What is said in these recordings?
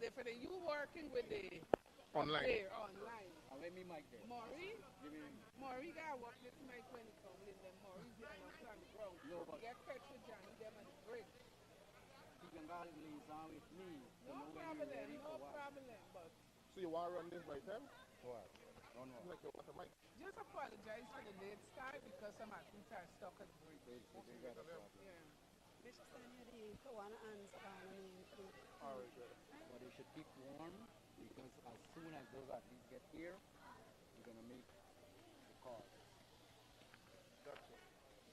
different. You working with the Online. player online. Let me mic there. Maurice? Give me. Maurice got work this mic when he come in. Then Maurice get on the ground. No, but Get catch with Johnny them on the bridge. he can go liaison with me. To No know when problem, you're ready no for what. problem. But So you want to run this by them? What? No, no. Like you want a mic? just apologize for the late start because some athletes are stuck at the bridge. They got a problem. Yeah. Bishop Sanya, the Kawana and Savannah, All right, good. But they should keep warm because as soon as those athletes get here, we're going to make the call. Gotcha.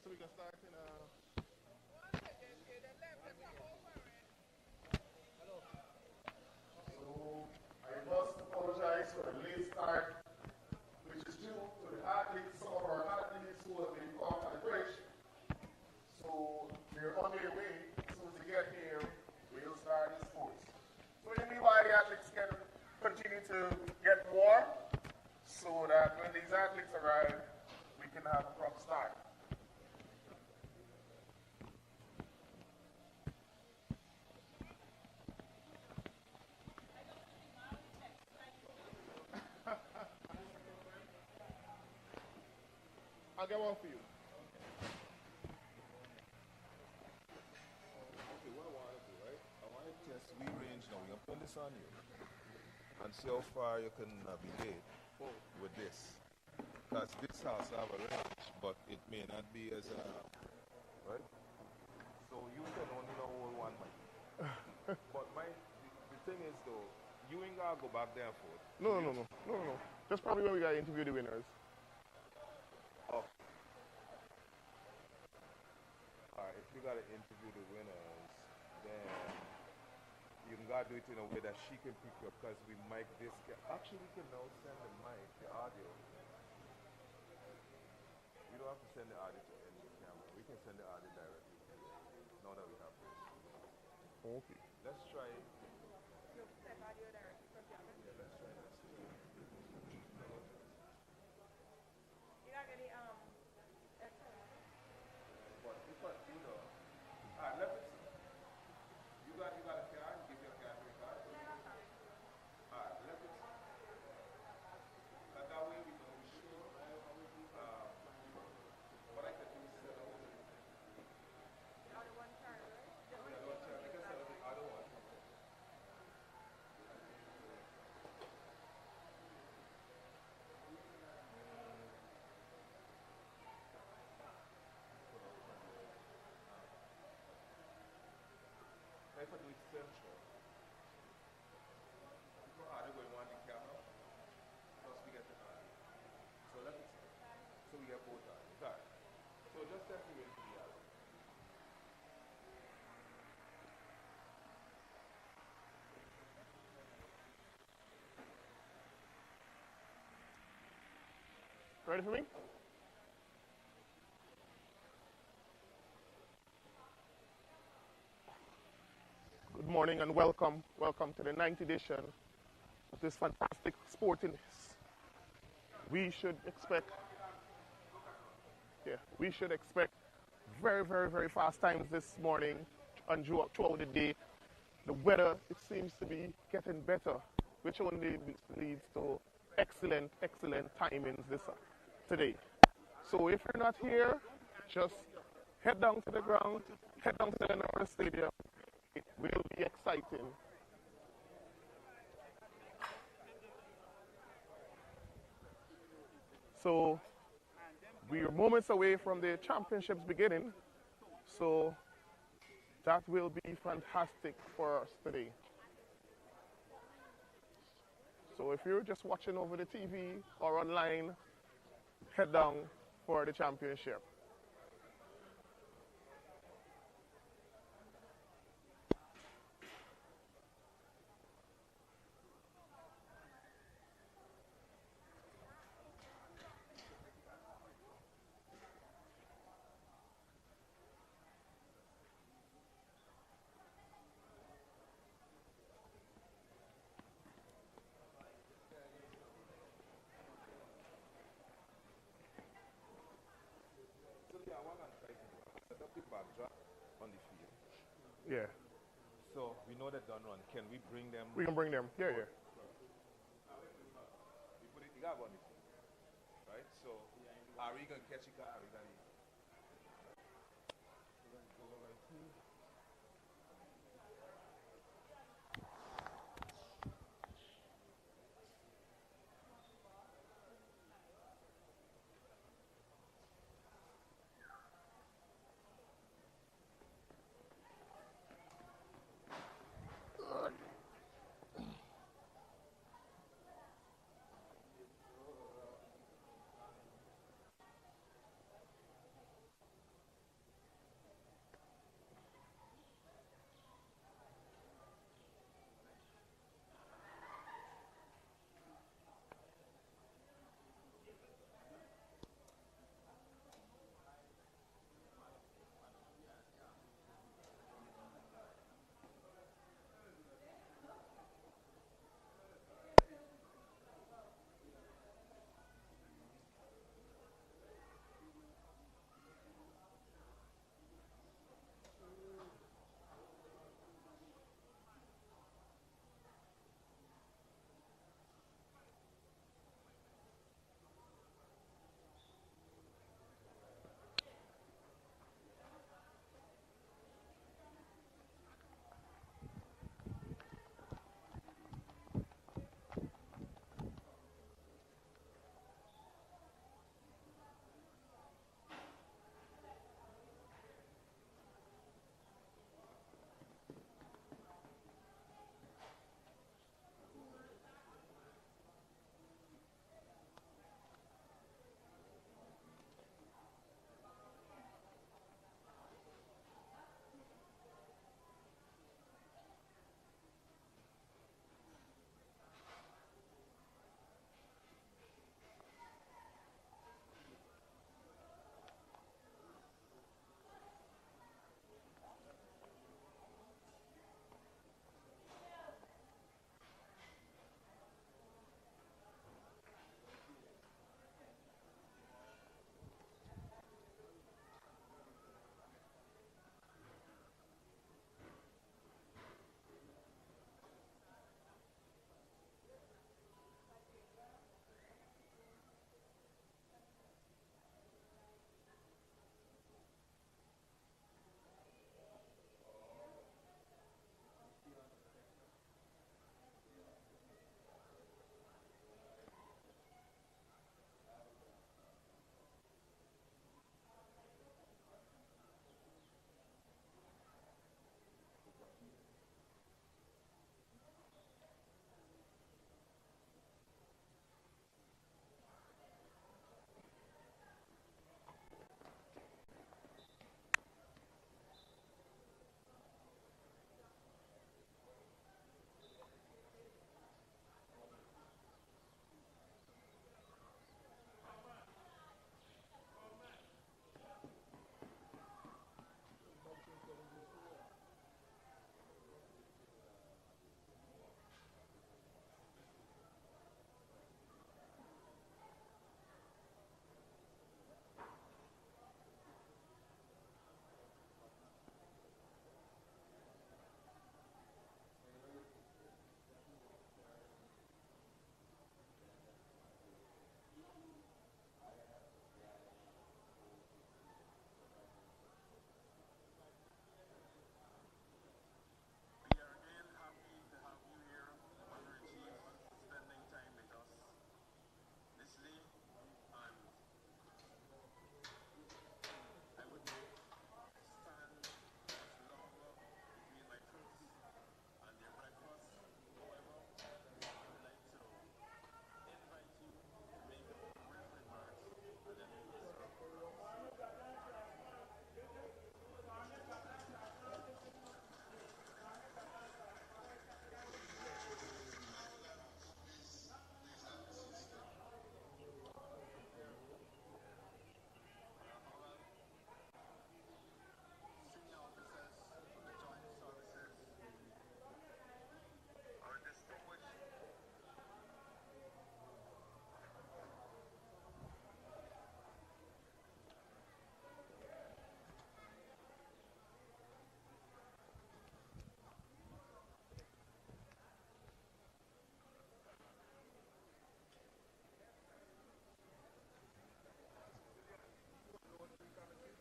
So we can start in So I must apologize for the late start, which is due to the athletes, some of our athletes who have been caught on the bridge. So they're on their way. As soon as they get here, we'll start the sports. So in the meanwhile, the athletes can continue to get warm so that when these athletes arrive, we can have a proper start. I'll get one for you. Okay, what I want to do, right? I want to test range now. We're going to put this on you and see how far you can navigate with this. Because this house have a range, but it may not be as, right? So you can only know hold one mic. But the thing is though, you ain't got to go back there and forth. No. That's probably where we got to interview the winners. Oh. Alright, if you gotta interview the winners, then you gotta do it in a way that she can pick you up because we mic this. Actually, we can now send the mic, the audio. We don't have to send the audio to any camera. We can send the audio directly to you. Now that we have this. Okay. Let's try it. You send audio directly from Java. Yeah, let's try this. You got any, But if I do the, alright, let me see. You got a card? Give your card to your card? Alright, let me see. That way we know we sure. What I can do is set up the other one card, right? the other one. I can set up the other one. Now if I do it central, people are going to want the camera, plus we get the audio. So let me see. So we get both audios. Alright. So just definitely wait for the audio. Ready for me? Good morning and welcome. Welcome to the 9th edition of this fantastic sporting. We should expect very, very, very fast times this morning and throughout the day. The weather, it seems to be getting better, which only leads to excellent timings today. So if you're not here, just head down to the ground, head down to the Leonora Stadium. It will be exciting. So we are moments away from the championships beginning. So that will be fantastic for us today. So if you're just watching over the TV or online, head down for the championship. Set up the backdrop on the field. Yeah. So we know that done run. Can we bring them? We can bring them. Yeah, yeah. We put it together on this, right? So, are we gonna catch it? Are we gonna?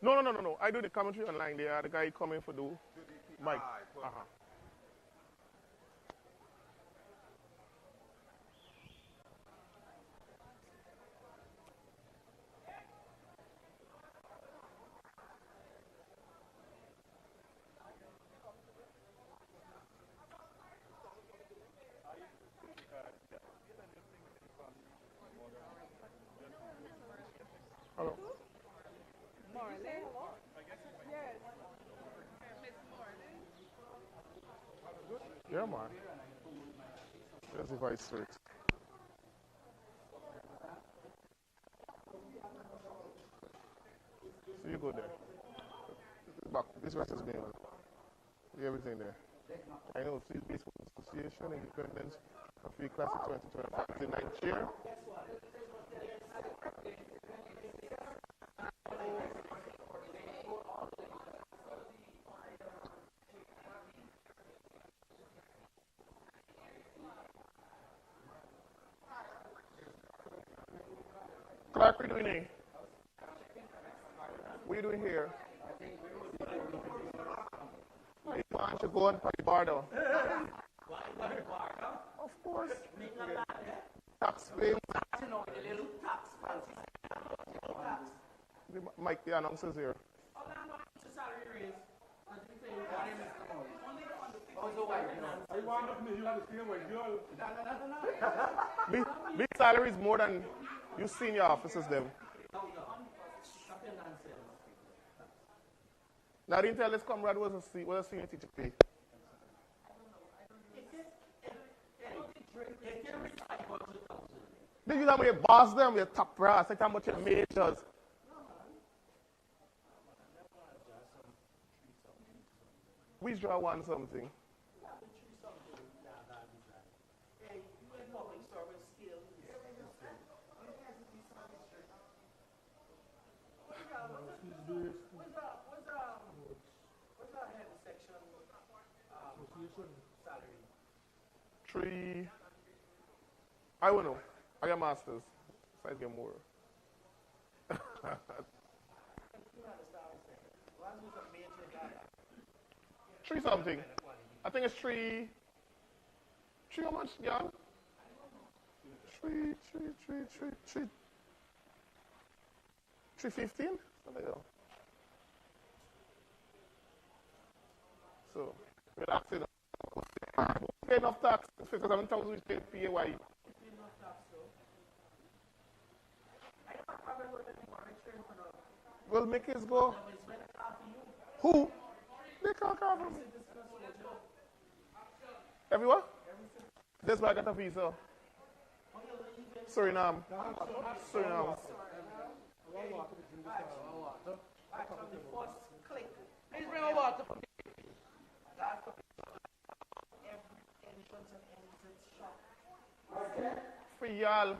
No. I do the commentary online. There, the guy coming for do Mike. Uh-huh. Hello. Marley? Yes. Miss Marley? Yeah, man. That's the vice straight. So you go there. Back. This rest is being everything there. I know Free Baseball Association, Independence, Free Classic 2025, the ninth chair. Clark, what are you doing here? What are you doing here? You want to go and play bar though? Of course. Tax pay. Mike, the announcers here. Big salary is more than you senior officers them. Now didn't tell this comrade was a senior teacher pay. They use them with your boss them, with your top brass, like how much your majors. We draw one something. Three. I don't know. I got masters. So I get more. Three something. I think it's three. Three how much, y'all? Three. 315? Something like that. So, relax it. Pay enough tax because I'm telling you we pay PAYE. Well, make his go. Who? They can't cover me. Everywhere? That's why I got a visa. Suriname. Please bring a water for me. Free y'all.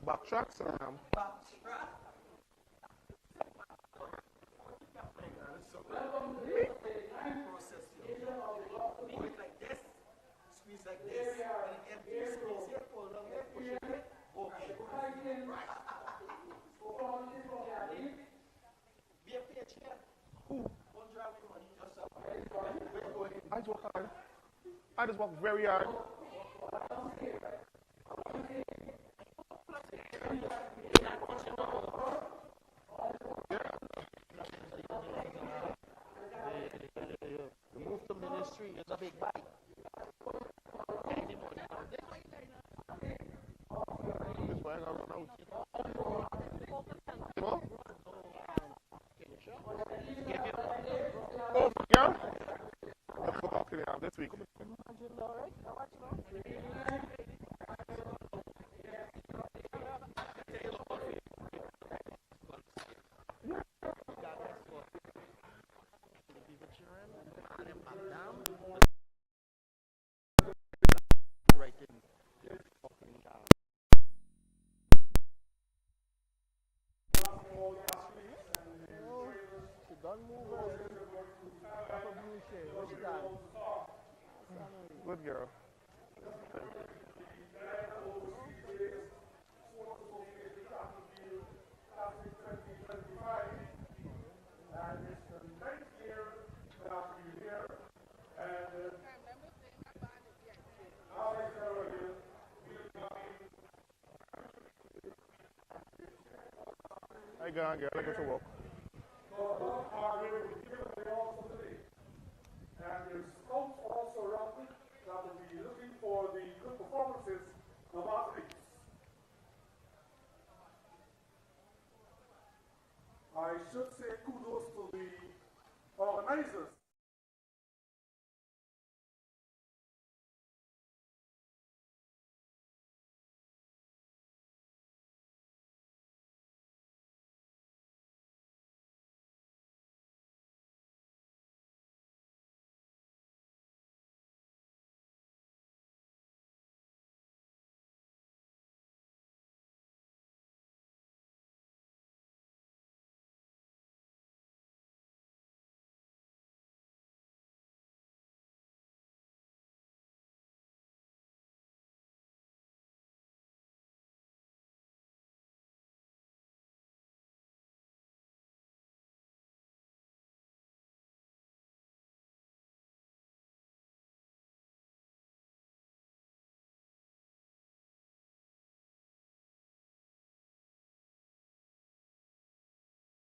Backtrack, Suriname. I just work hard. I just work very hard. The move to ministry is a big bite. That's why I gotta run out. You know? Oh, yeah? Let's go back to the this week. Good girl. I go and get to work. Are here with everybody also today. And there's scouts all surrounded that will be looking for the good performances of athletes. I should say kudos to the organizers.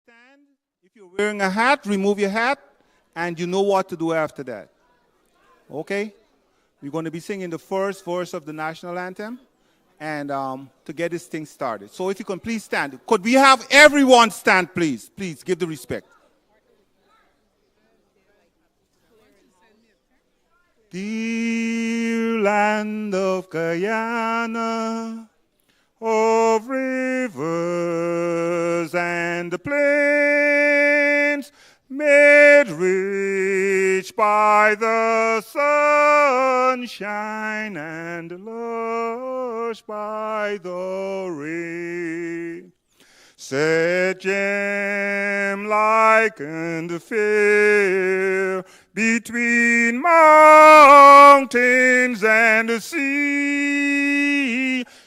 Stand. If you're wearing a hat, remove your hat, and you know what to do after that. Okay? We're going to be singing the first verse of the national anthem, and to get this thing started. So if you can please stand. Could we have everyone stand, please? Please, give the respect. Dear land of Guyana, of rivers and the plains, made rich by the sunshine and lush by the rain. Set gem like and fair between mountains and the sea.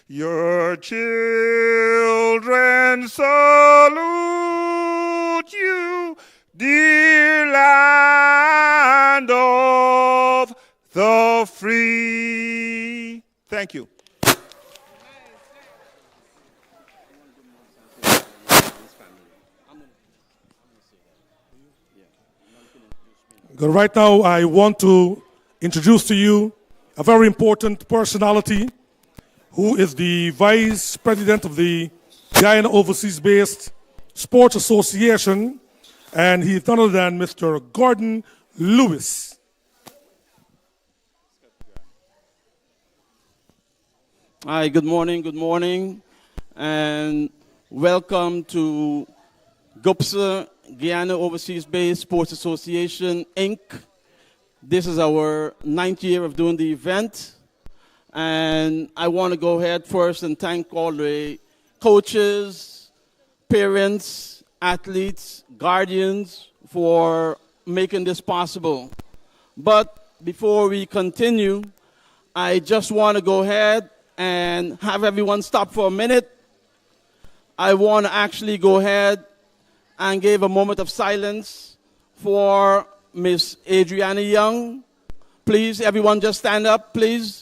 Your children salute you, dear land of the free. Thank you. Good. Right now, I want to introduce to you a very important personality who is the Vice President of the Guyana Overseas-Based Sports Association, and he's none other than Mr. Gordon Lewis. Hi, good morning, and welcome to GUPSA, Guyana Overseas-Based Sports Association, Inc. This is our 9th year of doing the event, and I want to go ahead first and thank all the coaches, parents, athletes, guardians for making this possible. But before we continue, I just want to go ahead and have everyone stop for a minute. I want to actually go ahead and give a moment of silence for Miss Adriana Young. Please, everyone just stand up, please.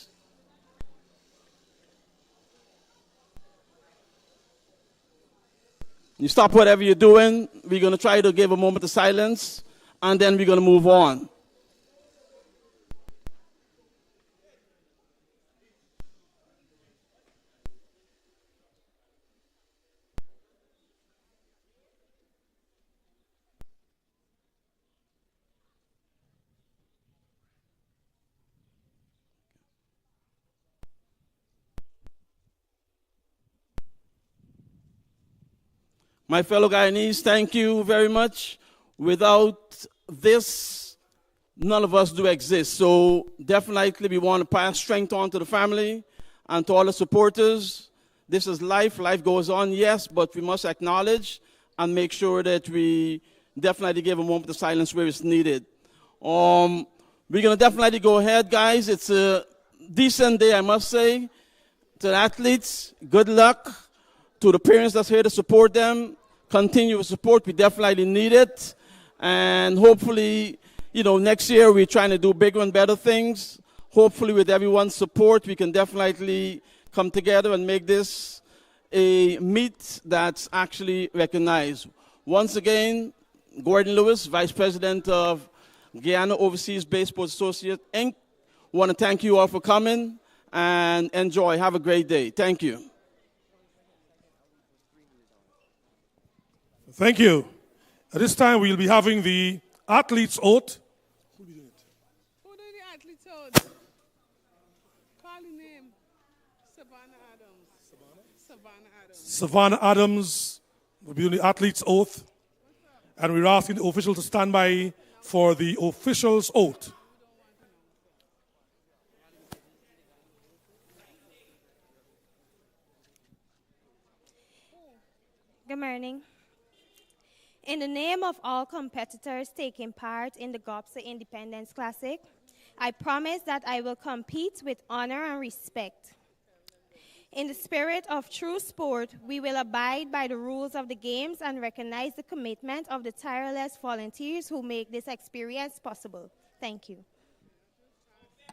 You stop whatever you're doing. We're going to try to give a moment of silence, and then we're going to move on. My fellow Guyanese, thank you very much. Without this, none of us do exist. So definitely we want to pass strength on to the family and to all the supporters. This is life. Life goes on, yes, but we must acknowledge and make sure that we definitely give a moment of silence where it's needed. We're going to definitely go ahead, guys. It's a decent day, I must say. To the athletes, good luck. To the parents that's here to support them, continuous support. We definitely need it. And hopefully, next year we're trying to do bigger and better things. Hopefully with everyone's support, we can definitely come together and make this a meet that's actually recognized. Once again, Gordon Lewis, Vice President of Guyana Overseas Based Sports Associate, Inc. Want to thank you all for coming and enjoy. Have a great day. Thank you. Thank you. At this time, we'll be having the athlete's oath. Who do the athletes out? Call the name. Savannah Adams. Savannah Adams. Savannah Adams will be doing the athlete's oath. And we're asking the officials to stand by for the official's oath. Good morning. In the name of all competitors taking part in the GOPSA Independence Classic, I promise that I will compete with honor and respect. In the spirit of true sport, we will abide by the rules of the games and recognize the commitment of the tireless volunteers who make this experience possible. Thank you.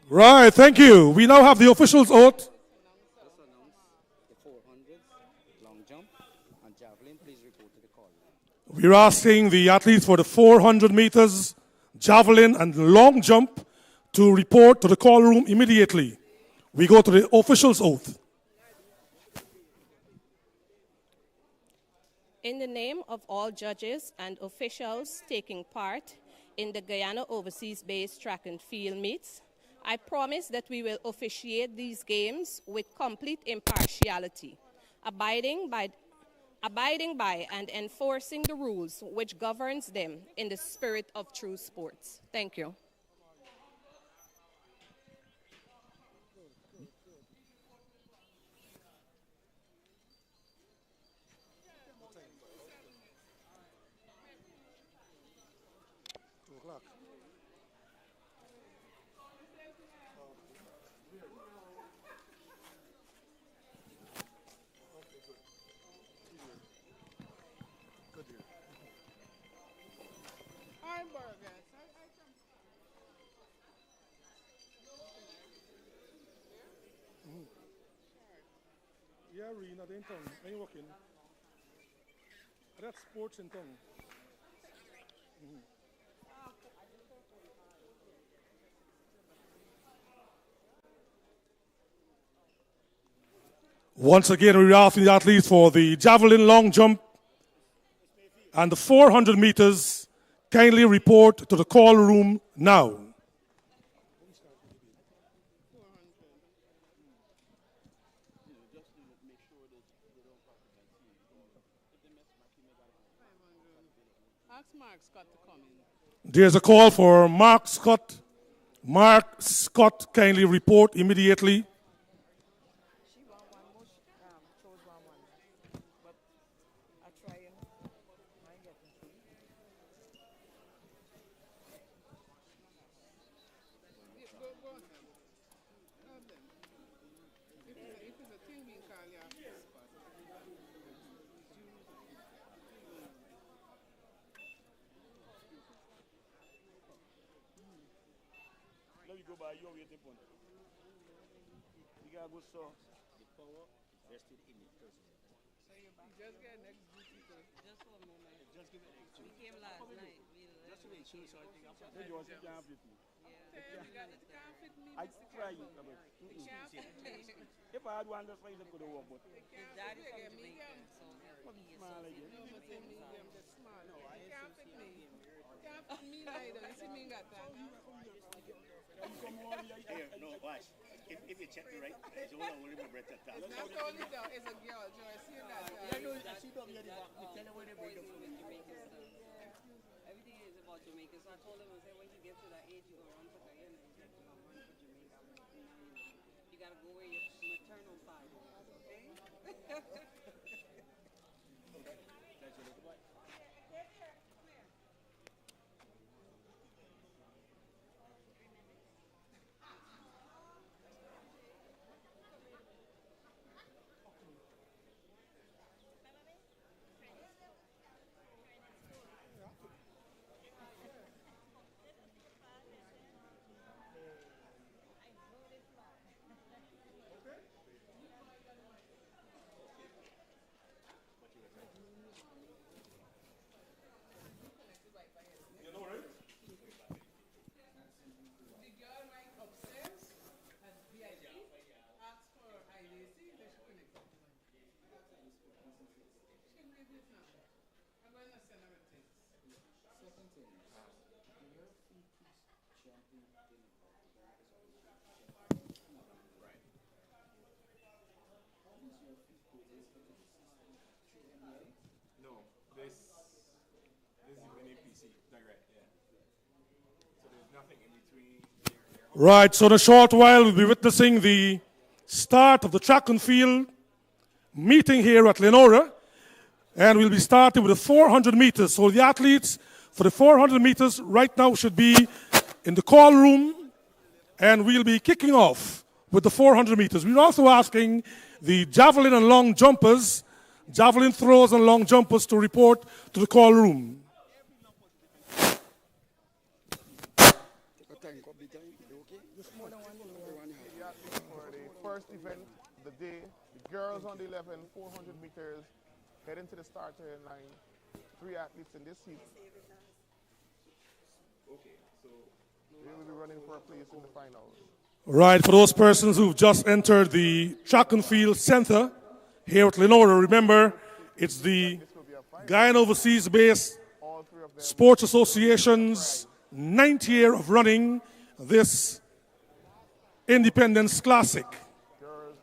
Right, thank you. We now have the official's oath. We're asking the athletes for the 400 meters, javelin, and long jump to report to the call room immediately. We go to the official's oath. In the name of all judges and officials taking part in the Guyana Overseas Based Track and Field meets, I promise that we will officiate these games with complete impartiality, abiding by and enforcing the rules which governs them in the spirit of true sports. Thank you. Yeah, Rena, in town. Are you working? That's sports in town. Once again, we're asking the athletes for the javelin long jump and the 400 meters. Kindly report to the call room now. There's a call for Mark Scott. Mark Scott, kindly report immediately. I try it, but if I had one, that's why it could have worked. But Daddy from Jamaica, so small again. No, but say medium, the small. No, I can't fit me. Can't fit me neither. You see me got that. No, watch. If you check me right, it's all only my breath at that. It's not only that, it's a girl, Joyce. You know that. Yeah, no, I see them here. They tell you where they bring them from. Everything is about Jamaica. So I told him, I said, when you get to that age, you go run for Guyana. He's like, no, I'm running for Jamaica. I'm like, you got to go where your maternal side is, okay? No, this is an APC, direct, yeah. So there's nothing in between here and there. Right, so in a short while we'll be witnessing the start of the track and field meeting here at Leonora. And we'll be starting with the 400 meters. So the athletes for the 400 meters right now should be in the call room. And we'll be kicking off with the 400 meters. We're also asking the javelin and long jumpers, javelin throwers and long jumpers to report to the call room. For the first event of the day, the girls on the 400 meters head into the starter line. 3 athletes in this heat. Okay, so they will be running for a place in the finals. Right, for those persons who've just entered the track and field center here at Leonora, remember it's the Guyana Overseas-based Sports Association's 9th year of running this Independence Classic.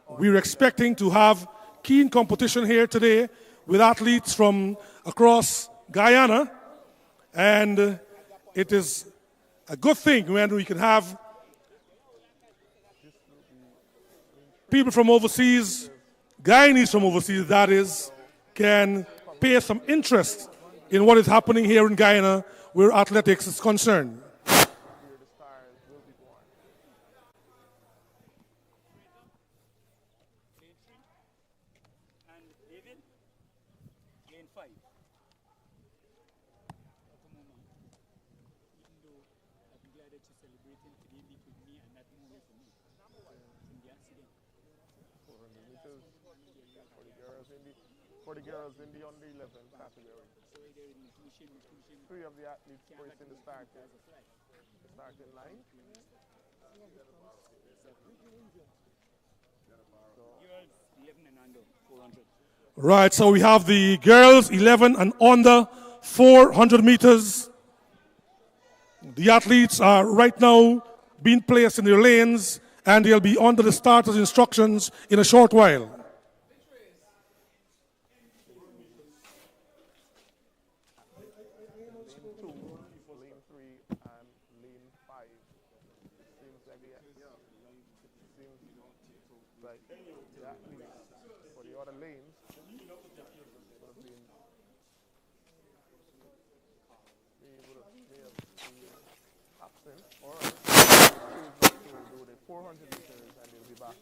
We're expecting to have keen competition here today with athletes from across Guyana, and it is a good thing when we can have people from overseas, Guyanese from overseas, that is, can pay some interest in what is happening here in Guyana where athletics is concerned. For the girls in the under 11 category. 3 of the athletes placed in the starting line. Right, so we have the girls 11 and under 400 meters. The athletes are right now being placed in their lanes, and they'll be under the starter's instructions in a short while.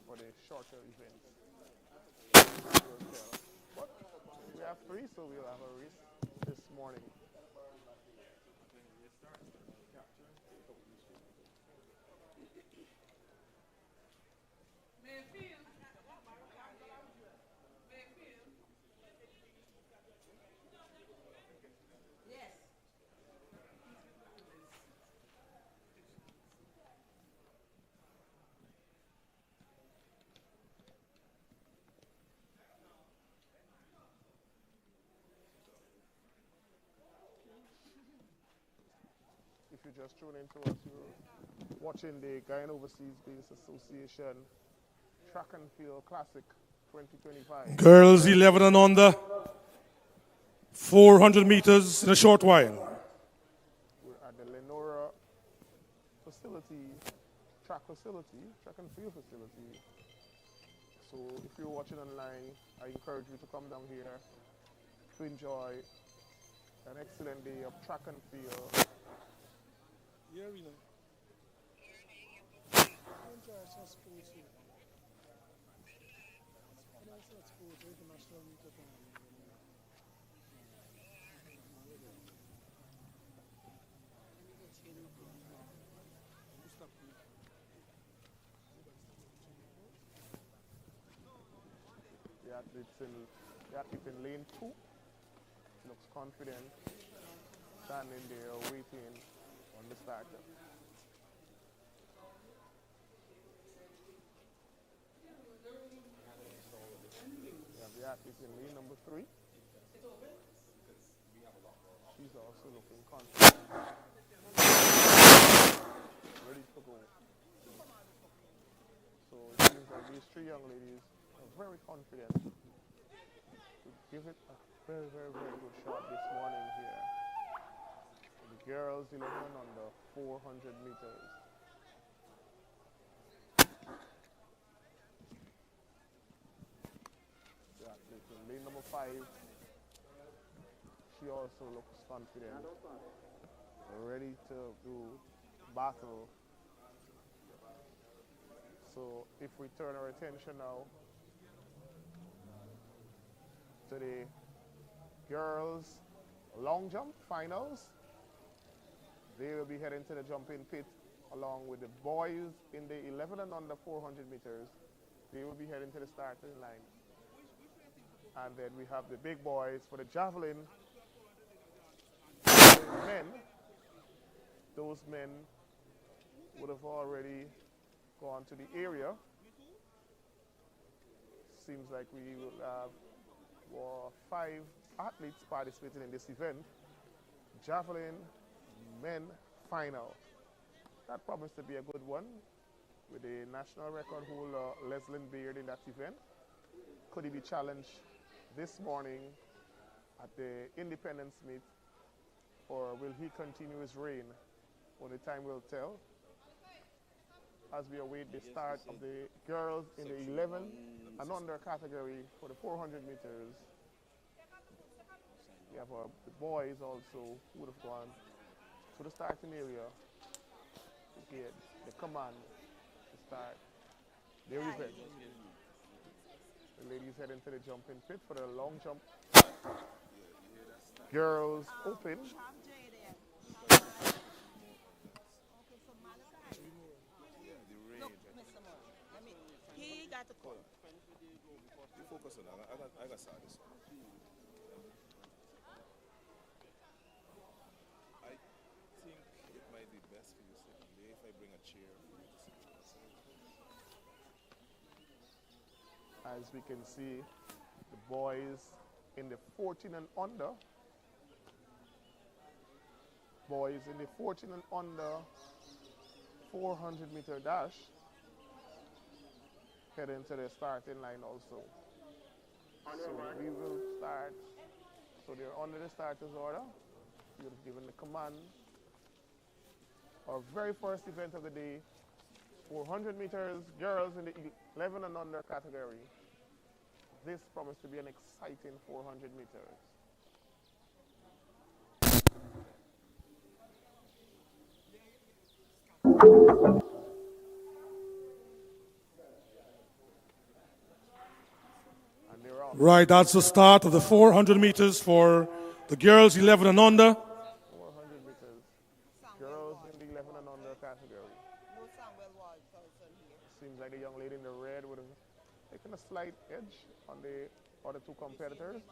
For the shorter event. But we have 3, so we'll have a race this morning. If you just tune into us, you're watching the Guyana Overseas-based Association Track and Field Classic 2025. Girls 11 and under, 400 meters in a short while. We're at the Leonora facility, track and field facility. So if you're watching online, I encourage you to come down here to enjoy an excellent day of track and field. Yeah, we know. The athlete in lane 2 looks confident, standing there waiting on the starter. We have the athlete in lane number 3. She's also looking confident. go. So it seems like these three young ladies are very confident to give it a very, very, very good shot this morning here. The girls 11 and under, 400 meters. The athlete in lane number 5, she also looks confident, ready to do battle. So if we turn our attention now to the girls long jump finals, they will be heading to the jumping pit along with the boys in the 11 and under 400 meters. They will be heading to the starting line. And then we have the big boys for the javelin. Men, those men would have already gone to the area. Seems like we will have 5 athletes participating in this event. Javelin men final. That promised to be a good one with the national record holder Leslin Beard in that event. Could he be challenged this morning at the Independence meet, or will he continue his reign? Only time will tell. As we await the start of the girls in the 11 and under category for the 400 meters. We have the boys also who would have gone to the starting area to get the command to start their event. The ladies head into the jumping pit for the long jump. Girls open. He got the call. You focus on that. I got this one. I think it might be best for you secondly if I bring a chair for you to sit. As we can see, the boys in the 14 and under. Boys in the 14 and under 400 meter dash head into the starting line also. So we will start. So they're under the starter's order. You have given the command. Our very first event of the day, 400 meters, girls in the 11 and under category. This promised to be an exciting 400 meters. Right, that's the start of the 400 meters for the girls 11 and under. 400 meters, girls in the 11 and under category. Seems like the young lady in the red would have taken a slight edge on the other two competitors.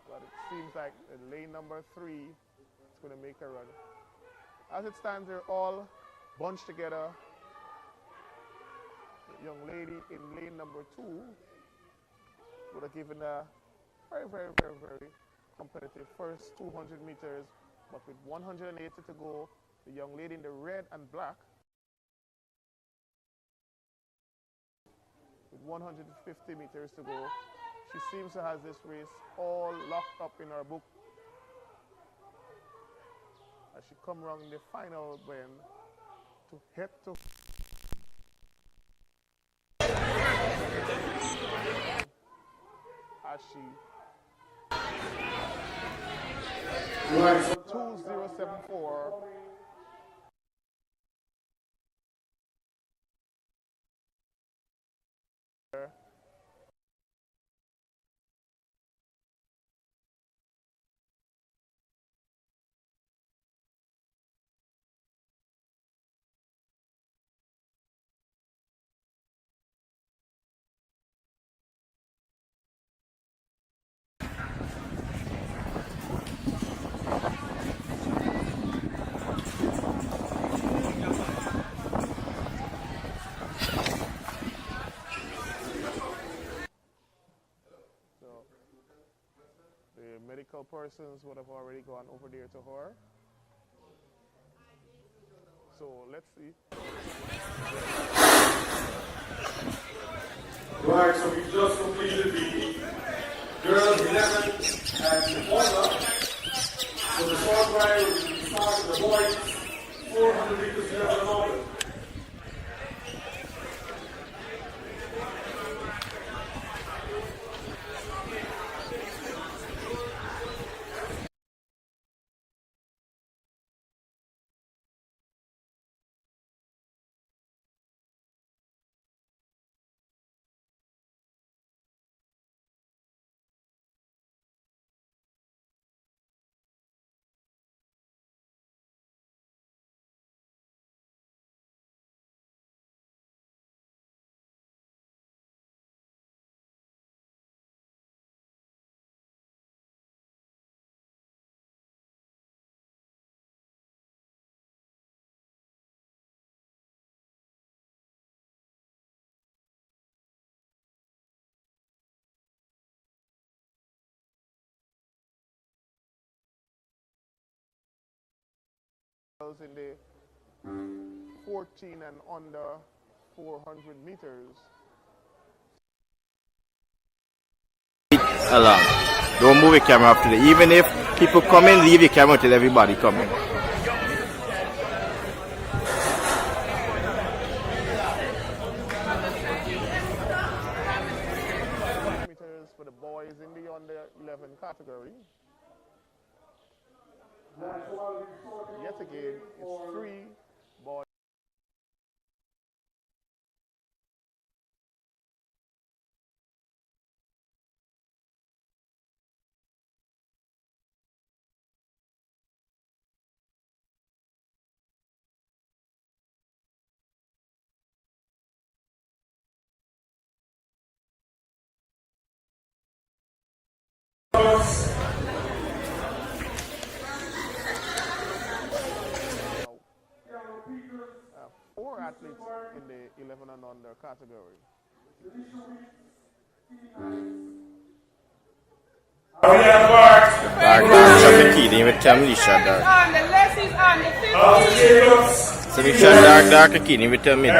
But it seems like the lane number 3 is going to make a run. As it stands, they're all bunched together. The young lady in lane number 2 would have given a very, very, very, very competitive first 200 meters, but with 180 to go, the young lady in the red and black with 150 meters to go. She seems to have this race all locked up in her book as she come around the final bend to head to as she 2074. Persons would have already gone over there to her. So So let's see. Right, so we just completed the girls 11 and the buildup. So the short ride will be starting the boys 400 meters to Leonora. In the 14 and under 400 meters. Along. Don't move your camera after that. Even if people come in, leave your camera till everybody come in. Meters for the boys in the under 11 category. Yet again, it's 3 boys. Four athletes in the 11 and under category. Dark, Kini with Tem Lisha Dark. On the left is on the 50. So Lisha Dark, Kini with Tem Mid.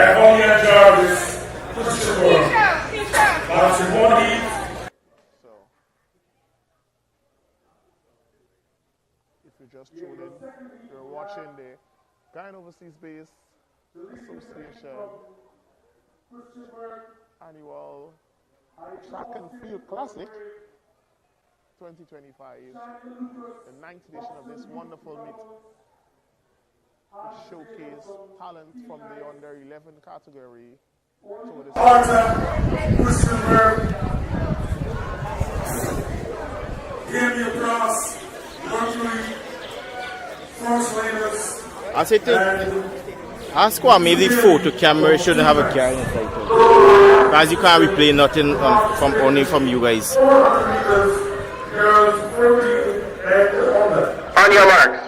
If you just tuned in, you're watching the Guyana Overseas Base Association annual Track and Field Classic 2025, the 9th edition of this wonderful meet, which showcase talent from the under 11 category. So I say ask Kwame the photo camera shouldn't have a camera inside. Because you can't replay nothing only from you guys. On your marks.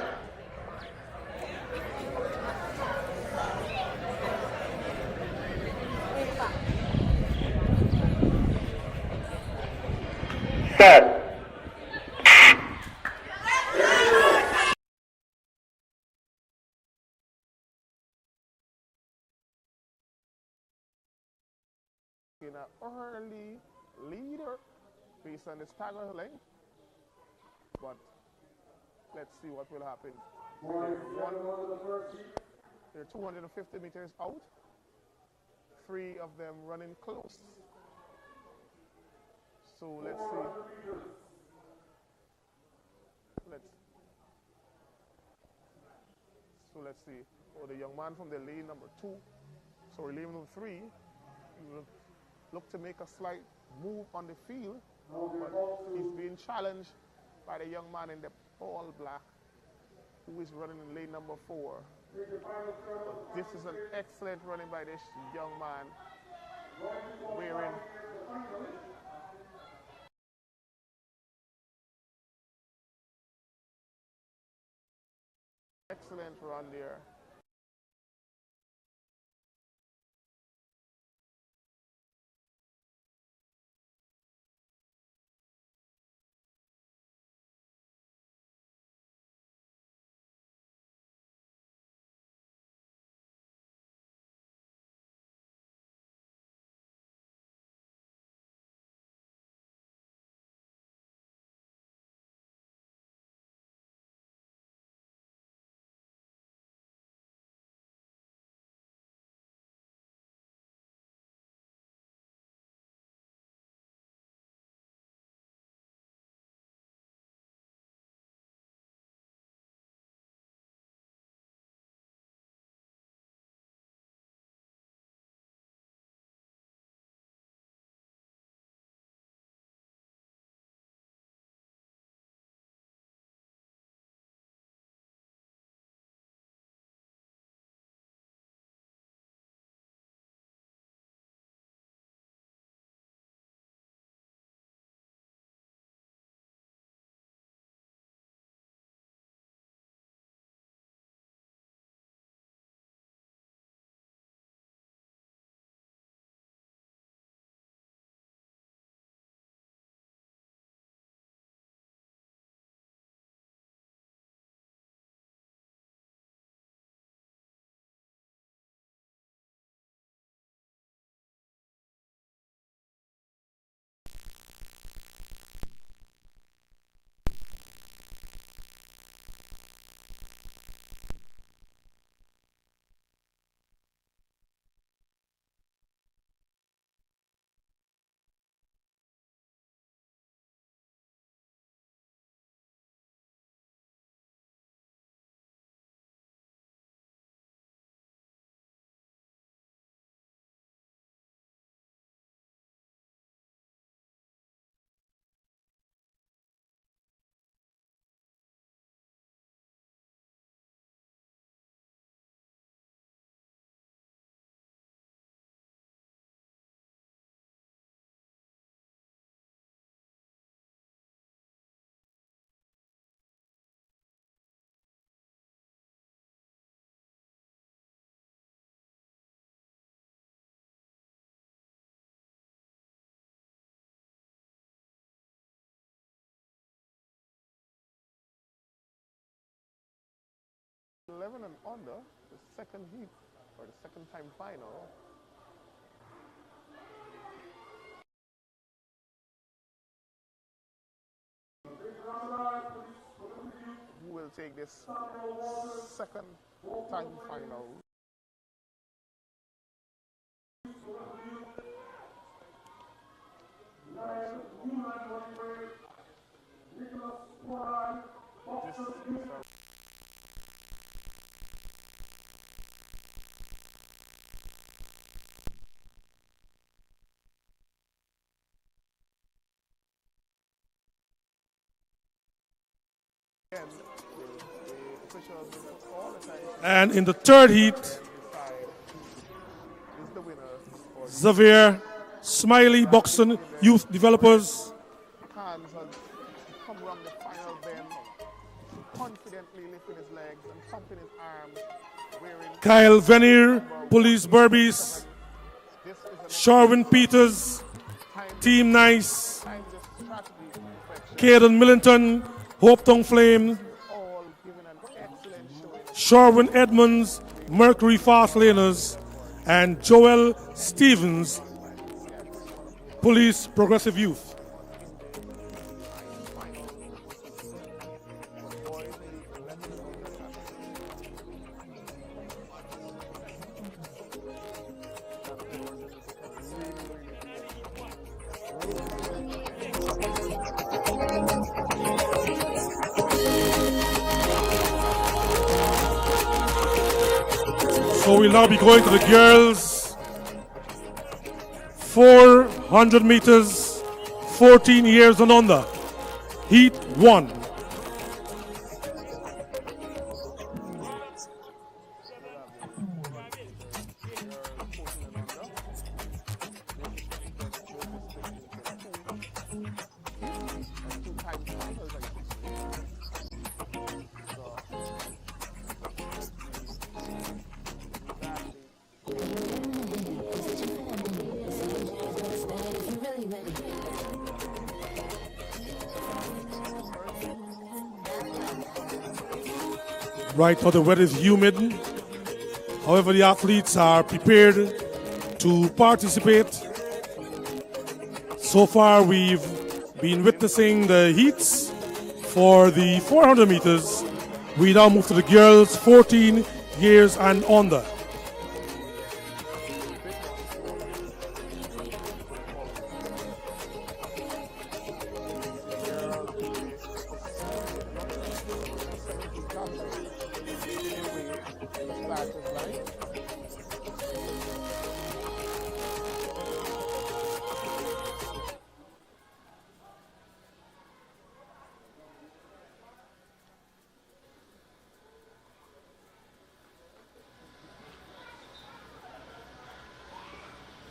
Set. In an early leader based on the stagger length, but let's see what will happen. They're 250 meters out, 3 of them running close. So let's see. Let's see. Oh, the young man from the lane number 2. So lane number 3. He will look to make a slight move on the field, but he's being challenged by the young man in the all black, who is running in lane number 4. But this is an excellent running by this young man, wearing excellent run there. 11 and under, the second heat, or the second time final. Who will take this second time final? And in the third heat, Xavier Smiley Boxon Youth Developers. Hans has come around the final bend, confidently lifting his legs and pumping his arms, wearing Kyle Venier, Police Burbies. Sharwin Peters, Team Nice. Caden Millington, Hope Tongue Flame. Sharwin Edmonds, Mercury Fast Laners. And Joel Stevens, Police Progressive Youth. So we'll now be going to the girls 400 meters, 14 years and under. Heat 1. Right now the weather is humid. However, the athletes are prepared to participate. So far we've been witnessing the heats for the 400 meters. We now move to the girls 14 years and under.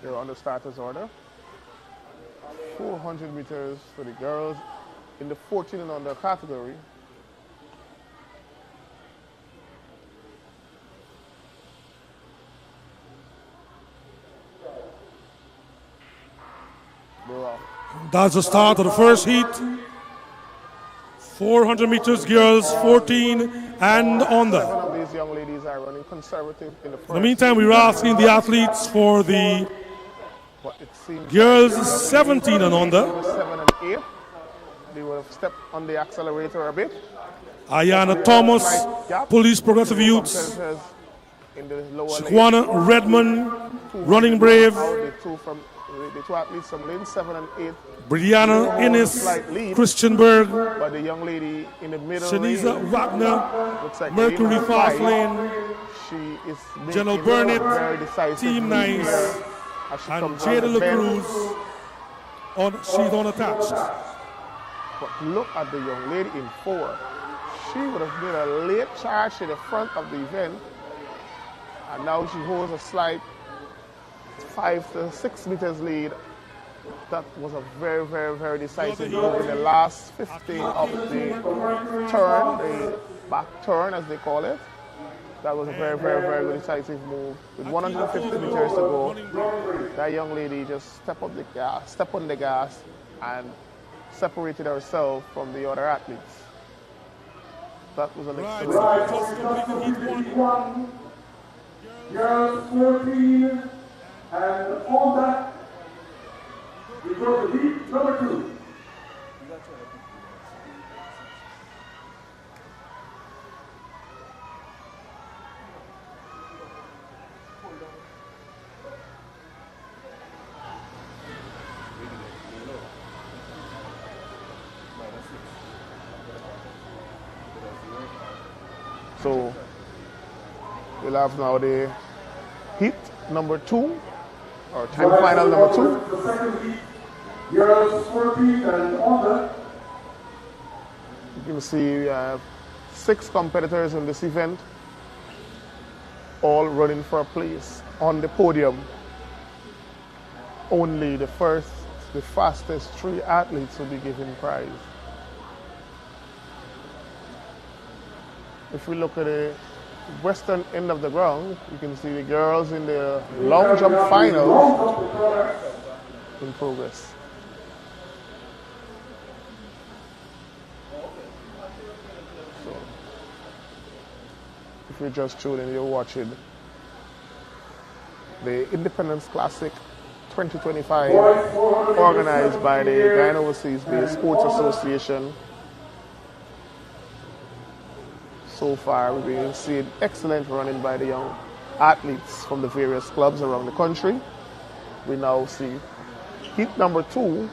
They're on the starters order. 400 meters for the girls in the 14 and under category. That's the start of the first heat. 400 meters girls, 14 and under. 7 of these young ladies are running conservative in the first. In the meantime, we were asking the athletes for the girls 17 and under. 7 and 8. They will have stepped on the accelerator a bit. Ayana Thomas, Police Progressive Youths. Shaquana Redmond, Running Brave. The two athletes from lane 7 and 8. Brianna Innes, Christianberg. But the young lady in the middle Shaniza lane, Wagner, like Mercury Fast Lane. She is General Burnett, Team Nice, and Jada LaCruz. She's unattached. But look at the young lady in 4. She would have made a late charge to the front of the event. And now she holds a slight 5 to 6 meters lead. That was a very, very, very decisive move in the last 15 of the turn, the back turn as they call it. That was a very, very, very decisive move. With 150 meters to go, that young lady just stepped on the gas, and separated herself from the other athletes. That was an Right, excellent. so just completed heat one. Girls 14, and on that, we go to heat number 2. So we'll have now the heat number 2, or time final number 2. The second heat, girls 14 and under. You can see we have 6 competitors in this event, all running for a place on the podium. Only the fastest 3 athletes will be given prize. If we look at the western end of the ground, you can see the girls in the long jump finals in progress. So, if you're just tuning, you're watching the Independence Classic 2025, organized by the Guyana Overseas Based Sports Association. So far, we've been seeing excellent running by the young athletes from the various clubs around the country. We now see heat number 2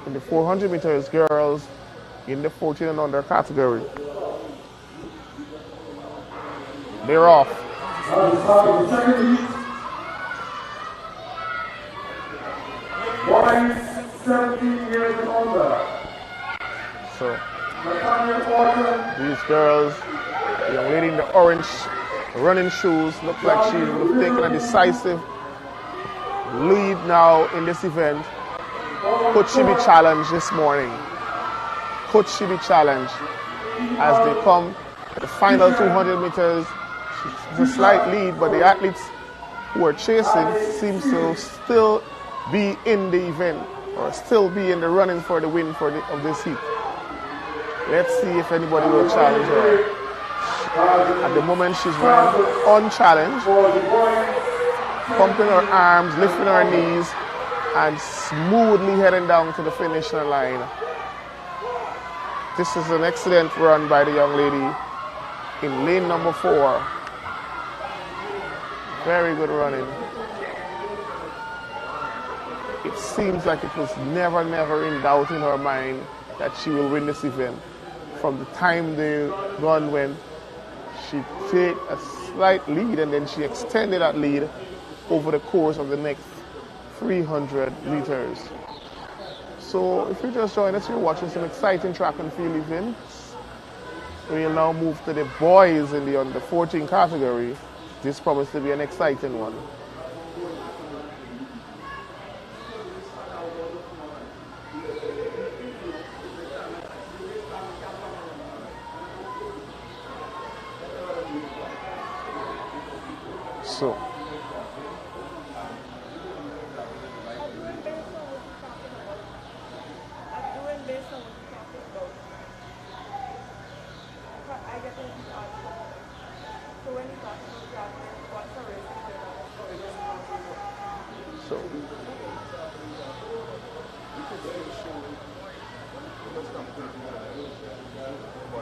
in the 400 meters girls in the 14 and under category. They're off. Boys 17 years and older. So these girls, the young lady in the orange running shoes, look like she's taking a decisive lead now in this event. Could she be challenged this morning? Could she be challenged as they come to the final 200 meters? It's a slight lead, but the athletes who are chasing seems to still be in the event, or still be in the running for the win of this heat. Let's see if anybody will challenge her. At the moment, she's running unchallenged, pumping her arms, lifting her knees, and smoothly heading down to the finish line. This is an excellent run by the young lady in lane number 4. Very good running. It seems like it was never in doubt in her mind that she will win this event. From the time the run went, she took a slight lead and then she extended that lead over the course of the next 300 meters. So if you just joined us, you're watching some exciting track and field events. We'll now move to the boys in the under 14 category. This promises to be an exciting one. So,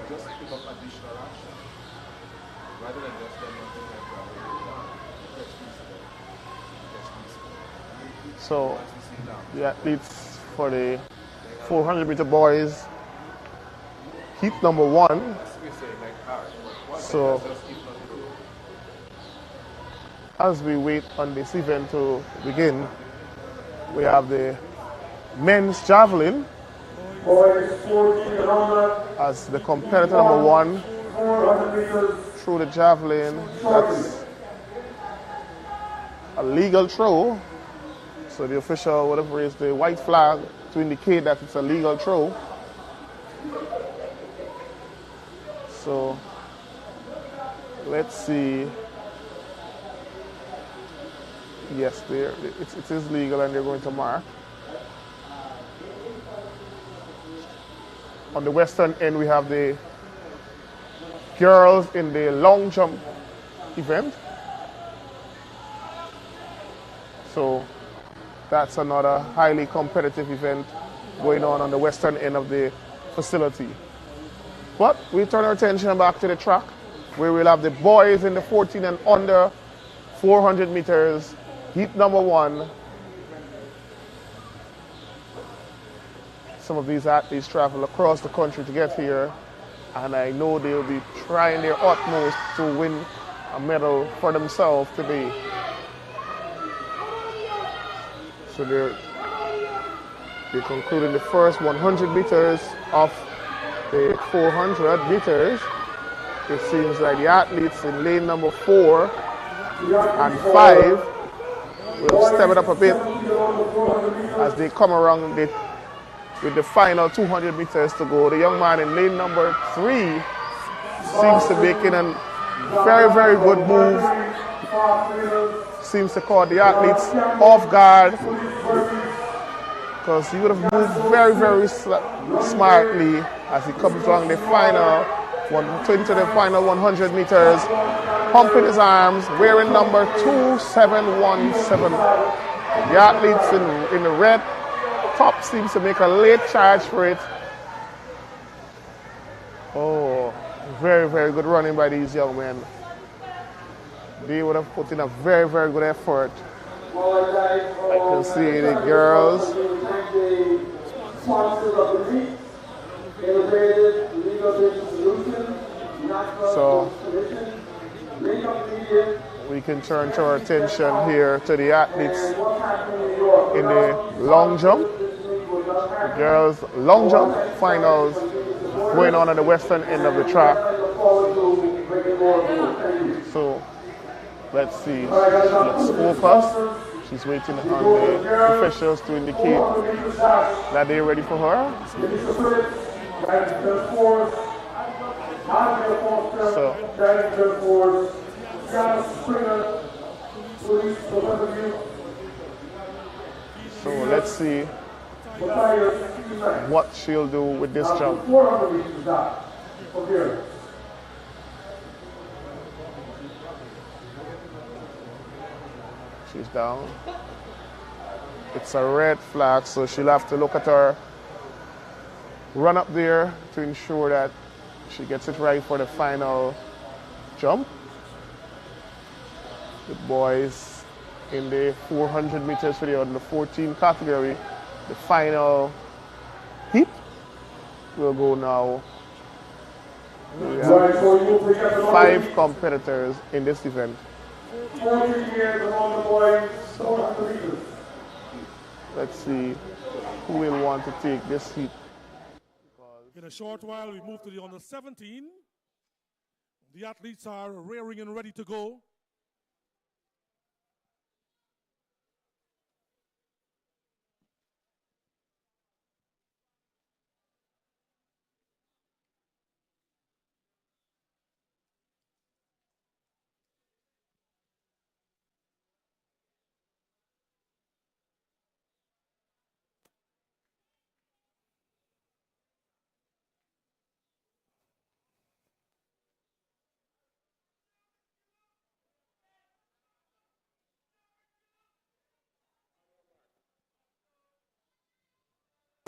just pick up additional action rather than just so the athletes for the 400 meter boys, heat number 1. So as we wait on this event to begin, we have the men's javelin as the competitor number 1 threw the javelin. That's a legal throw. So the official would have raised the white flag to indicate that it's a legal throw. So let's see. Yes, it is legal and they're going to mark. On the western end, we have the girls in the long jump event. So that's another highly competitive event going on the western end of the facility. But we turn our attention back to the track where we'll have the boys in the 14 and under 400 meters, heat number 1. Some of these athletes travel across the country to get here, and I know they'll be trying their utmost to win a medal for themselves today. So they're concluding the first 100 meters of the 400 meters. It seems like the athletes in lane number 4 and 5 will step it up a bit as they come around with the final 200 meters to go. The young man in lane number 3 seems to be making a very, very good move. Seems to caught the athletes off guard because he would have moved very, very smartly as he comes along the final, into the final 100 meters, pumping his arms, wearing number 2717. The athletes in the red top seems to make a late charge for it. Oh, very, very good running by these young men. They would have put in a very, very good effort. I can see the girls. So we can turn to our attention here to the athletes in the long jump. The girls' long jump finals going on at the western end of the track. So let's see. Let's focus. She's waiting on the officials to indicate that they're ready for her. So let's see what she'll do with this jump. She's down. It's a red flag, so she'll have to look at her run up there to ensure that she gets it right for the final jump. The boys in the 400 meters for the under 14 category, the final heat will go now. We have 5 competitors in this event. So, let's see who will want to take this heat. In a short while, we move to the under 17. The athletes are rearing and ready to go.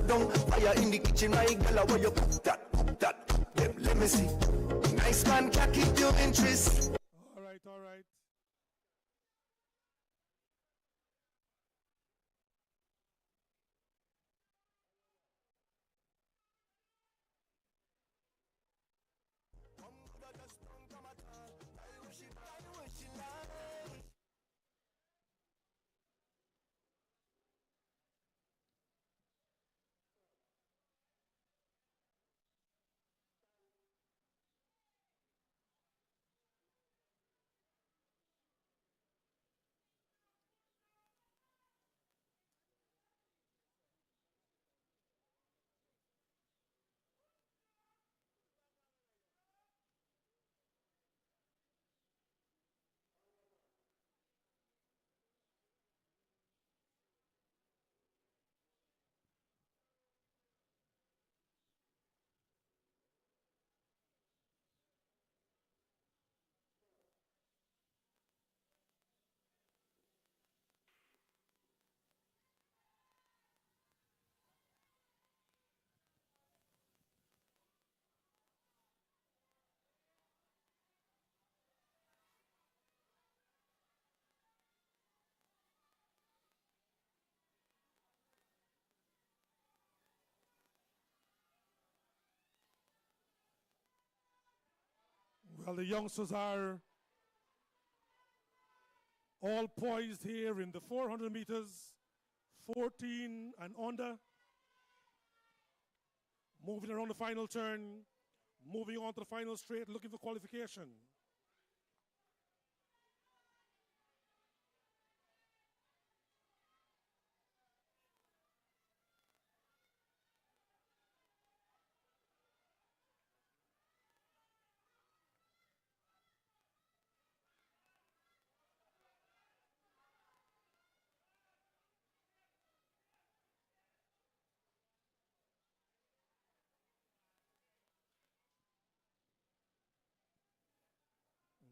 Fire in the kitchen, my girl, where you cook that. Let me see. Nice man can keep your interest. All right. Well, the youngsters are all poised here in the 400 meters, 14 and under. Moving around the final turn, moving on to the final straight, looking for qualification.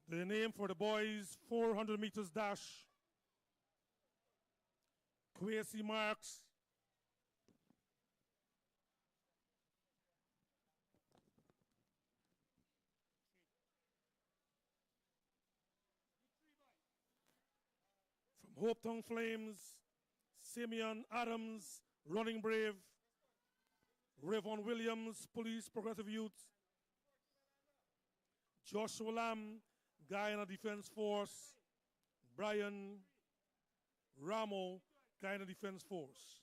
The name for the boys 400 meters dash, Kwesi Marks. From Hope Town Flames, Simeon Adams, Running Brave, Revon Williams, Police Progressive Youth, Joshua Lamb, Guyana Defense Force, Brian Ramo, Guyana Defense Force.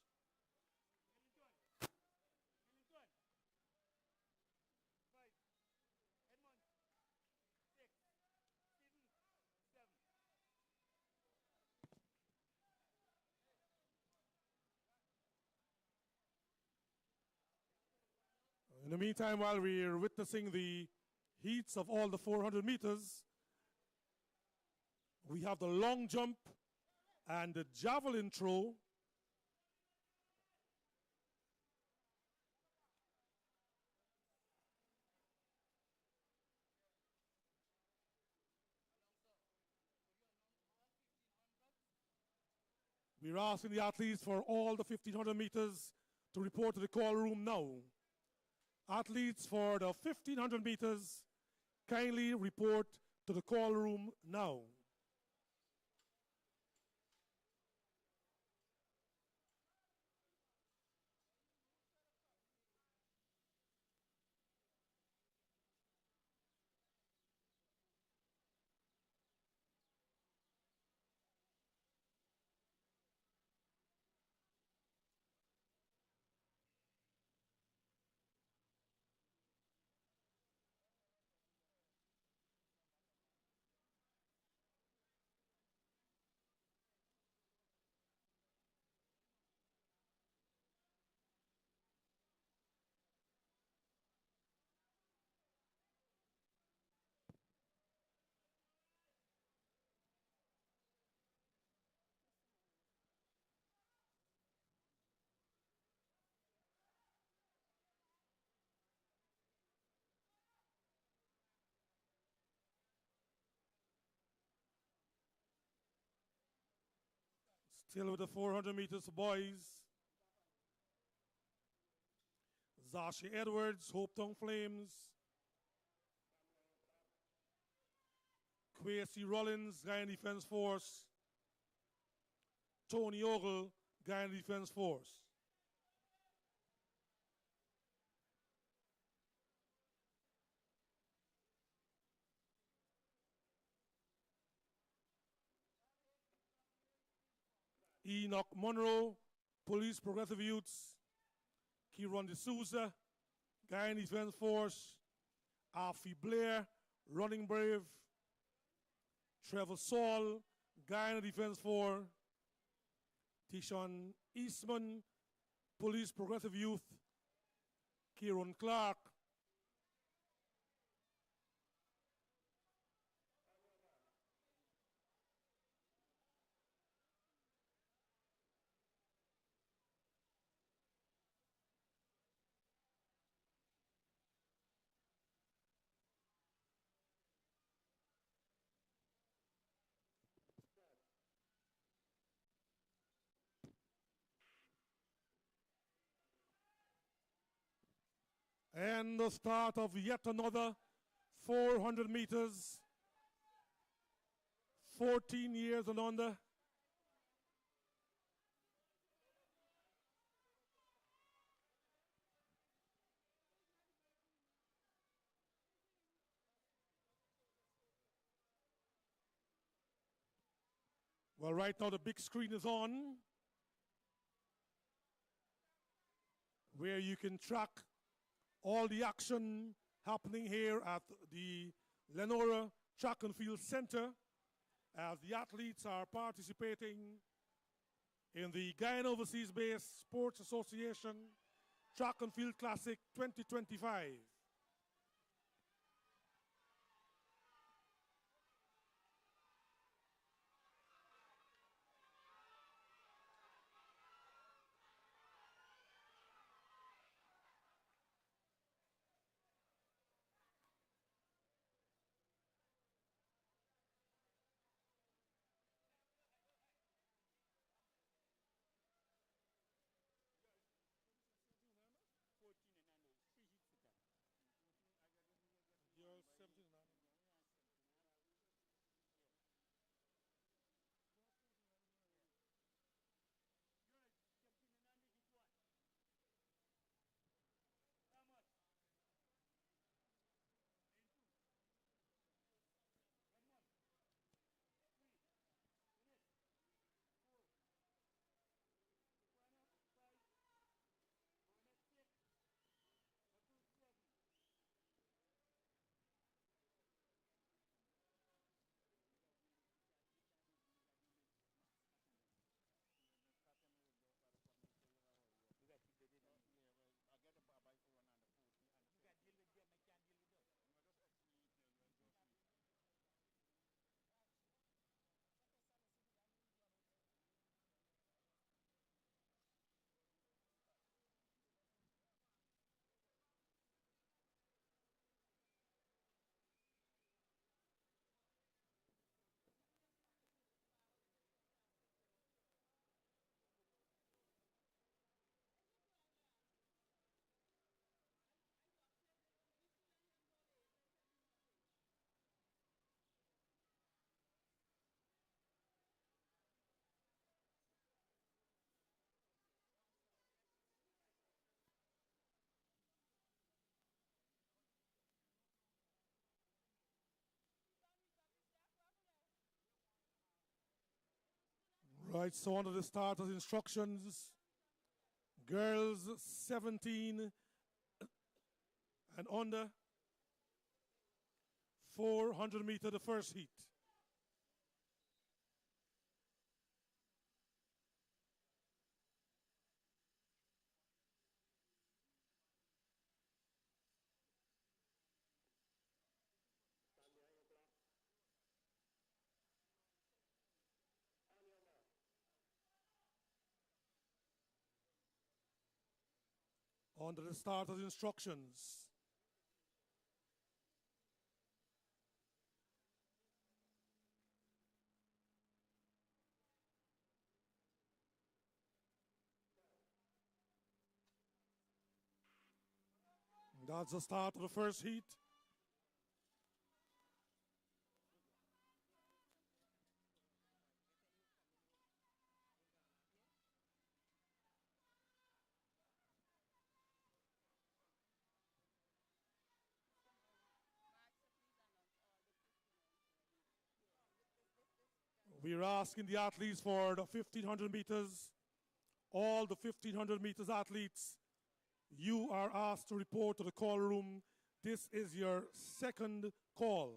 In the meantime, while we're witnessing the heats of all the 400 meters, we have the long jump and the javelin throw. We're asking the athletes for all the 1,500 meters to report to the call room now. Athletes for the 1,500 meters, kindly report to the call room now. Still with the 400 meters boys. Zashi Edwards, Hope Town Flames. Kwesi Rollins, Guyana Defense Force. Tony Ogle, Guyana Defense Force. Enoch Monroe, Police Progressive Youths. Kieron D'Souza, Guyana Defense Force. Alfie Blair, Running Brave. Trevor Saul, Guyana Defense Force. Tishon Eastman, Police Progressive Youth. Kieron Clark. And the start of yet another 400 meters, 14 years and under. Well, right now the big screen is on, where you can track all the action happening here at the Leonora Track and Field Center as the athletes are participating in the Guyana Overseas Based Sports Association Track and Field Classic 2025. You're 17 now. Right, so under the starters instructions, girls 17 and under, 400 meter the first heat. Under the starters instructions, that's the start of the first heat. We're asking the athletes for the 1500 meters. All the 1500 meters athletes, you are asked to report to the call room. This is your second call.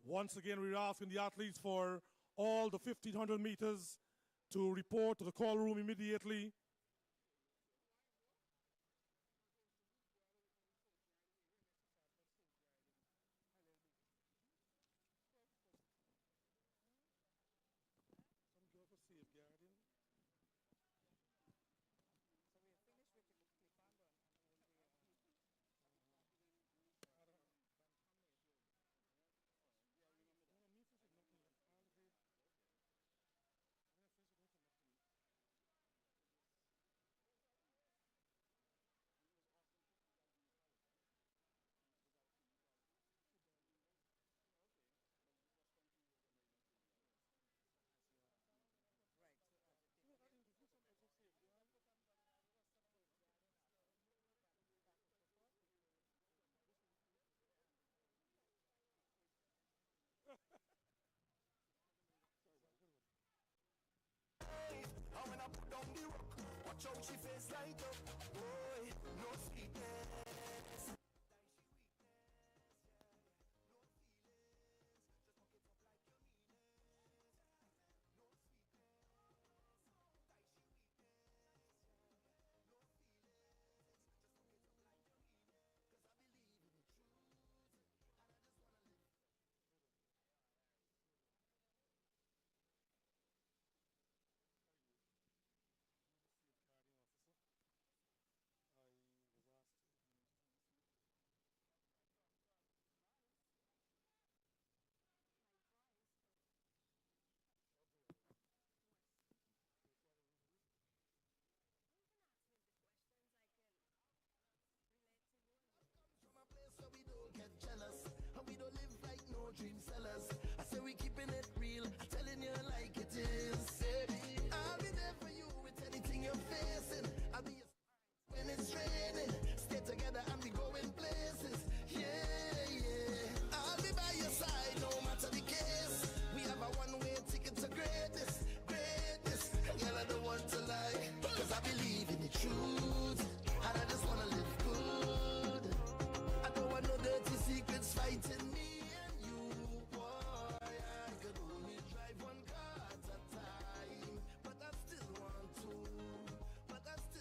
Once again, we're asking the athletes for all the 1,500 meters to report to the call room immediately. And when I put down the rock, watch how she face light up. Boy, no sweetness. Dream sellers, I say we keeping it real, telling you like it is. I'll be there for you with anything you're facing. I'll be when it's raining. Stay together and be going places. Yeah, yeah. I'll be by your side no matter the case. We have a one-way ticket to greatness, greatness. Girl, I don't want to lie, cause I believe in the truth, and I just wanna live good. I don't want no dirty secrets fighting me. But I still want to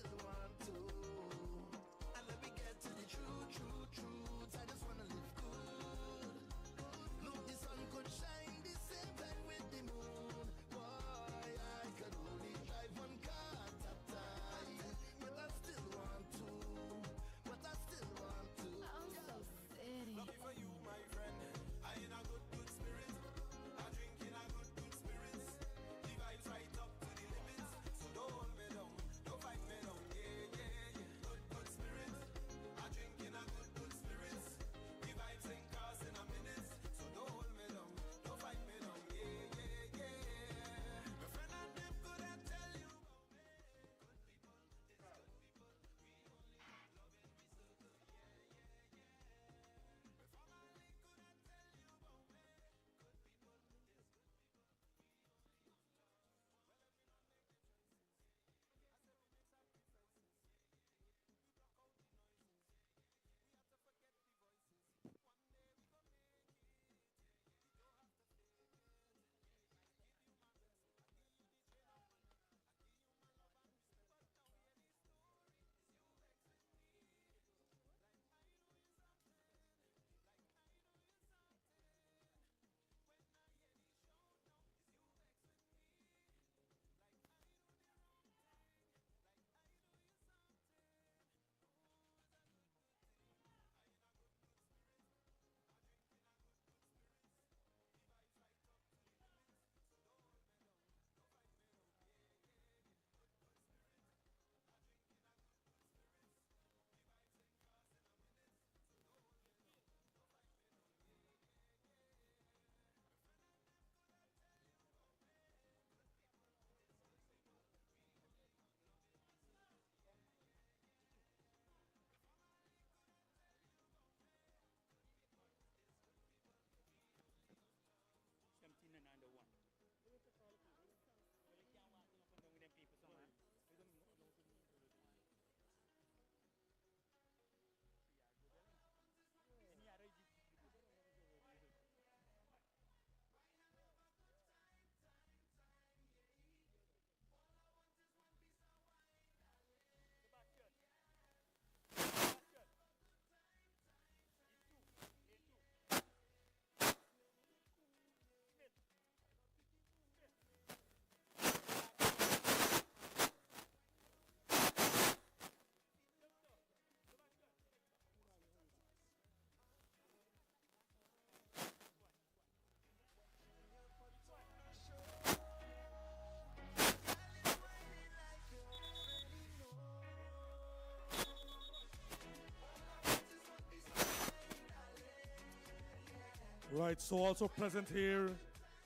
Right, so also present here,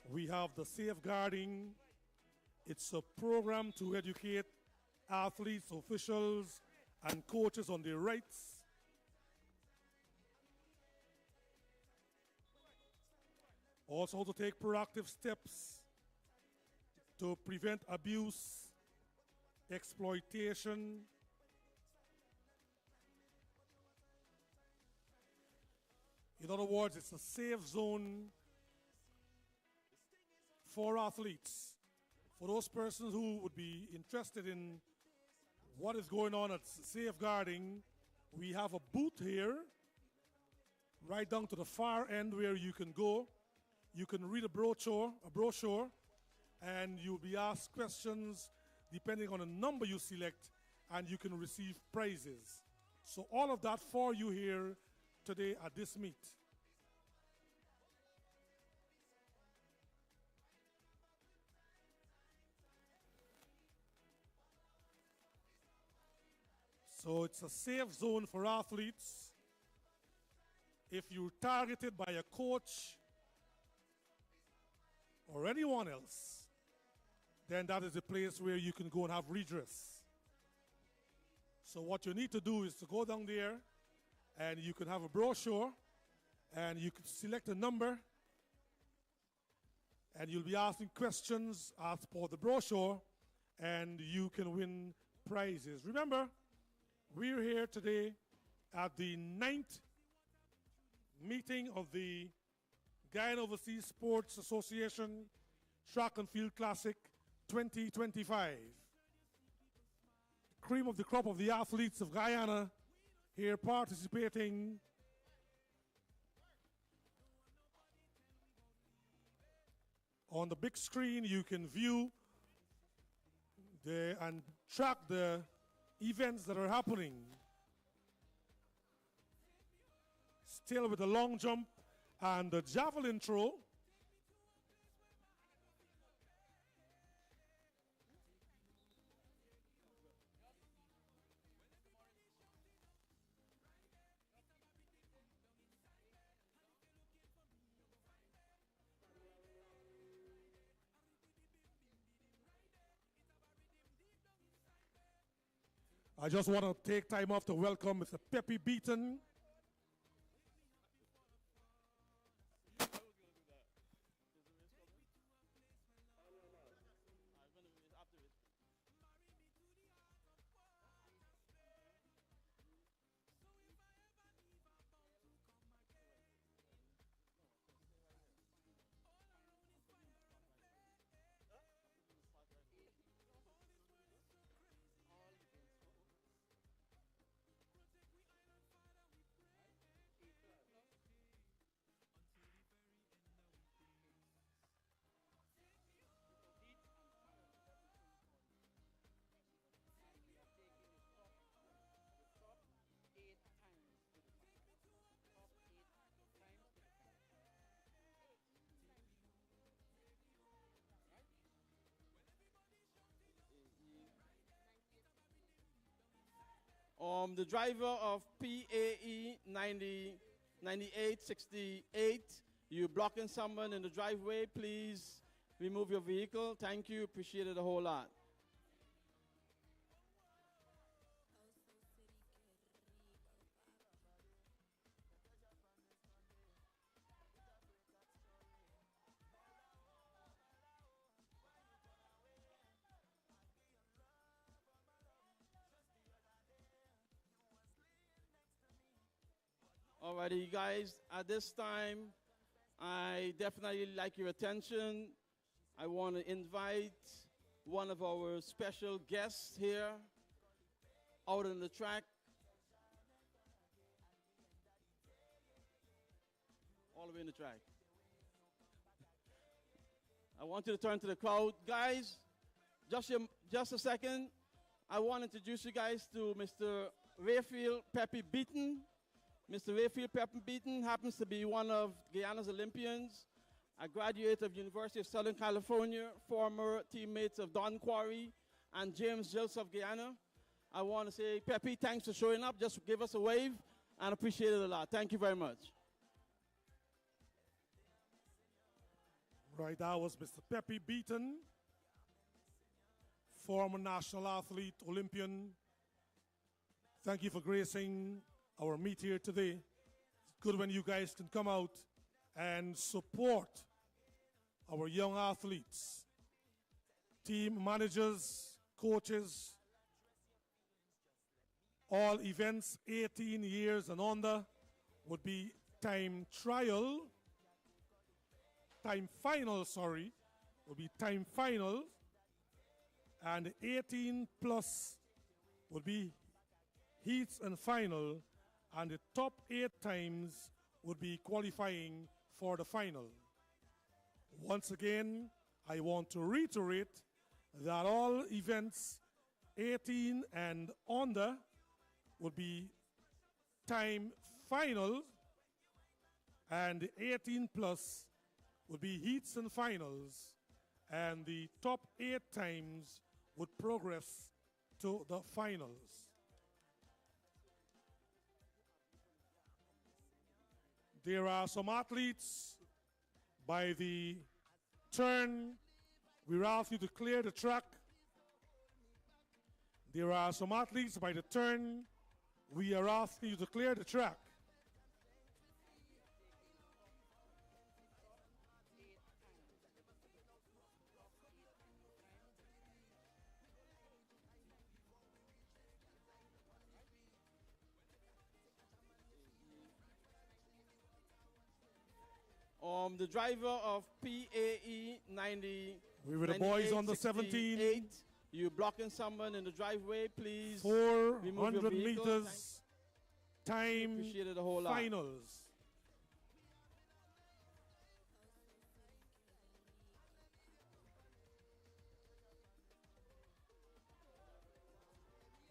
we have the safeguarding. It's a program to educate athletes, officials, and coaches on their rights. Also to take proactive steps to prevent abuse, exploitation, in other words, it's a safe zone for athletes. For those persons who would be interested in what is going on at safeguarding, we have a booth here, right down to the far end where you can go. You can read a brochure, and you'll be asked questions depending on the number you select, and you can receive prizes. So all of that for you here today at this meet. So it's a safe zone for athletes. If you're targeted by a coach or anyone else, then that is a place where you can go and have redress. So what you need to do is to go down there, and you can have a brochure, and you can select a number, and you'll be asking questions as per the brochure, and you can win prizes. Remember, we're here today at the 9th meeting of the Guyana Overseas Sports Association Track and Field Classic 2025. Cream of the crop of the athletes of Guyana here participating. On the big screen, you can view and track the events that are happening. Still with the long jump and the javelin throw. I just want to take time off to welcome Mr. Pepe Beaton. The driver of PAE 9868, you're blocking someone in the driveway, please remove your vehicle. Thank you, appreciate it a whole lot. Alrighty, guys, at this time, I definitely like your attention. I want to invite one of our special guests here out on the track. All the way in the track. I want you to turn to the crowd. Guys, just a second. I want to introduce you guys to Mr. Rayfield Pepe Beaton. Mr. Rayfield Pepe Beaton happens to be one of Guyana's Olympians, a graduate of University of Southern California, former teammates of Don Quarry and James Gills of Guyana. I want to say, Pepe, thanks for showing up. Just give us a wave and appreciate it a lot. Thank you very much. Right, that was Mr. Pepe Beaton, former national athlete, Olympian. Thank you for gracing our meet here today. It's good when you guys can come out and support our young athletes, team managers, coaches. All events 18 years and under would be time final, would be time final, and 18 plus would be heats and final, and the top 8 times would be qualifying for the final. Once again, I want to reiterate that all events 18 and under would be time final, and 18 plus would be heats and finals, and the top 8 times would progress to the finals. There are some athletes by the turn. We ask you to clear the track. There are some athletes by the turn. We are asking you to clear the track. The driver of PAE 90. We were the boys on the 17. You blocking someone in the driveway, please. 400 meters time Appreciate it a whole lot. finals.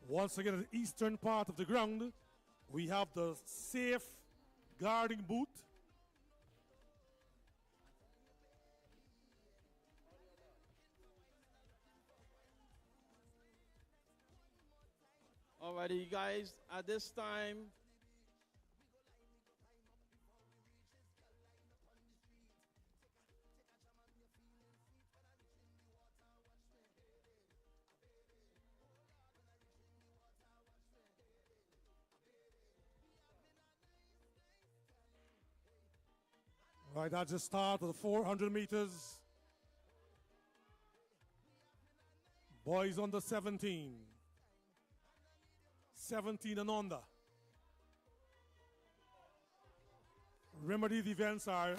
Once again, at the eastern part of the ground, we have the safe guarding booth. Alrighty, guys, at this time, Right, that's the start of the 400 meters. Boys under 17. 17 and under. Remember, these events are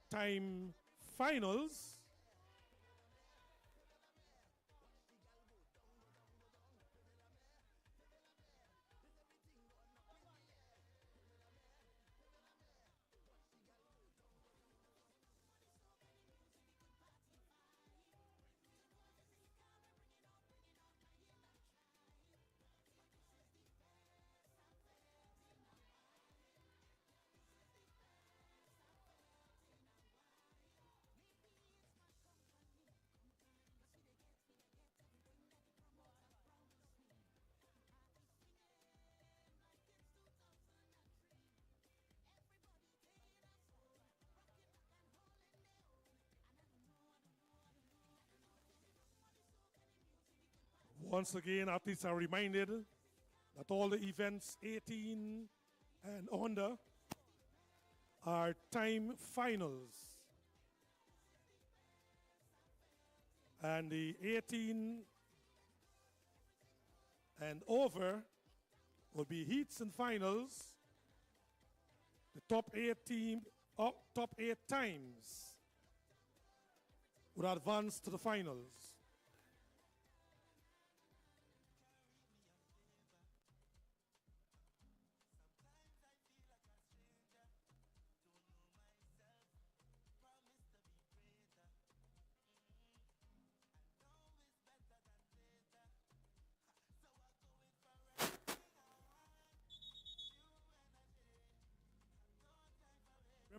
time finals. Once again, athletes are reminded that all the events 18 and under are time finals. And the 18 and over will be heats and finals. The top 8 times would advance to the finals.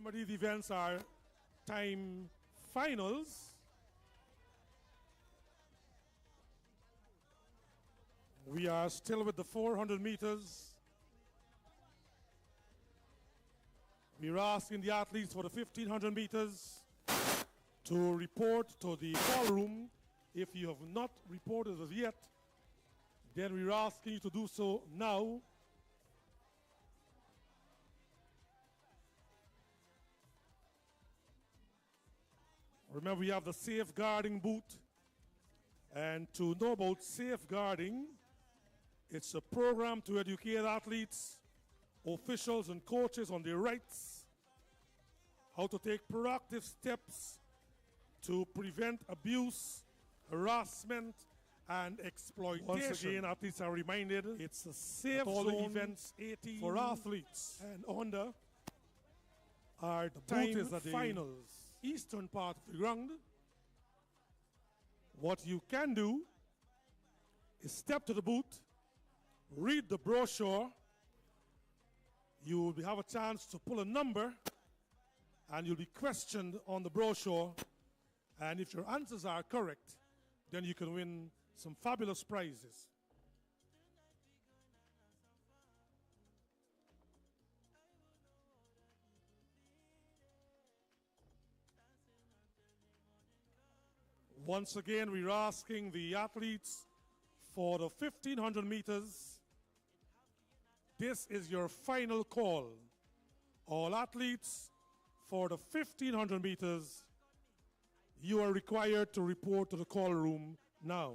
Remember, these events are time finals. We are still with the 400 meters. We're asking the athletes for the 1500 meters. to report to the call room. If you have not reported as yet, then we're asking you to do so now. Remember, we have the safeguarding booth. And to know about safeguarding, it's a program to educate athletes, officials, and coaches on their rights, how to take proactive steps to prevent abuse, harassment, and exploitation. Once again, athletes are reminded it's a safe zone events 18 for athletes. And under are the booth is at the finals, eastern part of the ground. What you can do is step to the booth, read the brochure. You will have a chance to pull a number, and you'll be questioned on the brochure. And if your answers are correct, then you can win some fabulous prizes. Once again, we're asking the athletes for the 1,500 meters. This is your final call. All athletes, for the 1,500 meters, you are required to report to the call room now.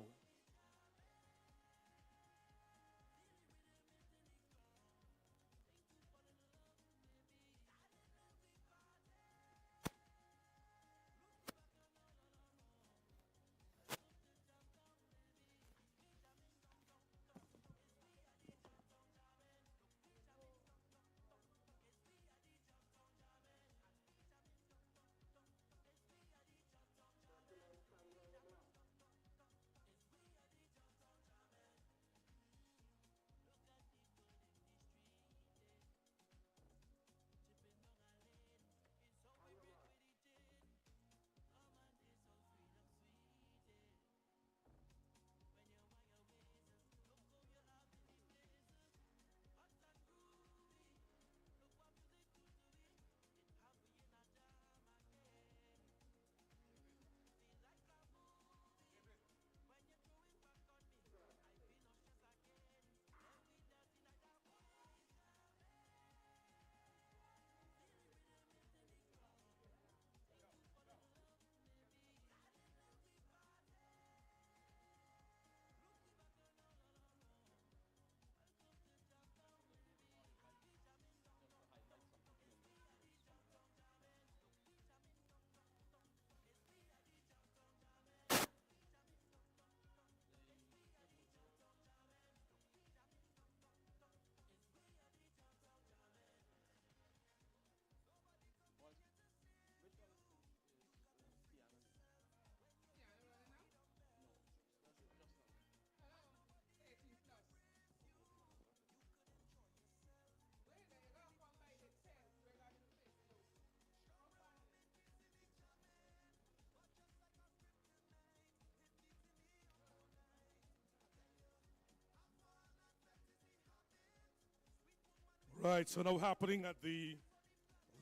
Right, so now happening at the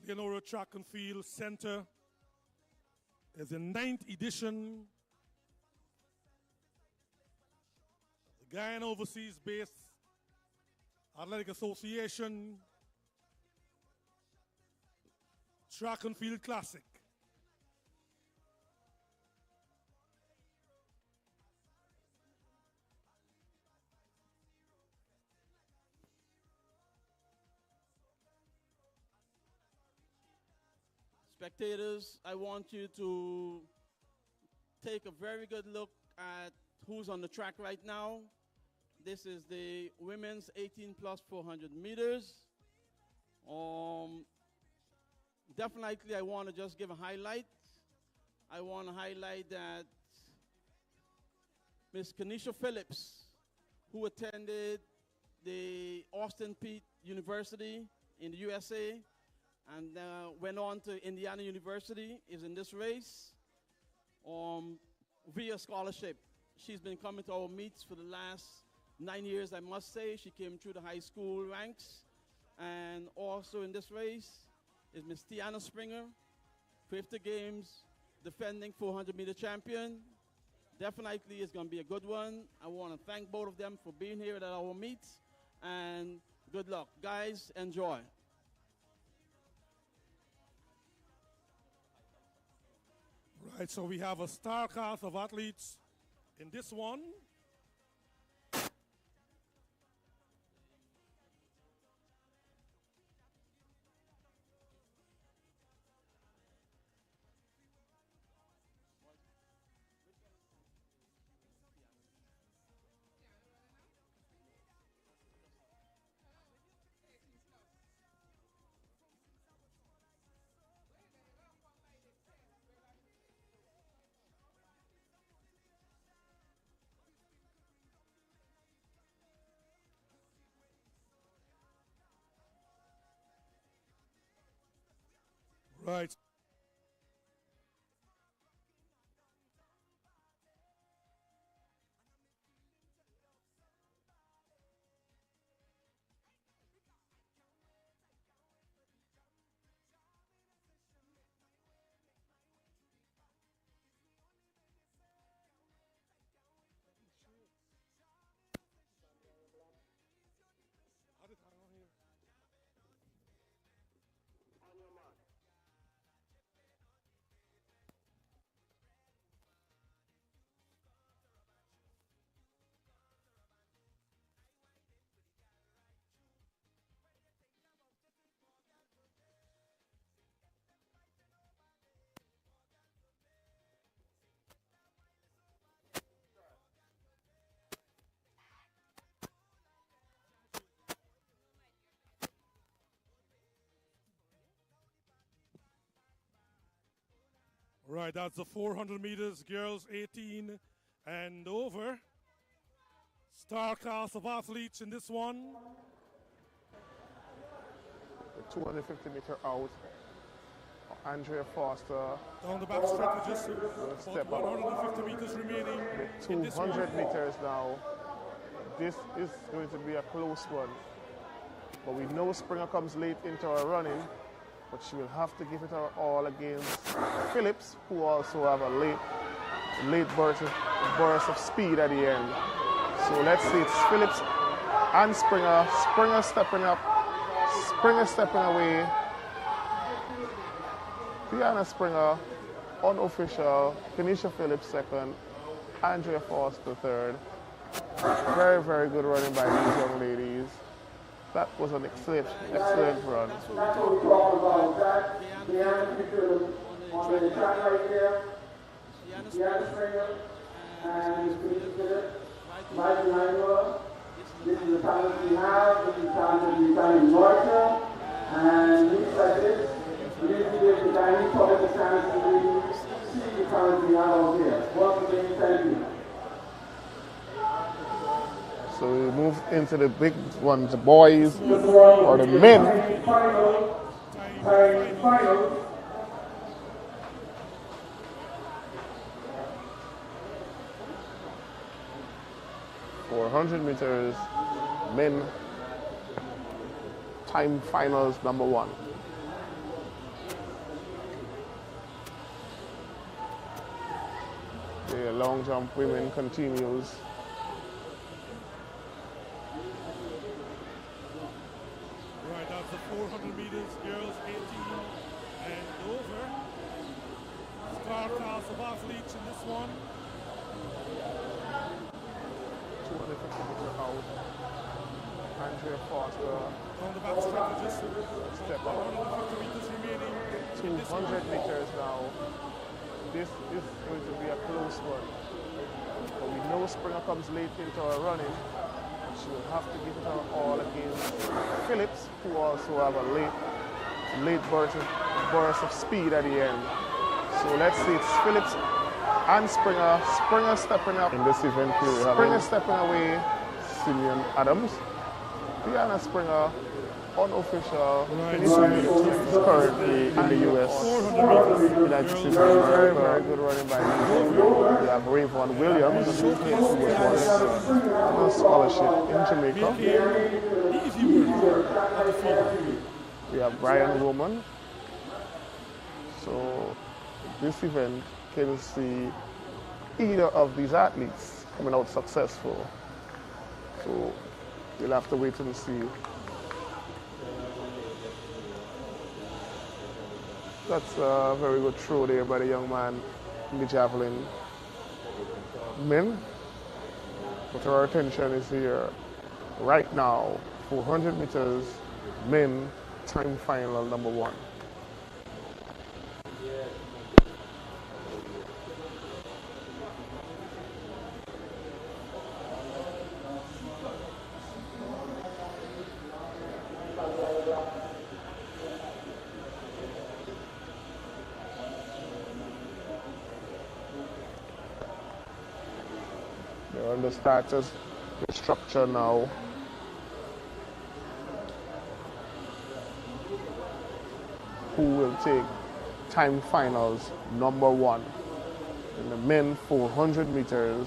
Leonora Track and Field Center is the 9th edition of the Guyana Overseas Based Athletic Association Track and Field Classic. Spectators, I want you to take a very good look at who's on the track right now. This is the women's 18 plus 400 meters. Definitely I want to just give a highlight. I want to highlight that Miss Kenesha Phillips, who attended the Austin Peay University in the USA, and went on to Indiana University, is in this race via scholarship. She's been coming to our meets for the last 9 years, I must say. She came through the high school ranks. And also in this race is Miss Tiana Springer, 50 games, defending 400-meter champion. Definitely it's going to be a good one. I want to thank both of them for being here at our meet, and good luck. Guys, enjoy. Right, so we have a star cast of athletes in this one. Right. Right, that's the 400 meters, girls 18 and over. Star cast of athletes in this one. The 250 meter out. Andrea Foster. Down the back stretch, just step about up. 150 meters remaining. The 200 meters now. This is going to be a close one. But we know Springer comes late into our running, but she will have to give it her all against Phillips, who also have a late burst of speed at the end. So let's see, it's Phillips and Springer. Springer stepping up, Springer stepping away. Guyana Springer, unofficial. Kenisha Phillips second, Andrea Foster third. Very, very good running by these young ladies. That was an excellent run. That's what we're talking about. That Guyana picture on the track right there. Guyana Springer and Kenisha Phillips. Right behind her. This is the talent we have. This is the talent we find in Georgia. And things like this, we need to give the Guyanese public a chance to really see the talent we have out here. Once again, thank you. So we move into the big ones, the boys or the men. Final. 400 meters, men, time finals number 1. The long jump women continues. Right, that's the 400 meters, girls 18 and over. Star cast of athletes in this one. 250 meter out. Andrea Foster. On the back stretch, just step up. 150 meters remaining. 200 meters now. This is going to be a close one. But we know Springer comes late into our running. She will have to give it her all against Phillips, who also have a late burst of speed at the end. So let's see, it's Phillips and Springer. Springer stepping up. In this event, Springer stepping away. Simeon Adams. Guyana Springer, unofficial. Currently in the U.S. United States. Very, very good running by me. We have Rayvon Williams, who was on a scholarship in Jamaica. We have Brian Roman. So this event can see either of these athletes coming out successful. So you'll have to wait and see. That's a very good throw there by the young man in the javelin. Men, but our attention is here right now, 400 meters, men, time final number 1. They're on the starters, the structure now. Who will take time finals number 1 in the men 400 meters.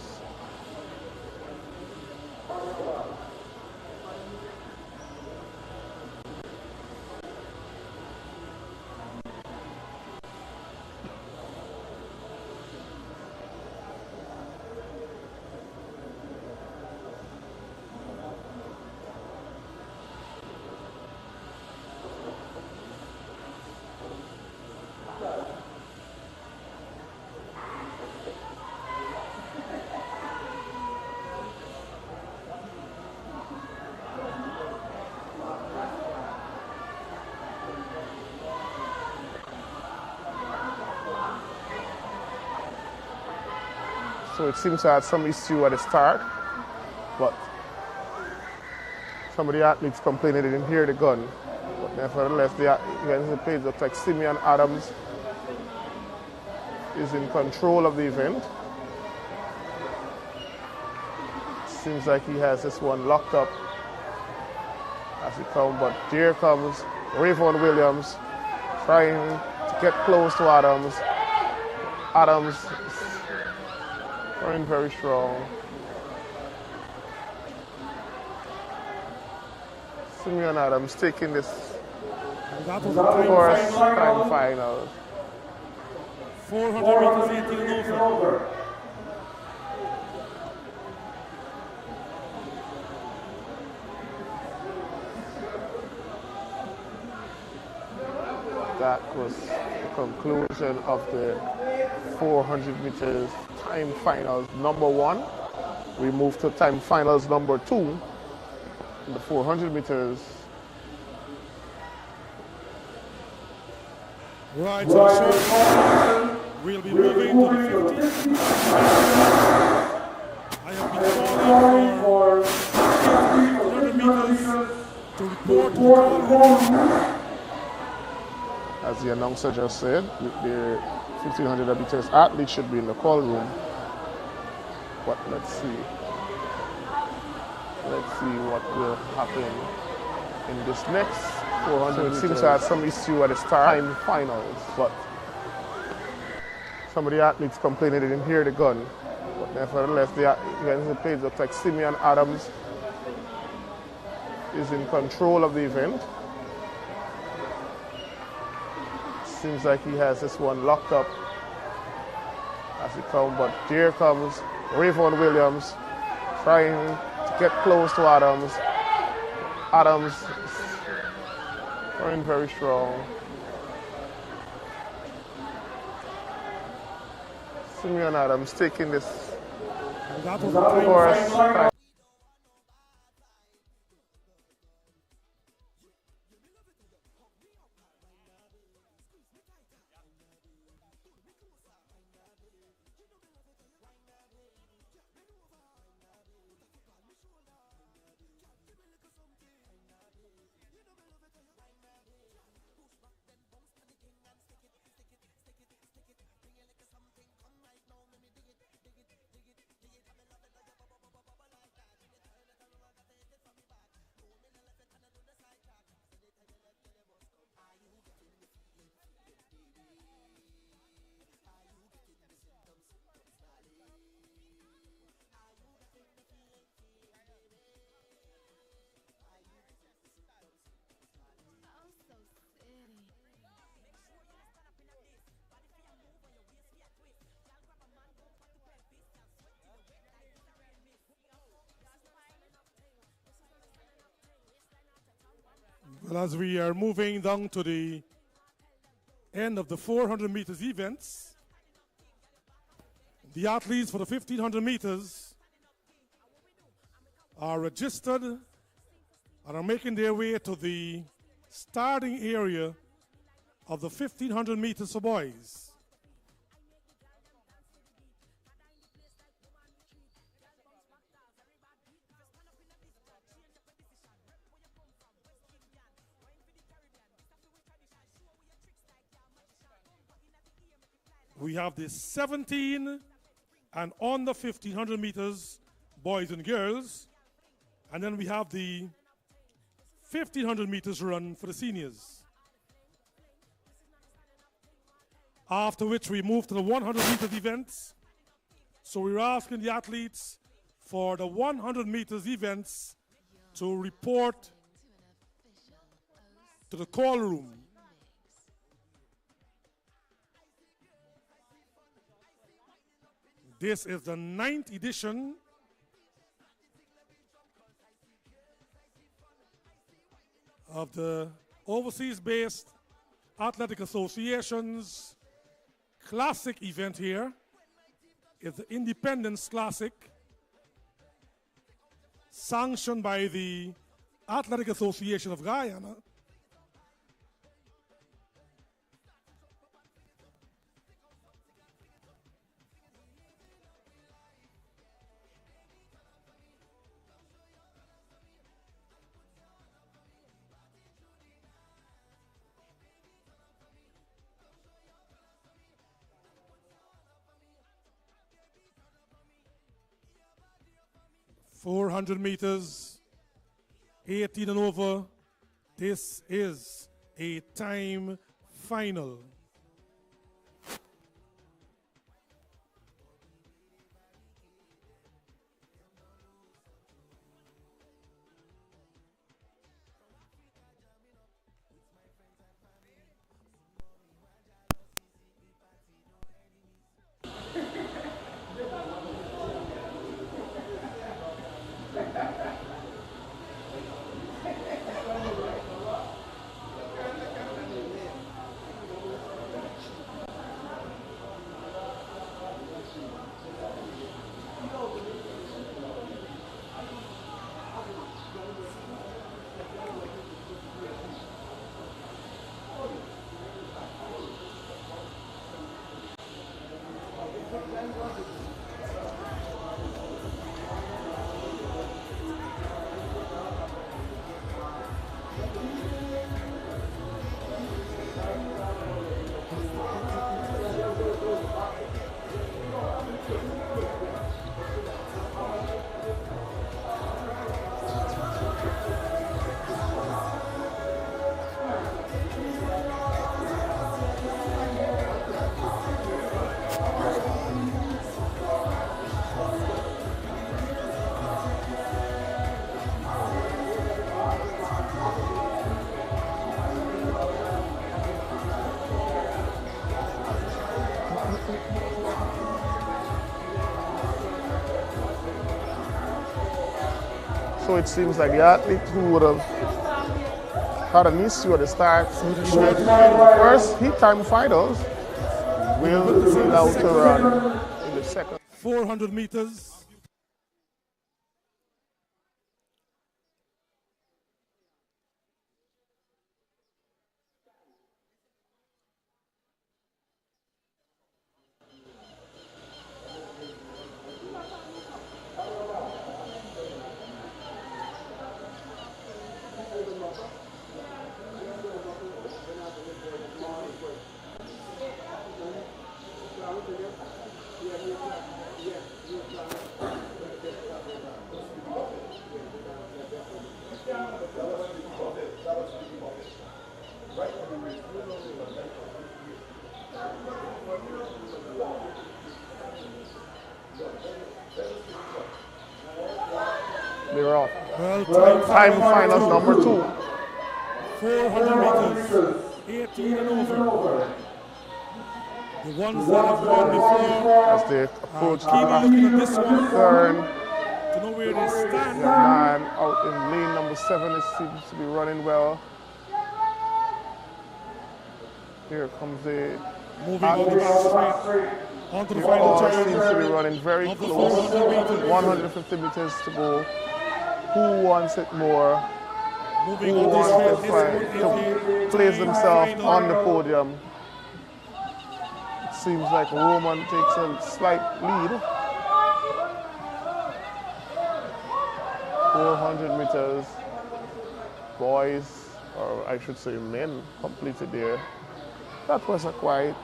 So it seems to have some issue at the start, but some of the athletes complained they didn't hear the gun. But nevertheless, the page looks like Simeon Adams is in control of the event. Seems like he has this one locked up as he comes, but here comes Rayvon Williams trying to get close to Adams. Adams running very strong. Simeon Adams taking this first time final. 400 meters, 18 over. That was the conclusion of the 400 meters time finals number 1. We move to time finals number 2 in the 400 meters. Right, so we'll be moving to the 50. I have been calling for 100 meters to report to the As the announcer just said, the 1500 meters athletes should be in the call room. But let's see. Let's see what will happen in this next 400 so it seems to have some issue at the start time finals, but some of the athletes complained they didn't hear the gun. But nevertheless, the page looks like Simeon Adams is in control of the event. Seems like he has this one locked up as he comes, but here comes Rayvon Williams trying to get close to Adams. Adams running very strong. Simeon Adams taking this first time. Well, as we are moving down to the end of the 400 meters events, the athletes for the 1500 meters are registered and are making their way to the starting area of the 1500 meters for boys. We have the 17 and on the 1500 meters, boys and girls. And then we have the 1500 meters run for the seniors. After which we move to the 100 meters events. So we're asking the athletes for the 100 meters events to report to the call room. This is the 9th edition of the overseas-based Athletic Association's classic event here. It's the Independence Classic, sanctioned by the Athletic Association of Guyana. .400 meters, 18 and over. This is a time final. So it seems like the athlete who would have had an issue at the start, first heat time finals, will be allowed to run in the second. 400 meters. They're off. Time finals number 2. 400 meters, 18 and over. The ones that have gone before, as they approach the turn. To know where they stand. The man out in lane number 7 seems to be running well. Here comes the Moving on the back straight. Onto the final all turn. seems to be running very of the close. 400 meters. 150 meters to go. Who wants it more? Moving Who on wants the to place themselves on the podium? It seems like Roman takes a slight lead. 400 meters. Boys, or I should say men, completed there. That was a quite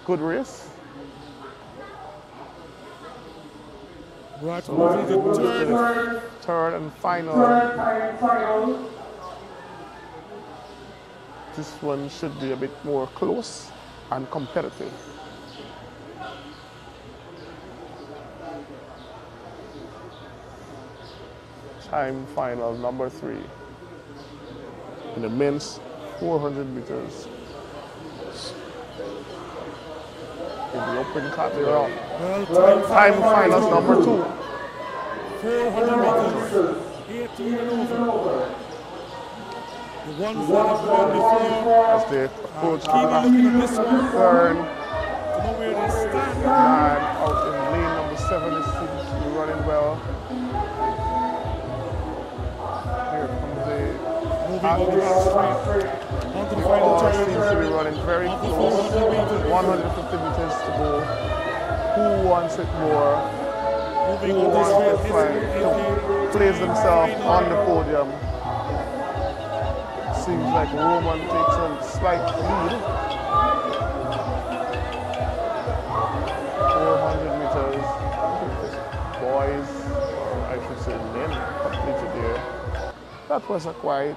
good race. Right, moving to third and final. This one should be a bit more close and competitive. Time final number 3 in the men's 400 meters. In the open category. Time finals number 2. 400 meters. 18 and over. The ones that have won before. As they approach the looking at this one. turn. To know where they stand. Man out in lane number 7 is seems to be running well. Here comes the athletes. Onto the final turn. Seems to be running very close. 150 meters to go. Who wants it more? Who wants to place themselves on the podium? Seems like Roman takes a slight lead. 400 meters. Boys, or I should say men, completed there. That was a quite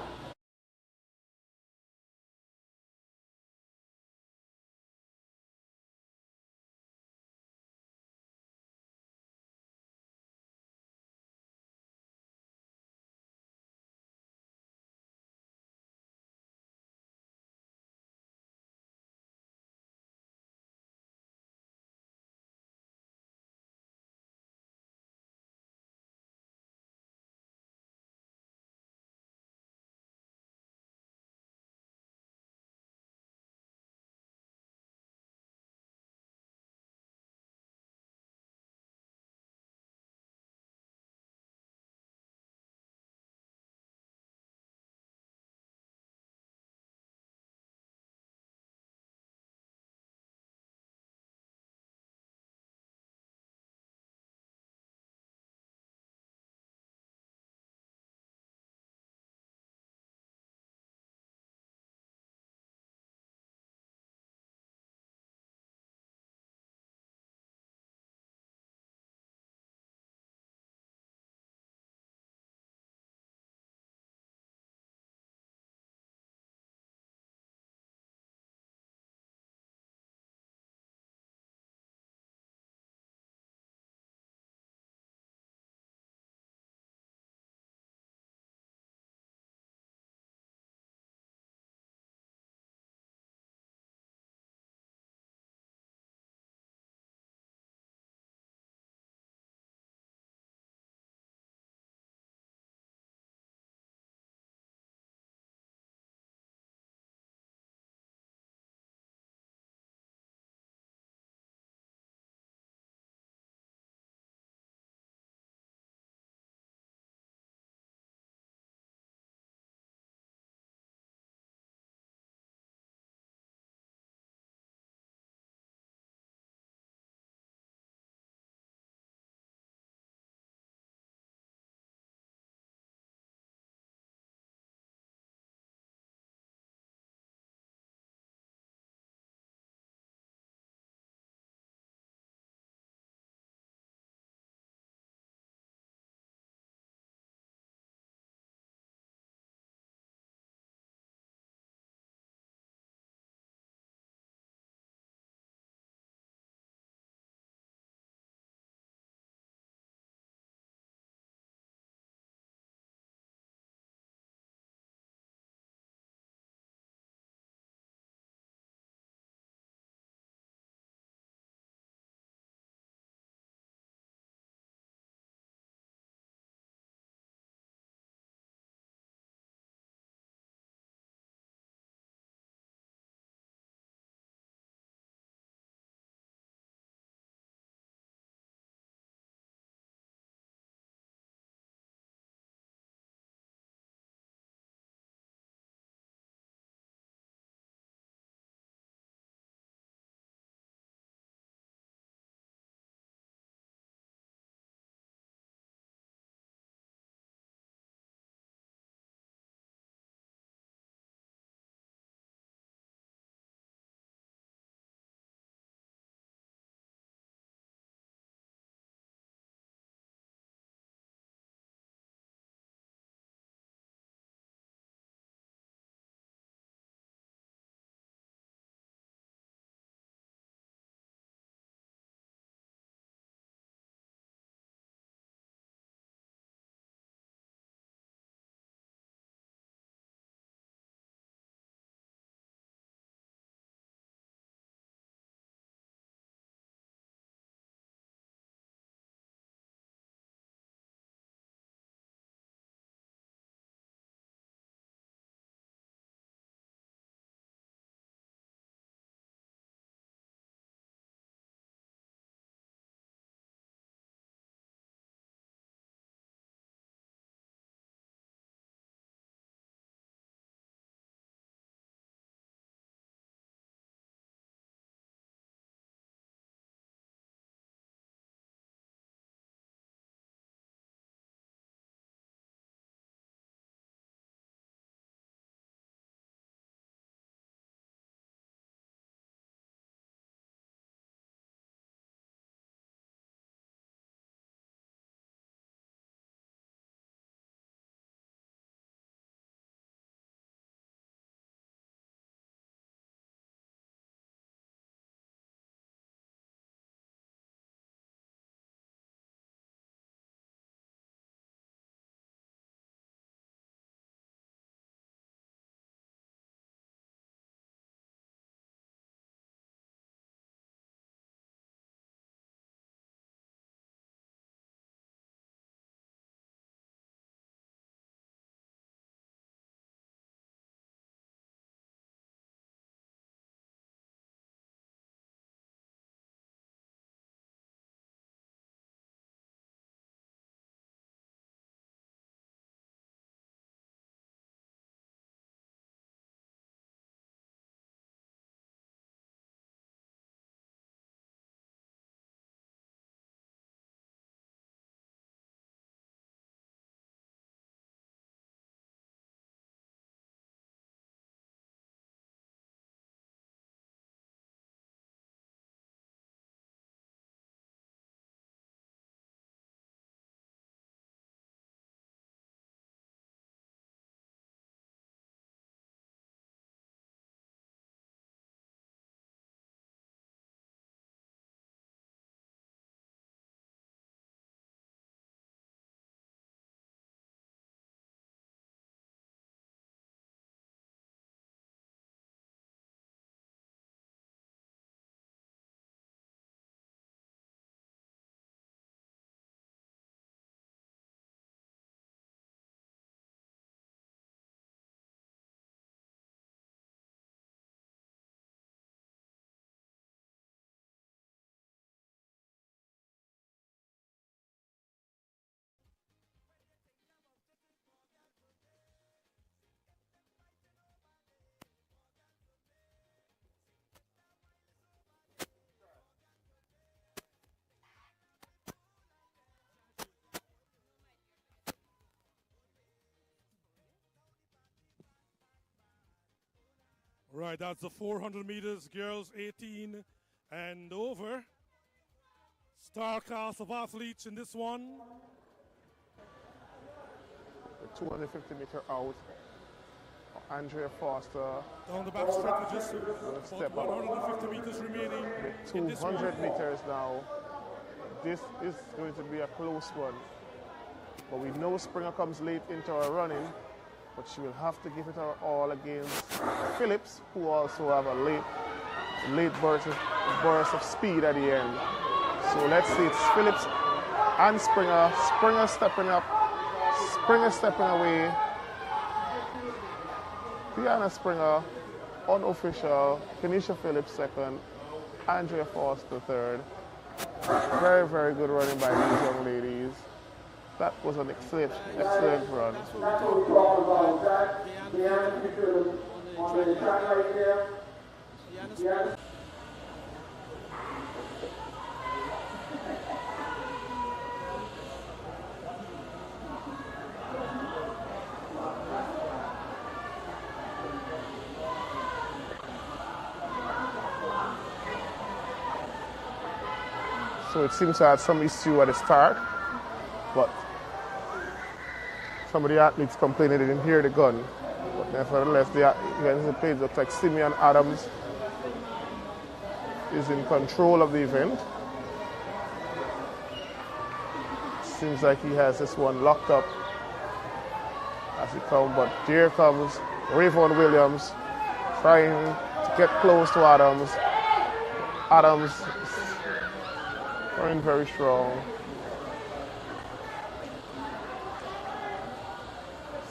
Right, that's the 400 meters, girls 18 and over. Star cast of athletes in this one. The 250 meter out. Andrea Foster. Down the back stretch with just will step up. 150 meters remaining. The 200 meters now. This is going to be a close one. But we know Springer comes late into our running, but she will have to give it her all against Phillips, who also have a late burst of speed at the end. So let's see, it's Phillips and Springer. Springer stepping up, Springer stepping away. Guyana Springer, unofficial. Kenisha Phillips second. Andrea Foster third. Very, very good running by these young ladies. That was an excellent run. So it seems to have some issue at the start, but some of the athletes complaining they didn't hear the gun. But nevertheless, the event page looks like Simeon Adams is in control of the event. Seems like he has this one locked up as he comes, but here comes Rayvon Williams trying to get close to Adams. Adams running very strong.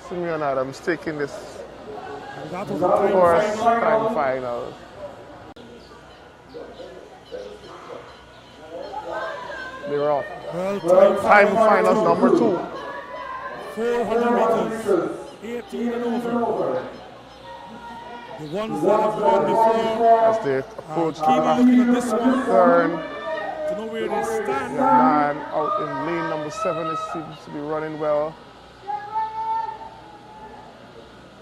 Simeon Adams taking this first time final. They're off. Time finals number 2. 400 meters, 18 and over. The ones that have won before. As they approach the last turn. To know where they stand. The man out in lane number 7 seems to be running well.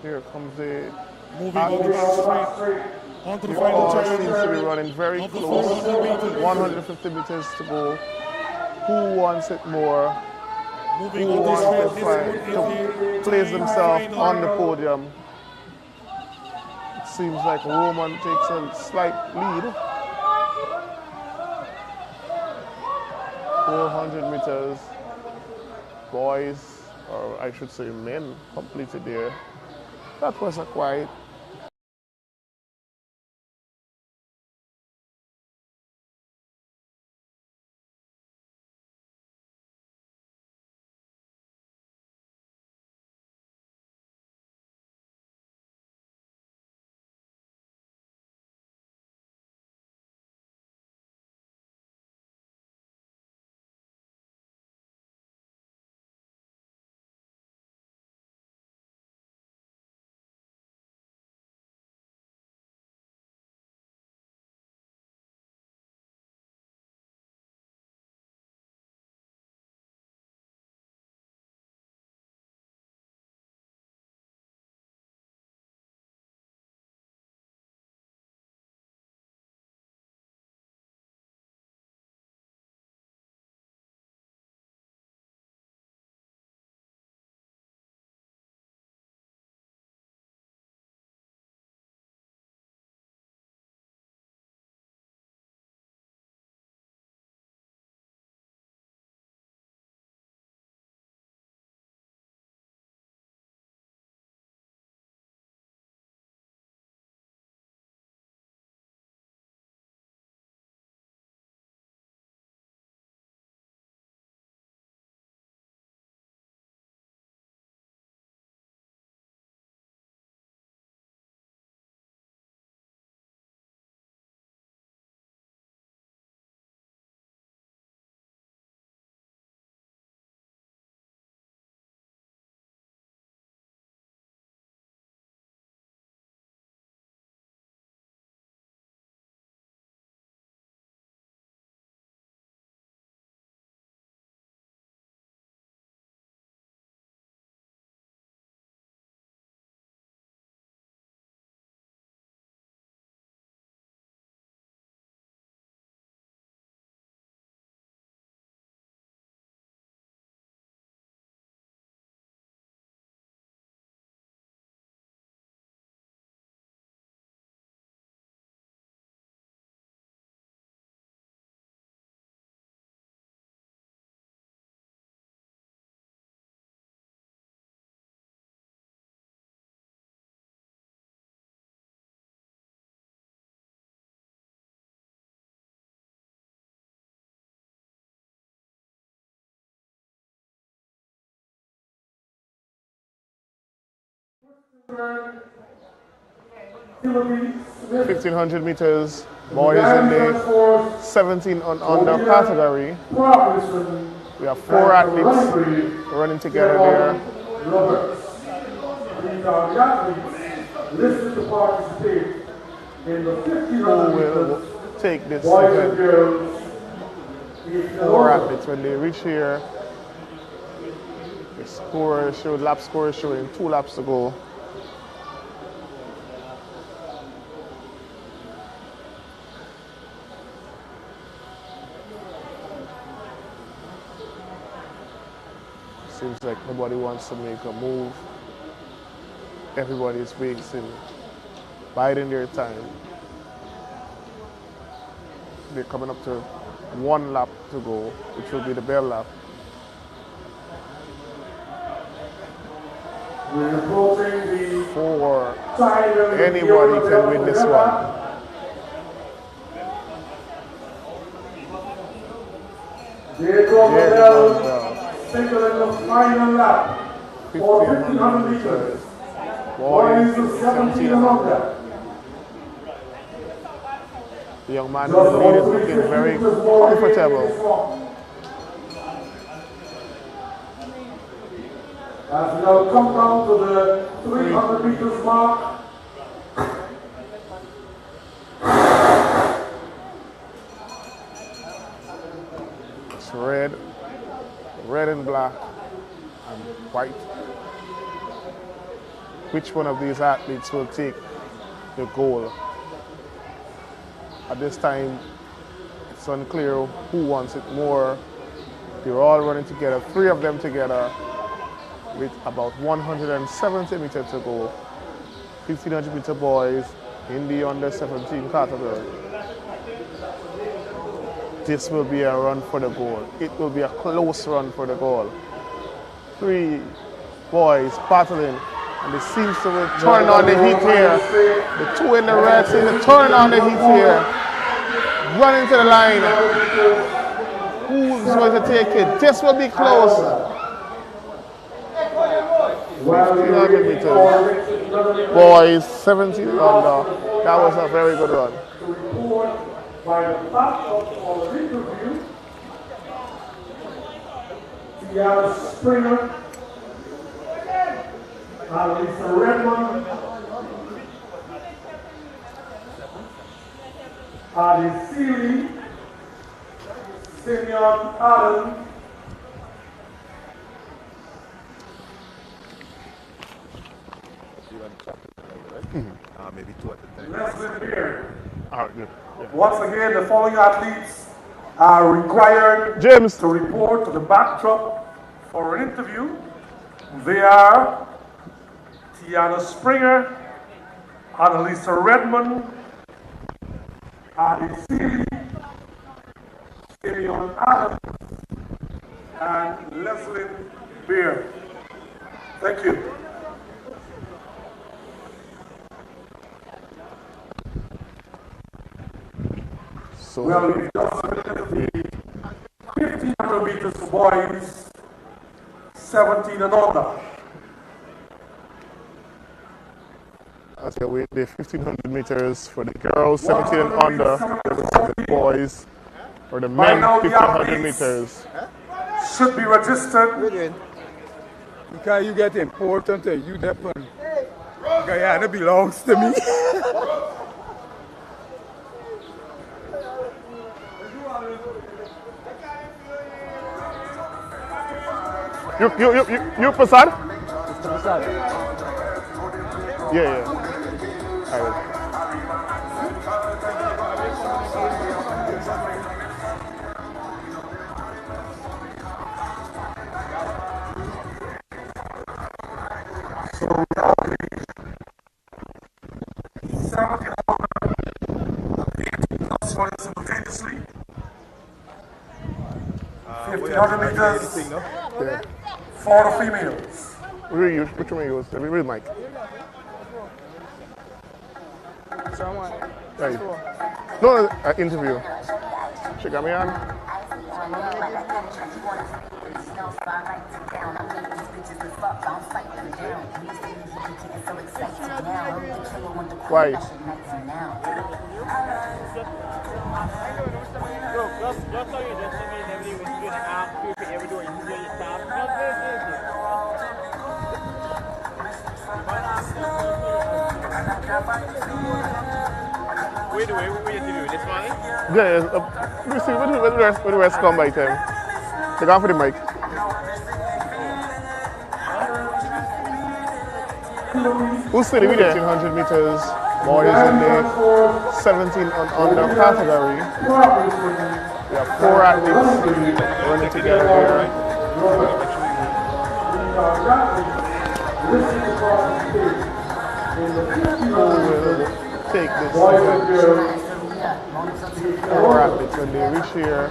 Here comes the moving on the back straight onto the final turn. Seems to be running very close. 150 meters to go. Who wants it more? Who wants to place themselves on the podium? It seems like Roman takes a slight lead. 400 meters. Boys, or I should say men, completed there. That was a quite 1,500 meters, boys in the 17 and under category. We have 4 athletes running together there. These are the athletes listed to participate in the 1,500 meters. Take this boys event. and girls. 4 athletes. When they reach here, the score showed, lap score is showing 2 laps to go. Seems like nobody wants to make a move. Everybody is waiting, biding their time. They're coming up to 1 lap to go, which will be the bell lap. We're approaching the For anybody can win this one. There goes the bell, single in the final lap for 1,500 meters. Boys to 17 and under. The young man in the lead is looking very comfortable. As we now come down to the 300 meters mark. It's red and black and white. Which one of these athletes will take the goal? At this time, it's unclear who wants it more. They're all running together, 3 of them together, with about 170 meters to go. 1,500 meter boys in the under 17 category. This will be a run for the goal. It will be a close run for the goal. 3 boys battling, and they seems to be turning on the heat here. The 2 in the red seem to turn on the heat here. Running to the line. Who's going to take it? This will be close. 1,500 meters. Boys, 17 under. That was a very good run. By the back of our interview, Guyana Springer, Lisa Redmond, Ali Seeley, Simeon Allen, Maybe 2 at the time. Leslie Beard. Yeah. Once again, the following athletes are required to report to the backdrop for an interview. They are Tiana Springer, Annalisa Redmond, Adi Seeley, Simeon Adams, and Leslie Beard. Thank you. Well, we've just finished the 1,500 meters for boys, 17 and under. Okay, we the 1,500 meters for the girls, 17 and under. The boys for the men, 1,500 meters. Should be registered. Because you get important, you definitely. Guyana belongs to me. You Prasad? Mr. Prasad. Yeah. All right. So simultaneously. 1,500 meters for the females. Which one you use? Real mic. Right. No, interview. She got me on. Why? Wait, we interview this morning? Yeah, we see when the rest come by time. They go for the mic. Who's sitting with 1800 meters? Boys in the 17 and under category. We have 4 athletes running together here. Who will take this event? 4 athletes when they reach here.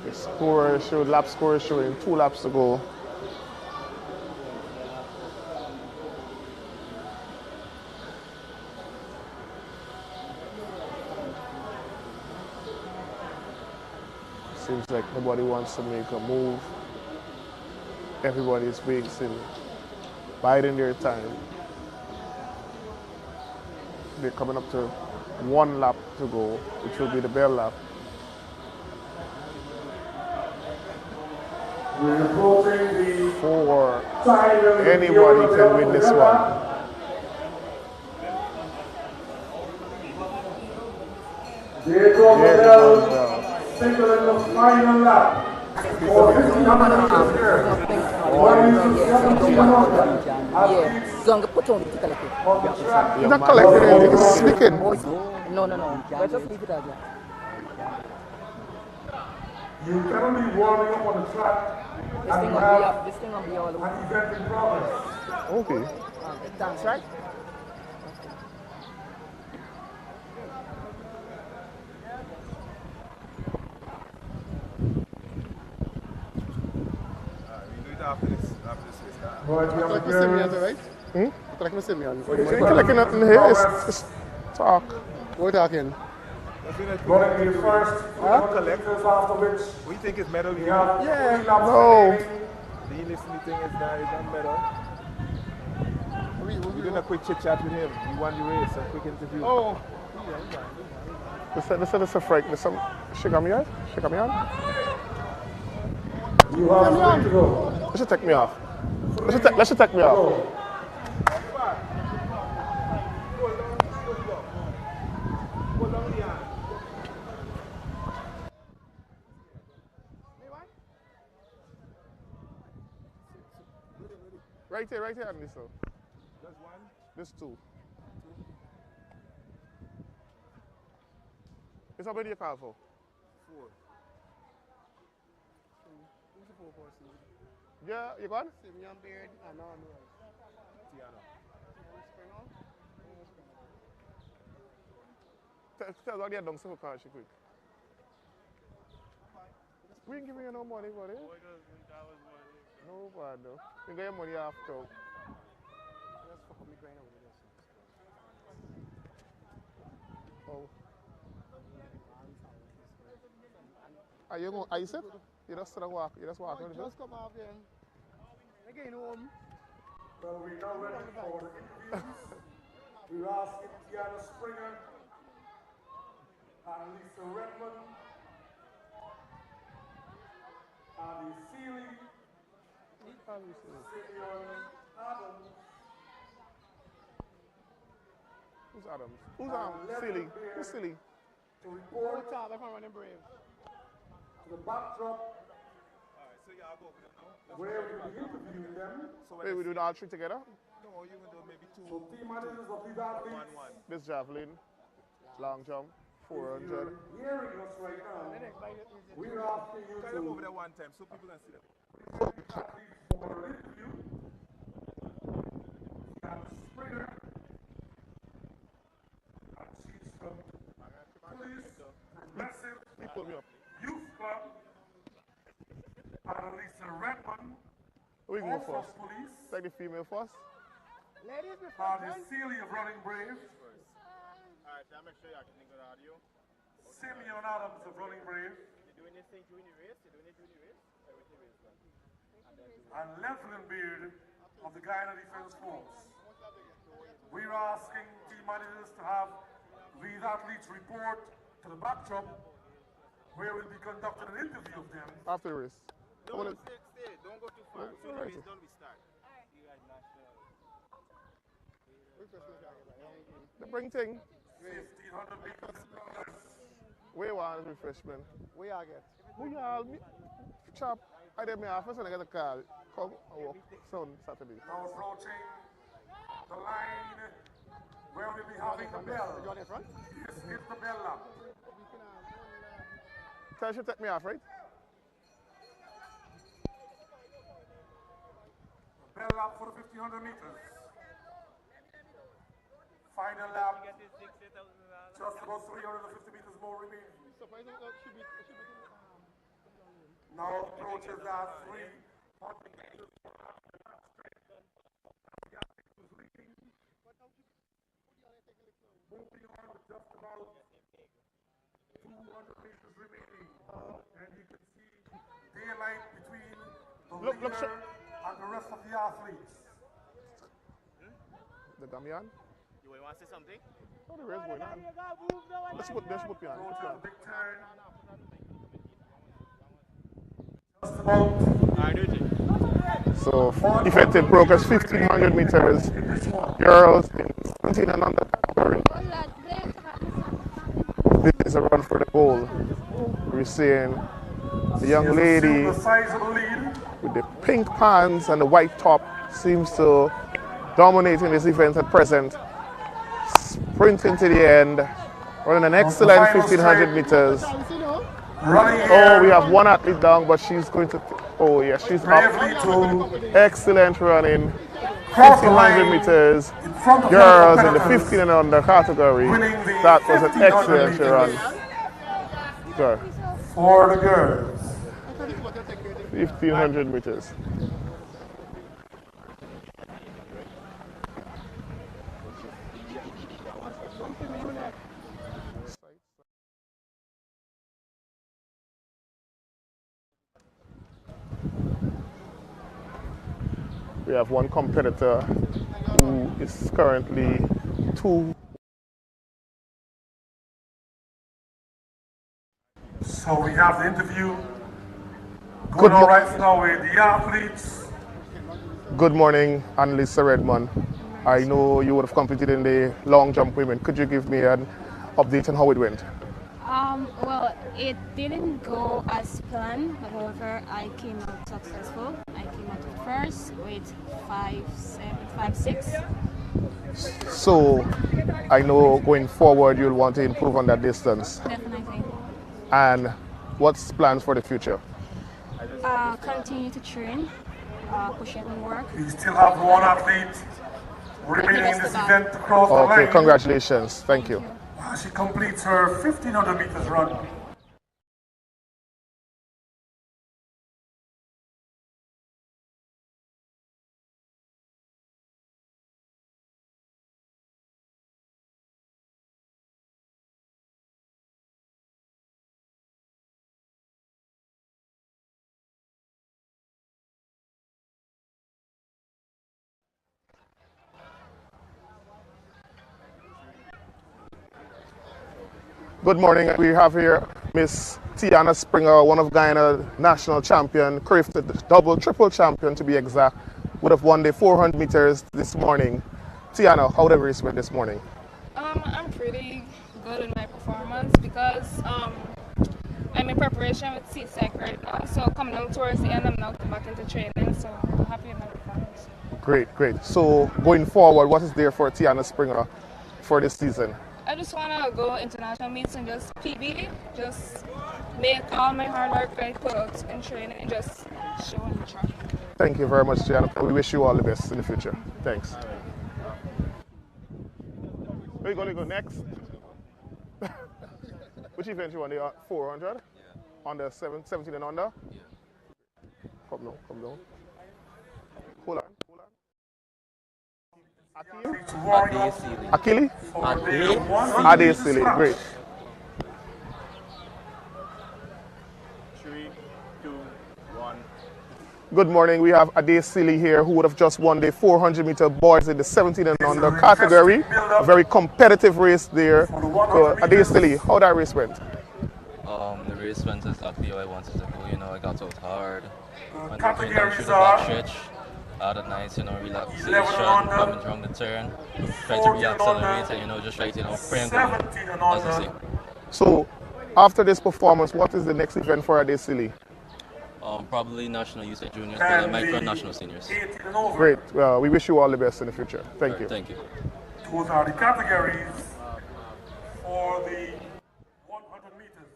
The score showed, lap score is showing 2 laps to go. Seems like nobody wants to make a move. Everybody is waiting, biding their time. They're coming up to 1 lap to go, which will be the bell lap. For anybody can win this one. There goes the bell, signaling the final lap. For this number here, You're not collecting anything, it's sticking. No. Let's just leave it as that. You cannot be warming up on the track This thing will be all over. an event in progress. Okay. That's right. After this race. Collect the semians, right? Collect the semians. You ain't collecting nothing here, it's talk. What are you talking? Running the first Collect. after which We think it's medal. Yeah, no. The listening thing is not medal. We're doing a quick chit chat with him. We won the race, a quick interview. Oh. This is a freak. This is shake me on. You have 3 to go. Let's just take me off. Let's just take me off. Right here, on this one. Just one? This 2. It's how many you call for? 4. Who's the 4 person? Yeah, you got? Simeon Beard and no. Tiana. Tell her they're done so quick. We ain't giving you no money, buddy. No bad though. You get your money after. Just fuck up me grind over there. Oh. Are you going to ice it? You just walk. You just walk. No, just come off then. Again home. Well, we're now ready for the interviews. We're asking Tiana Springer and Lisa Redmond and Seeley, Adams. Who's Adams? Who's Silly? Who's Silly? To report I can't run him brave. to the backdrop where we will be interviewing them. So wait, we do all 3 together? No, you can do maybe 2. So team managers of these athletes. This javelin, long jump, 400. If you're hearing us right now, we're asking you Tell them over there one time so people can see them. for an interview. Tiana Springer, and she's from Police Massive Youth Club, and Lisa Redmond, We can go also first. Police, Take the female first. Ladies, and Seeley of Running Brave, Alright, I'll make sure you can link with audio. Simeon Adams of Running Brave, You're doing this thing during the race? You're doing it during the race? and Leslin Beard of the Guyana Defense Force. We're asking team managers to have these athletes report to the backdrop where we'll be conducting an interview of them. After the race. Don't stay. Don't go too far. So the race done, we start. The bring thing. 1,500 meters. Where was refreshment? We are get. We all chop. I did my office and I get a call. Come and walk soon Saturday. Now approaching the line where we'll be having the bell. You want in front? Yes, it's the bell lap. Tell you to take me off, right? Bell lap for the 1,500 meters. Final lap. Just about 350 meters more remaining. Now approaches that 300 meters. Moving on with just about 200 meters remaining. And you can see daylight between the leader and the rest of the athletes. The Damian? You want to say something? Oh, the race going on. Let's put me on. Go to the big turn. So, effective progress 1,500 meters. Girls in 17 and under category. This is a run for the goal. We're seeing the young lady with the pink pants and the white top seems to dominate in this event at present. Sprinting to the end, running an excellent 1,500 meters. Oh, we have one athlete down, but she's going to. Oh, yeah, she's up. Excellent running. 1,500 meters. Girls in the 15 and under category. That was an excellent run. Sorry. For the girls. 1,500 meters. We have one competitor who is currently 2. So we have the interview going on right now with the athletes. Good morning, Annalisa Redmond. I know you would have competed in the long jump women. Could you give me an update on how it went? Well, it didn't go as planned. However, I came out successful. I came out first with 5.6. So, I know going forward you'll want to improve on that distance. Definitely. And what's plans for the future? Continue to train, push and work. We still have one athlete remaining in this event across the line. Okay, congratulations. Thank you. She completes her 1,500 meters run. Good morning. We have here Miss Tiana Springer, one of Guyana national champion, crafted double, triple champion to be exact, would have won the 400 meters this morning. Tiana, how the race went this morning? I'm pretty good in my performance because I'm in preparation with CSEC right now. So coming down towards the end, I'm now back into training. So I'm happy with my performance. Great, great. So going forward, what is there for Tiana Springer for this season? I just want to go international meets and just PB, just make all my hard work I put out in training and just show on the track. Thank you very much, Tiana. We wish you all the best in the future. Thanks. Where are you going to go next? Which event you want? The 400? Yeah. On the 17 and under? Yeah. Come down, come down. Hold on. Akili? Adesili, great. 3, 2, 1. Good morning. We have Ade Silly here, who would have just won the 400-meter boys in the 17 and under category. A very competitive race there. So, Ade Silly, how that race went? The race went exactly how I wanted to go. You know, I got out hard. Went down through the back stretch. Had a nice, relaxation coming from the turn. Try to re-accelerate and, just try to, pray and go, as I say. So, after this performance, what is the next event for Ade Silly? Probably National Youth and Juniors, but I might run National Seniors. Great. Well, we wish you all the best in the future. Thank you. Thank you. Those are the categories for the 100 meters.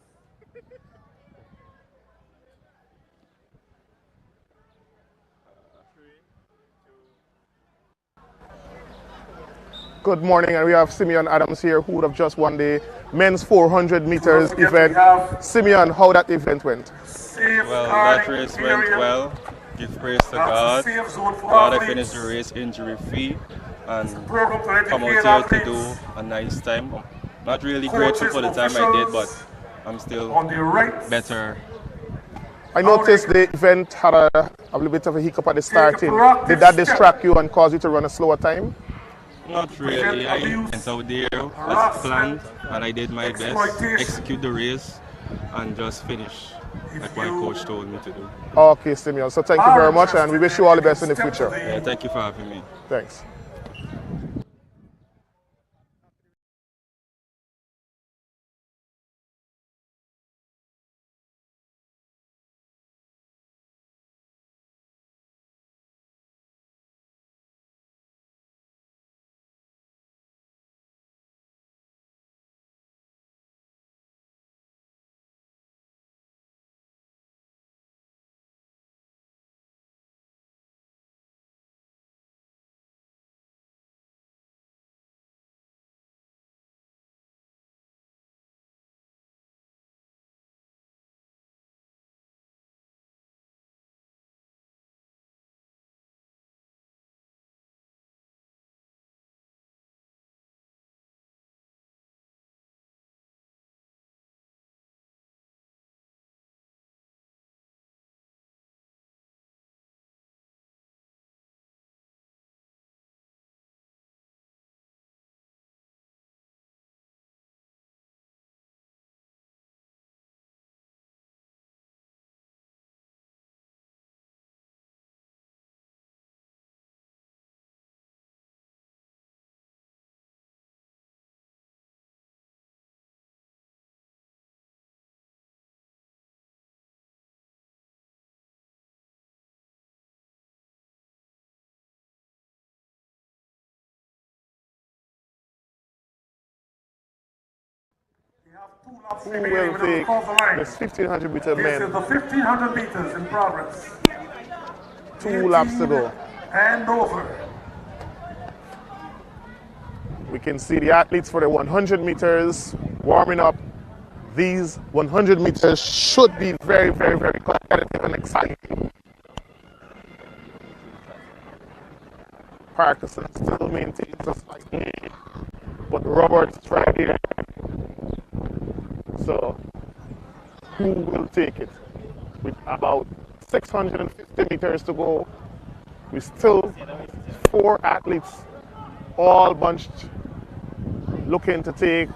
Good morning, and we have Simeon Adams here, who would have just won the men's 400 meters event. Simeon, how that event went? Well, that race went well. Give praise to God. Glad I finished the race injury-free and come out here to do a nice time. Not really grateful for the time I did, but I'm still better. I noticed the event had a little bit of a hiccup at the starting. Did that distract you and cause you to run a slower time? Not really. I went out there as planned and I did my best, execute the race and just finish like my coach told me to do. Okay, Simeon. So thank you very much and we wish you all the best in the future. Yeah, thank you for having me. Thanks. Who will take this 1500 meter men? This is the 1500 meters in progress. 2 laps to go. And over. We can see the athletes for the 100 meters warming up. These 100 meters should be very, very, very competitive and exciting. Parkinson still maintains a slight lead, but Roberts right here. So, who will take it? With about 650 meters to go, we still 4 athletes all bunched looking to take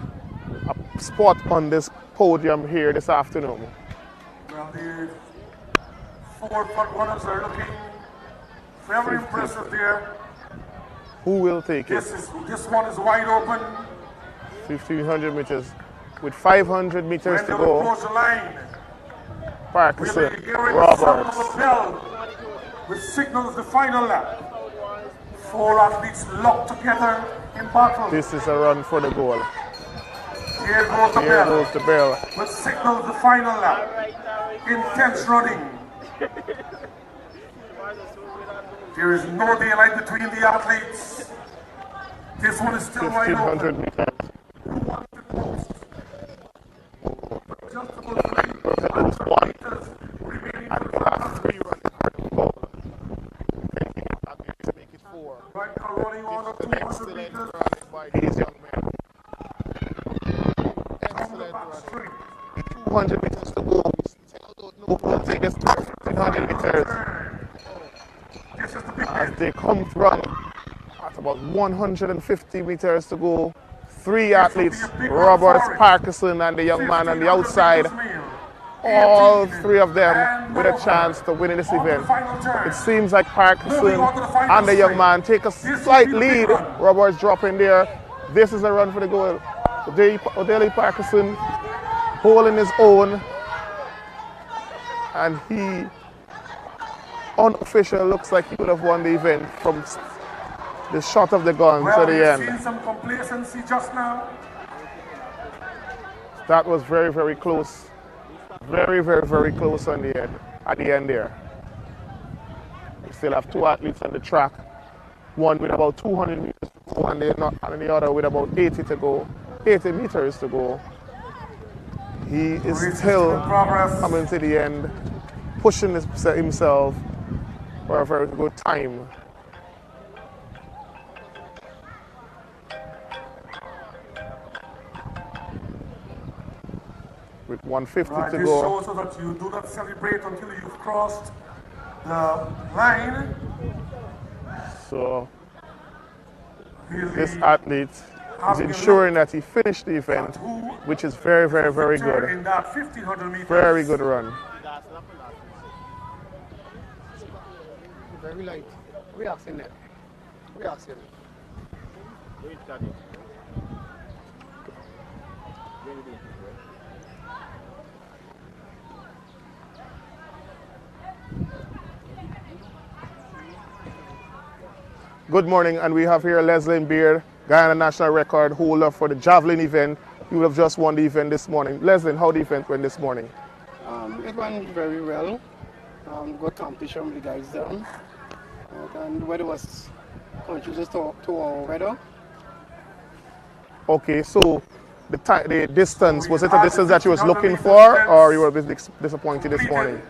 a spot on this podium here this afternoon. Well, the 4 front runners are looking very impressive there. Who will take it? This one is wide open. 1500 meters. With 500 meters to go, Parkinson, Roberts. Which signals the final lap. 4 athletes locked together in battle. This is a run for the goal. Here goes the bell. Here goes the bell. Which signals the final lap. Intense running. There is no daylight between the athletes. This one is still wide open. 1500 meters. Represents 1 and the last 3 runs to go. To make it 4. Right now running on up to Excellent running by these young men. Excellent running. 200 meters to go. We still don't know who will take this 1500 meters. as they come run at about 150 meters to go. 3 athletes, Robert Parkinson and the young man on the outside, all 3 of them with a chance to win in this event. It seems like Parkinson and the young man take a slight lead. Robert's dropping there. This is a run for the goal. Odele Parkinson holding his own, and he, unofficial, looks like he would have won the event from the shot of the gun to the end. Seen some complacency just now. That was very, very close. Very, very, very close on the end, at the end there. We still have 2 athletes on the track. One with about 200 meters to go, and the other with about 80 meters to go. He is still coming to the end, pushing himself for a very good time. With 150 to this go. shows so that you do not celebrate until you've crossed the line. So this athlete is ensuring that he finished the event, which is very, very, very good. In that 1500 meters. Very good run. Very light. We are seeing it. We are seeing it. Good morning, and we have here Leslie Beard, Guyana national record holder for the javelin event. You would have just won the event this morning. Leslie, how the event went this morning? It went very well. Good competition with the guys down. And the weather was conducive to our weather. Okay, so the distance, was it a distance that you was looking for, or you were a bit disappointed this morning?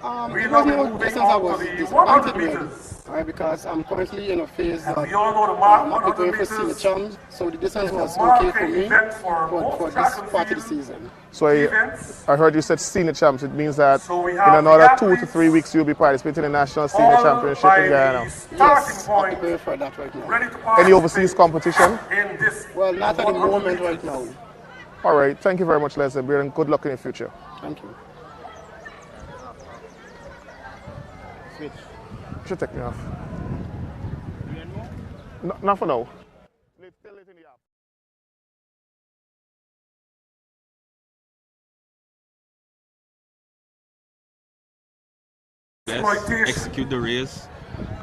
It wasn't no distance I was disappointed with, right, because I'm currently in a phase that I'm preparing for senior champs, so the distance was okay for me for this part of the season. So I heard you said senior champs. It means that in another 2 to 3 weeks you'll be participating in the national senior championship in Guyana. Yes, I'm preparing for that right now. Any overseas competition? Well, not at the moment right now. All right, thank you very much, Leslie Beard, and good luck in the future. Thank you. You should take me off. No, not for now. Execute the race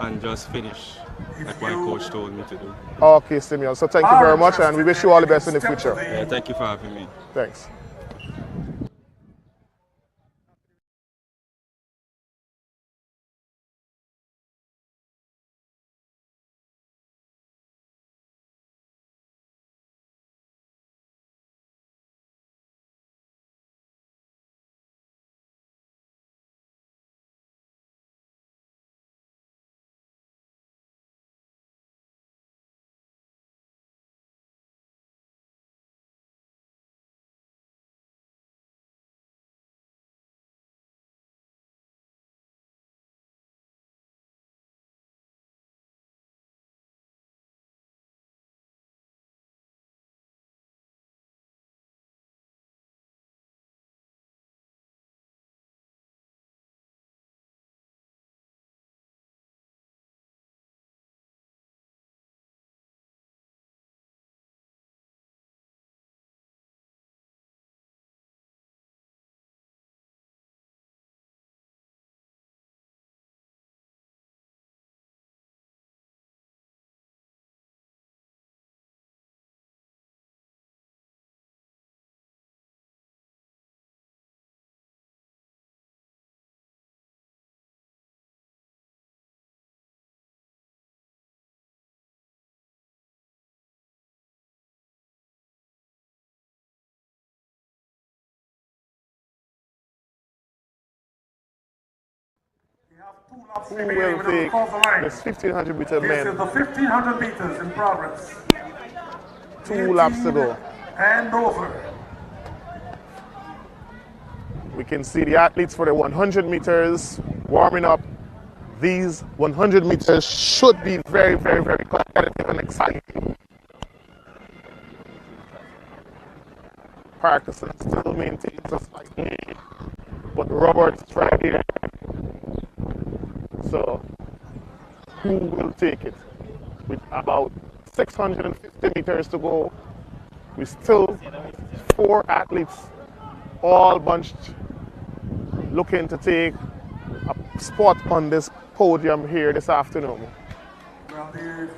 and just finish like my coach told me to do. Okay, Simeon. So thank you very much, and we wish you all the best in the future. Yeah, thank you for having me. Thanks. Who will take this 1500 meter This men? is the 1500 meters in progress. 2 laps to go. And over. We can see the athletes for the 100 meters warming up. These 100 meters should be very, very, very competitive and exciting. Parkinson still maintains a slight lead, but Roberts is right here. So, who will take it? With about 650 meters to go, we still 4 athletes all bunched looking to take a spot on this podium here this afternoon. Well, the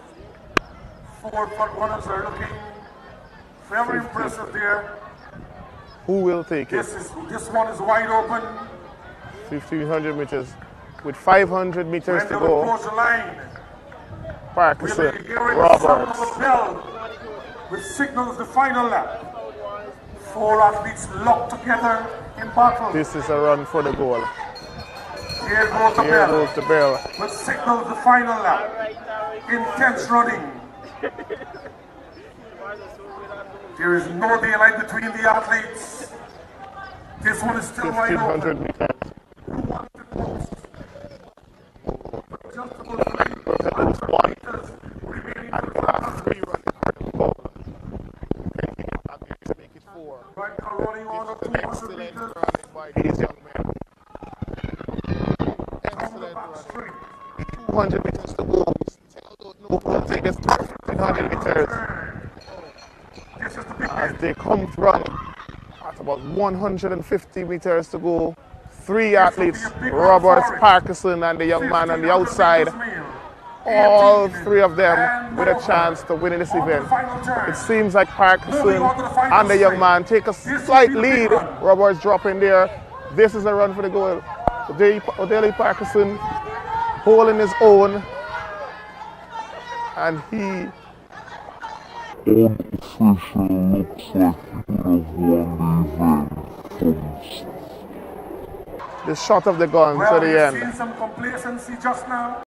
4 front runners are looking very impressive there. Who will take it? This one is wide open. 1,500 meters. With 500 meters to When they go, approach the line, Parkinson, we'll be hearing the sound Roberts. of a bell, which signals the final lap. 4 athletes locked together in battle. This is a run for the goal. Here goes the Here bell, goes the bell. which signals the final lap. Intense running. There is no daylight between the athletes. This one is still wide 1,500 open. meters. Right now running on the 200 meters. By these young men. Excellent run. 200 meters to go. We still don't know who will take this 1,500 meters. As they come from at about 150 meters to go. 3 athletes, Roberts, Parkinson, and the young man on the outside. All 3 of them with a chance to win in this event. It seems like Parkinson and the young man take a slight lead. Roberts dropping there. This is a run for the goal. Odele Parkinson holding his own. And he unofficial looks like he would have won the event. The shot of the gun to the end. We've seen some complacency just now.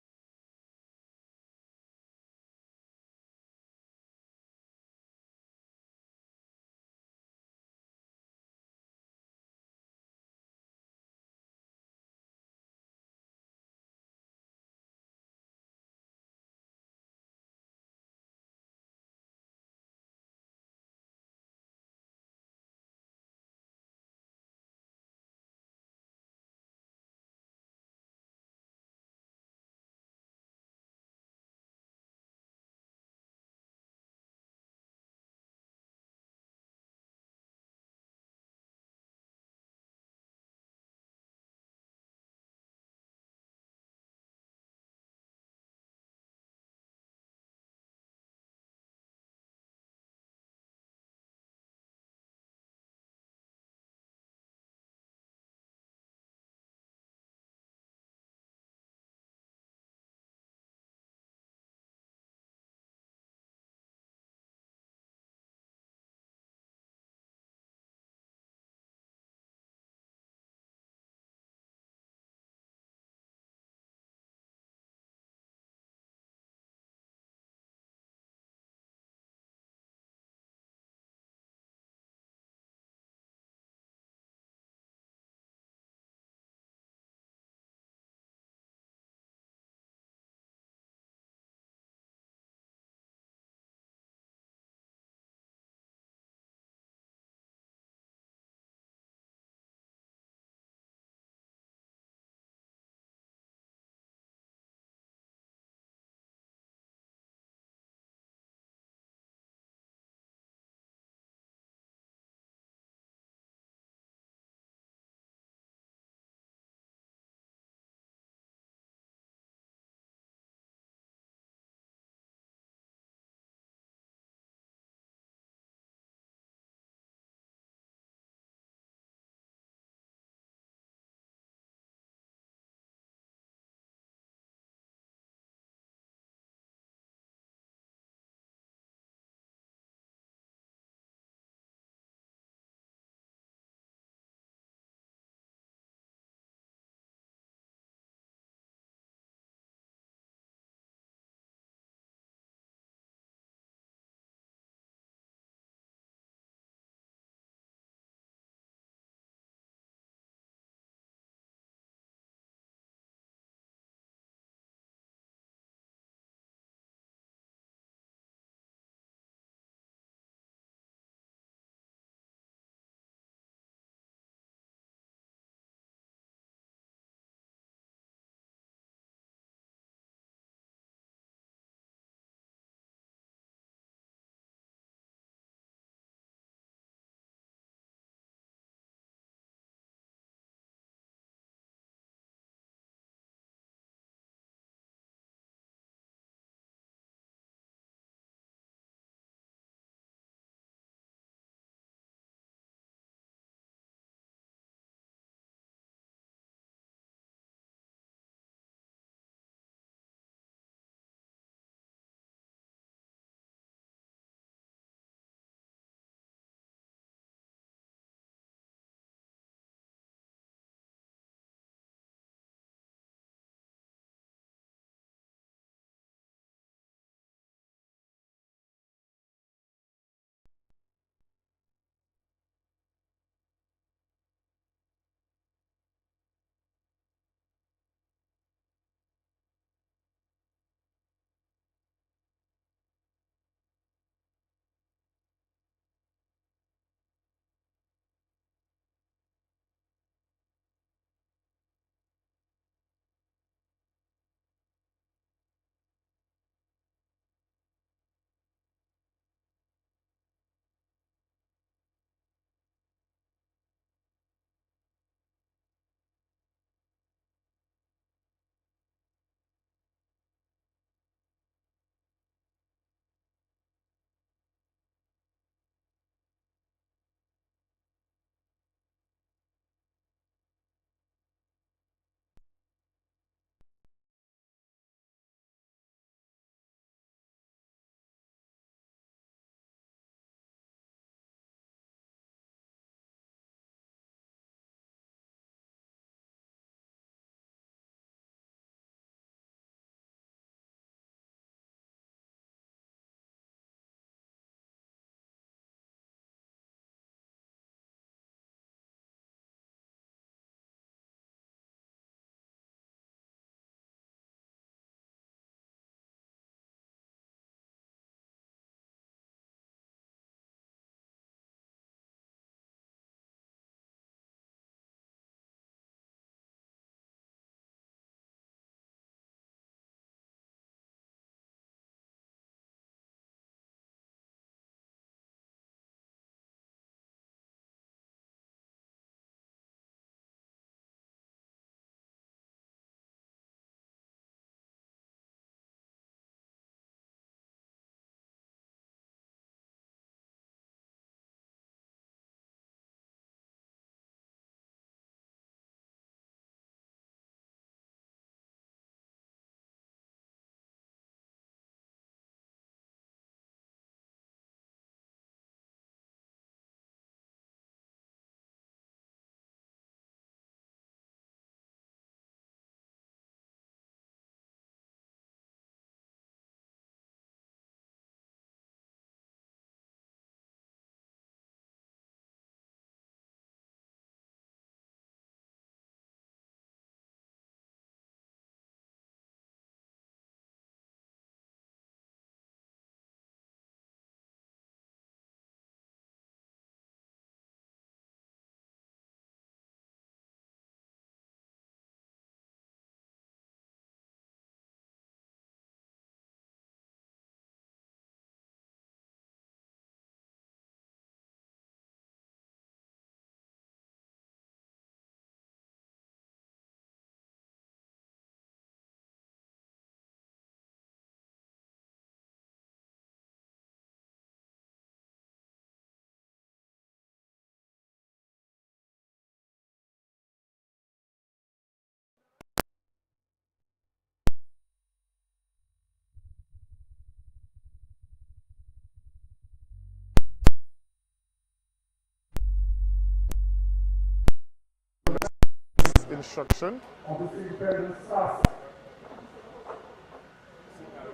instruction.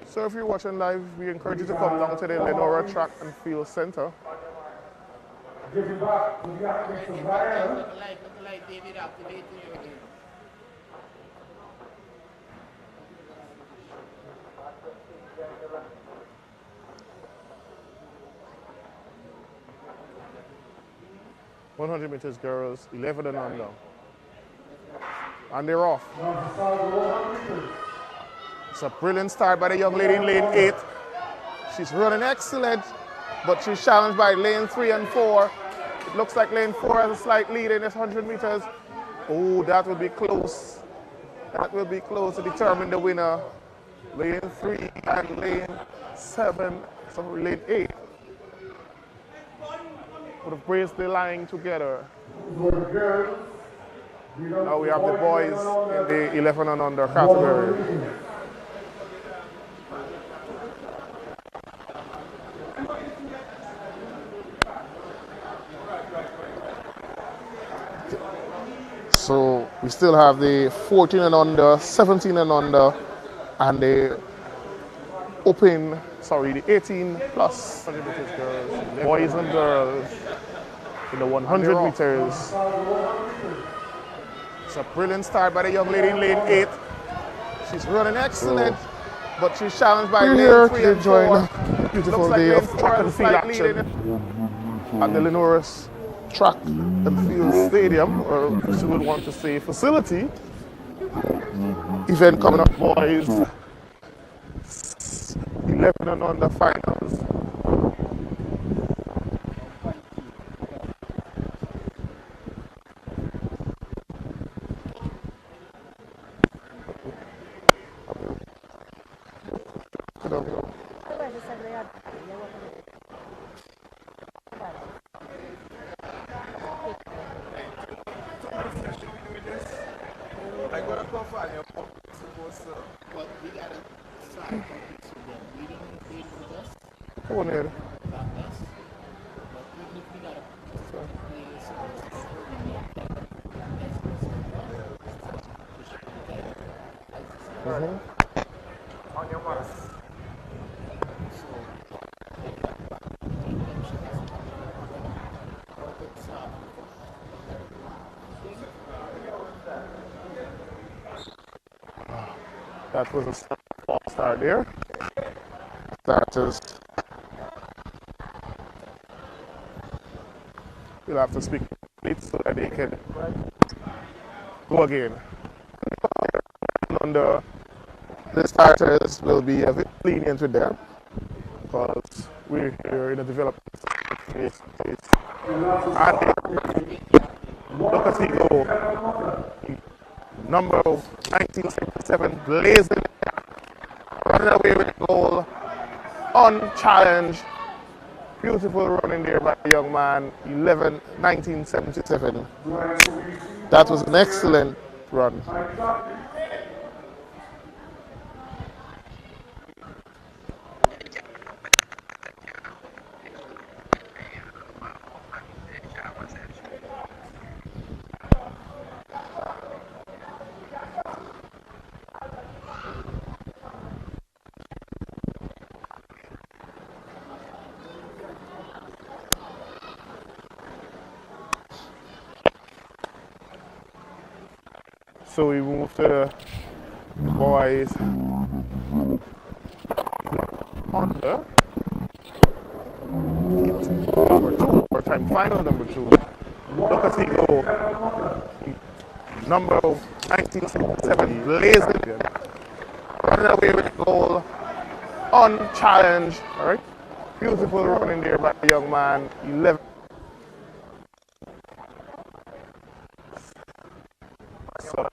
So if you're watching live, we encourage you to come down to the Leonora Track and Field Center. Give it back to the athletes of Guyana. Like David activating you again. $100 meters girls, 11 and under. And they're off. It's a brilliant start by the young lady in lane 8. She's running excellent, but she's challenged by lane 3 and 4. It looks like lane 4 has a slight lead in this 100 meters. Oh, that will be close. That will be close to determine the winner. Lane 3 and lane 7, sorry, lane 8 would have braced the line together. Now we have the boys in the 11 and under category. So we still have the 14 and under, 17 and under, and the open, sorry, the 18 plus girls, boys and girls in the 100 meters. It's a brilliant start by the young lady in lane 8. She's running excellent, but she's challenged by lane 3 and 4. Beautiful day of track and field action at the Lenora's Track and Field Stadium, or if you would want to say facility. Event coming up, boys. 11 and under finals. Come on here. On your mark. That was a false start there. That is. We'll have to speak so that they can go again. Under the starters will be a bit lenient with them because we're here in a development phase. And look at he go. Number 1977, blazing, running away with goal, unchallenged. Beautiful running there by the young man, 1977. That was an excellent run. So we move to the boys under number 2, or time final number 2. Look at he go. Number 1977, blazing, running away with goal, unchallenged. All right, beautiful running there by the young man, 11. So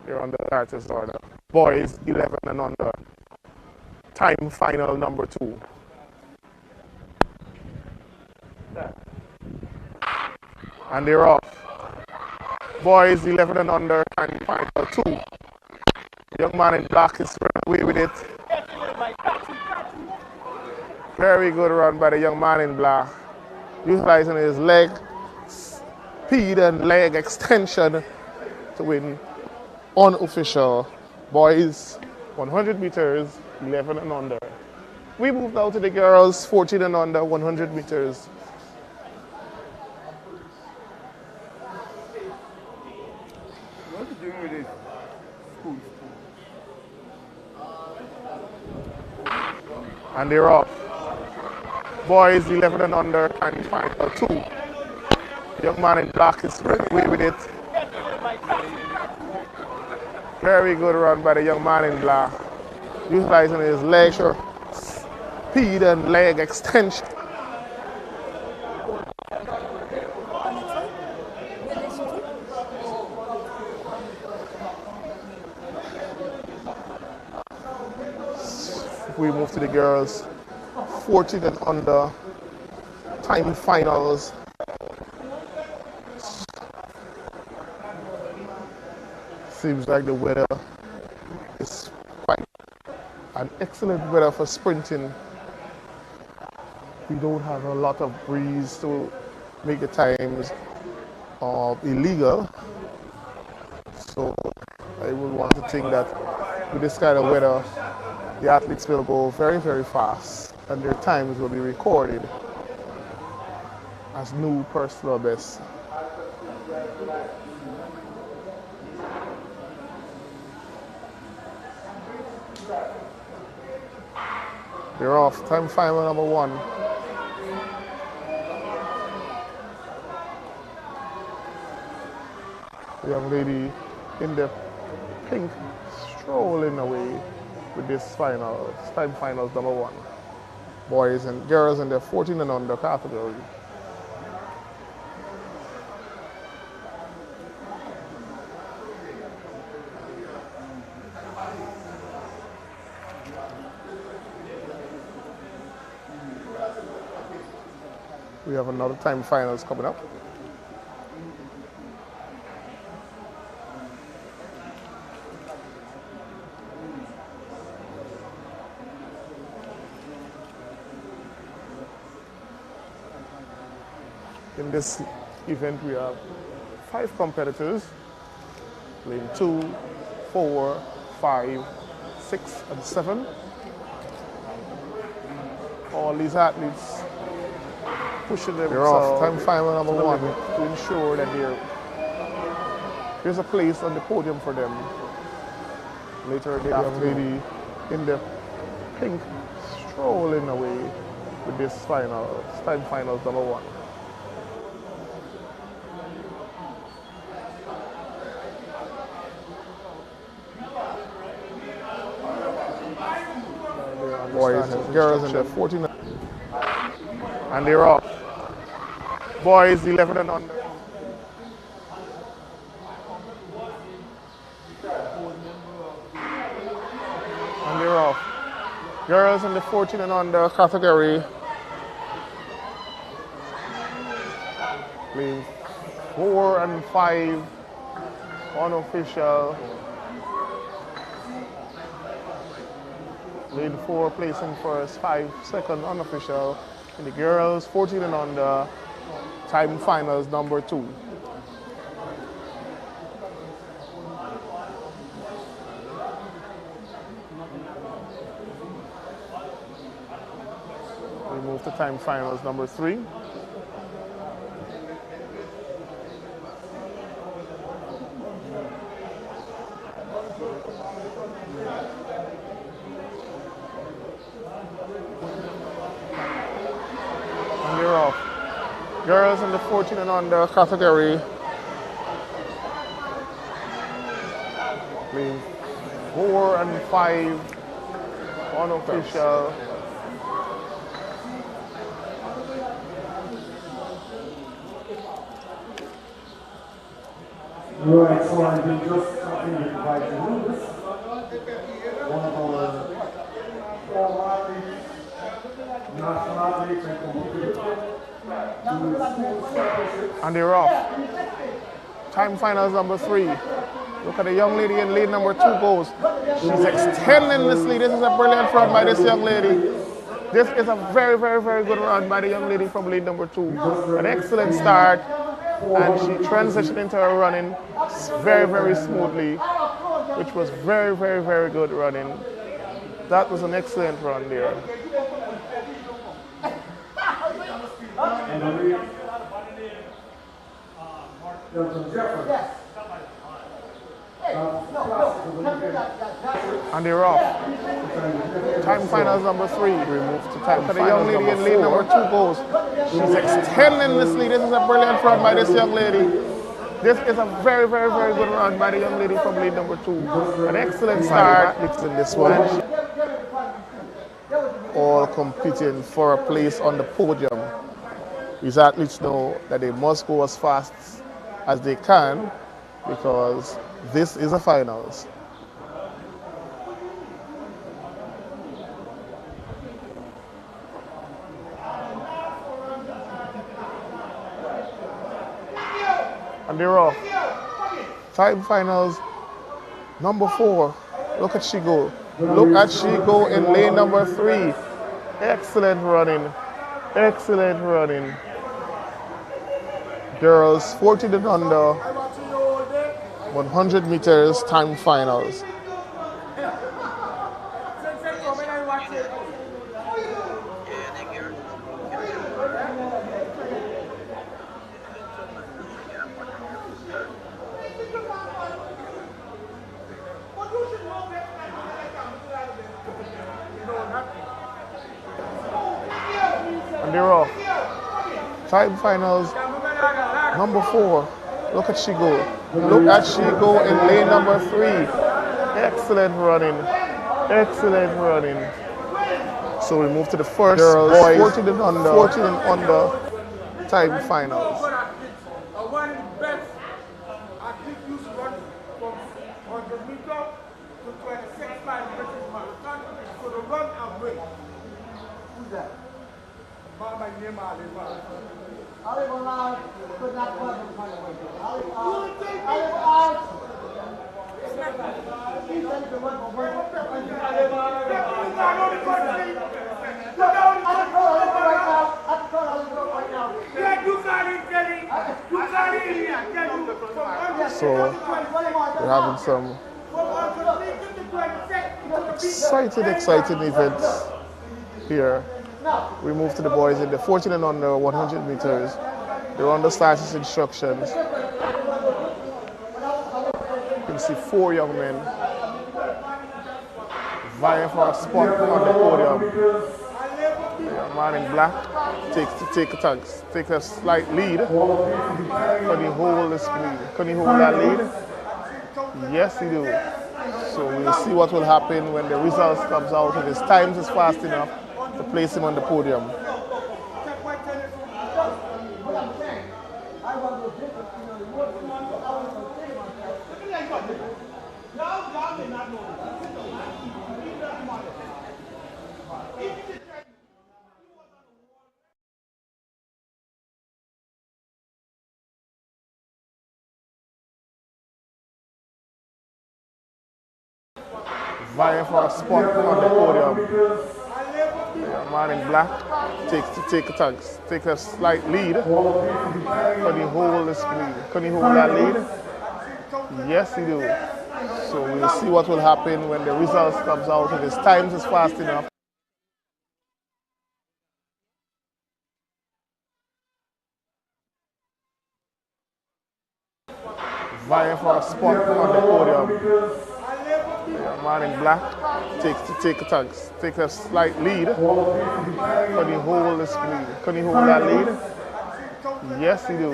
they're on the artist order. Boys 11 and under. Time final number 2. And they're off. Boys 11 and under. Time final 2. The young man in black is running away with it. Very good run by the young man in black. Utilizing his leg speed and leg extension to win unofficial boys 100 meters, 11 and under. We move now to the girls 14 and under, 100 meters. What are you doing with this school? And they're off. Boys 11 and under, time final 2. Young man in black is running away with it. Very good run by the young man in black, utilizing his leg speed and leg extension. We move to the girls 14 and under, time finals. Seems like the weather is quite an excellent weather for sprinting. We don't have a lot of breeze to make the times illegal. So I would want to think that with this kind of weather, the athletes will go very, very fast and their times will be recorded as new personal best. They're off. Time final number 1. The young lady in the pink strolling away with this final. Time finals number 1. Boys and girls in the 14 and under category. We have another time finals coming up. In this event, we have 5 competitors, lane 2, 4, 5, 6, and 7. All these athletes pushing themselves. They're off. Time final number 1 to ensure that there's a place on the podium for them. Later, the young lady in the pink strolling away with this final. Time finals number 1. Boys and girls in the 14 and they're off. Boys 11 and under. And they're off. Girls in the 14 and under category. Lanes 4 and 5 unofficial. Lane 4 placing first, 5 second unofficial. In the girls 14 and under, time finals number 2. We move to time finals number 3. Girls in the 14 and under category. Lane 4 and 5 unofficial. Alright, so I've been just talking with Vice Lewis, one of our former athletes, national athletes, and competed. And they're off. Time finals number 3. Look at the young lady in lead number 2 goes. She's extending this lead. This is a brilliant run by this young lady. This is a very, very, very good run by the young lady from lead number 2. An excellent start. and she transitioned into her running very, very smoothly, which was very, very, very good running. That was an excellent run there. And they're off. Time finals number 3. We move to time for the young lady in lane number 2 goes. She's extending this lead. This is a brilliant run by this young lady. This is a very, very, very good run by the young lady from lane number 2. An excellent start in this one. All competing for a place on the podium. These athletes know that they must go as fast as they can because this is a finals. And they're off. Time finals number 4. Look at she go. Look at she go in lane number 3. Excellent running. Excellent running. Girls 14 and under, 100 meters time finals. And they're off. Time finals number 4. Look at she go. Look at she go in lane number 3. Excellent running. Excellent running. So we move to the first girls, boys 14 and under time finals. So we're having some exciting events here. We move to the boys in the 14 and under 100 meters. They're under starters instructions. You can see 4 young men vying for a spot on the podium. The man in black takes a slight lead. Can he hold this lead? Can he hold that lead? Yes, he do. So we'll see what will happen when the results comes out. If his times is fast enough to place him on the podium. Vying for a spot on the podium. The man in black takes a slight lead. Can he hold this lead? Can he hold that lead? Yes, he do. So we'll see what will happen when the results comes out. If his times is fast enough. Vying for a spot on the podium. The man in black takes a slight lead. Can he hold this lead? Can he hold that lead? Yes, he do.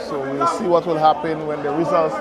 So we'll see what will happen when the results.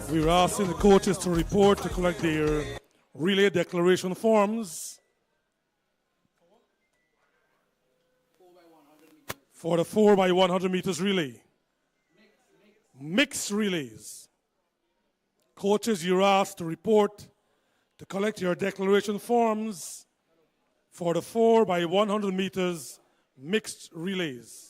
We're asking the coaches to report to collect their relay declaration forms for the 4x100 meters relay. Mixed relays. Coaches, you're asked to report to collect your declaration forms for the 4x100 meters mixed relays.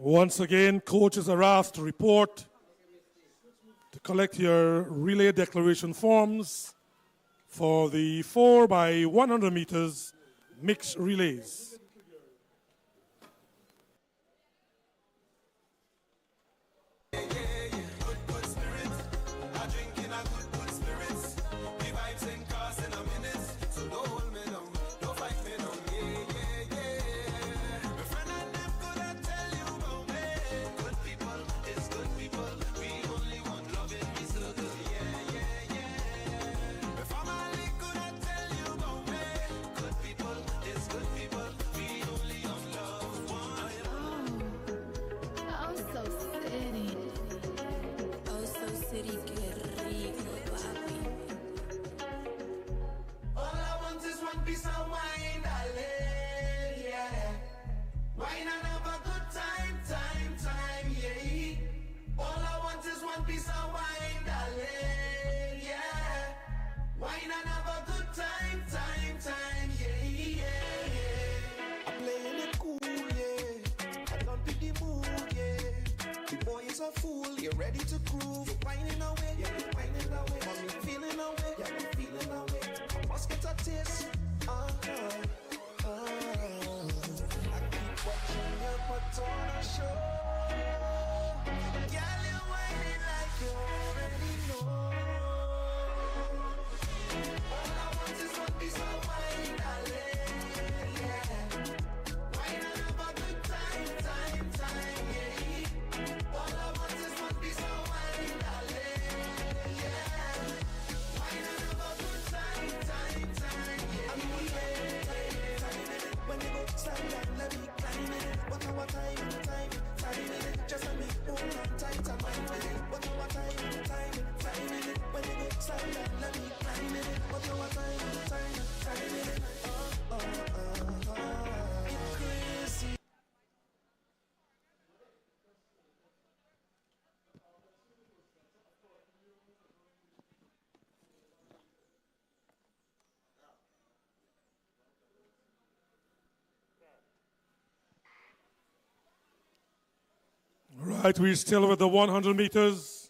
Once again, coaches are asked to report to collect your relay declaration forms for the 4x100 meters mixed relays. Right, we're still with the 100 meters.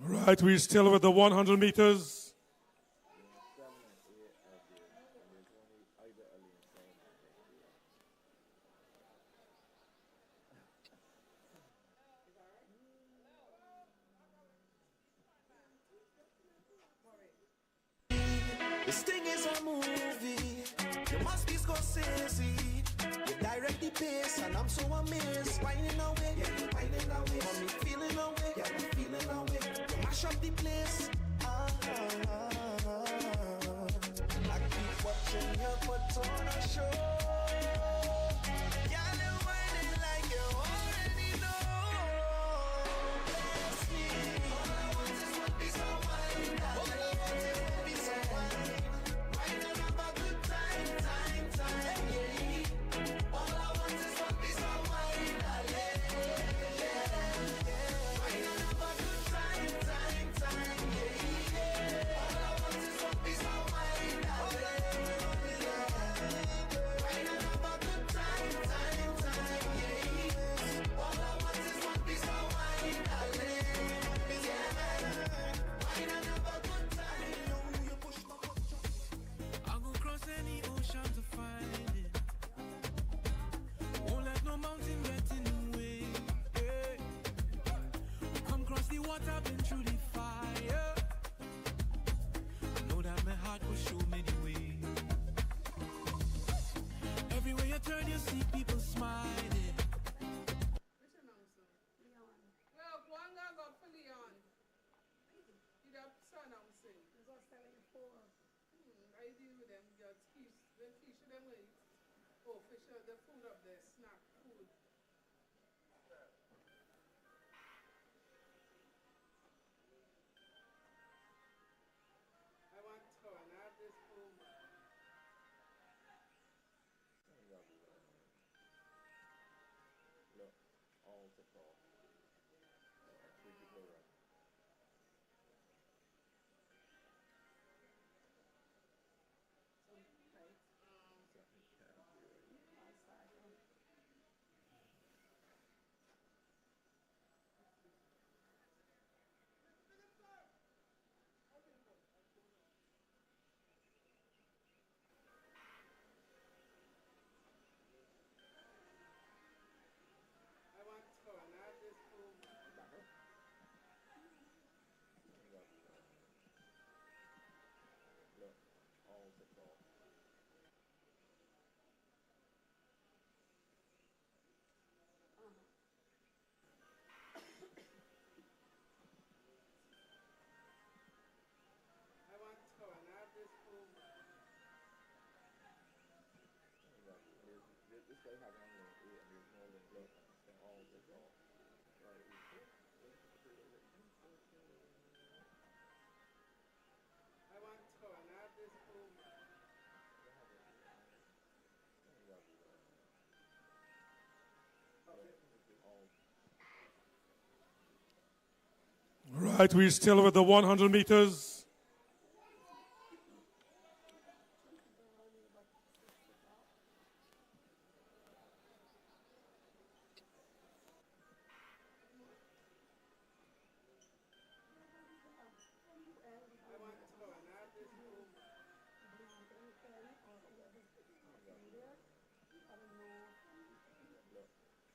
Right, we're still with the 100 meters. This thing is a movie. You must be Scorsese. You direct the pace, and I'm so amazed. Whining away, yeah, you're whining away. For me feeling away, yeah, I'm feeling away. You mash up the place. I keep watching you put on a show. Girl, you're whining like you already know. Bless me. All I want is one piece of wine. All I want is one piece of wine. Wine and have a good time, yeah. All I want is one piece of wine, yeah. Wine and have a good time, yeah. All I want is one piece of wine, yeah. Wine and have a good time, yeah. All I want is one piece of wine, yeah. Wine and have a good time. You push my butt. I'll go cross any ocean to find it. Won't let no mountain get in the way. Hey. Come cross the water, been through the fire. I know that my heart will show me the way. Everywhere you turn, you see people smiling. Well, one guy got for Leon. He got son, I'm saying. I deal with them. Your teeth, the fish them way. Oh, fish, the food up there, snack food. I want to turn out this home. Look, all the call. I want to turn out this home. Look, all the call. I want to turn out this home. This guy has only 8 and there's more than blood. Then all the call. Right. I want to turn out this home. Right, we're still with the 100 meters. I want to turn out this home.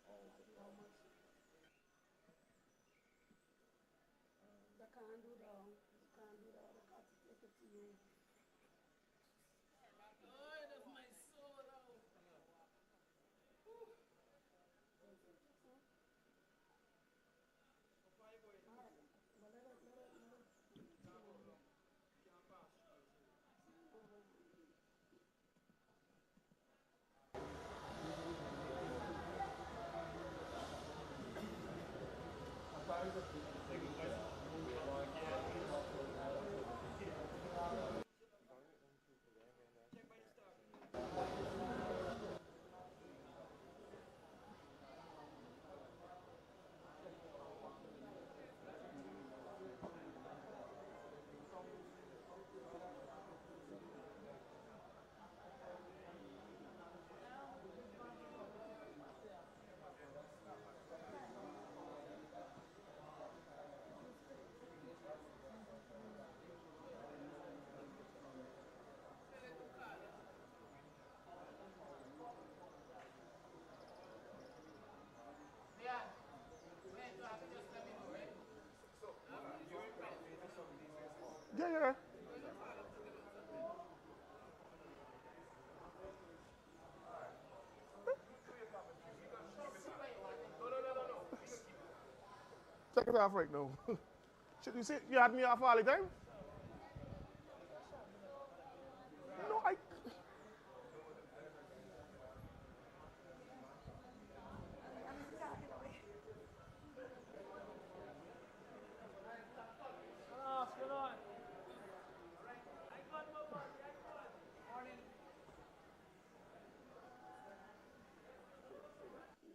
Oh, that's my soul. Yeah, yeah. Take it off right now. Should you see, you had me off all the time? No, I...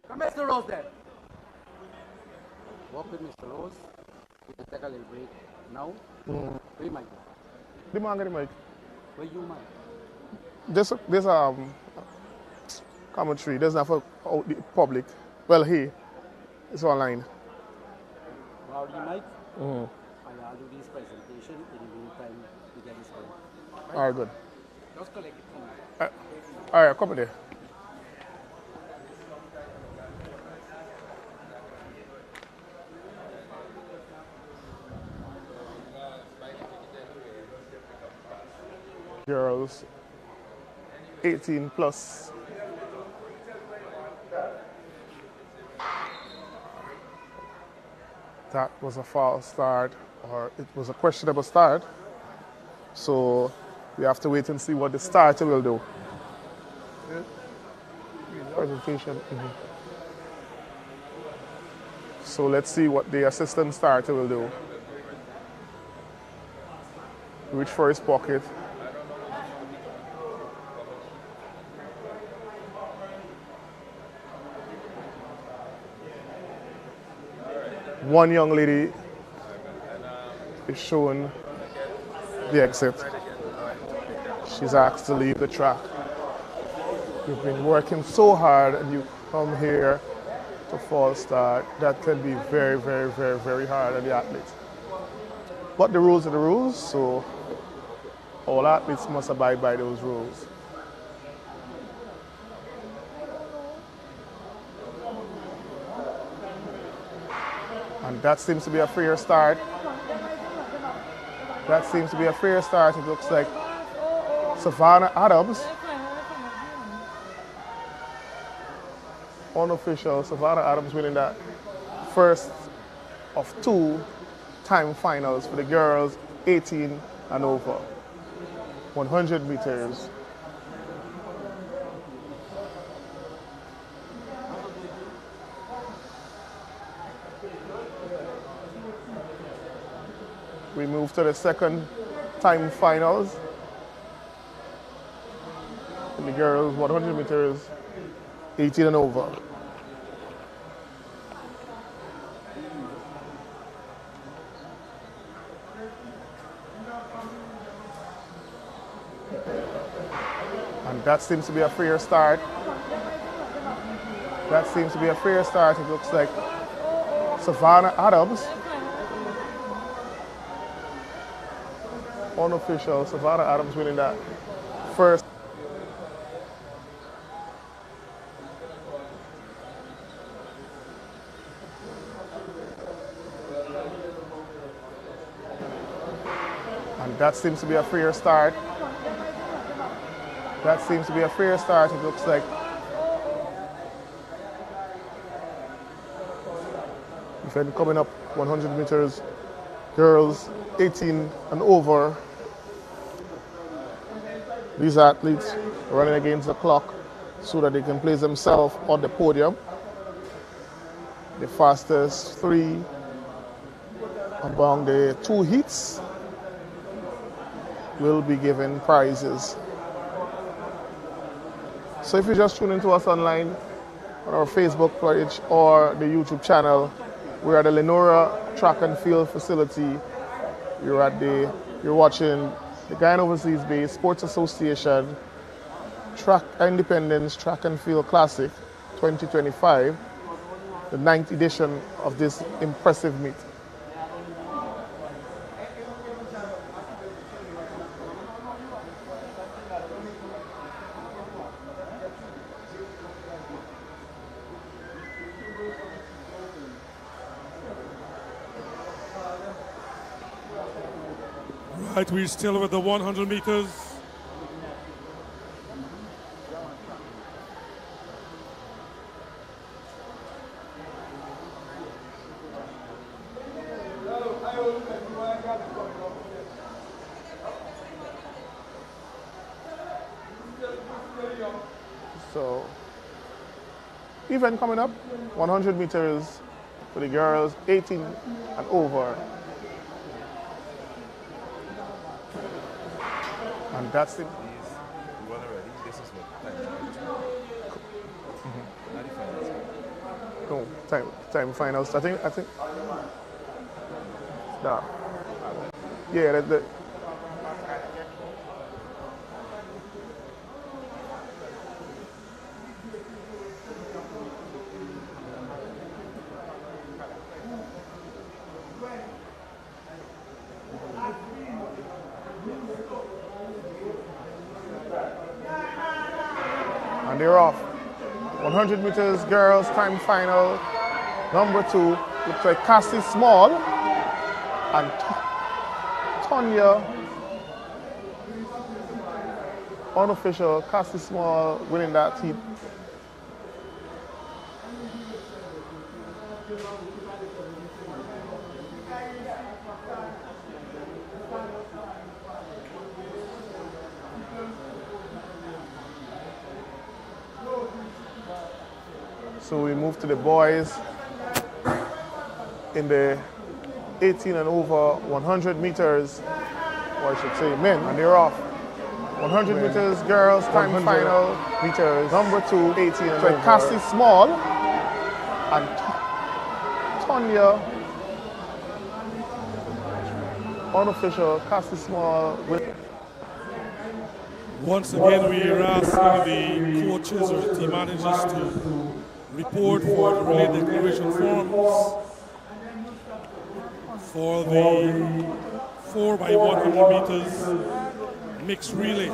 Come, Mr. Rose, then. Walk with Mr. Rose. We can take a little break now. Where you mic? The man get the mic. Where you mic? This commentary, there's not for out the public. Well, here, it's online. How do you mic? Mm-hmm. I'll do this presentation in the meantime to get this going. All right, good. Just collect it from me. All right, come there. Girls 18 plus. That was a false start, or it was a questionable start. So we have to wait and see what the starter will do. Presentation. So let's see what the assistant starter will do. Reach for his pocket. One young lady is shown the exit. She's asked to leave the track. You've been working so hard and you come here to false start. That can be very, very, very, very hard on the athletes. But the rules are the rules, so all athletes must abide by those rules. And that seems to be a fair start. That seems to be a fair start. It looks like Savannah Adams, unofficial, Savannah Adams winning that first of two time finals for the girls 18 and over. 100 meters. We move to the second time finals. And the girls 100 meters 18 and over. And that seems to be a fair start. That seems to be a fair start. It looks like Savannah Adams, unofficial, Savannah Adams winning that first. And that seems to be a fair start. That seems to be a fair start. It looks like event coming up 100 meters, girls 18 and over. These athletes are running against the clock so that they can place themselves on the podium. The fastest three among the two heats will be given prizes. So if you just tune into us online on our Facebook page or the YouTube channel, we're at the Leonora track and field facility. You're watching the Guyana Overseas Base Sports Association Track Independence Track and Field Classic 2025, the 9th edition of this impressive meet. Right, we're still with the 100 meters. So, event coming up, 100 meters for the girls, 18 and over. And that's it. This is what No, time finals. I think. Nah. Yeah, and they're off. 100 meters girls time final. Number 2 looks like Cassie Small and Tonya. Unofficial, Cassie Small winning that heat. So we move to the boys in the 18 and over 100 meters, or I should say men, and they're off. 100 meters girls time final meters. Number 2, 18 and over. Cassie Small and Tonya. Unofficial, Cassie Small with. Once again, we are asking the coaches or team managers to report for the relay declaration forms for the 4x100 meters mixed relays.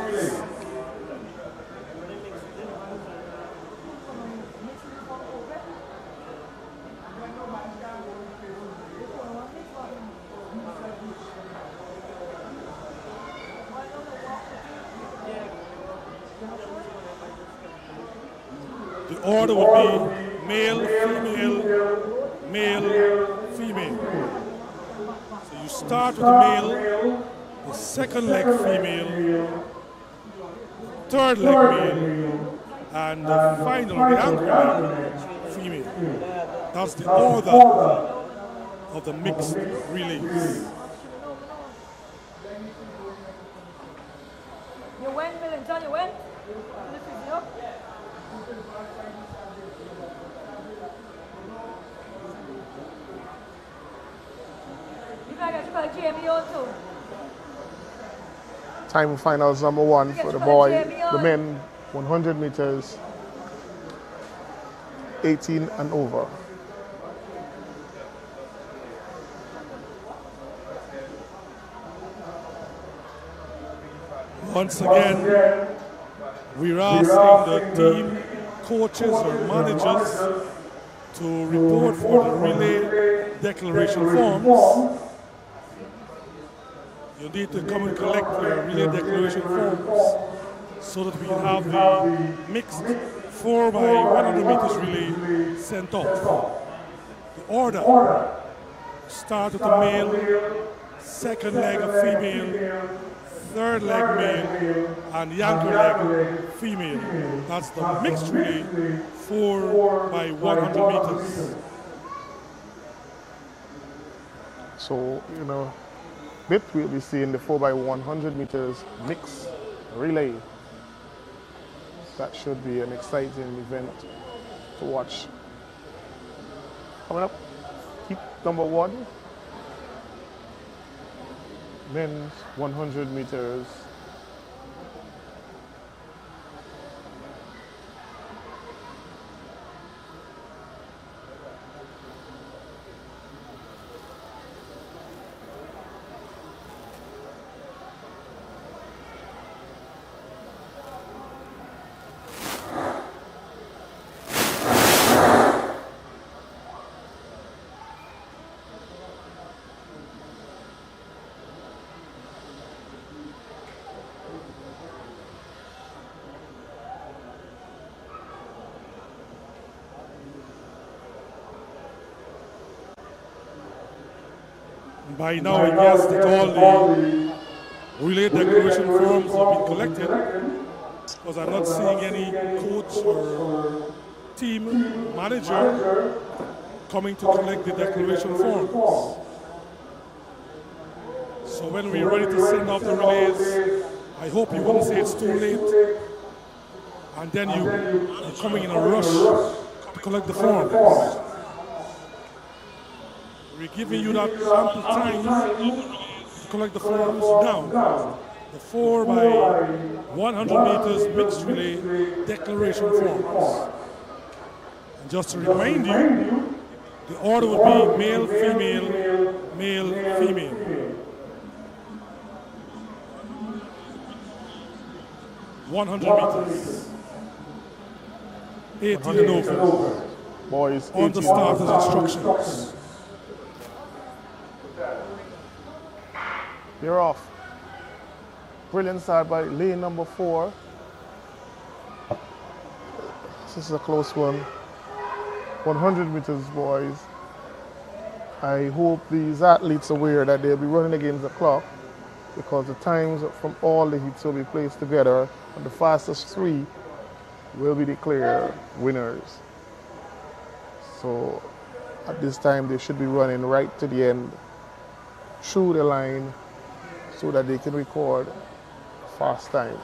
The order would be male, female, male, female. So you start with the male, the second leg female, third leg male, and the final, the anchor leg female. That's the order of the mixed relays. You went, Millington, you went? Time finals number 1 for the boy, the men 100 meters, 18 and over. Once again, we're asking the team coaches or managers to report for the relay declaration forms. You need to come and collect your relay declaration forms so that we can have the mixed 4x100 meters relay sent off. The order start with the male, second leg of female, third leg male, and the anchor leg female. That's the mixed relay 4x100 meters. So, bit we'll be seeing the 4x100 meters mix relay. That should be an exciting event to watch. Coming up, heat number 1, men's 100 meters. By now, I guess that all the relay declaration forms have been collected. because I'm not seeing any coach or team manager coming to collect the declaration forms. So when we're ready to send off the relays, I hope you wouldn't say it's too late, and then you're coming in a rush to collect the forms. We're giving you that ample time to collect the forms now. The 4 by 100 meters mixed relay declaration forms. And just to remind you, the order would be male, female, male, female. 100 meters. 18 and over. Boys, on the starter's instructions. You're off. Brilliant start by lane number 4. This is a close one. 100 meters, boys. I hope these athletes are aware that they'll be running against the clock, because the times from all the heats will be placed together, and the fastest 3 will be declared winners. So at this time they should be running right to the end, through the line, so that they can record fast time.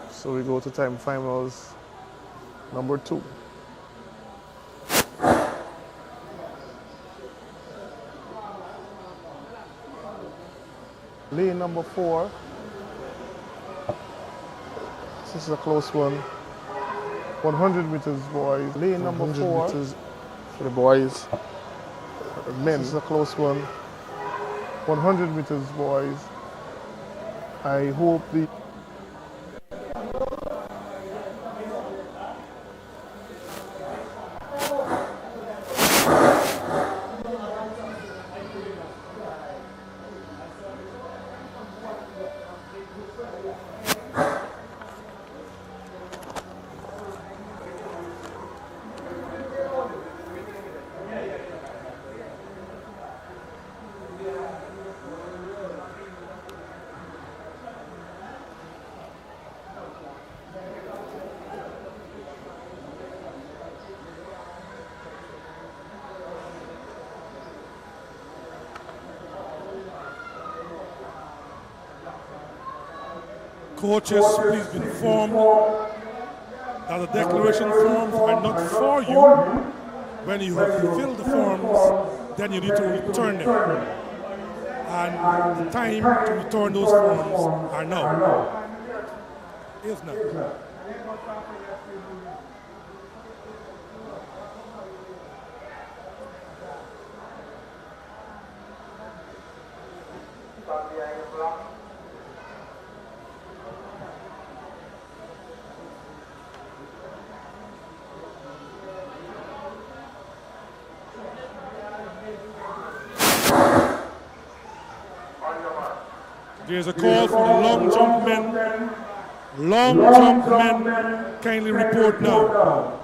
So we go to time finals number 2. Lane number 4. This is a close one. 100 meters, boys. Lane number 4 meters for the boys. Men. This is a close one. 100 meters, boys. I hope the Coaches, please be informed that the declaration forms are not for you. When you have filled the forms, then you need to return them. And the time to return those forms are now. If not. There's a call for the long jump men. Long jump men, kindly report now.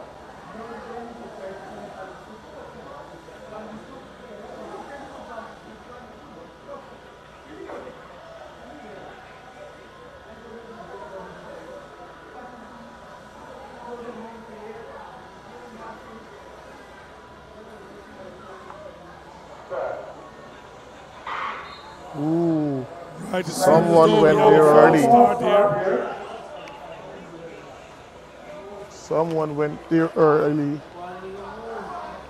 Ooh. Right, someone went there early. Someone went there early.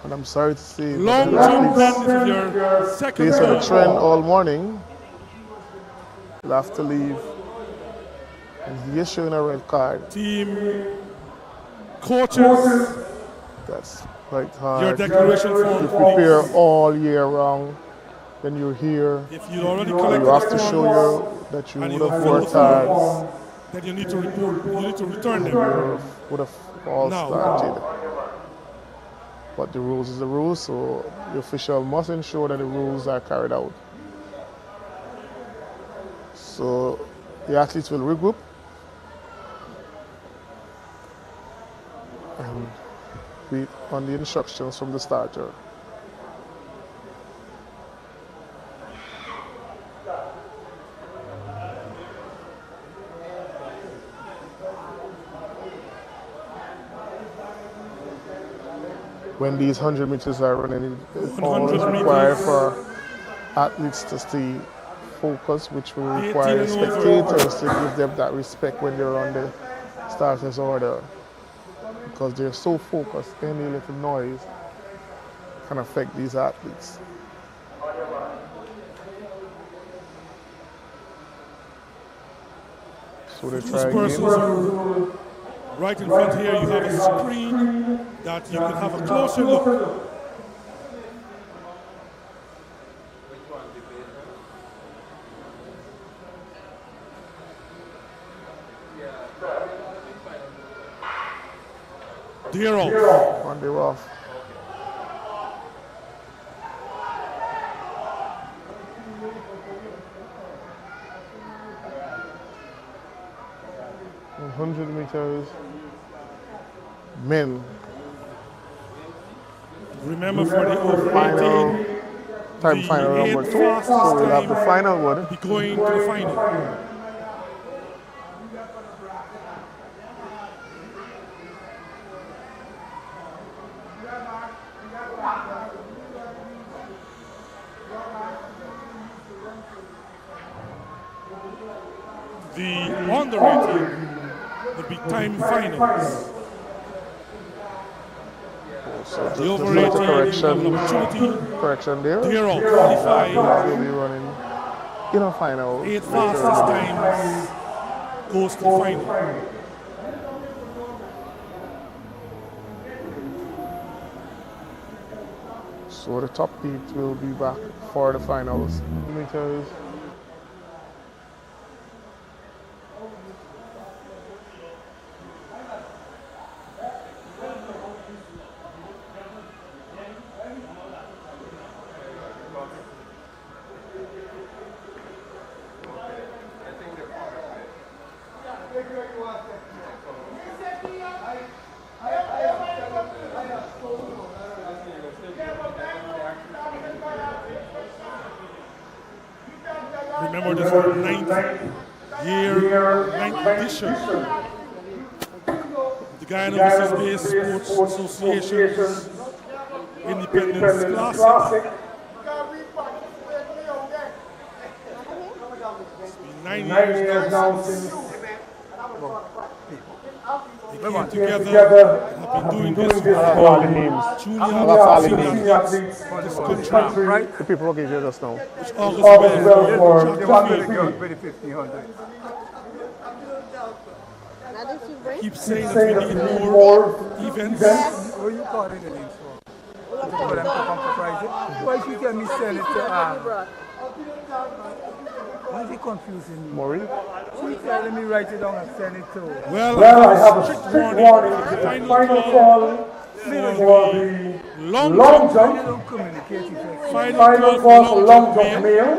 And I'm sorry to say, long jump is your second based on the trend all morning, you'll have to leave. And he is showing a red card. Team coaches, that's quite hard. your declaration form. You prepare all year round. Then you're here. If you already you collected have to show that you would have worked hard. Then you need to report. You need to return them. You would have all started. But the rules is the rules, so the official must ensure that the rules are carried out. So the athletes will regroup and wait on the instructions from the starter. when these 100 meters are running, it 100 always requires meters. for athletes to stay focused, which will 18 require and over. spectators to give them that respect when they're on the starters order, because they're so focused. Any little noise can affect these athletes. So they try Persons again. right in front here, you have a screen that you can have a closer look. They're off. One day off. In 100 meters, men. Remember for the over final 18, time final number 2. So we'll have the final one. Be going to the final. The under 18 would be time finals. So The over 18 correction there. They're all qualified. Will be running in a final. 8 fastest times goes to the final. So the top 8 will be back for the finals. Meters. Remember, this is the 9th edition. The Guyana Overseas Based Sports Association's Independence Classic. It's been 9 years now since they came together and have been doing this for all the names. junior athletes in this country. Right? The people gave you just now. Which augurs well for track and field. Keep saying that we need more events. What you call it again for? For them to come to prize it? Why should you tell me send it to why is it confusing me? Maureen? She's telling me write it down and send it to. Well, I have a strict warning. The final call for the long jump. Final call for long jump male.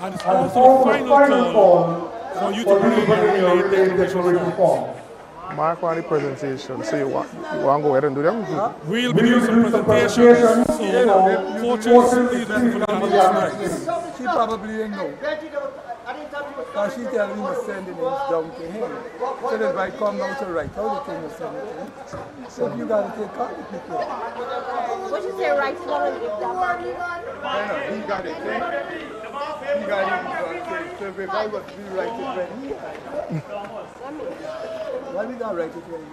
And it's also the final call for you to bring your relay declaration form. Mark on the presentation. So you want to go ahead and do them? We'll be doing some presentations. So fortunately, that's for the night. She probably didn't know. Because she telling me to send it down to him. So that I come down to write how the thing is send it to him. So if you got to take copy, pick it up. What you say, right? You want to give that money? He got it. He got it. So if I was to be writing when he had it. Why we got to write it when he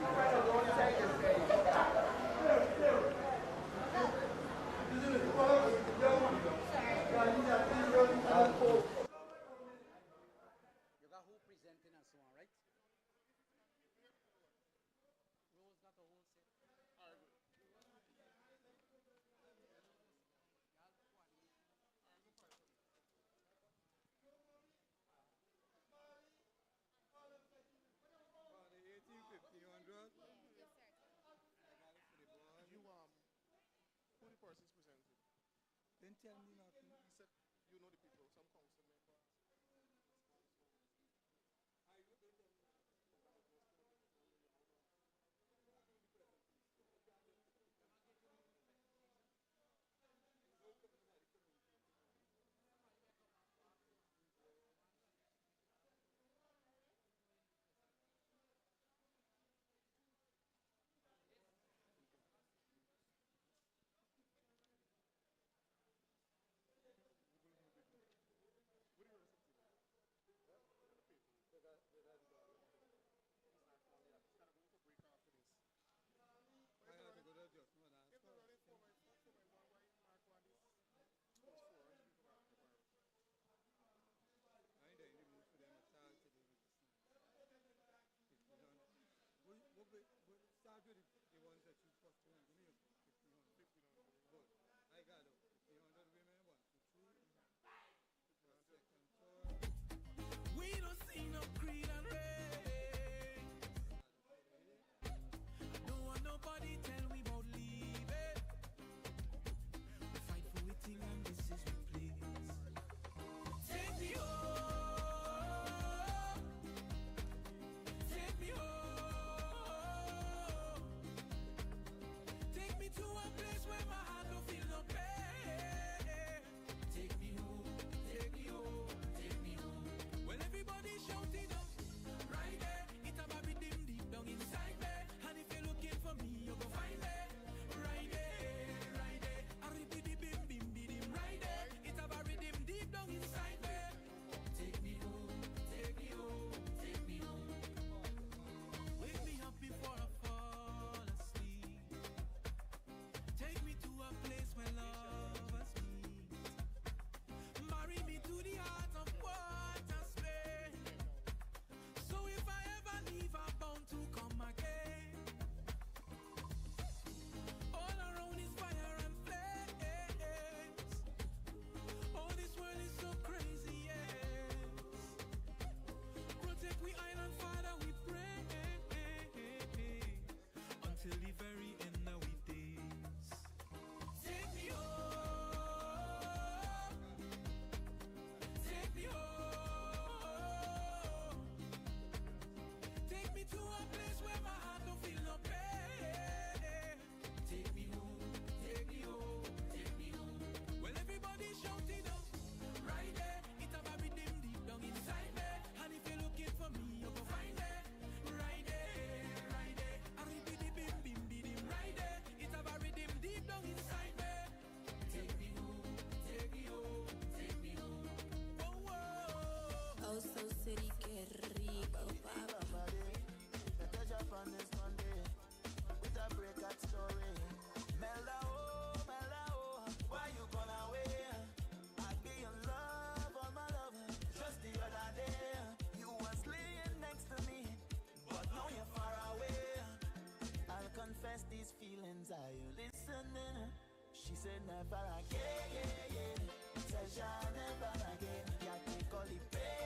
Didn't tell me nothing. He said, you know the people, some council members.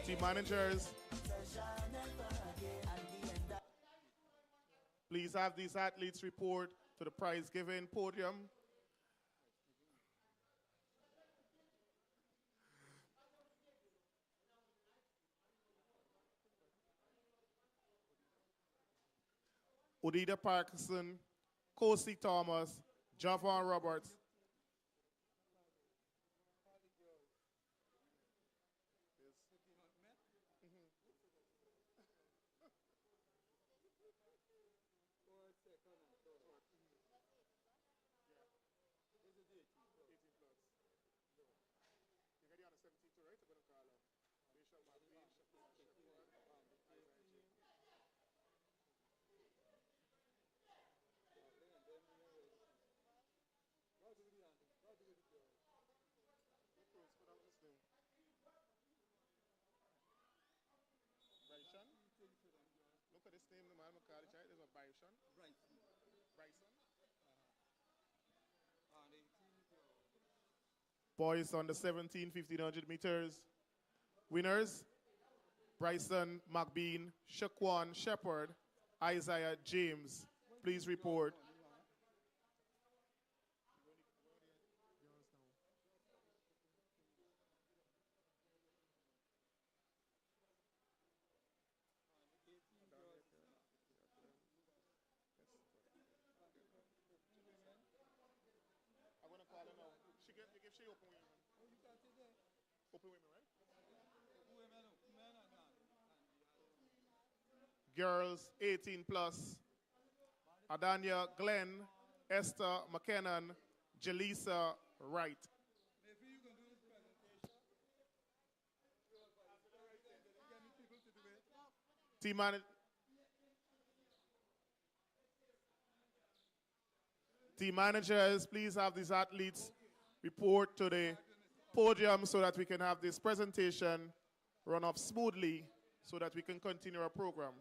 Team managers, please have these athletes report to the prize giving podium. Odida Parkinson, Kosi Thomas, Javon Roberts. Look at this name, the man McCarthy, right? There's a Bryson. Bryson. Boys on the 1500 meters. Winners, Bryson McBean, Shaquan Shepard, Isaiah James. Please report. I'm going to call her now. If she open women. Open women, right? Girls 18 plus. Adania Glenn, Esther McKinnon, Jaleesa Wright. Team managers, please have these athletes report to the podium so that we can have this presentation run off smoothly so that we can continue our program.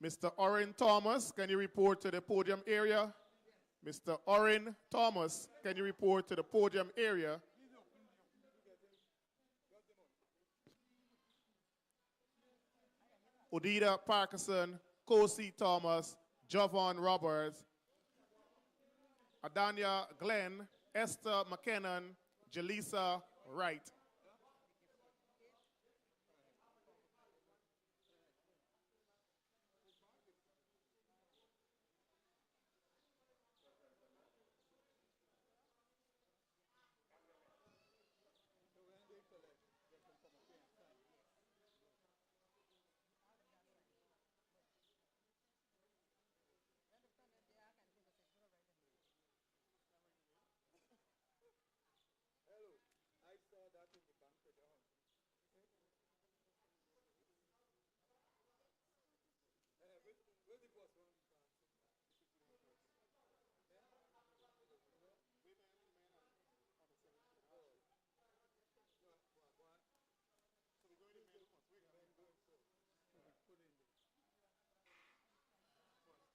Mr. Oren Thomas, can you report to the podium area? Mr. Oren Thomas, can you report to the podium area? Odida Parkinson, Kosi Thomas, Javon Roberts, Adania Glenn, Esther McKinnon, Jaleesa Wright.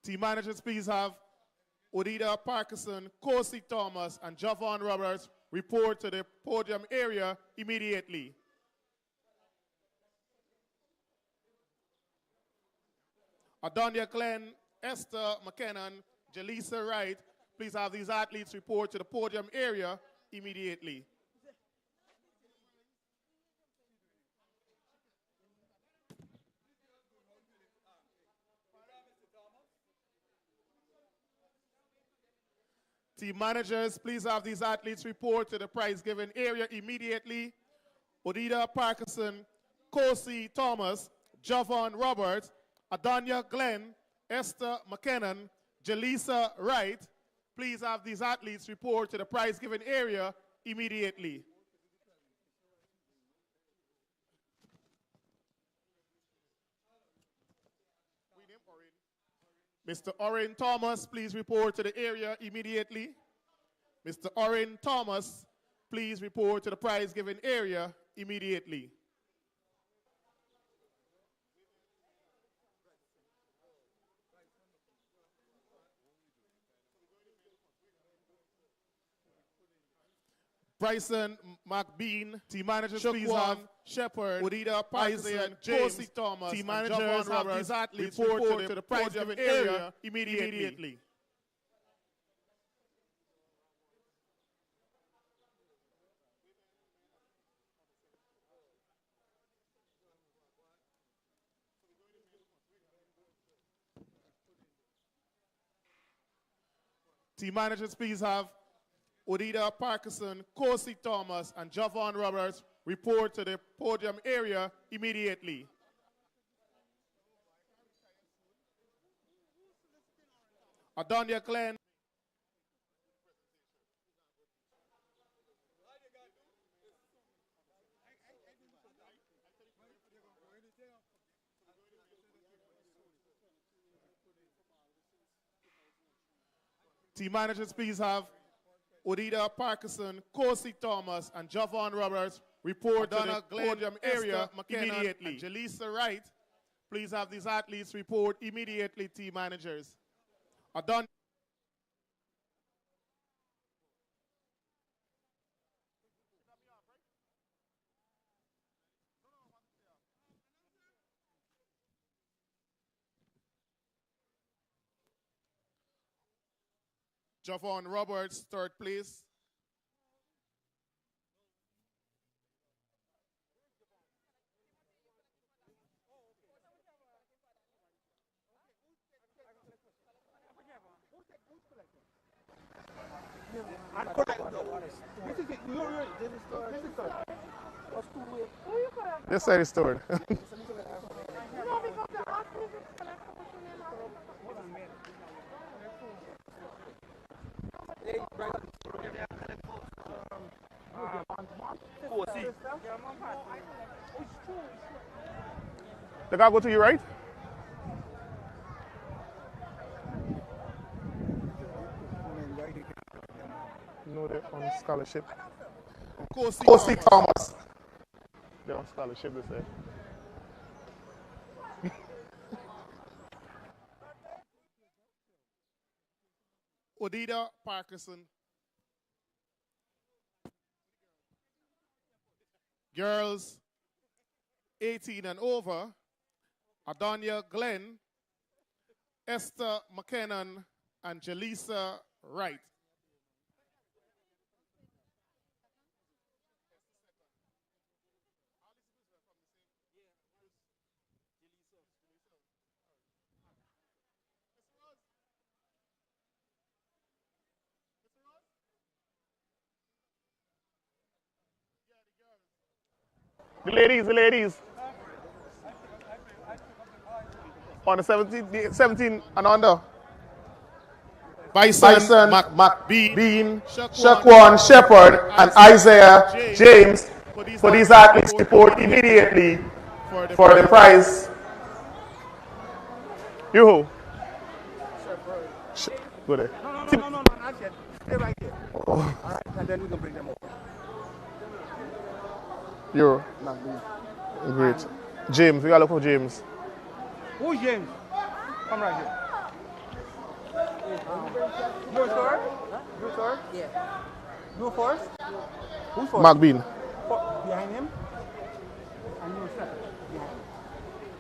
Team managers, please have Odida Parkinson, Kosi Thomas, and Javon Roberts report to the podium area immediately. Adonia Glenn, Esther McKinnon, Jaleesa Wright, please have these athletes report to the podium area immediately. Team managers, please have these athletes report to the prize-giving area immediately. Odida Parkinson, Kosi Thomas, Javon Roberts, Adonia Glenn, Esther McKinnon, Jaleesa Wright, please have these athletes report to the prize-giving area immediately. Mr. Oren Thomas, please report to the area immediately. Mr. Oren Thomas, please report to the prize-giving area immediately. Bryson McBean, team managers please have Shepard, Udita Isaiah, James, Thomas, team managers have these athletes report to the prize given area immediately. Team managers please have Odida Parkinson, Kosi Thomas, and Javon Roberts report to the podium area immediately. Adonia Glenn. Team managers please have Odida Parkinson, Kosi Thomas, and Javon Roberts report to the podium area immediately. Jaleesa Wright, please have these athletes report immediately, team managers. Adon Javon Roberts, third place. This side is stored. They gotta go to you, right? No, they're on scholarship. Kosi Thomas. They're on scholarship, they say. Odida Parkinson. Girls 18 and over, Adonia Glenn, Esther McKinnon, and Jaleesa Wright. The ladies. On the 17 and under. Bison McBean, Shaquan Shepard, and Isaiah James for these athletes report immediately for the prize. You who? Go there. No, not yet. Stay right here. Oh. All right, and then we can bring them over. You're great. James, we gotta look for James. Who's James? Come right here. You third? You third? Yeah. You first? Who's first? McBean. Behind him? And you second. Behind him.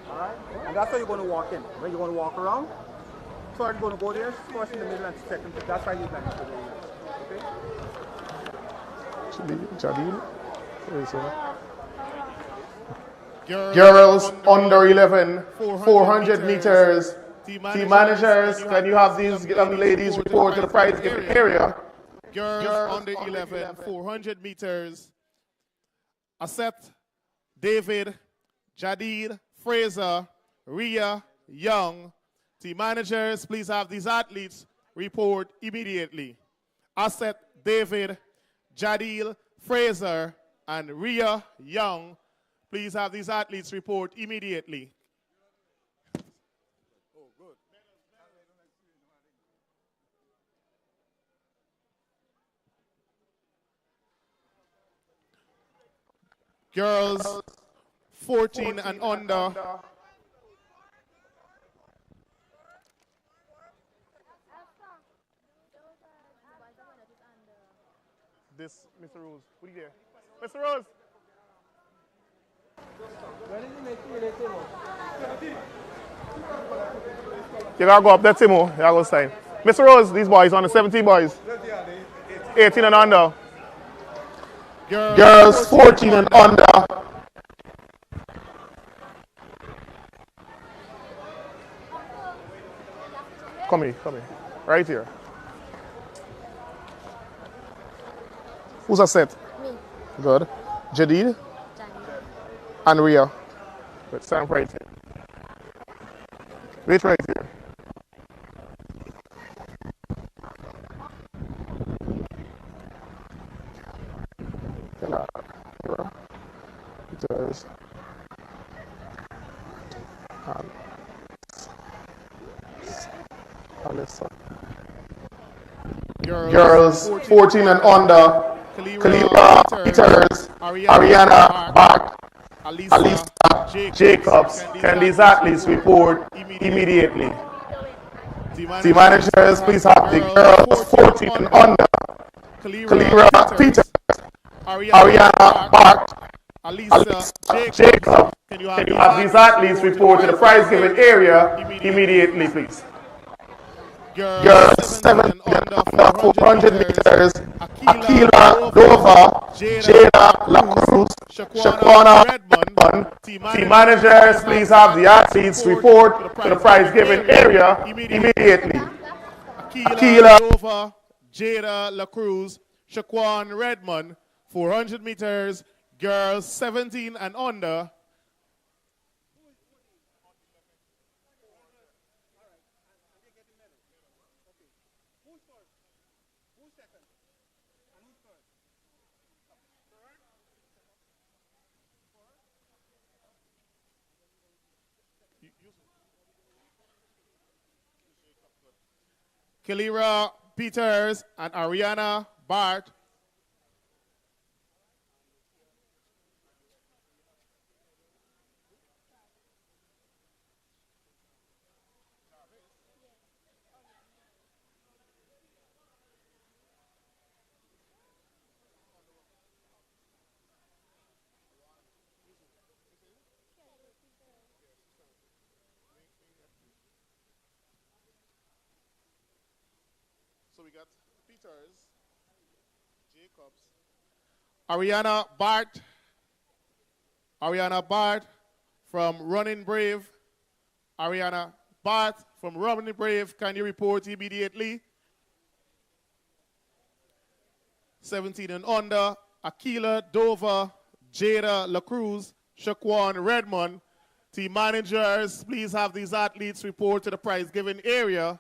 Alright? And that's how you're going to walk in. When you're going to walk around, third going to go there, first in the middle and second. That's how you're going to go there. Okay? Jadil. Girls under 11, 400 meters. Team managers, can you have these young ladies report to the prize given area? Girls under 11, 400 meters. Aset, David, Jadid, Fraser, Rhea, Young. Team managers, please have these athletes report immediately. Aset, David, Jadil, Fraser, and Rhea Young, please have these athletes report immediately. Girls 14 and under. this Mr. Rose. What do you there? Mr. Rose! You gotta go up there, Timo. You gotta go sign. Mr. Rose, these boys on the 17 boys. 18 and under. Girls 14 and under. Come here. Right here. Who's a set? Me. Good. Jadid? And Ria. Good. Stand right here. Wait right here. Peters. Alyssa. Girls 14 and under. Kalira Peters, Ariana Bach, Alisa Jacobs. Can these athletes report immediately? Team managers, please have the girls 14 and under. Kalira Peters, Ariana Bach, Alisa Jacobs. Can you have these athletes report to the prize giving area immediately, please? Girls 7 and under 400 meters. Akila Dova, Jada La Cruz, Shaquana Redmond. Team managers, please have the athletes report to the prize giving area immediately. Akila Dova, Jada La Cruz, Shaquan Redmond, 400 meters, girls 17 and under. Kalira Peters and Ariana Bart. So we got Peters, Jacobs, Ariana Bart from Running Brave. Ariana Bart from Running Brave, can you report immediately? 17 and under, Akila Dova, Jada La Cruz, Shaquan Redmond. Team managers, please have these athletes report to the prize giving area.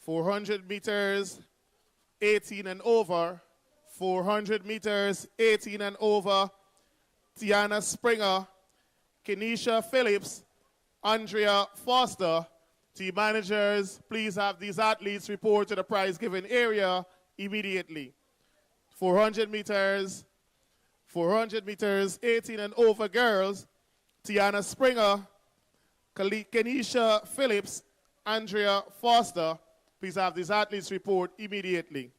.400 meters, 18 and over. 400 meters, 18 and over. Tiana Springer, Kenisha Phillips, Andrea Foster. Team managers, please have these athletes report to the prize giving area immediately. 400 meters, 18 and over girls. Tiana Springer, Kenisha Phillips, Andrea Foster. Please have these athletes report immediately.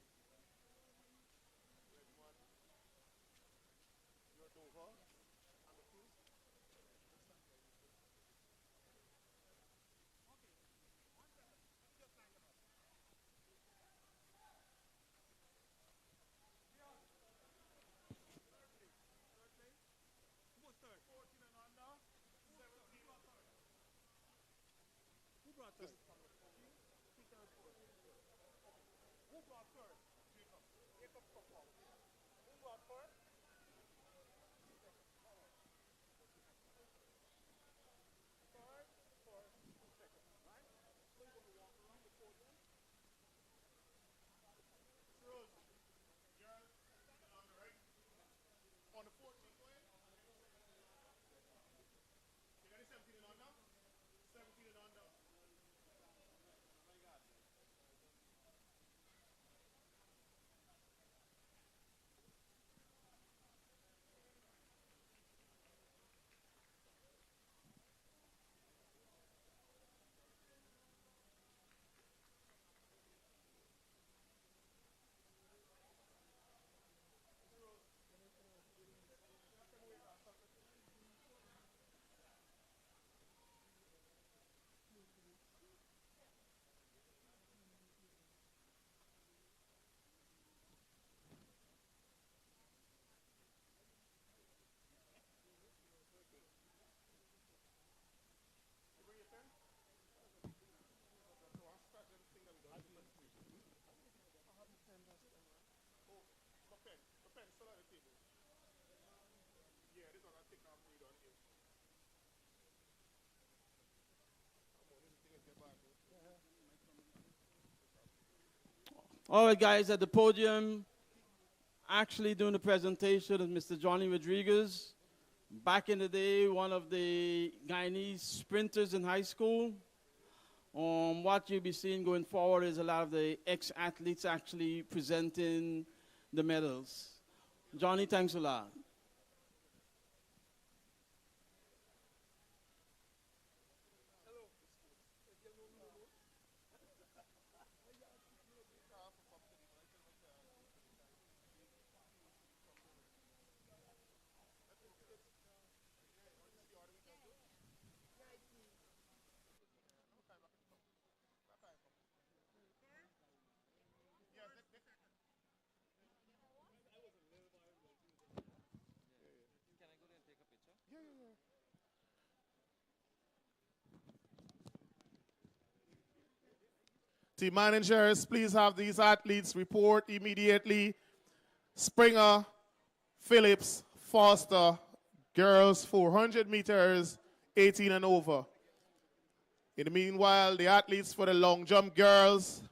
All right, guys, at the podium, actually doing the presentation is Mr. Johnny Rodriguez. Back in the day, one of the Guyanese sprinters in high school. What you'll be seeing going forward is a lot of the ex-athletes actually presenting the medals. Johnny, thanks a lot. Team managers, please have these athletes report immediately. Springer, Phillips, Foster, girls 400 meters, 18 and over. In the meanwhile, the athletes for the long jump girls,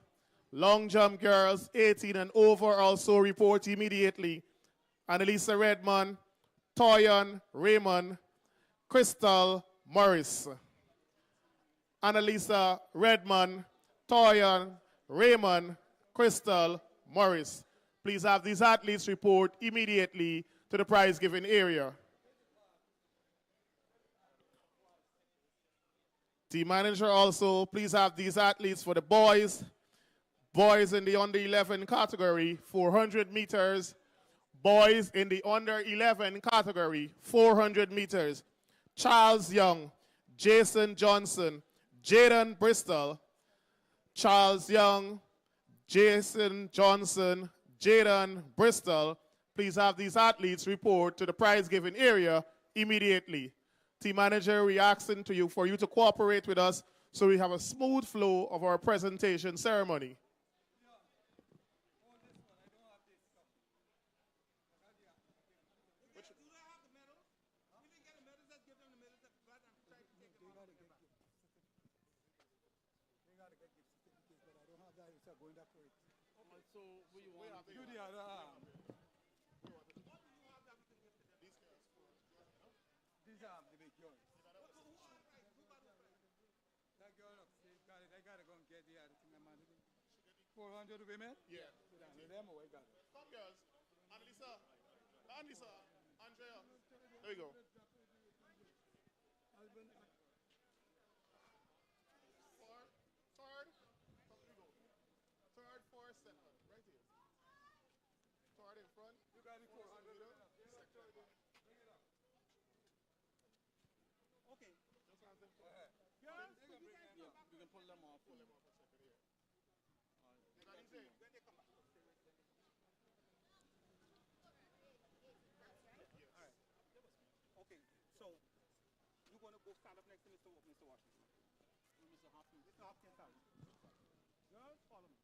18 and over also report immediately. Annalisa Redmond, Toyon Raymond, Crystal Morris. Annalisa Redmond, Toyon Raymond, Crystal Morris. Please have these athletes report immediately to the prize giving area. Team manager also, please have these athletes for the boys. Boys in the under 11 category, 400 meters. Boys in the under 11 category, 400 meters. Charles Young, Jason Johnson, Jaden Bristol. Charles Young, Jason Johnson, Jaden Bristol. Please have these athletes report to the prize giving area immediately. Team manager, we're asking to you for you to cooperate with us so we have a smooth flow of our presentation ceremony. These are the big girls. That girl upstairs, I gotta go and get the other thing. 400 women? Yeah. Them away, got it. Come, girls. Annalisa, Andrea. There we go. Third, fourth, second. Right here. Third in front. You got it 400. Okay. Girls, we can pull them off. When they come back. Okay, so you're going to go stand up next to Mr. Washington. Mr. Hopkins. Mr. Hopkins, sorry. Girls, follow me.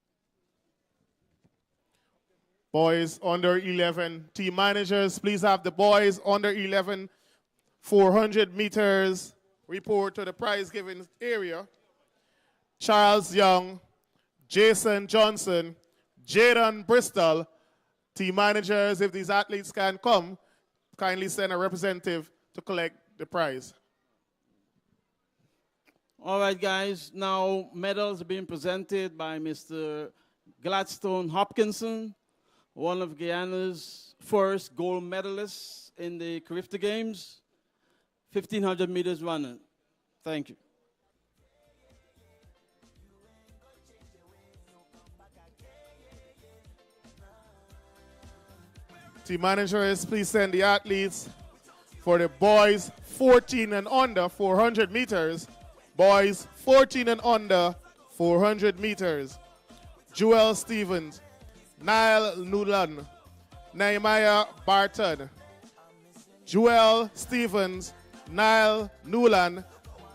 Boys under 11 team managers, please have the boys under 11 400 meters report to the prize giving area. Charles Young, Jason Johnson, Jaden Bristol. Team managers, if these athletes can come, kindly send a representative to collect the prize. All right, guys. Now medals are being presented by Mr. Gladstone Hopkinson, one of Guyana's first gold medalists in the Carifta Games, 1,500 meters running. Thank you. Team managers, please send the athletes for the boys 14 and under 400 meters. Boys 14 and under 400 meters. Joel Stevens, Niall Nulan, Nehemiah Barton. Joel Stevens, Niall Nulan,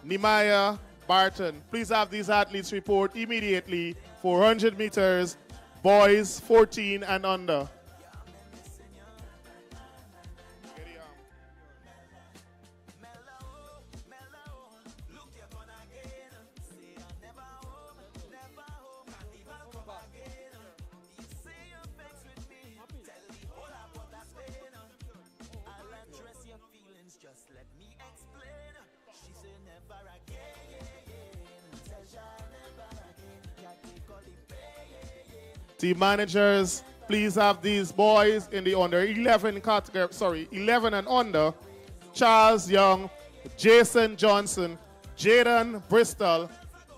Nehemiah Barton. Please have these athletes report immediately. 400 meters, boys 14 and under. Team managers, please have these boys in the under 11 category, sorry, 11 and under. Charles Young, Jason Johnson, Jaden Bristol,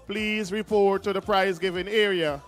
please report to the prize giving area.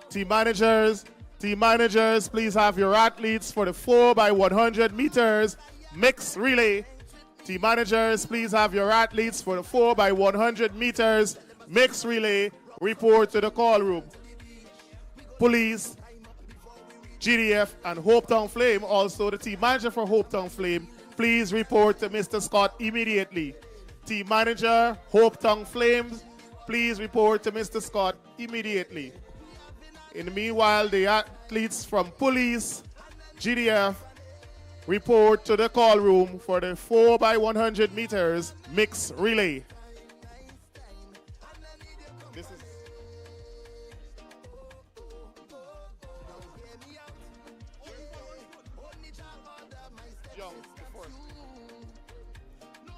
Team managers, please have your athletes for the 4x100 meters mixed relay. Team managers, please have your athletes for the 4x100 meters mixed relay. Report to the call room. Police, GDF, and Hopetown Flame, also the team manager for Hopetown Flame, please report to Mr. Scott immediately. Team manager, Hopetown Flames, please report to Mr. Scott immediately. In the meanwhile, the athletes from police, GDF, report to the call room for the 4x100 meters mixed relay. This is Young,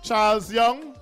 Charles Young.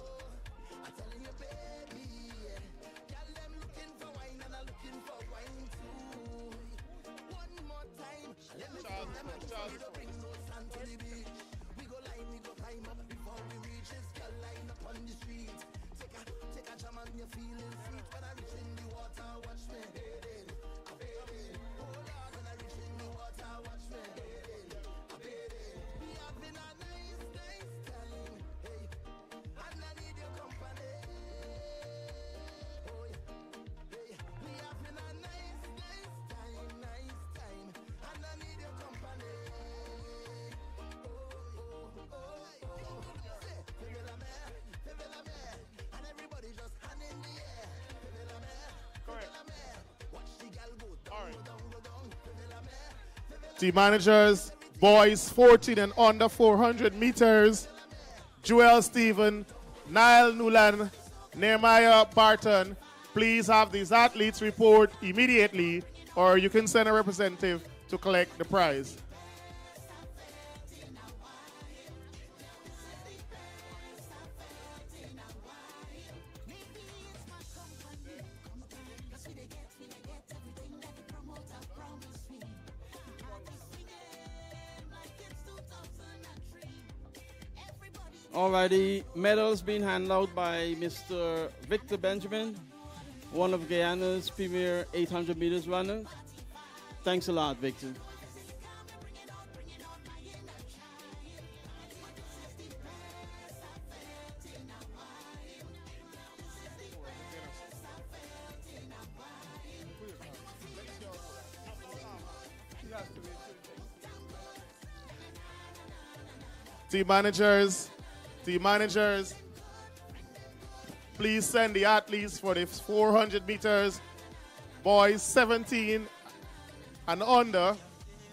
Team managers, boys 14 and under 400 meters, Joel Stephen, Niall Nulan, Nehemiah Barton, please have these athletes report immediately, or you can send a representative to collect the prize. Alrighty, medals being handed out by Mr. Victor Benjamin, one of Guyana's premier 800 meters runners. Thanks a lot, Victor. Team managers, please send the athletes for the 400 meters, boys 17 and under.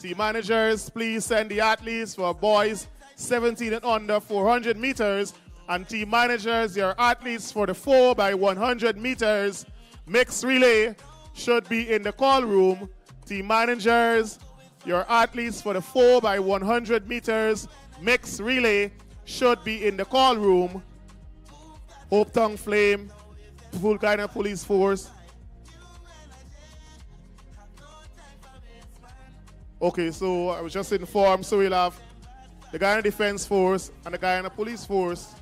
Team managers, please send the athletes for boys 17 and under 400 meters. And team managers, your athletes for the 4x100 meters mixed relay should be in the call room. Team managers, your athletes for the 4x100 meters mixed relay should be in the call room. Hopetown Flame, Full Guyana Police Force. Okay, so I was just informed, so we'll have the Guyana Defense Force and the Guyana Police Force.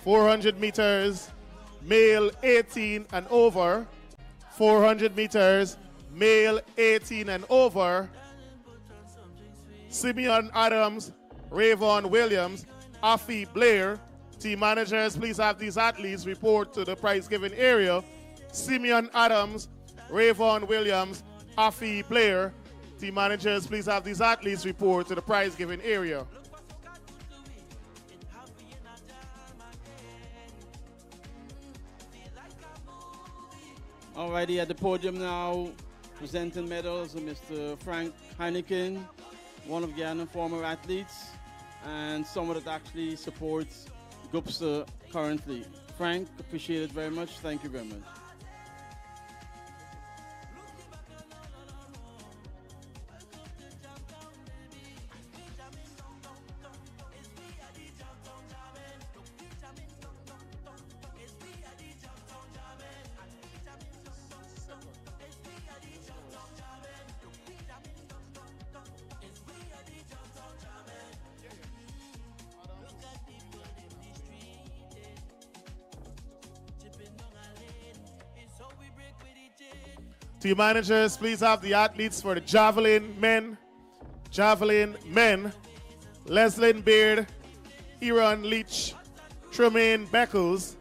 400 meters, male 18 and over. 400 meters, male 18 and over. Simeon Adams, Rayvon Williams, Afi Blair. Team managers, please have these athletes report to the prize-giving area. Simeon Adams, Rayvon Williams, Afi Blair. Team managers, please have these athletes report to the prize-giving area. Alrighty, at the podium now, presenting medals, Mr. Frank Heineken, one of Guyana's former athletes, and someone that actually supports GUPSA currently. Frank, appreciate it very much. Thank you very much. Team managers, please have the athletes for the javelin men. Javelin men. Leslin Beard, Aaron Leach, Tremaine Beckles.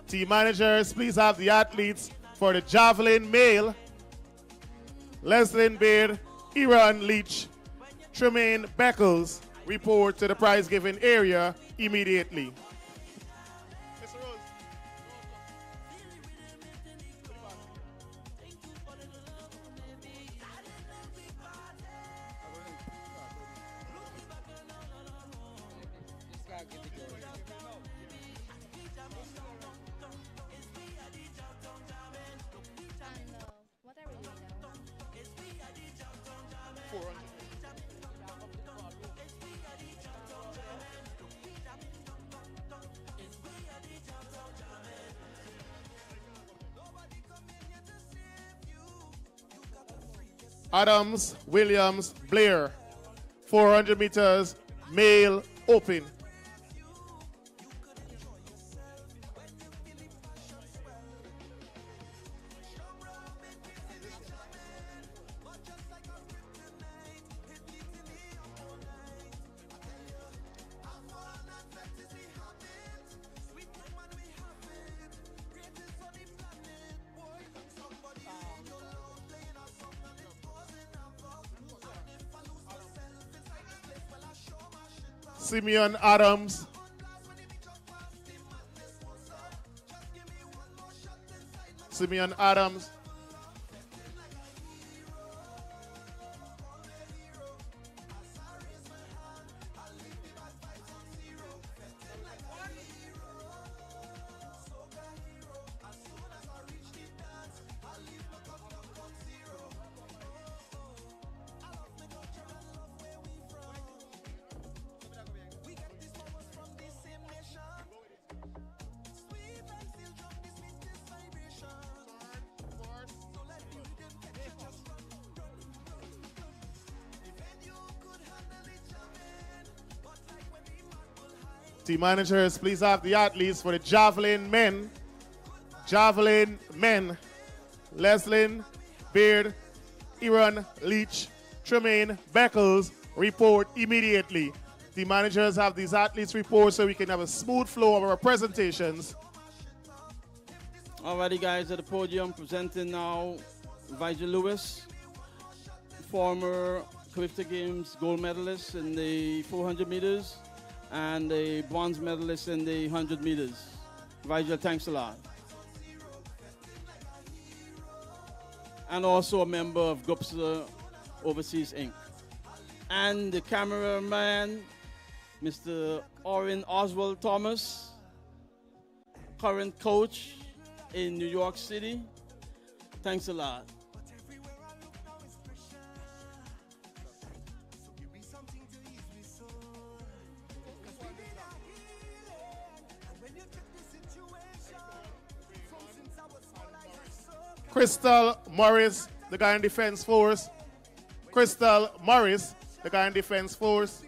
Team managers, please have the athletes for the javelin male. Leslin Beard, Aaron Leach, Tremaine Beckles. Report to the prize-giving area immediately. Adams, Williams, Blair. 400 meters, male open. Simeon Adams. Simeon Adams. Team managers, please have the athletes for the javelin men. Javelin men. Leslin Beard, Aaron Leach, Tremaine Beckles. Report immediately. The managers have these athletes report so we can have a smooth flow of our presentations. Alrighty, guys, at the podium, presenting now Vigil Lewis, former Clifton Games gold medalist in the 400 meters and a bronze medalist in the 100 meters. Vigil, thanks a lot. And also a member of GUPSA Overseas Inc. And the cameraman, Mr. Orin Oswald Thomas, current coach in New York City. Thanks a lot. Crystal Morris, the Guyana Defense Force. Crystal Morris, the Guyana Defense Force.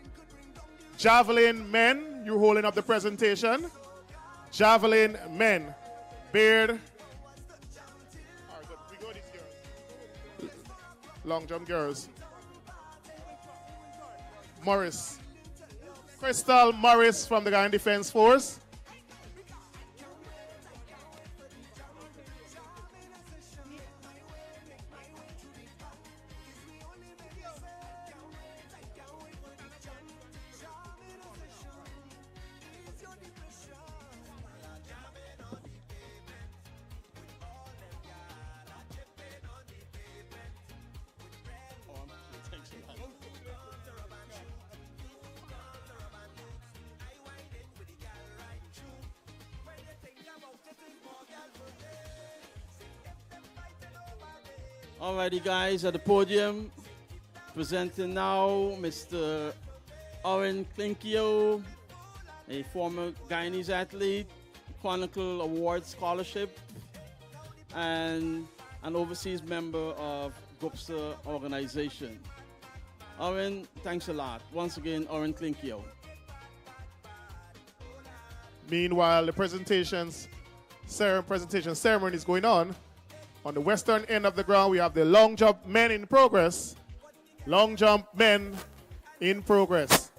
Javelin men, you're holding up the presentation. Javelin men. Beard. Long jump girls. Morris. Crystal Morris from the Guyana Defense Force. Alrighty, guys, at the podium, presenting now Mr. Owen Klinkio, a former Guyanese athlete, Chronicle Award Scholarship, and an overseas member of GUPSA organization. Owen, thanks a lot. Once again, Owen Klinkio. Meanwhile, the presentation ceremony is going on. On the western end of the ground, we have the long jump men in progress. Long jump men in progress.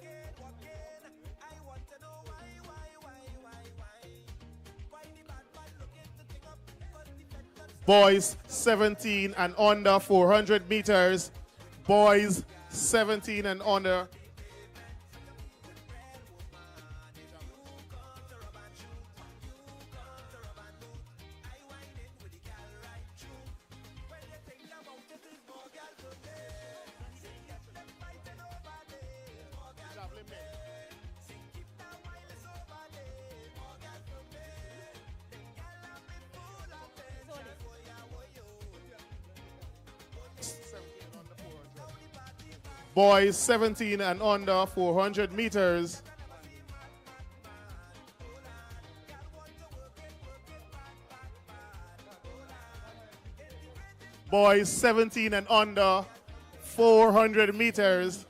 Boys 17 and under 400 meters. Boys 17 and under. Boys 17 and under 400 meters. Boys 17 and under 400 meters.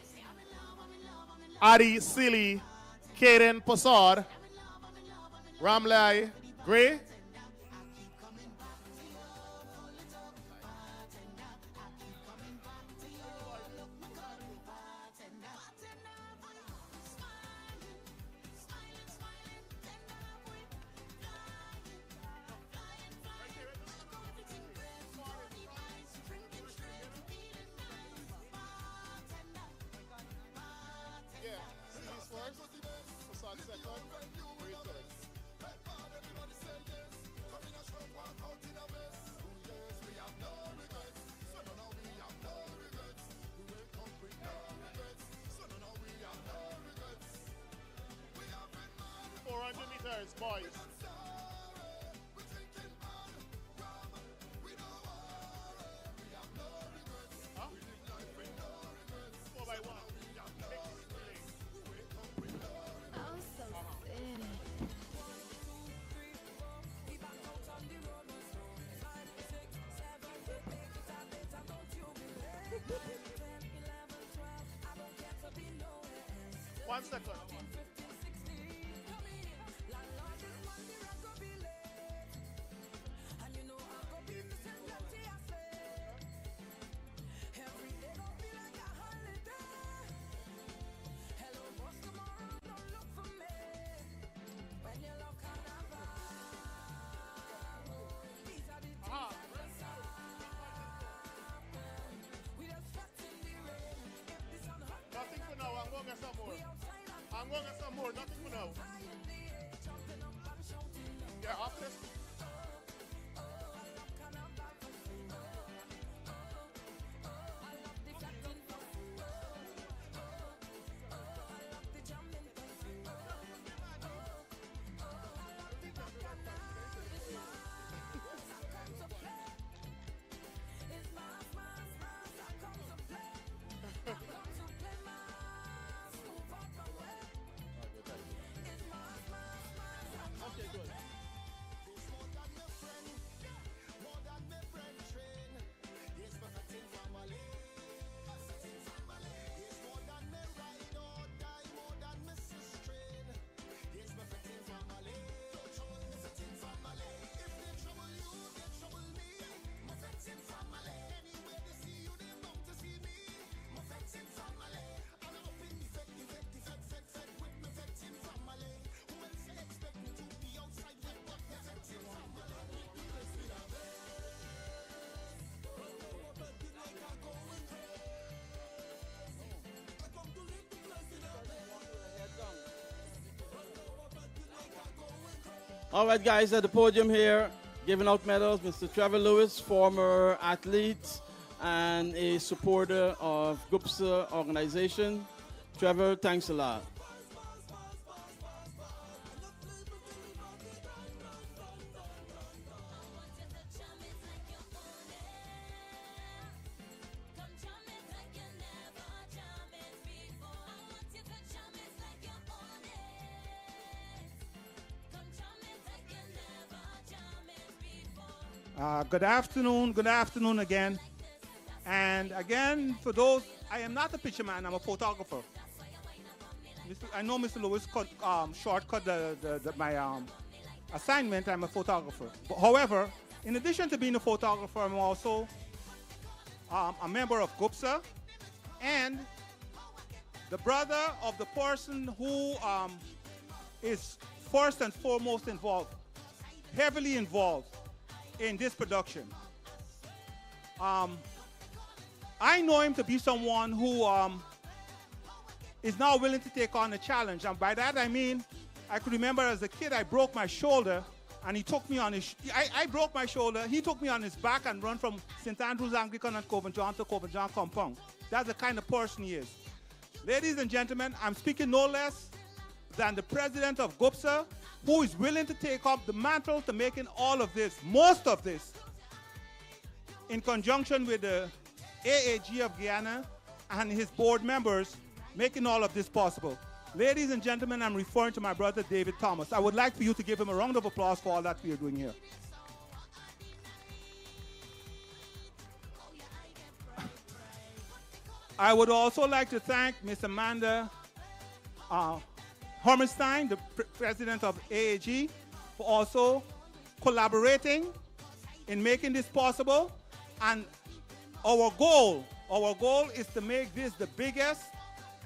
Adi Silly, Kaden Posad, Ramlai Gray. Boys. Huh? 4 by 1. One second. Nothing for now, I'm going to get some more. I'm going to get some more, nothing for now. Yeah, after this. All right, guys, at the podium here, giving out medals, Mr. Trevor Lewis, former athlete and a supporter of GUPSA organization. Trevor, thanks a lot. Good afternoon again. And again, for those, I am not a picture man, I'm a photographer. I know Mr. Lewis shortcut my assignment, I'm a photographer. But however, in addition to being a photographer, I'm also a member of GUPSA and the brother of the person who is first and foremost involved, heavily involved in this production. I know him to be someone who is now willing to take on a challenge. And by that I mean, I could remember as a kid I broke my shoulder and he took me on his, I broke my shoulder, he took me on his back and run from St. Andrew's Anglican and Covent John to Covent John Compound. That's the kind of person he is. Ladies and gentlemen, I'm speaking no less than the president of GUPSA, who is willing to take up the mantle to making all of this, most of this, in conjunction with the AAG of Guyana and his board members, making all of this possible. Ladies and gentlemen, I'm referring to my brother David Thomas. I would like for you to give him a round of applause for all that we are doing here. I would also like to thank Miss Amanda Hormenstein, the president of AAG, for also collaborating in making this possible. And our goal is to make this the biggest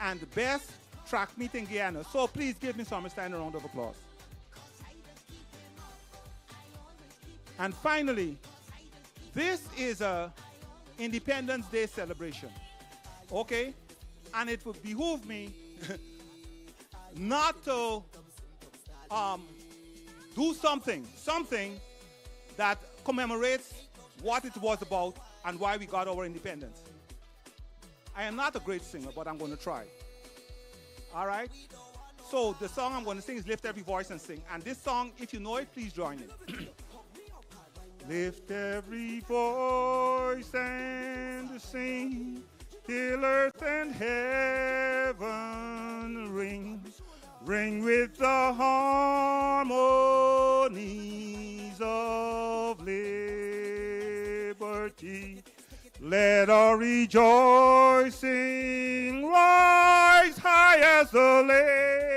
and the best track meet in Guyana. So please give Ms. Hormenstein a round of applause. And finally, this is a Independence Day celebration, okay? And it would behoove me not to do something that commemorates what it was about and why we got our independence. I am not a great singer, but I'm going to try. All right? So the song I'm going to sing is Lift Every Voice and Sing. And this song, if you know it, please join in. Lift every voice and sing, till earth and heaven ring. Ring with the harmonies of liberty. Let our rejoicing rise high as the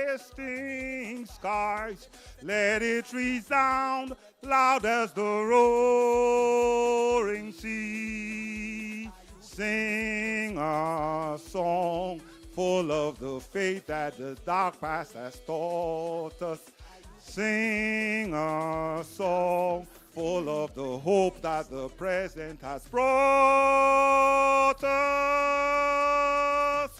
lasting skies. Let it resound loud as the roaring sea. Sing a song full of the faith that the dark past has taught us. Sing a song full of the hope that the present has brought us.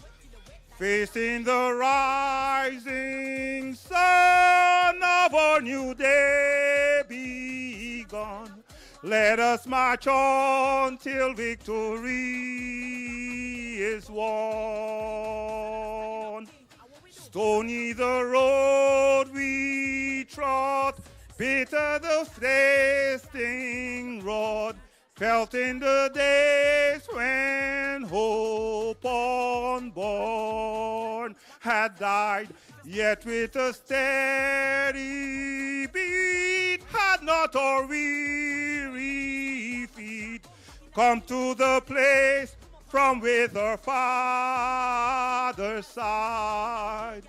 Facing the rising sun of our new day begun, let us march on till victory is won. Stony the road we trod, bitter the tasting rod, felt in the days when hope unborn had died, yet with a steady beat had not our weary feet come to the place from with our Father's side.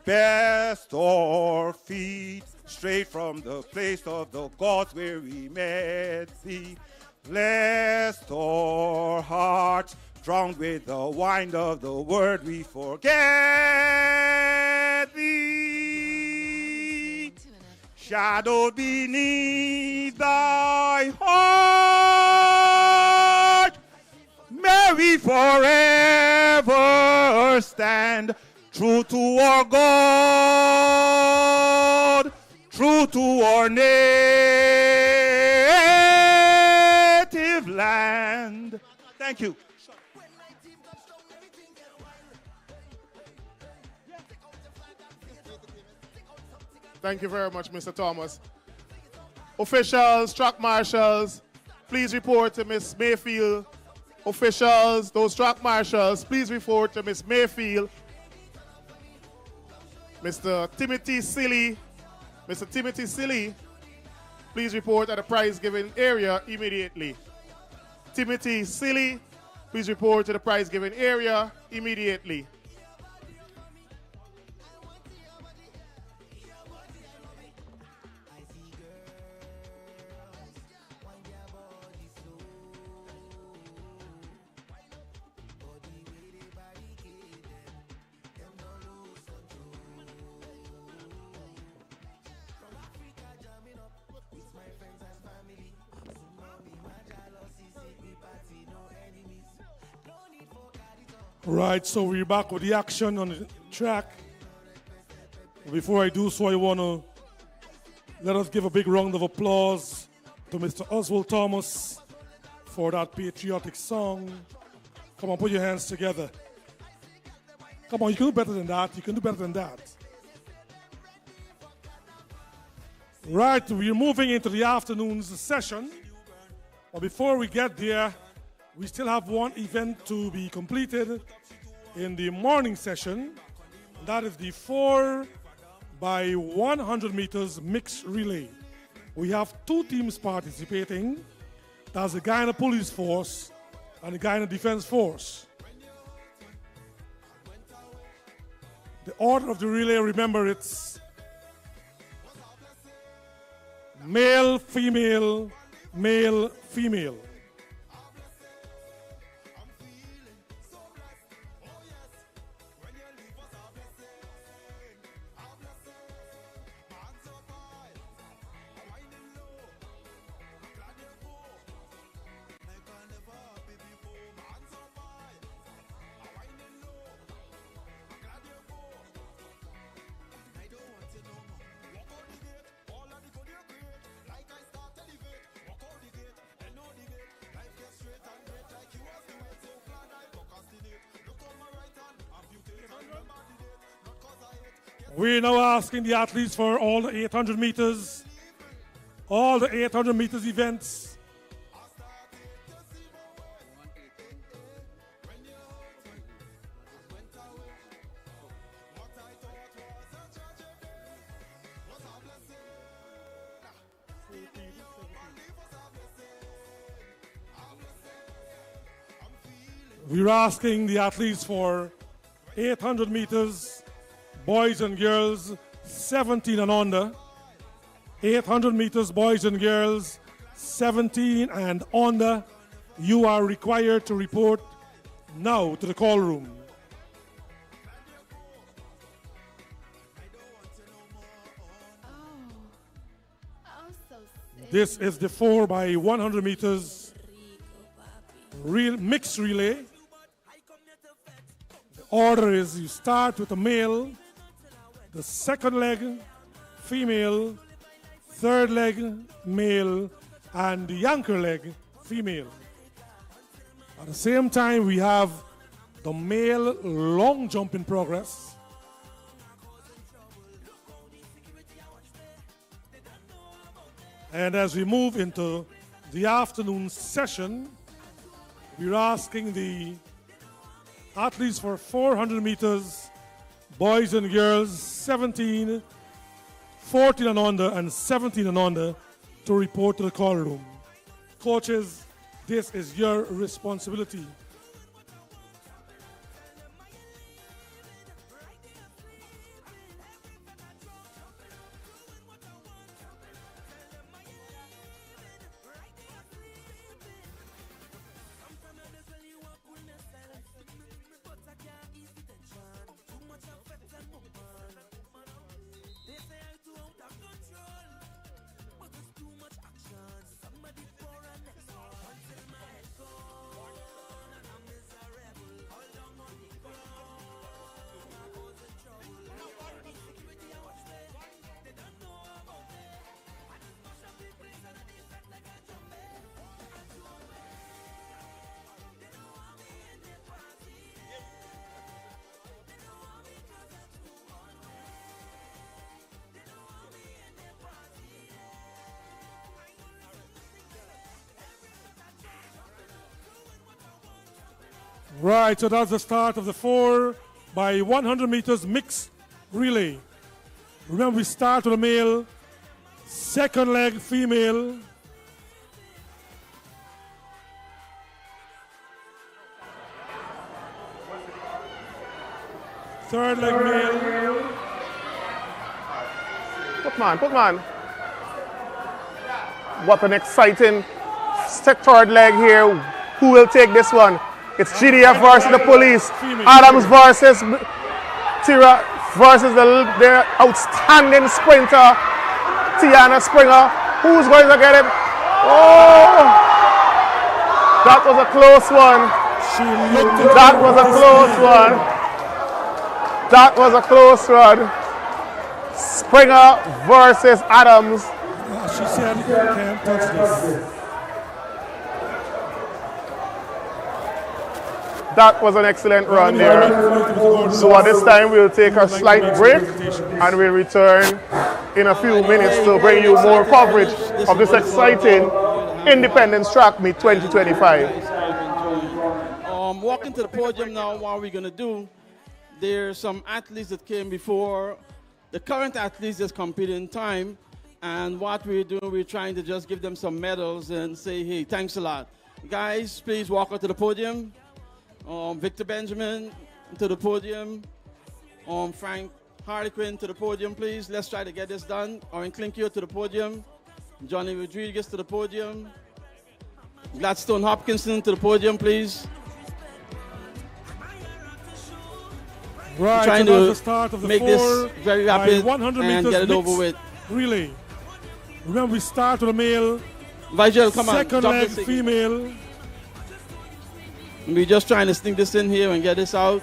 Best our feet straight from the place of the gods where we met thee. Lest our hearts drowned with the wine of the word we forget thee. Shadowed beneath thy heart, may we forever stand true to our God, true to our native land. Thank you. Thank you very much, Mr. Thomas. Officials, track marshals, please report to Miss Mayfield. Officials, those track marshals, please report to Miss Mayfield. Mr. Timothy Silly, please report at the prize giving area immediately. Timothy Silly, please report to the prize giving area immediately. Right, so we're back with the action on the track. Before I do so, I want to let us give a big round of applause to Mr. Oswald Thomas for that patriotic song. Come on, put your hands together. Come on, you can do better than that. You can do better than that. Right, we're moving into the afternoon's session. But before we get there, we still have one event to be completed in the morning session. That is the 4 by 100 meters mixed relay. We have two teams participating. That's the Guyana Police Force and the Guyana Defense Force. The order of the relay, remember, it's male, female, male, female. We're now asking the athletes for all the 800 meters, all the 800 meters events. We're asking the athletes for 800 meters, boys and girls 17 and under. 800 meters, boys and girls 17 and under. You are required to report now to the call room. This is the 4 by 100 meters mixed relay. The order is you start with a male, the second leg, female, third leg, male, and the anchor leg, female. At the same time, we have the male long jump in progress. And as we move into the afternoon session, we're asking the athletes for 400 meters, boys and girls 17, 14 and under, and 17 and under to report to the call room. Coaches, this is your responsibility. Right, so that's the start of the 4 by 100 meters mixed relay. Remember, we start with a male, second leg female. Third leg male. Put man. What an exciting third leg here. Who will take this one? It's GDF versus the police. Adams versus Tira versus the outstanding sprinter, Tiana Springer. Who's going to get it? Oh! That was a close one. That was a close one. That was a close one. Springer versus Adams. She said, can't touch this. That was an excellent run there. So at this time we'll take a slight break and we'll return in a few minutes to bring you more coverage of this exciting Independence Track Meet 2025. Walking to the podium now, what we're going to do, there's some athletes that came before, the current athletes that's competing in time, and what we're doing, we're trying to just give them some medals and say, hey, thanks a lot. Guys, please walk up to the podium. Victor Benjamin to the podium. Frank Harlequin to the podium, please. Let's try to get this done. Oren Klinkio to the podium. Johnny Rodriguez to the podium. Gladstone Hopkinson to the podium, please. Right, trying so to the start of the make this very rapid 100 and get it over with. Relay. Remember, we start with a male. Vigil, come on. Second leg female. We're just trying to sneak this in here and get this out.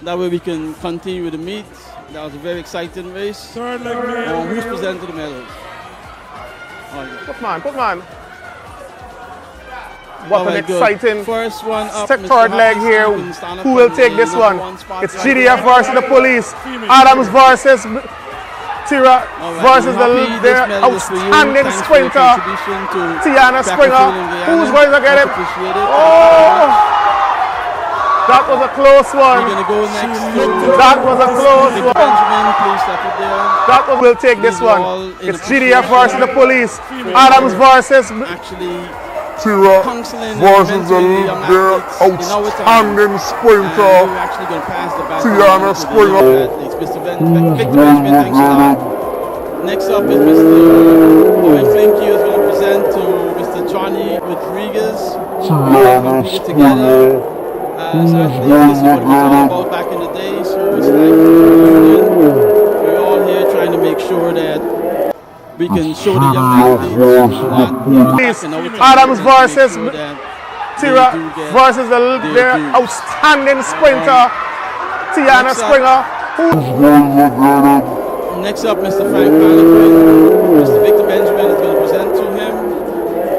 That way we can continue with the meet. That was a very exciting race. Third leg male. Who's presenting the medals? Put man. What an exciting first one up, third leg here. Who will take this one? It's GDF versus the police. Adams versus Tira versus the outstanding sprinter, Tiana Springer. Who's going to get it? Oh! That was a close one. That was a close one. That one will take this one. It's GDF versus the police. Adams versus Tira versus the outstanding sprinter, Tiana Springer. Victor Benjamin, thanks a lot. Next up is Mr. Owen Flinky, who's going to present to Mr. Johnny Rodriguez. Compete together. As athletes, this is what we talked about back in the day, so it's like we're all here trying to make sure that we can show the young athletes Adams versus Tira versus the outstanding sprinter, Tiana Springer. Next up, Mr. Frank Harlequin. Mr. Victor Benjamin is going to present to him.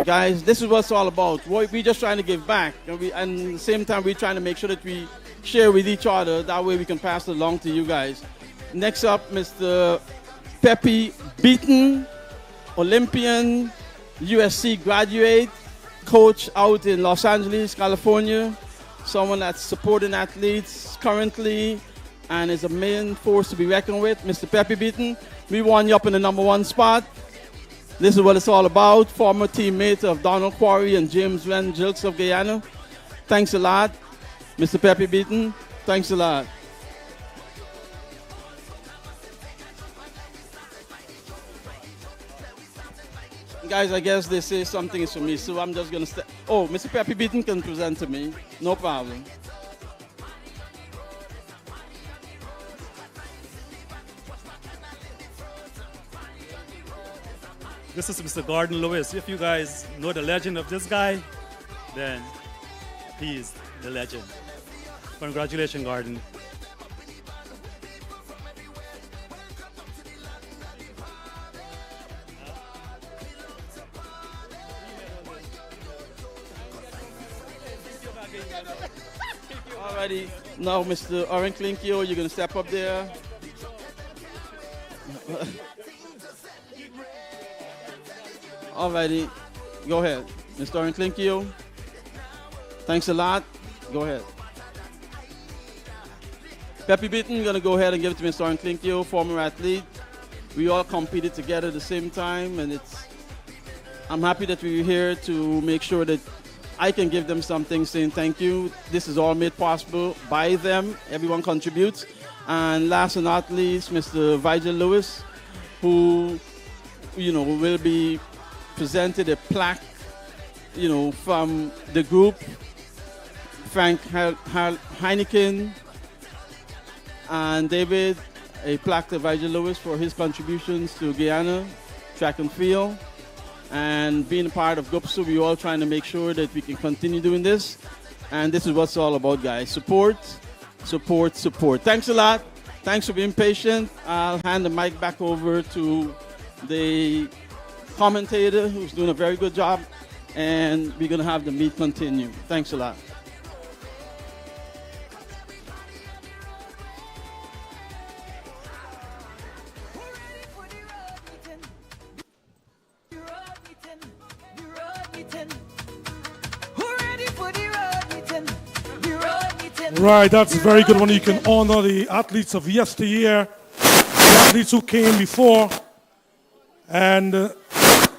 Guys, this is what it's all about. We're just trying to give back. And at the same time, we're trying to make sure that we share with each other. That way we can pass it along to you guys. Next up, Mr. Pepe Beaton, Olympian, USC graduate, coach out in Los Angeles, California. Someone that's supporting athletes currently and is a main force to be reckoned with. Mr. Pepe Beaton, we won you up in the #1 spot. This is what it's all about. Former teammate of Donald Quarry and James Wen Jilks of Guyana. Thanks a lot, Mr. Pepe Beaton. Thanks a lot. Guys, I guess they say something is for me, so I'm just going to Oh, Mr. Pepe Beaton can present to me. No problem. This is Mr. Gordon Lewis. If you guys know the legend of this guy, then he is the legend. Congratulations, Gordon. Alrighty, now Mr. Oren Klinkio, you're going to step up there. Alrighty, go ahead. Mr. Oren Klinkio, thanks a lot. Go ahead. Peppy Beaton, going to go ahead and give it to Mr. Oren Klinkio, former athlete. We all competed together at the same time, and I'm happy that we're here to make sure that I can give them something saying thank you. This is all made possible by them. Everyone contributes. And last but not least, Mr. Vigil Lewis, who, will be presented a plaque, from the group. Frank Heineken and David, a plaque to Vigil Lewis for his contributions to Guyana track and field. And being a part of GUPSU, we're all trying to make sure that we can continue doing this. And this is what it's all about, guys. Support, support, support. Thanks a lot. Thanks for being patient. I'll hand the mic back over to the commentator who's doing a very good job. And we're going to have the meet continue. Thanks a lot. Right, that's very good when you can honor the athletes of yesteryear, the athletes who came before, and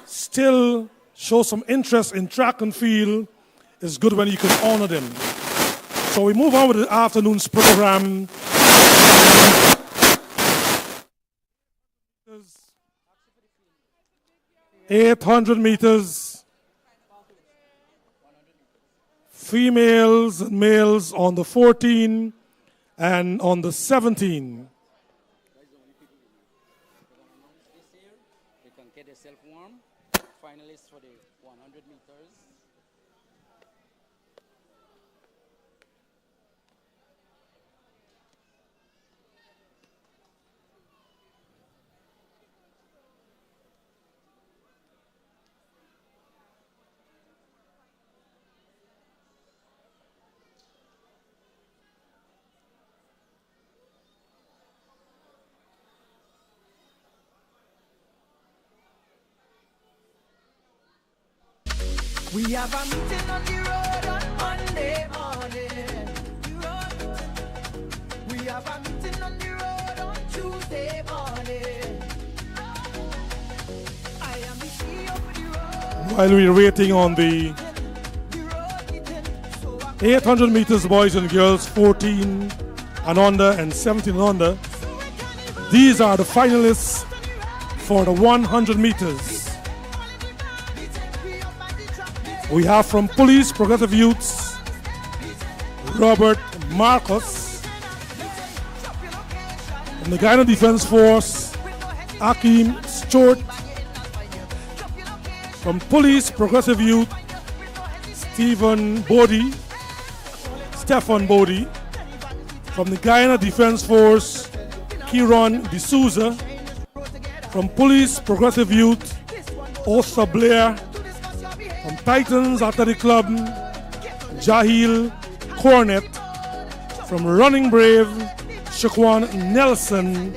still show some interest in track and field. It's good when you can honor them. So we move on with the afternoon's program. 800 meters. Females and males on the 14 and on the 17. They can get themselves warm. Finalists for the 100 meters. We have a meeting on the road on Monday morning. We have a meeting on the road on Tuesday morning. I am the CEO of the road. While we're waiting on the 800 meters boys and girls, 14 and under and 17 and under, these are the finalists for the 100 meters. We have from Police Progressive Youths, Robert Marcus. From the Guyana Defense Force, Akeem Stewart. From Police Progressive Youth, Stephen Bodie. From the Guyana Defense Force, Kieron D'Souza. From Police Progressive Youth, Osa Blair. From Titans Athletic Club, Jahil Cornet. From Running Brave, Shaquan Nelson.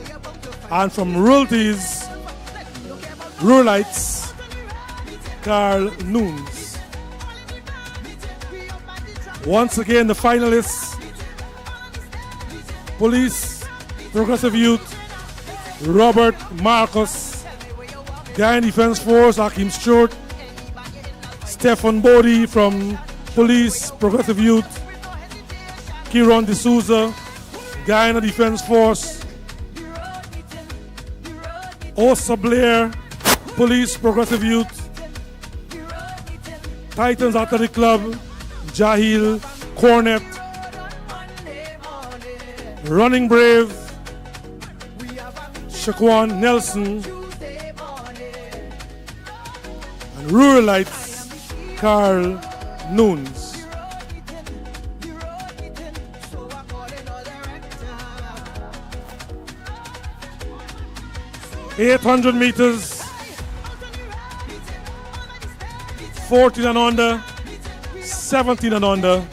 And from Ruralites, Carl Nunes. Once again, the finalists: Police Progressive Youth, Robert Marcus. Guyana Defense Force, Akeem Stewart. Stephen Bodie from Police Progressive Youth, Kieron D'Souza, Guyana Defense Force, Osa Blair, Police Progressive Youth, Titans Athletic Club, Jahil Cornet, Running Brave, Shaquan Nelson, and Ruralites, Carl Nunes. .800 meters, 14 and under, 17 and under.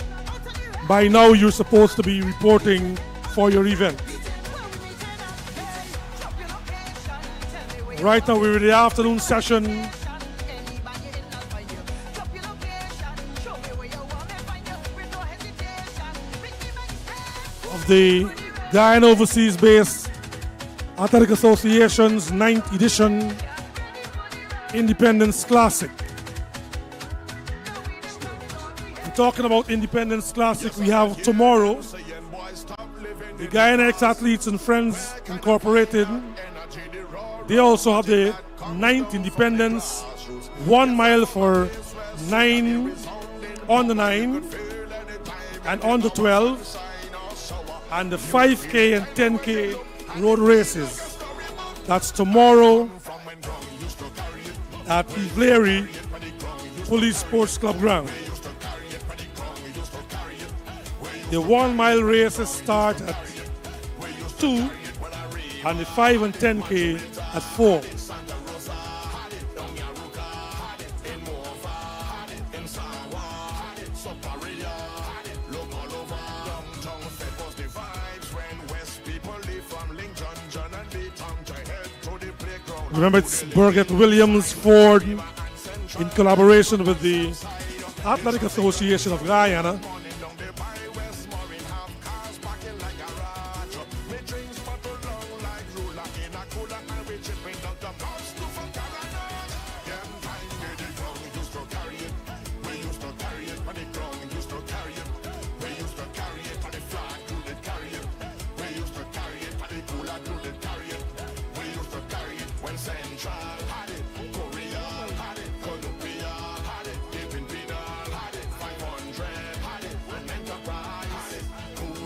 By now you're supposed to be reporting for your event. Right now we're in the afternoon session. Of the Guyana Overseas Base Athletic Association's 9th edition Independence Classic. We're talking about Independence Classic. We have tomorrow the Guyana Ex-Athletes and Friends Incorporated. They also have the 9th Independence, 1 mile for 9 on the 9 and on the 12, and the 5K and 10K road races. That's tomorrow at the Blairi Police Sports Club ground. The 1 mile races start at 2 and the 5 and 10K at 4. Remember, it's Burgett Williams Ford in collaboration with the Athletic Association of Guyana.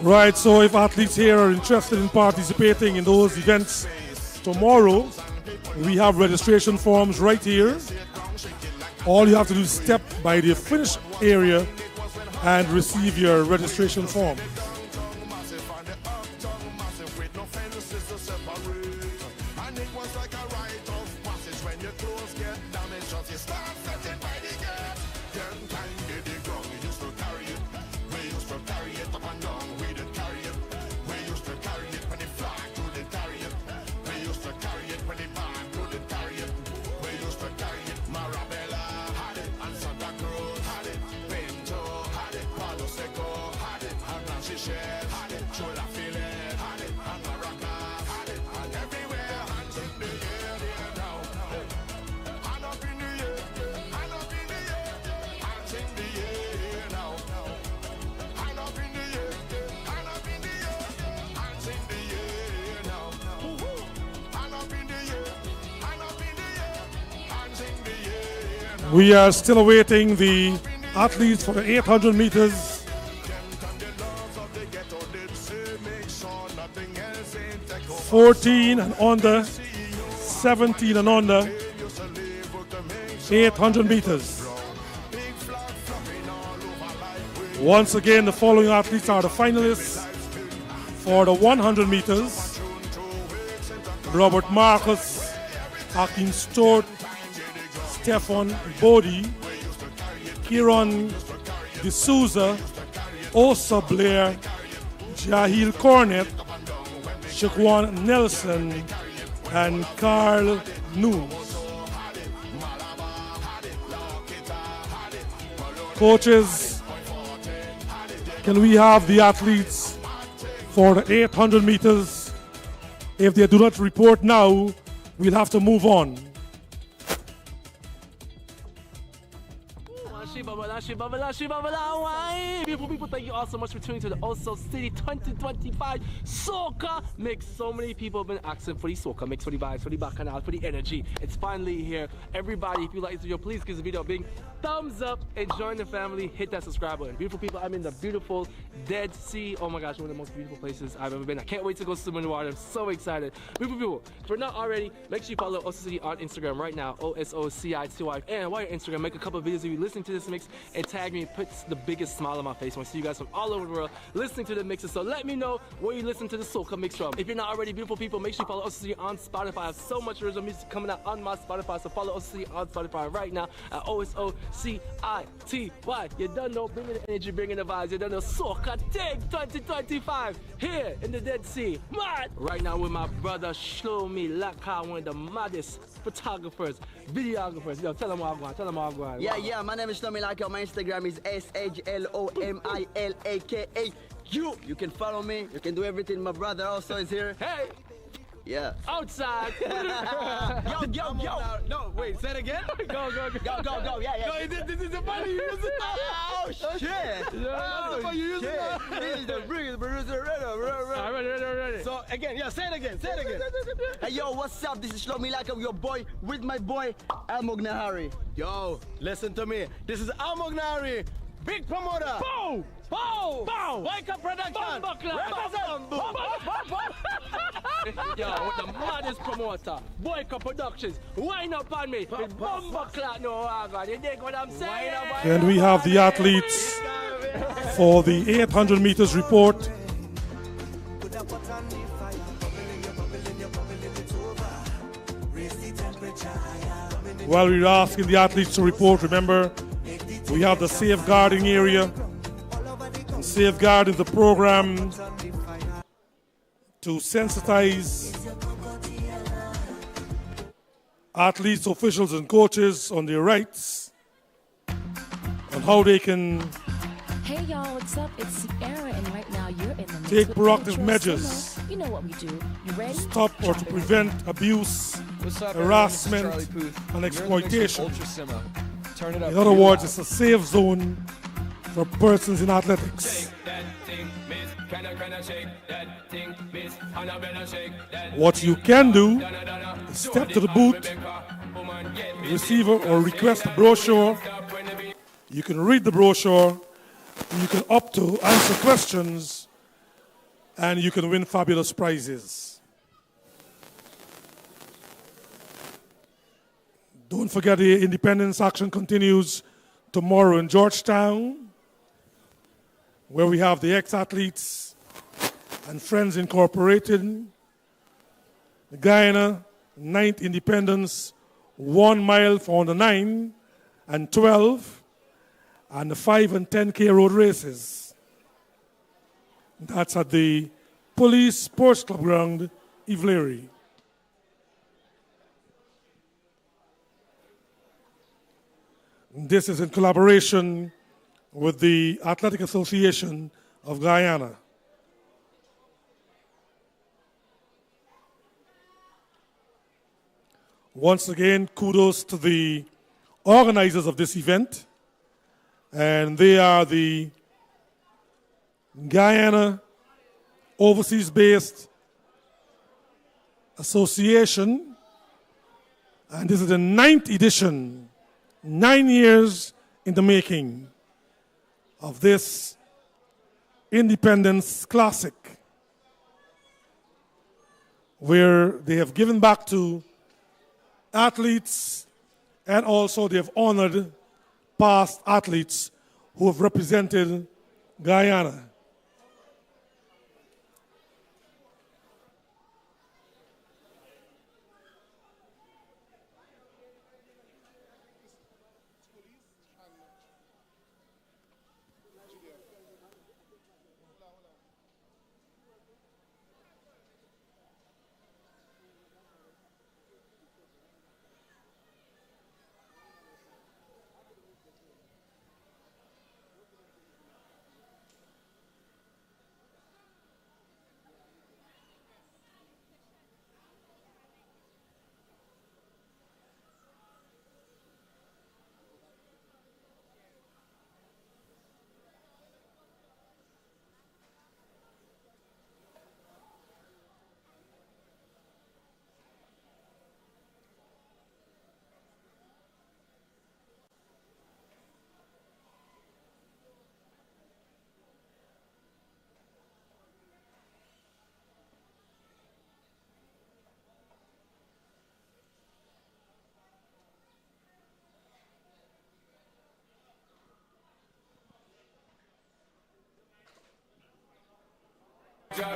Right, so if athletes here are interested in participating in those events tomorrow, we have registration forms right here. All you have to do is step by the finish area and receive your registration form. We are still awaiting the athletes for the 800 meters. (14 and under, 17 and under, 800 meters. Once again, the following athletes are the finalists for the 100 meters. Robert Marcus, Akin Stewart, Stefan Bodie, Kieran D'Souza, Osa Blair, Jahil Cornett, Shaquan Nelson, and Carl Nunes. Coaches, can we have the athletes for the 800 meters? If they do not report now, we'll have to move on. Beautiful people, thank you all so much for tuning to the Oso City 2025 Soca Mix. So many people have been asking for the Soca Mix, for the vibes, for the bacchanal, for the energy. It's finally here. Everybody, if you like this video, please give the video a big thumbs up and join the family. Hit that subscribe button. Beautiful people, I'm in the beautiful Dead Sea. Oh my gosh, one of the most beautiful places I've ever been. I can't wait to go swim in the water. I'm so excited. Beautiful people, if you're not already, make sure you follow Oso City on Instagram right now, OSOCITY. And while you're Instagram, make a couple of videos of you listening to this mix and tag me. It puts the biggest smile on my face when I see you guys from all over the world listening to the mixes. So let me know where you listen to the Soca Mix from. If you're not already, beautiful people, make sure you follow Oso City on Spotify. I have so much original music coming out on my Spotify. So follow Oso City on Spotify right now at OSOCITY. You don't know, bringing the energy, bringing the vibes. You don't know, Soca Take 2025 here in the Dead Sea. Mad! Right now with my brother Shlomi Laka, one of the maddest photographers, videographers. Yo, tell them what I'm going. Tell them what I'm going. Yeah, my name is Shlomi Laka. My Instagram is SHLOMILAKA. You can follow me. You can do everything. My brother also is here. Hey! Yeah. Outside! yo! No, wait, say it again? Go. Go. Yeah. No, this is the money you use it. Oh, shit. That's the money you use it. This is the producer. Ready. So, again, say it again. Hey, yo, what's up? This is Shlomi Lakav, your boy, with my boy, Almognahari. Yo, listen to me. This is Almognahari, big promoter. Bow! Wake up production. Yo, with the maddest promoter, Boyka Productions, wind up on me. It's Bumbleclot, no, God, you dig what I'm saying? And we have the athletes for the 800 meters report. While we're asking the athletes to report, remember, we have the safeguarding area. And safeguard is the program to sensitize athletes, officials, and coaches on their rights, on how they can Hey y'all, what's up? It's Sierra, and right now you're in the mix take with proactive Ultra measures Sumo. You know what we do. You ready? stop or to prevent abuse, harassment, and exploitation. Turn it up. In other words, it's a safe zone for persons in athletics. What you can do is step to the booth, receive or request a brochure. You can read the brochure, you can opt to answer questions, and you can win fabulous prizes. Don't forget the Independence Action continues tomorrow in Georgetown, where we have the ex-athletes and Friends Incorporated, the Guyana 9th Independence 1 mile for under 9 and 12, and the 5 and 10K road races. That's at the Police Sports Club ground, Ivlery. This is in collaboration with the Athletic Association of Guyana. Once again, kudos to the organizers of this event, and they are the Guyana Overseas-Based Association, and this is the 9th edition, 9 years in the making of this Independence Classic, where they have given back to athletes, and also they have honored past athletes who have represented Guyana.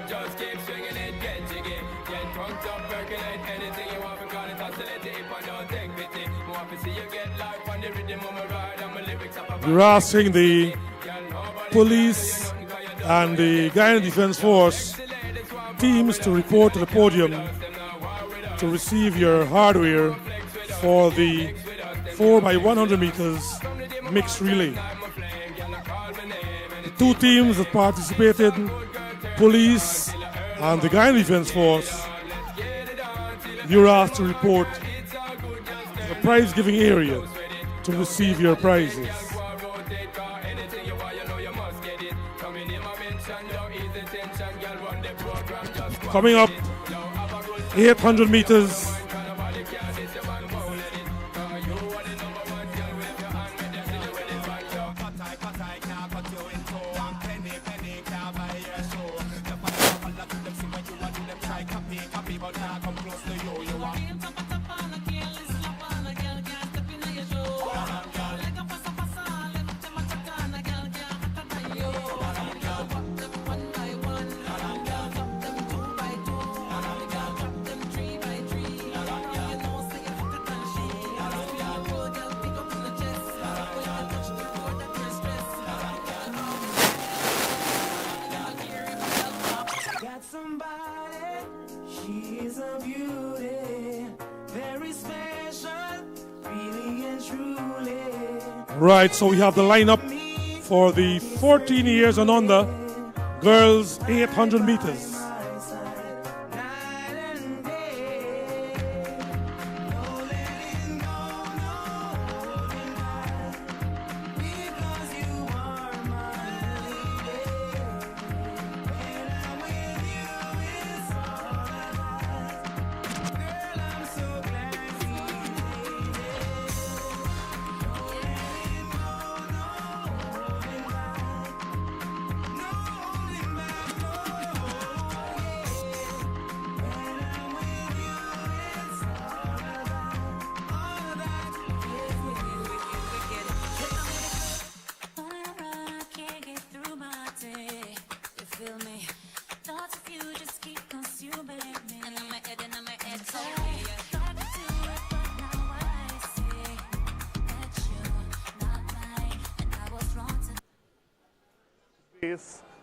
Just keep swinging it, get jiggy. Get drunk up, percolate anything you want, call it oscillate it, but don't take pity. Want to see you get life on the rhythm of my ride, and my lyrics up. We're asking the police and the Guyana Defense Force teams to report to the podium to receive your hardware for the 4x100 meters mixed relay. The two teams that participated, police and the Guyana Defense Force. You're asked to report to the prize-giving area to receive your prizes. Coming up, 800 meters. Right, so we have the lineup for the 14 years and under girls 800 meters.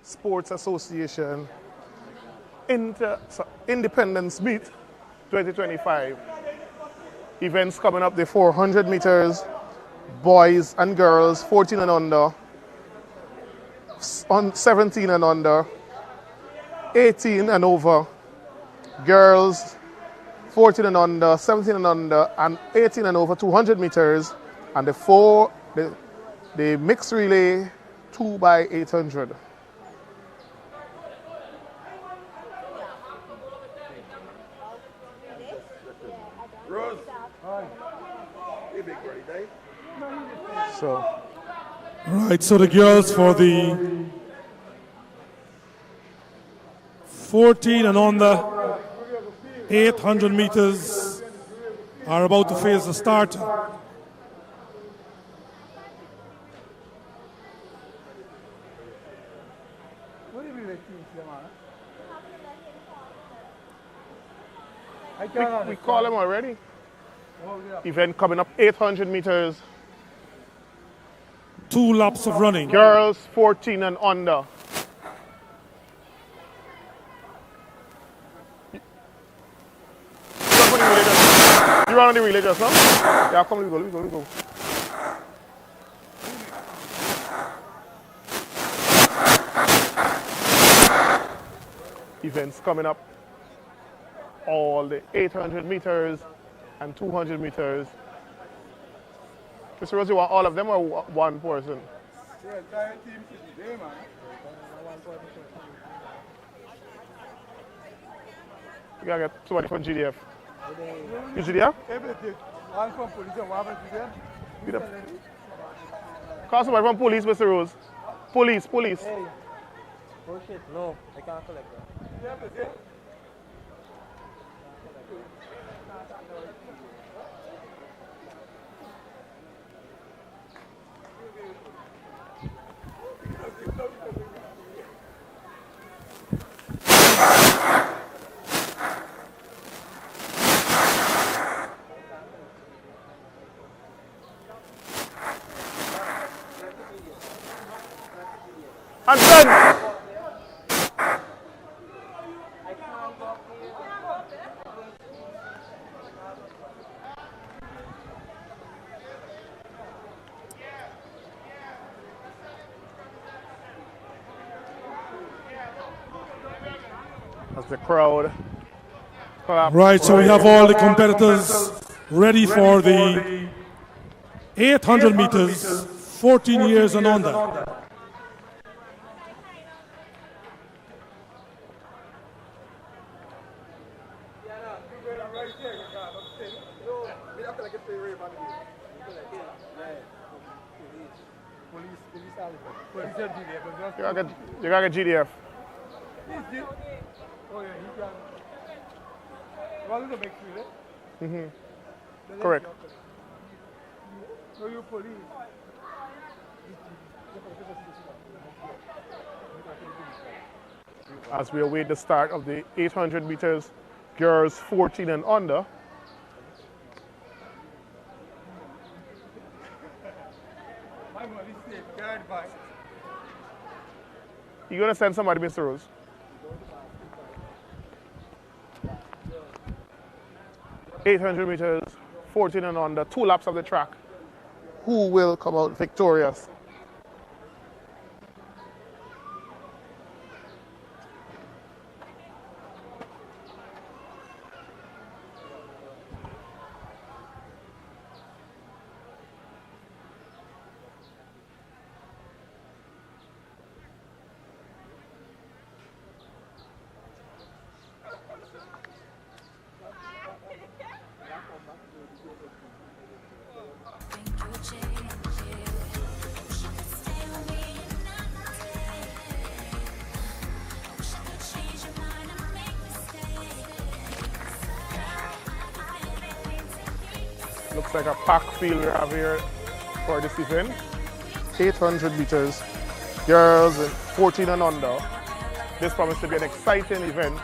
Sports Association Independence Meet 2025. Events coming up, the 400 meters, boys and girls, 14 and under, 17 and under, 18 and over, girls, 14 and under, 17 and under, and 18 and over, 200 meters, and the mixed relay 2x800. Right, so the girls for the 14 and under 800 meters are about to face the start. We call them already. Event coming up, 800 meters. 2 laps of running. Girls 14 and under. You run on the relay just now? Yeah, come, we go. Events coming up. All the 800 meters and 200 meters. Mr. Rose, you want all of them or one person? You gotta get somebody from GDF. You GDF? One from police and one from GDF. Call somebody from police, Mr. Rose. Police. Hey. Oh shit, no, I can't collect that. As the crowd. Right, so we have all the competitors ready for the 800 meters, 14 years and under. You got a GDF. Correct. As we await the start of the 800 meters, girls 14 and under. You gonna send somebody, Mr. Rose? $800 meters, 14 and under, 2 laps of the track. Who will come out victorious? Looks like a packed field we have here for this event. 800 meters, girls 14 and under. This promises to be an exciting event.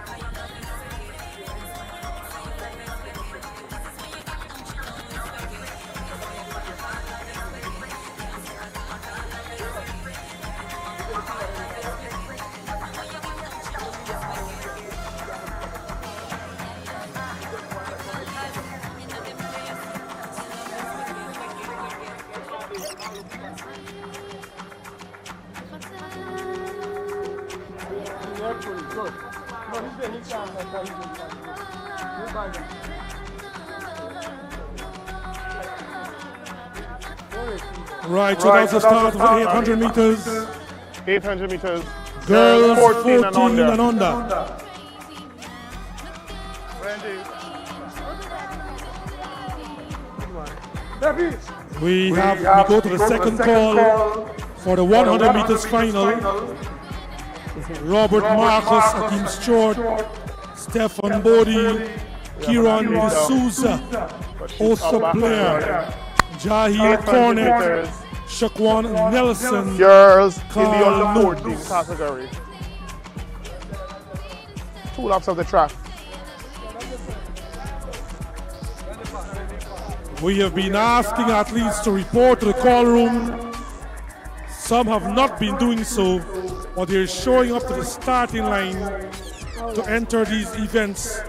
Right, so that's the start of the 800 meters. 800 meters. Girls 14 and under. We go to the second call for the 100 meters final. Robert Marcus, Akeem Stewart, Stefan Bodie, Kieran D'Souza, Osa Blair, Jahir Cornet, Shaquan Nelson, girls in the Carl under 14 Lutz. category. 2 laps of the track. We have been asking athletes to report to the call room. Some have not been doing so, but they're showing up to the starting line to enter these events.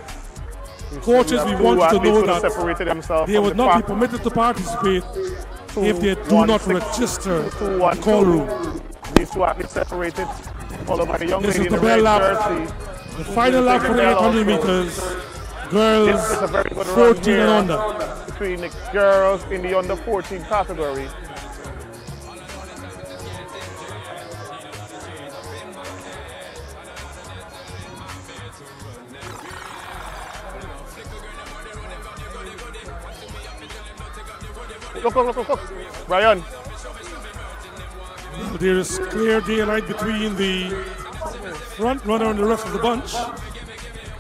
Coaches, we want you to know that they would not be permitted to participate if they do not register the call room. These 2 athletes separated, followed by the young This lady is in the the red bell lap, jersey. the final lap for the 800 meters. Girls This is a very good 14 run here and under. between the girls in the under 14 category. Look, Brian. There is clear daylight between the front runner and the rest of the bunch,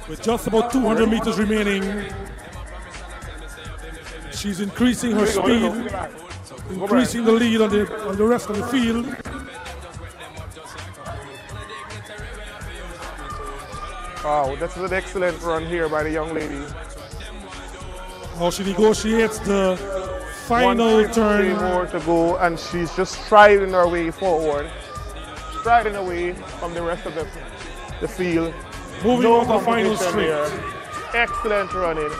with just about 200 meters remaining. She's increasing her speed, increasing the lead on the rest of the field. Wow, this is an excellent run here by the young lady. Now she negotiates the final 150 turn. more to go, and she's just striding her way forward, striding away from the rest of the field. Moving on to the final competition straight. here. Excellent running.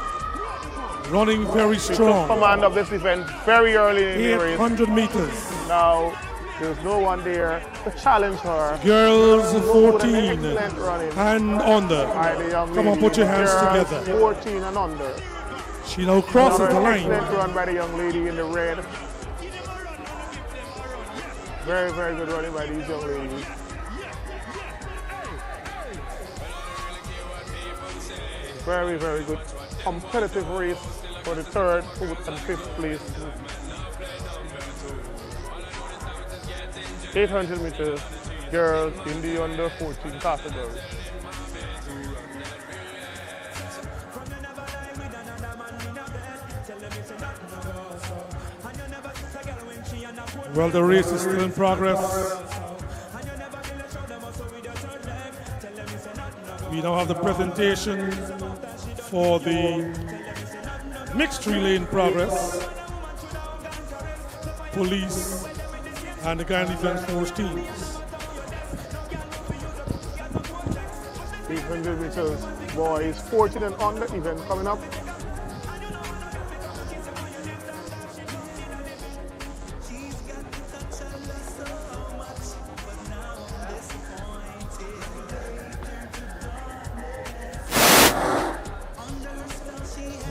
Running very She took strong. command of this event very early in the race. 800 meters. Now There's no one there to challenge her. Girls No, 14 excellent running and under. by the young Come on, lady. put your hands Girls together. 14 and under. She now crosses Another the line. excellent run by the young lady in the red. Very, very good running by these young ladies. Very, very good competitive race for the 3rd, 4th, and 5th place. 800 meters, girls in the under 14 category. Well, the race is still in progress. We now have the presentation for the mixed relay in progress. Police and the Guyana Defense Force teams. 800 meters, boys 14 and under event coming up.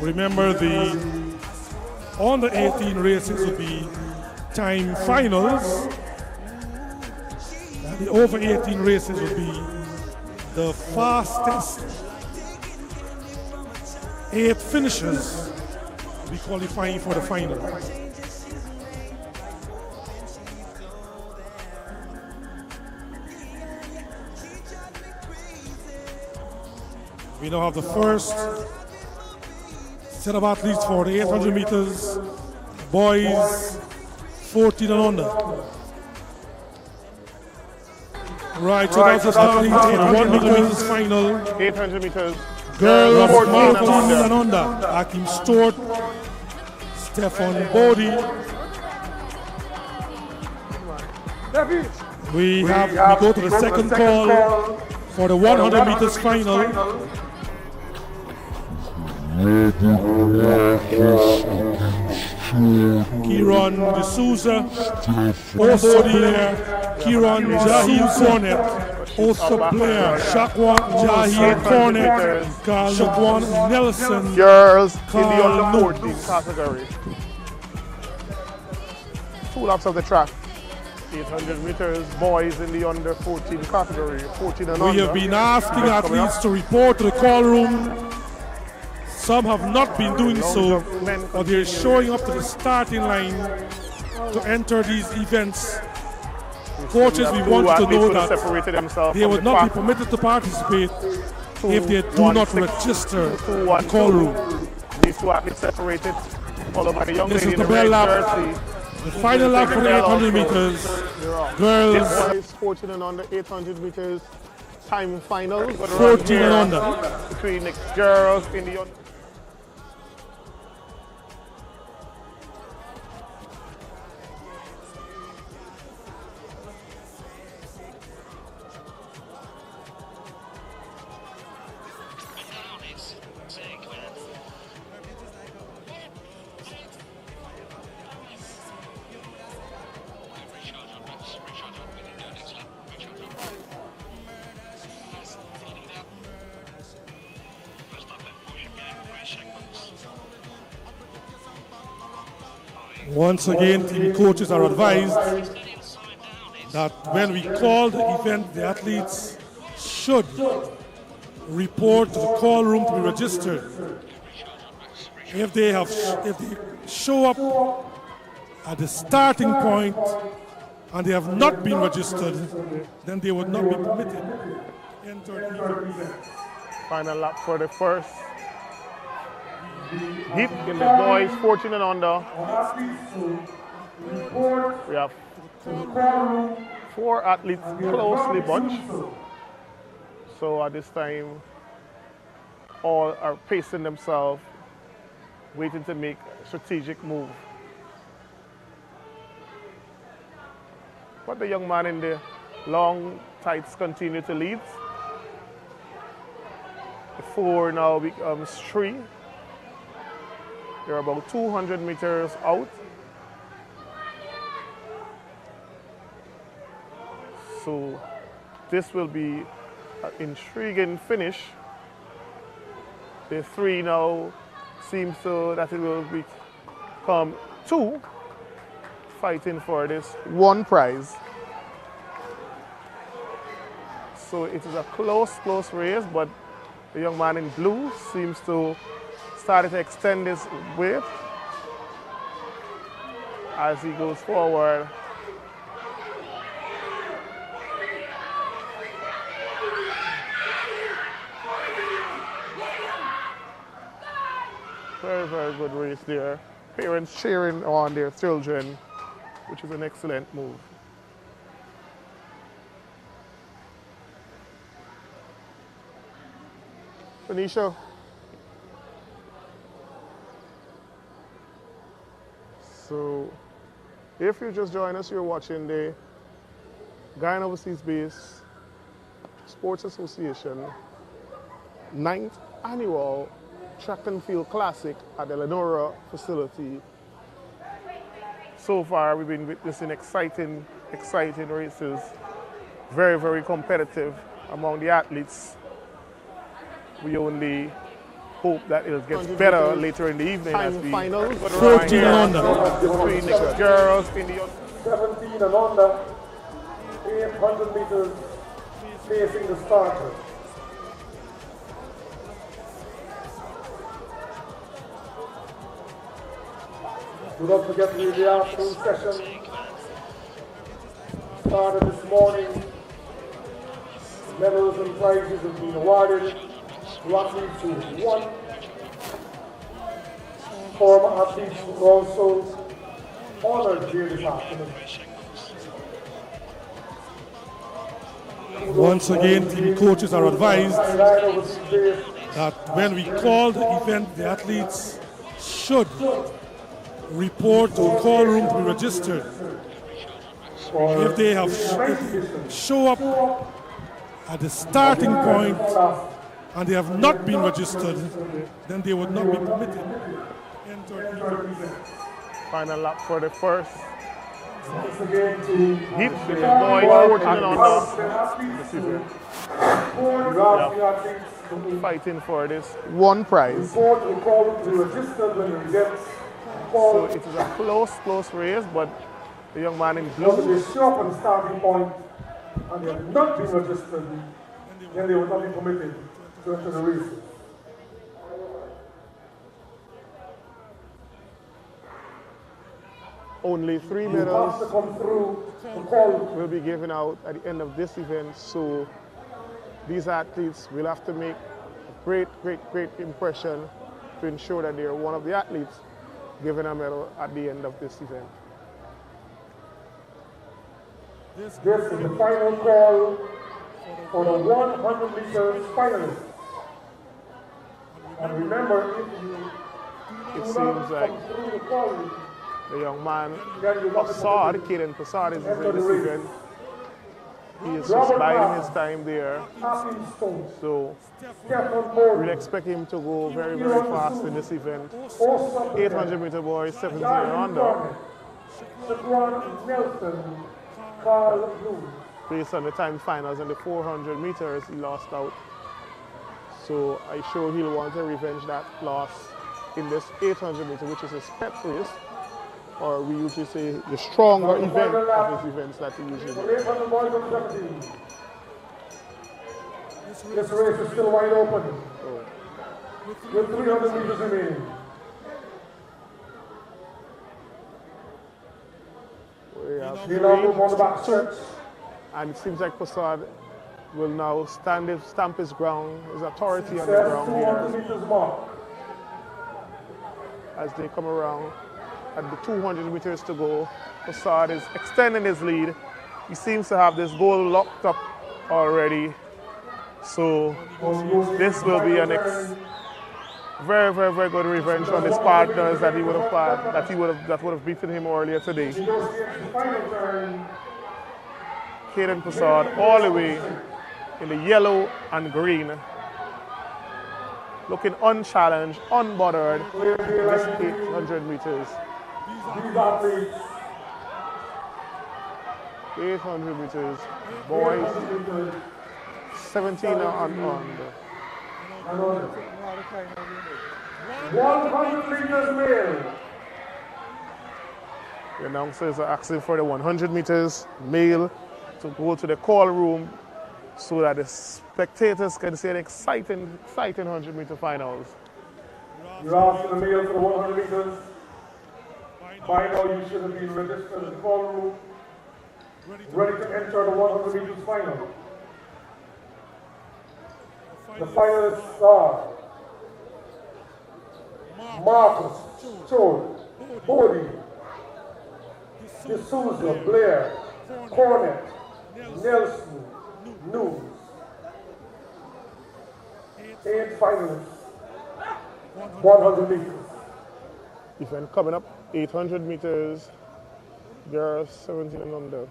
Remember, the under 18 races will be time finals, and the over 18 races will be the fastest 8 finishers will be qualifying for the final. We now have the first set of athletes for the 800 meters, boys 14 and under. Right, so that's the starting 100 meters final. 800 meters. Girls 14 and under. Akim Stewart, Stefan Bodie. We go to the second call for the 100 meters final. Kieran D'Souza, also there, Kieran Jahil Cornet, also player, Shakwan Jahil Cornet, Carl Shakwan Nelson, girls in the Carl under 14 category. 2 laps of the track. 800 meters, boys in the under 14 category, 14 and under. We have been asking athletes to report to the call room. Some have not been doing so, but they're showing up to the starting line to enter these events. Coaches, we want you to know that they would not be permitted to participate if they do not register the call room. These 2 athletes separated, followed by the young This lady is in the bell lap, jersey. the final lap for the 800 meters. Girls, Boys 14 and under 800 meters, time final. 14 and under. Between the girls in the under. Once again, team coaches are advised that when we call the event, the athletes should report to the call room to be registered. If they show up at the starting point and they have not been registered, then they would not be permitted to enter the event. Final lap for the first heat in the boys 14 and under. We have 4 athletes closely bunched. So at this time, all are pacing themselves, waiting to make a strategic move. But the young man in the long tights continue to lead. The 4 now becomes 3. They're about 200 meters out. So this will be an intriguing finish. The three now seems so that it will become two fighting for this one prize. So it is a close race, but the young man in blue seems to start to extend his weight as he goes forward. Very, very good race there. Parents cheering on their children, which is an excellent move. Tanisha. So, if you just join us, you're watching the Guyana Overseas Base Sports Association 9th Annual Track and Field Classic at the Leonora facility. So far, we've been witnessing exciting races. Very, very competitive among the athletes. We only hope that it gets better later in the evening as we finals. 14 and under. Between the girls in the 17 and under, 800 meters facing the starter. Do not forget the afternoon session started this morning. Medals and prizes have been awarded to athletes who won. Former athletes who also honored here this afternoon. Once again, team coaches are advised that when we call the event, the athletes should report to the call room to be registered. If they have show up at the starting point and they have not been registered, then they would not be permitted to enter. Final lap for the first heat. The boys fighting for this one prize. So it is a close race, but the young man in blue. Once they show up on the starting point and they have not been registered, then they will not be permitted to enter the race. Only 3 medals will be given out at the end of this event, so these athletes will have to make a great impression to ensure that they are one of the athletes given a medal at the end of this event. This is the final call for the 100 meters finalists. And remember, if you it seems like the young man, Passard, Caden Passard, is in this event. He is just biding his time there. So we'll expect him to go very fast in this event. 800 meter boys, 17 and under. Based on the time finals and the 400 meters, he lost out. So I'm sure he'll want to revenge that loss in this 800 meter, which is his pet race. Or we usually say the stronger event of his events that he usually does. This race is still wide open. With 300 meters remaining. We have three, and it seems like Passard will now stamp his ground, his authority on the ground here. As they come around at the 200 meters to go, Passard is extending his lead. He seems to have this goal locked up already. So this will be a very good revenge on his partners that he would have that would have beaten him earlier today. Caden Passard all the way in the yellow and green, looking unchallenged, unbothered in this 800 meters. 800 meters, boys, 17 and under. 100 meters male. The announcers are asking for the 100 meters male to go to the call room so that the spectators can see an exciting 100-meter finals. You're asking the male for the 100 meters. By now you should have been registered in the call room, ready to enter the 100 meters final. The finalists are Marcus, Chode, Bodie, D'Souza, Blair, Cornet, Nelson, News. 8 finalists, 100 meters. Event coming up, 800 meters, girls 17 and under.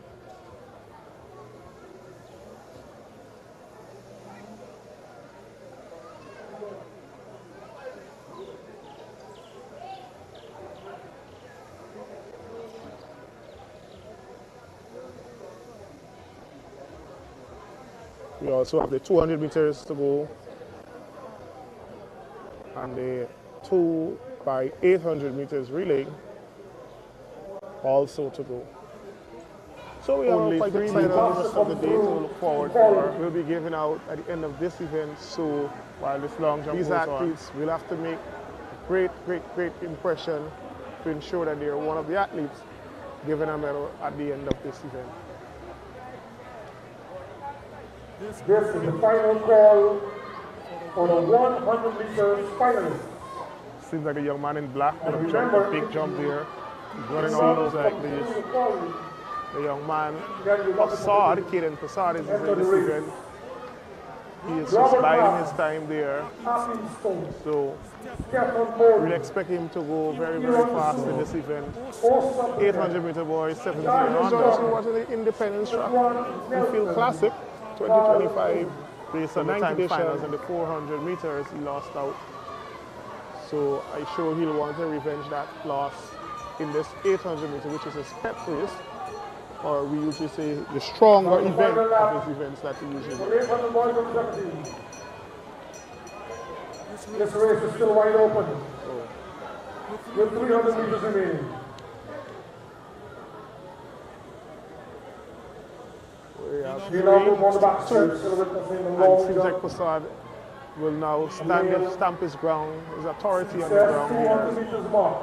We also have the 200 meters to go and the 2 by 800 meters relay also to go. So we have only 3 medals of the day to look forward for. We'll be giving out at the end of this event. So while this long jump goes on, these athletes will have to make a great impression to ensure that they're one of the athletes given a medal at the end of this event. This is the final call for the 100 meters finalists. Seems like a young man in black would have jumped a big jump there. He's running almost like this. The young man, Passad, Caden Passad, is in this event. He is just biding his time there. So we'll expect him to go very fast in this event. 800-meter boys, 17 and under. Also watching the Independence track. Field Classic 2025. Based on the time finals and the 400 meters, he lost out. So I'm sure he'll want to revenge that loss in this 800 meter, which is a step race, or we usually say the stronger event of his events that he usually does. This race is still wide open. With 300 meters remaining. We have He now move on the back stretch, and it seems like Passad will now stamp his ground, his authority on the ground here.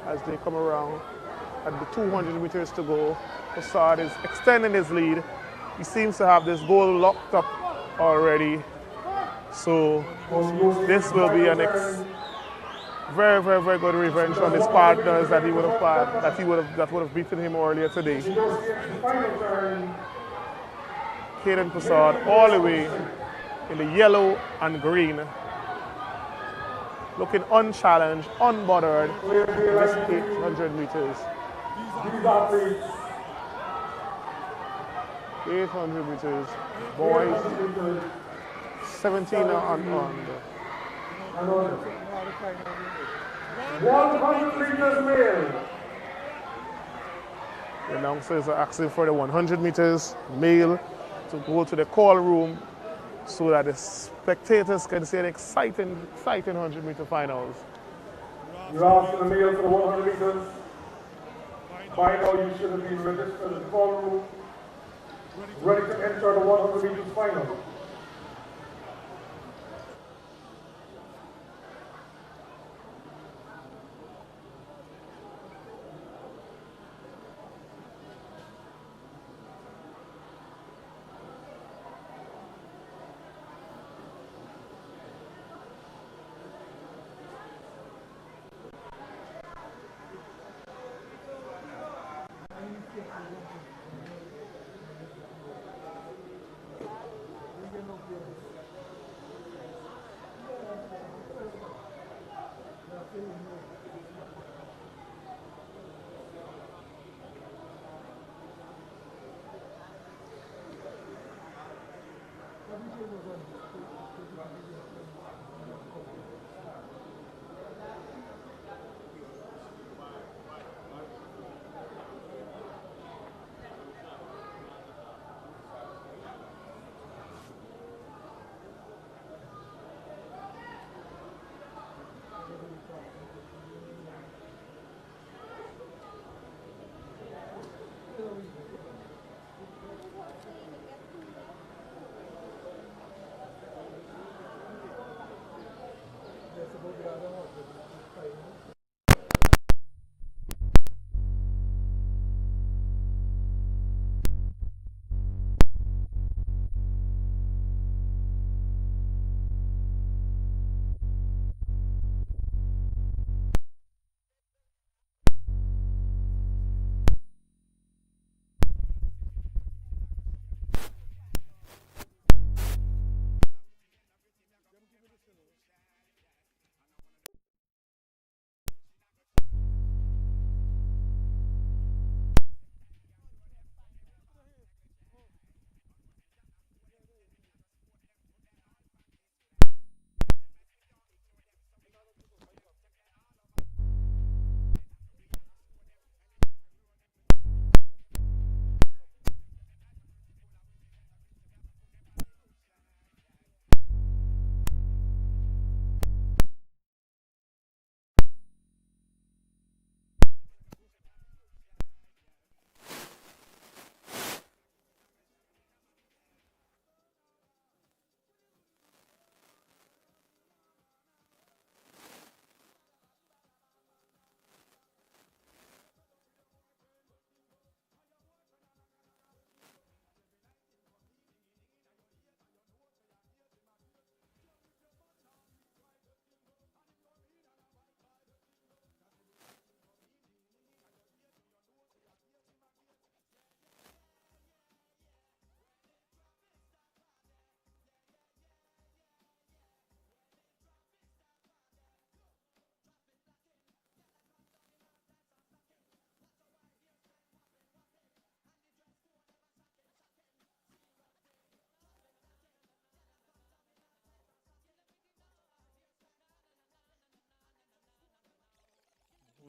As they come around at the 200 meters to go, Passad is extending his lead. He seems to have this goal locked up already. So this will be a very good revenge on his partners that he would have had, that would have beaten him earlier today. Caden Passad all the way in the yellow and green, looking unchallenged, unbothered in this 800 meters. 800 meters, boys, 17 and under. 100 meters male. The announcers are asking for the 100 meters male to go to the call room so that the spectators can see an exciting 100-meter finals. You're asking the male for the 100 meters. By now you should have been registered in the call room, ready to enter the 100 meters final.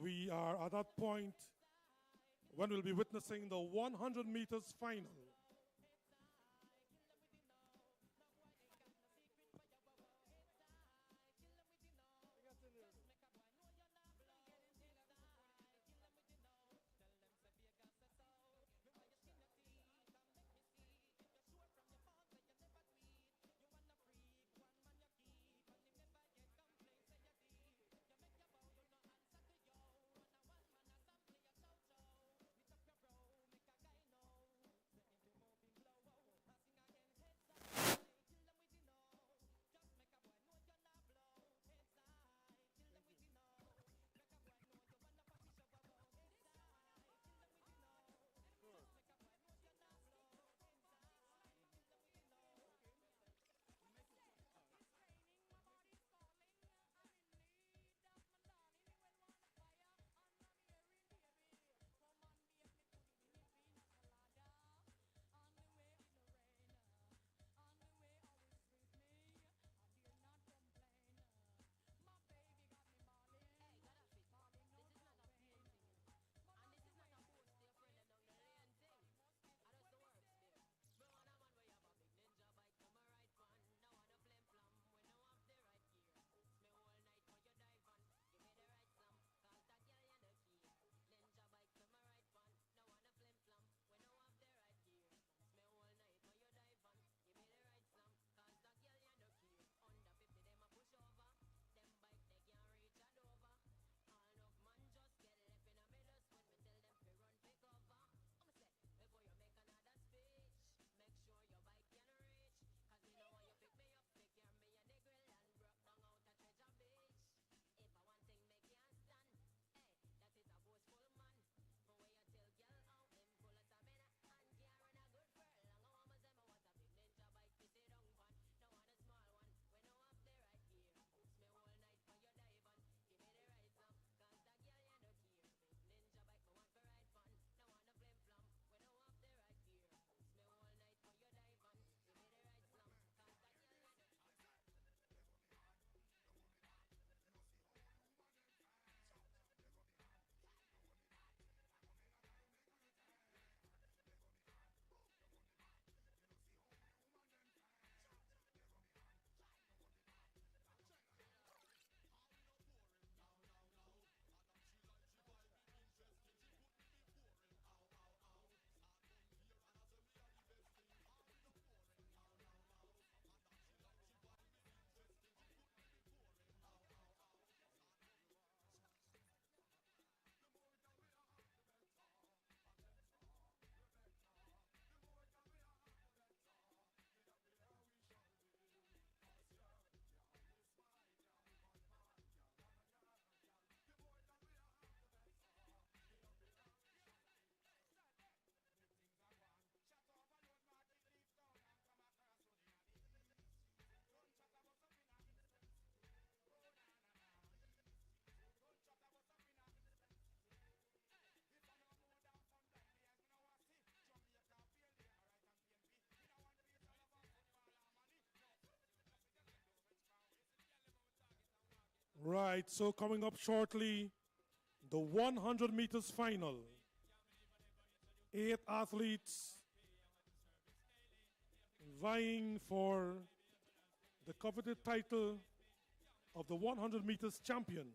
we are at that point when we'll be witnessing the 100 meters final. Right, so coming up shortly, the 100 meters final. 8 athletes vying for the coveted title of the 100 meters champion.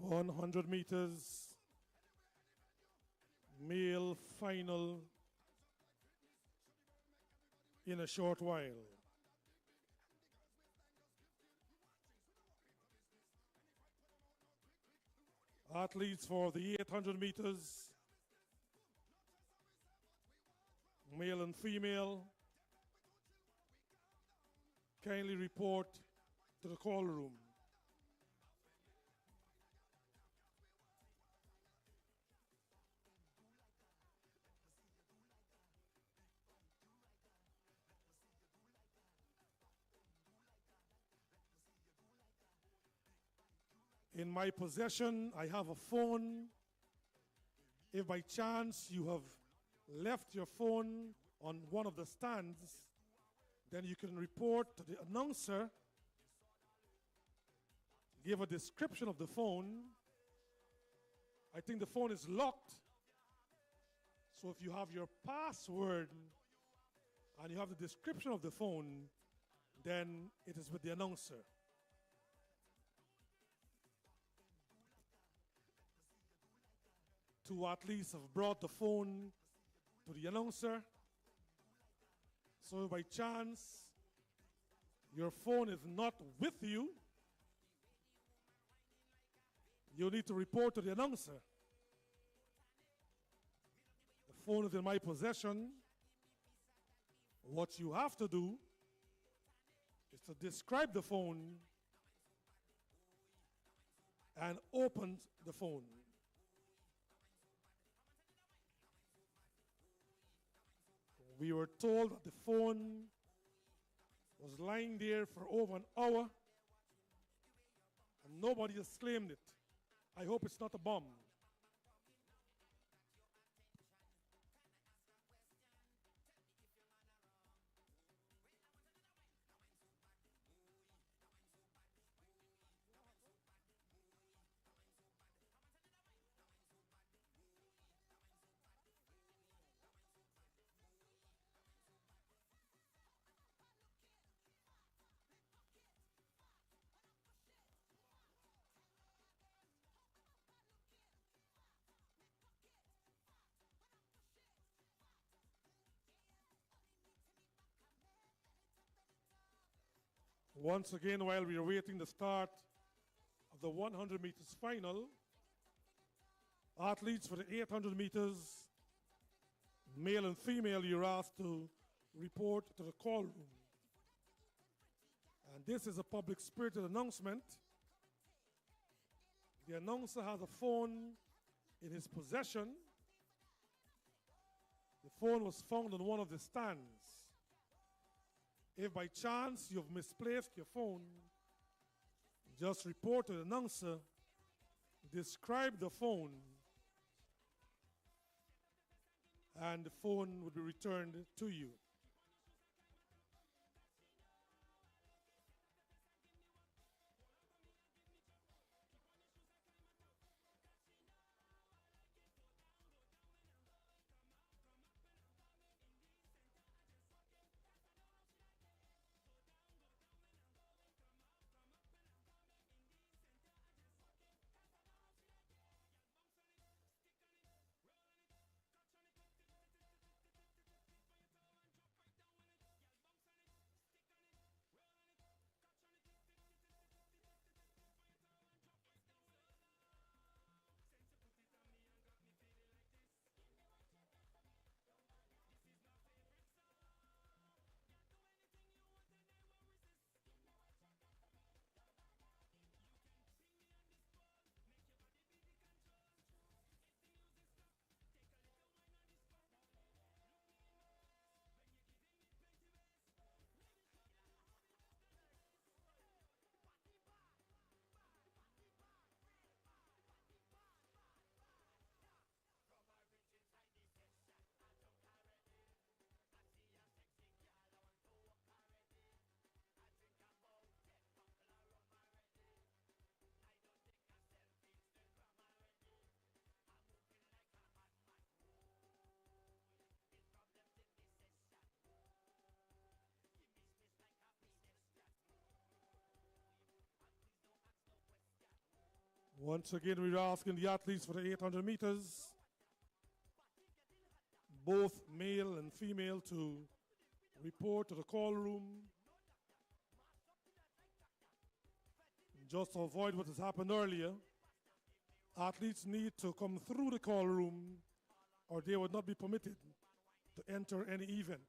100 meters male final in a short while. Athletes for the 800 meters, male and female, kindly report to the call room. In my possession, I have a phone. If by chance you have left your phone on one of the stands, then you can report to the announcer, give a description of the phone. I think the phone is locked. So if you have your password and you have the description of the phone, then it is with the announcer. Two athletes have brought the phone to the announcer. So if by chance your phone is not with you, you need to report to the announcer. The phone is in my possession. What you have to do is to describe the phone and open the phone. We were told that the phone was lying there for over an hour and nobody has claimed it. I hope it's not a bomb. Once again, while we are waiting the start of the 100 meters final, athletes for the 800 meters, male and female, you're asked to report to the call room. And this is a public spirited announcement. The announcer has a phone in his possession. The phone was found on one of the stands. If by chance you've misplaced your phone, just report to the announcer, describe the phone, and the phone will be returned to you. Once again, we're asking the athletes for the 800 meters, both male and female, to report to the call room. Just to avoid what has happened earlier, athletes need to come through the call room or they would not be permitted to enter any event.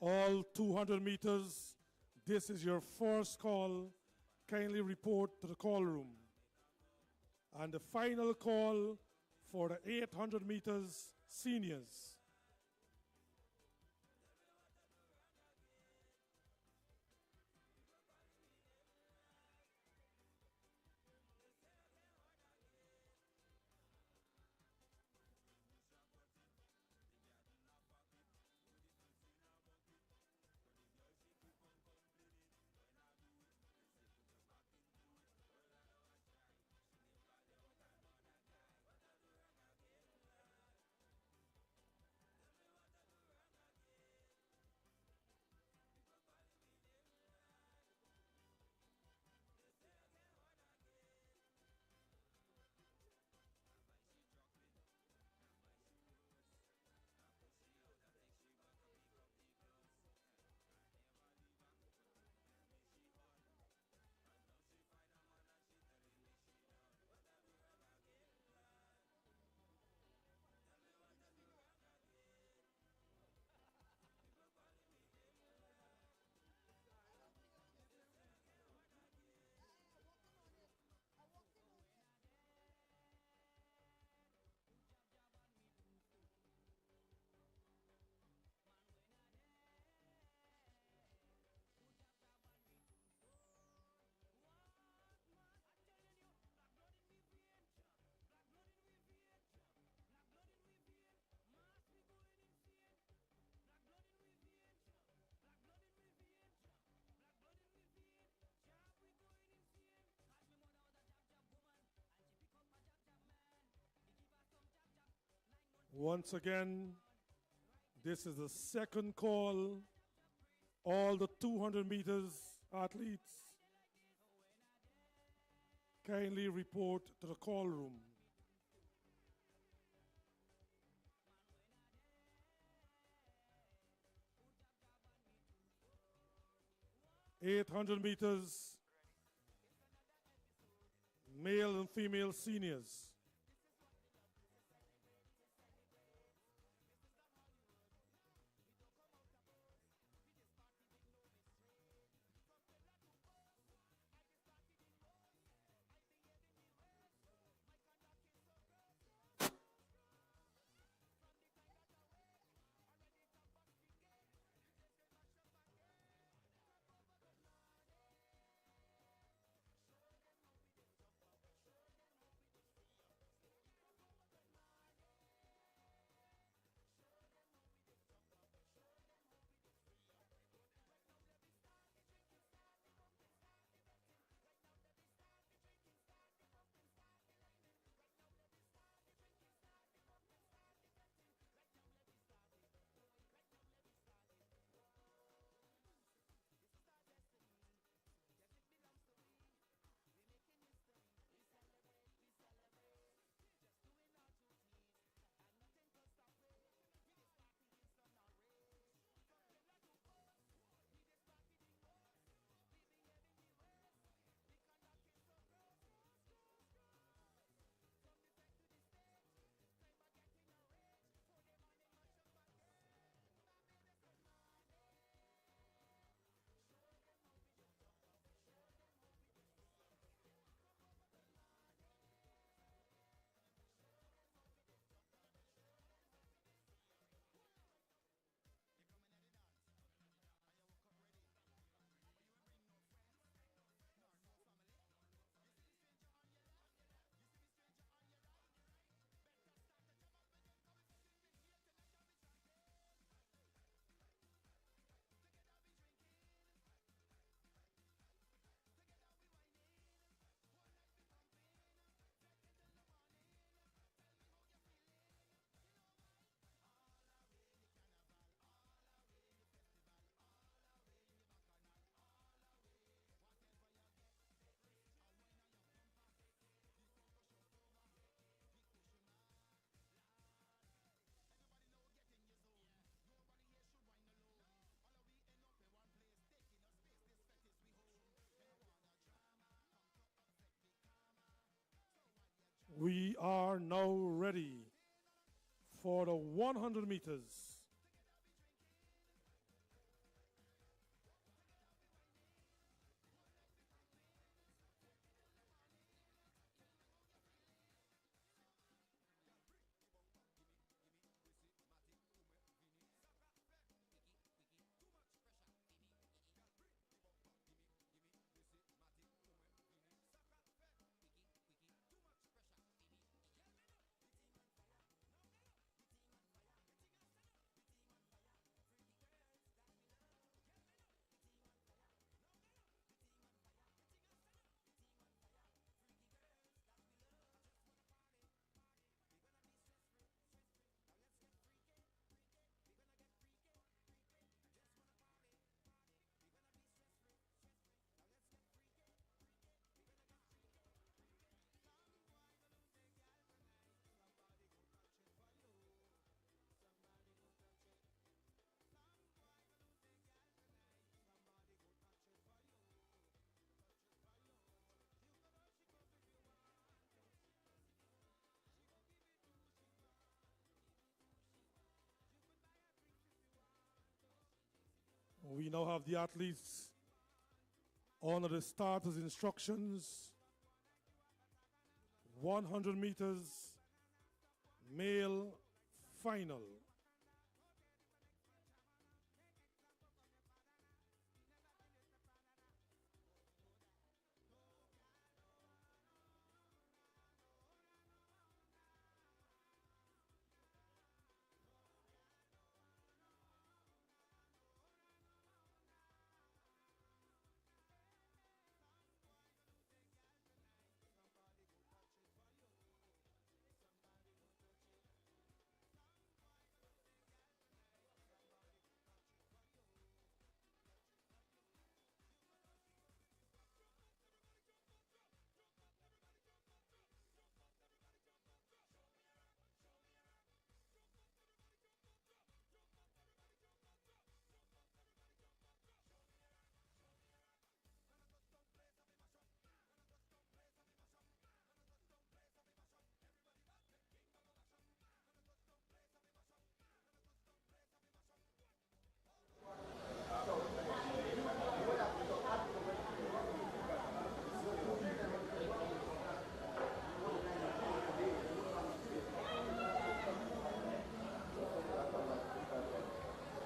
All 200 meters, this is your first call. Kindly report to the call room. And the final call for the 800 meters seniors. Once again, this is the second call. All the 200 meters athletes kindly report to the call room. 800 meters, male and female seniors. We are now ready for the 100 meters. We now have the athletes under the starters' instructions. 100 meters, male final.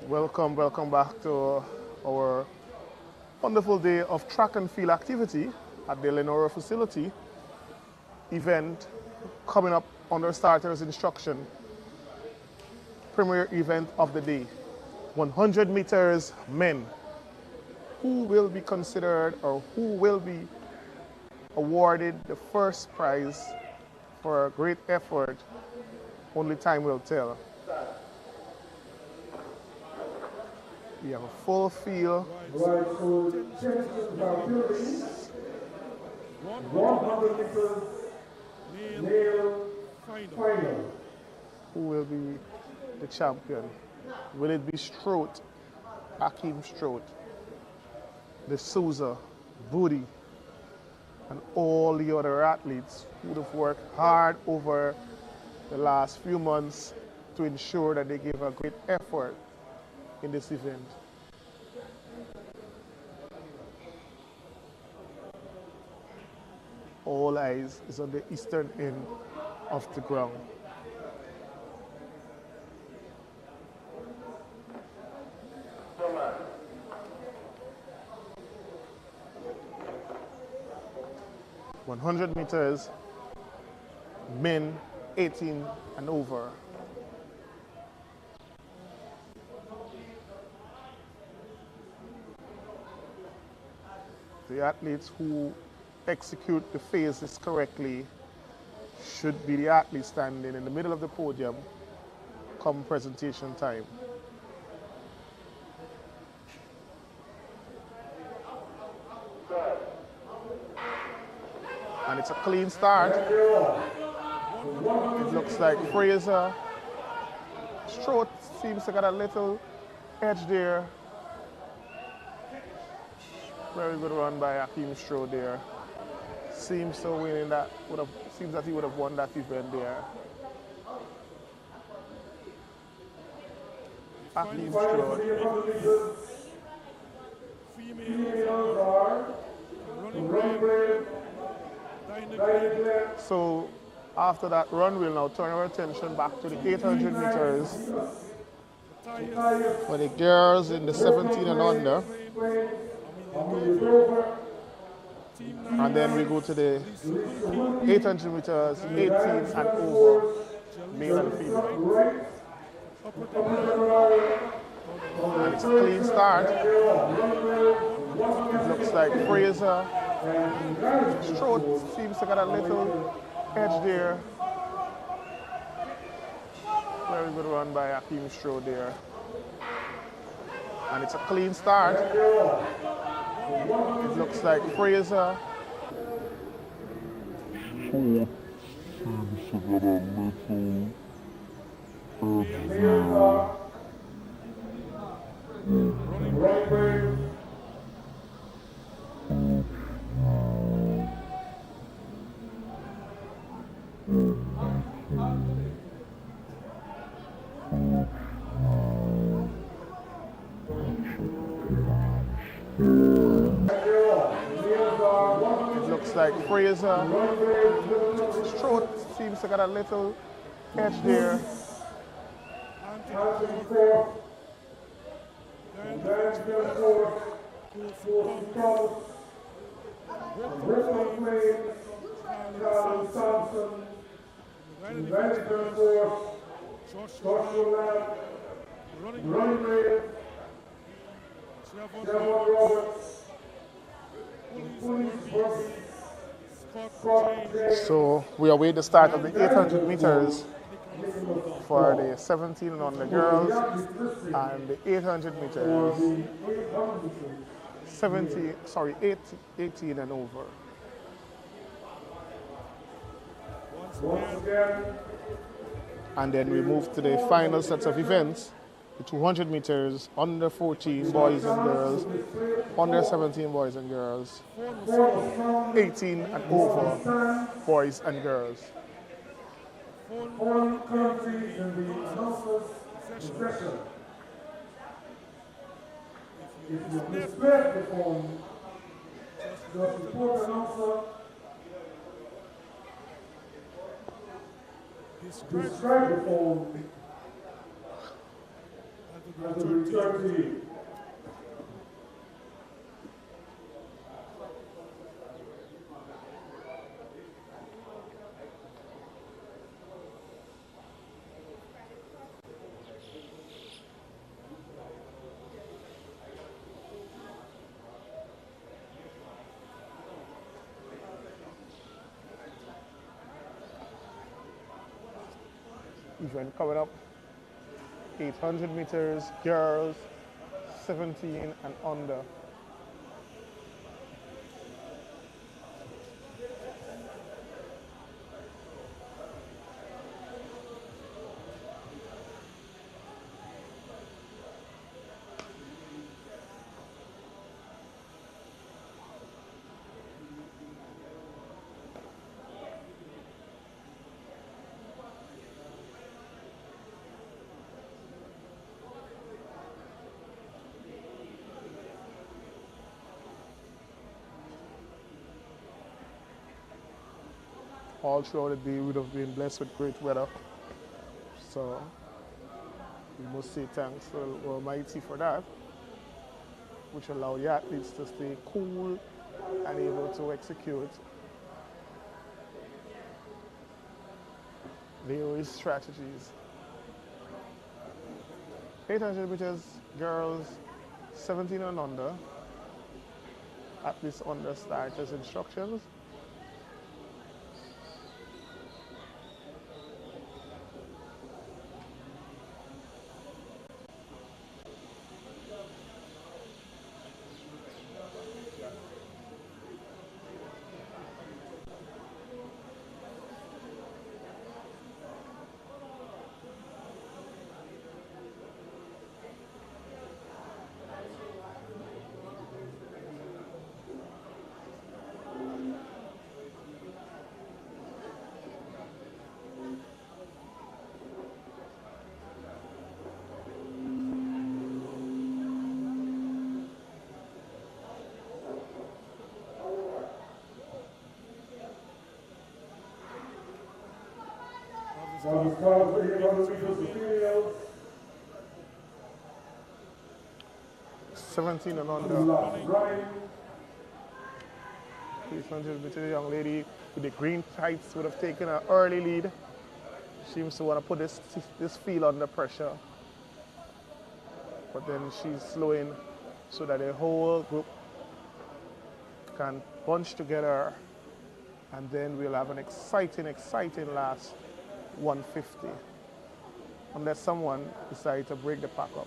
Welcome back to our wonderful day of track and field activity at the Leonora facility. Event coming up under starters instruction. Premier event of the day. 100 meters men. Who will be considered or who will be awarded the first prize for a great effort? Only time will tell. We have a full field. Right, so tensions are building. 100 meters male final. Who will be the champion? Will it be Strout, Akeem Strout, De Souza, Booty, and all the other athletes who have worked hard over the last few months to ensure that they give a great effort in this event? All eyes is on the eastern end of the ground. .100 meters, men 18 and over. The athletes who execute the phases correctly should be the athletes standing in the middle of the podium come presentation time. And it's a clean start. It looks like Fraser. Strout seems to get a little edge there. Very good run by Akeem Strout there. Seems to win that seems that he would have won that event there. Akeem Strout. Females are running brave. So after that run, we'll now turn our attention back to the 800 meters for the girls in the 17 and under. And then we go to the 800 meters, 18 and over, male and female. And it's a clean start. It looks like Fraser. Strout seems to get a little edge there. Very good run by Akeem Strout there. And it's a clean start. It looks like Fraser. Seems to get a little edge there. It looks like Fraser. Strout seems to get a little edge there. So we await the start of the 800 meters for the 17 and under girls and the 800 meters 18 and over. And then we move to the final sets of events, the 200 meters, under 14 boys and girls, under 17 boys and girls, 18 and over boys and girls. All countries in the announcers' discretion. If you misplaced the phone, just report the announcer. Describe the phone That will be 30. Event coming up, 800 meters, girls, 17 and under. All throughout the day, we would have been blessed with great weather. So we must say thanks to the Almighty for that, which allowed the athletes to stay cool and able to execute their strategies. 800 meters, girls, 17 and under. At this under starters instructions. That was called for 800 meters for females. 17 and under. Running. 800 meter young lady with the green tights would have taken an early lead. She seems to want to put this field under pressure. But then she's slowing so that the whole group can bunch together, and then we'll have an exciting last 150, unless someone decides to break the pack up.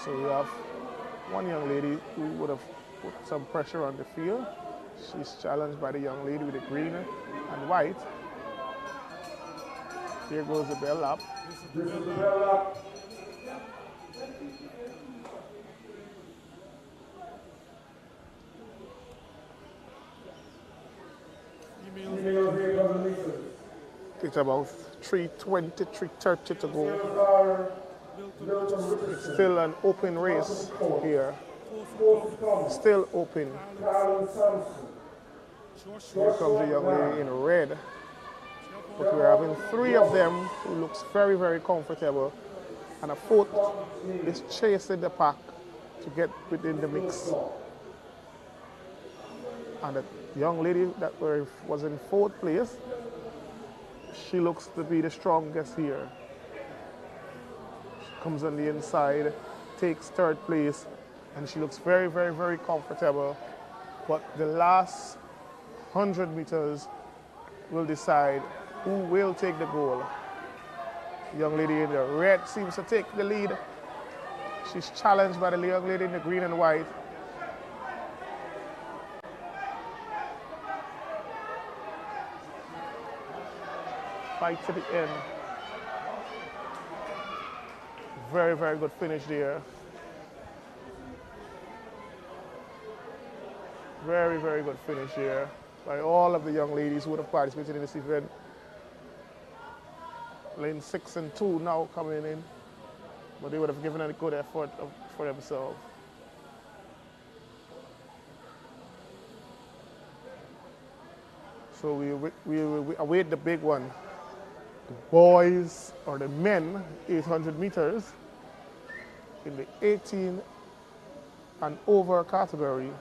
So we have one young lady who would have put some pressure on the field. She's challenged by the young lady with the green and white. Here goes the bell up. This is the bell up. Females 800 meters. It's about 3:20, 3:30 to go. It's still an open race here. Still open. Here comes the young lady in red. But we're having three of them who looks very, very comfortable. And a fourth is chasing the pack to get within the mix. And the young lady that was in fourth place, she looks to be the strongest here. She comes on the inside, takes third place, and she looks very, very, very comfortable. But the last 100 meters will decide who will take the goal. The young lady in the red seems to take the lead. She's challenged by the young lady in the green and white. Fight to the end. Very, very good finish there. Very, very good finish here. by all of the young ladies who would have participated in this event. Lane 6 and 2 now coming in, but they would have given a good effort for themselves. So we await the big one. The boys, or the men, 800 meters in the 18 and over category.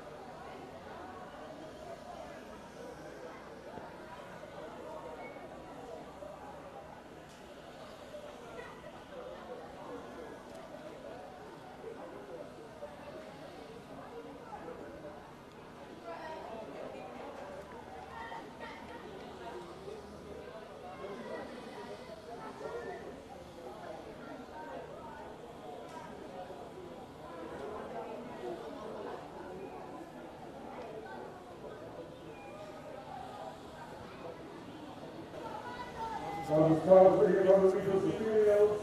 On the start of 800 meters of females.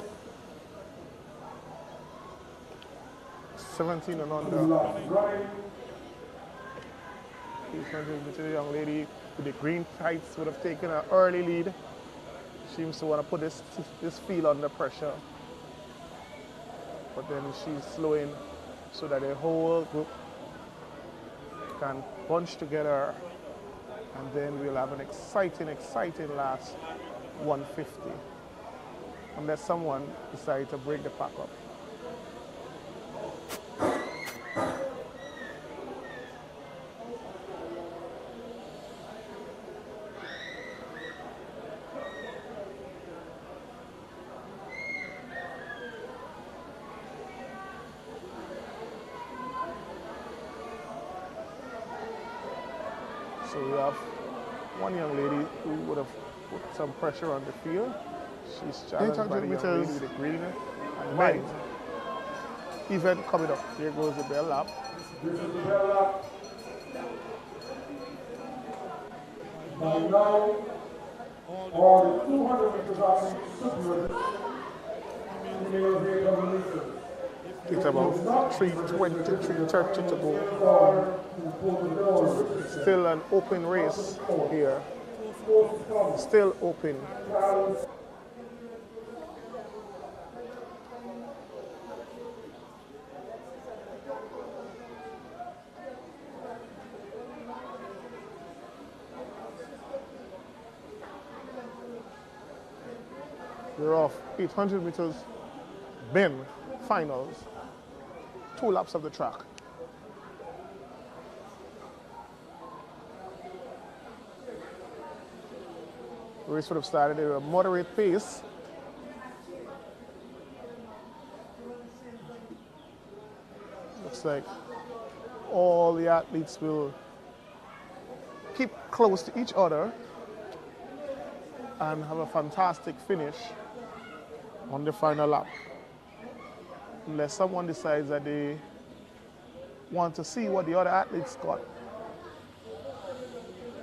17 and under. 800 meter young lady with the green tights would have taken an early lead. She seems to want to put this field under pressure. But then she's slowing so that the whole group can bunch together, and then we'll have an exciting last 150, unless someone decides to break the pack up. So we have one young lady who would have put some pressure on the field. She's challenged by the young lady with the green and white. Event coming up. Here goes the bell lap. This is the bell lap. By now, all the 200 meters athletes submitted. Females 800 meters. It's about 3:20, 3:30 to go. Still an open race here. Still open. We're off 800 meters men finals. 2 laps of the track. The race would have started at a moderate pace. Looks like all the athletes will keep close to each other and have a fantastic finish on the final lap. Unless someone decides that they want to see what the other athletes got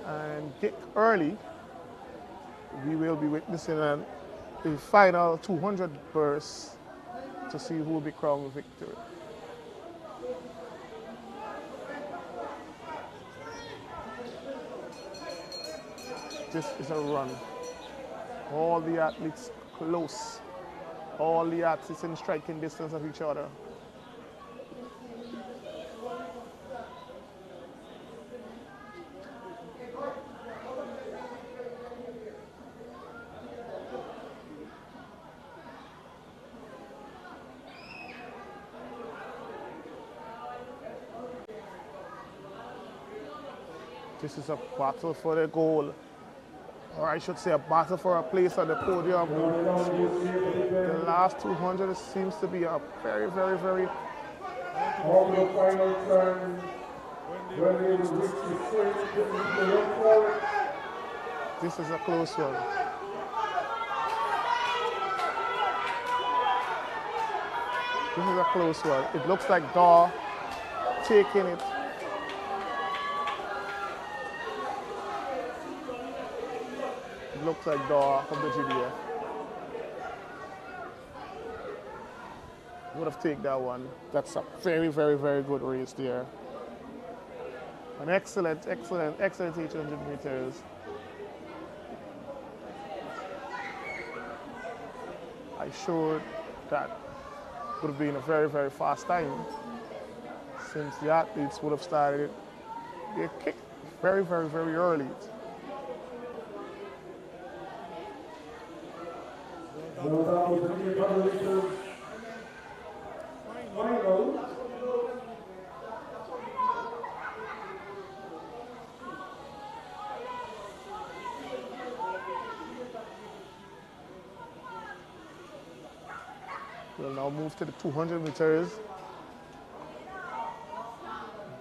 and kick early, we will be witnessing a final 200 burst to see who will be crowned victor. This is a run. All the athletes close. All the athletes in striking distance of each other. This is a battle for the goal, or I should say a battle for a place on the podium. The last 200 seems to be a very, very, very... On the final turn, when they reach the straight, they look forward. This is a close one. This is a close one. It looks like Daw taking it. It looks like Daw from the GDF. Would have taken that one. That's a very, very, very good race there. An excellent 800 meters. I showed that would have been a very, very fast time since the athletes would have started their kick very, very, very early. We'll now move to the 200 meters.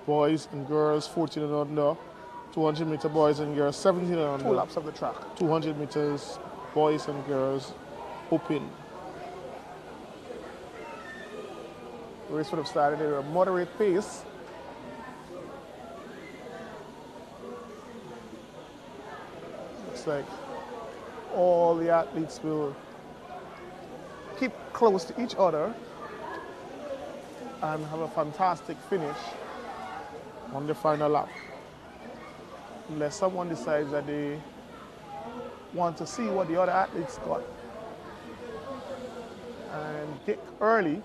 Boys and girls 14 and under. 200 meter boys and girls 17 and under. 2 laps of the track. 200 meters boys and girls open. The race would have started at a moderate pace. Looks like all the athletes will keep close to each other and have a fantastic finish on the final lap. Unless someone decides that they want to see what the other athletes got and kick early,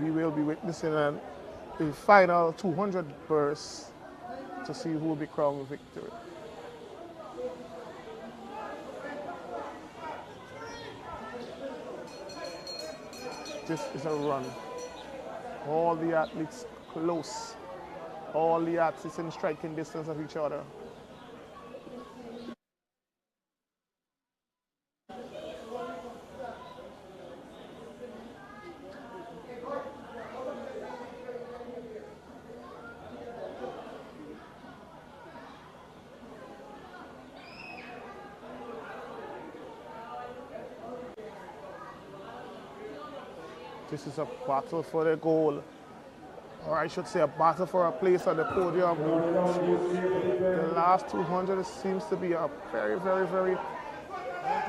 we will be witnessing a final 200 burst to see who will be crowned with victory. This is a run. All the athletes close. All the athletes in striking distance of each other. This is a battle for the goal, or I should say a battle for a place on the podium. The last 200 seems to be a very, very, very...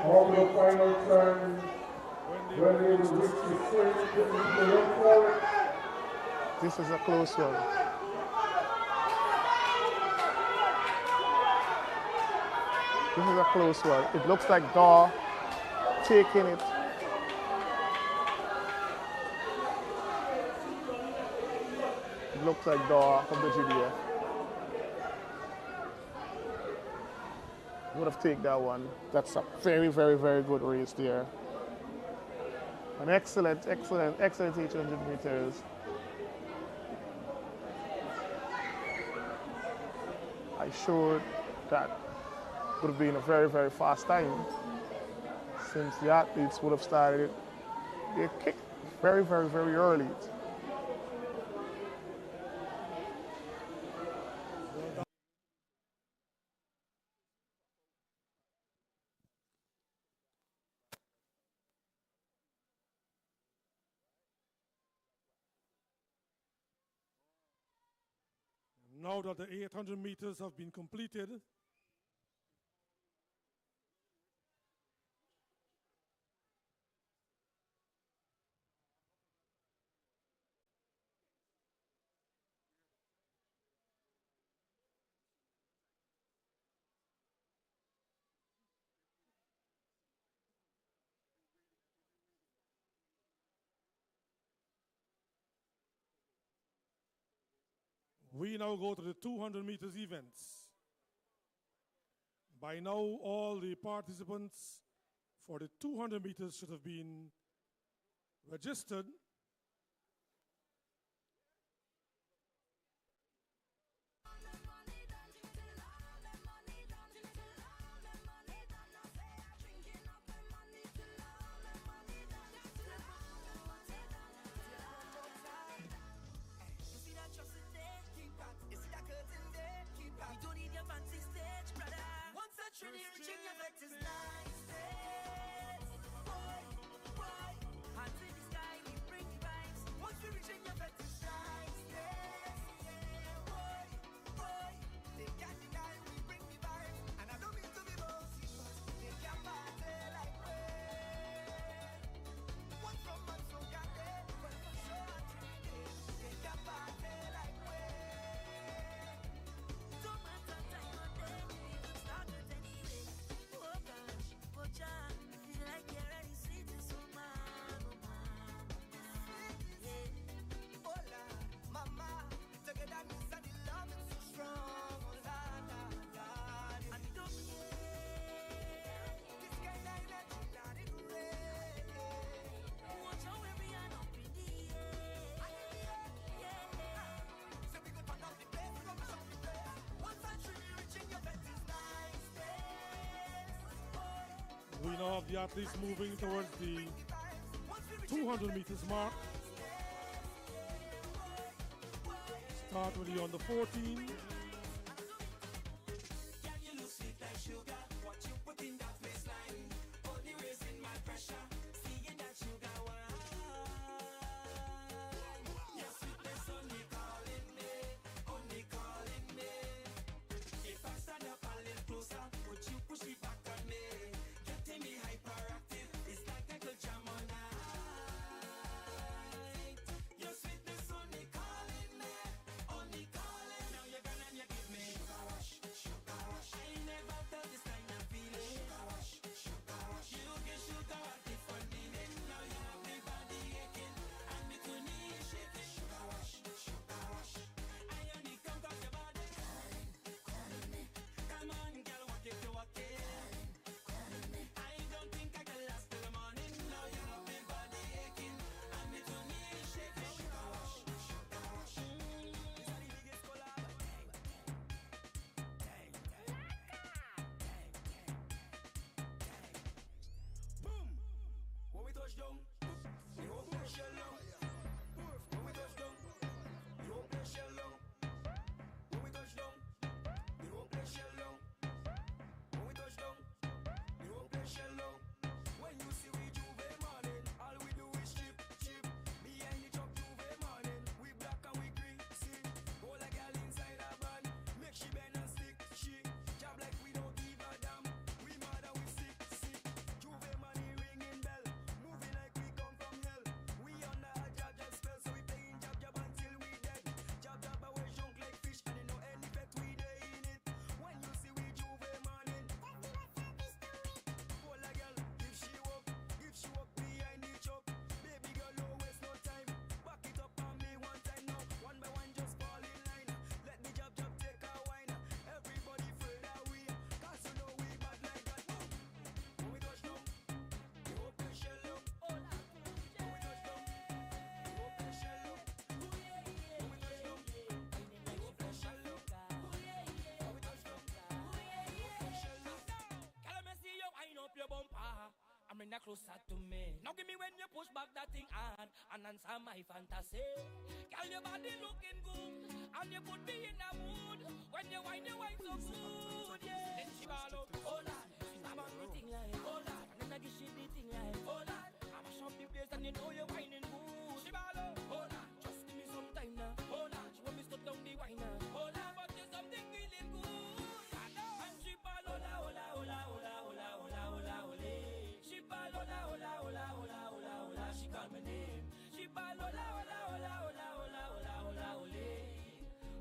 On the final turn, when they reach the swing, the run forward. This is a close one. This is a close one. It looks like Daw taking it. Looks like Daw from the GDF. Would have taken that one. That's a very, very, very good race there. An excellent 800 meters. I showed that would have been a very, very fast time since the athletes would have started their kick very, very, very early. Now that the 800 meters have been completed, we now go to the 200 meters events. By now, all the participants for the 200 meters should have been registered. Hands in the sky, we bring have the athletes moving towards the 200 meters mark. Start with the under 14. Bring that closer to me. Now give me when you push back that thing hard and answer my fantasy. Girl, your body looking good and you put me in a mood. When you wine so good, yeah. Then she ball up, oh Lord. She stab on the thing like, oh Lord. And then I give she the thing like, oh Lord. I mash up the place and you know you're whining good. She ball up, oh Lord. Just give me some time now, oh Lord. She want me to down the wine now, oh Lord. But there's something feeling good. And she ball, hola, hola, hola, hola, hola, hola, hola, hola. She ball, hola, hola, hola, hola, hola, hola. She call my name. She ball, hola, hola, hola, hola, hola, hola, hola, hola.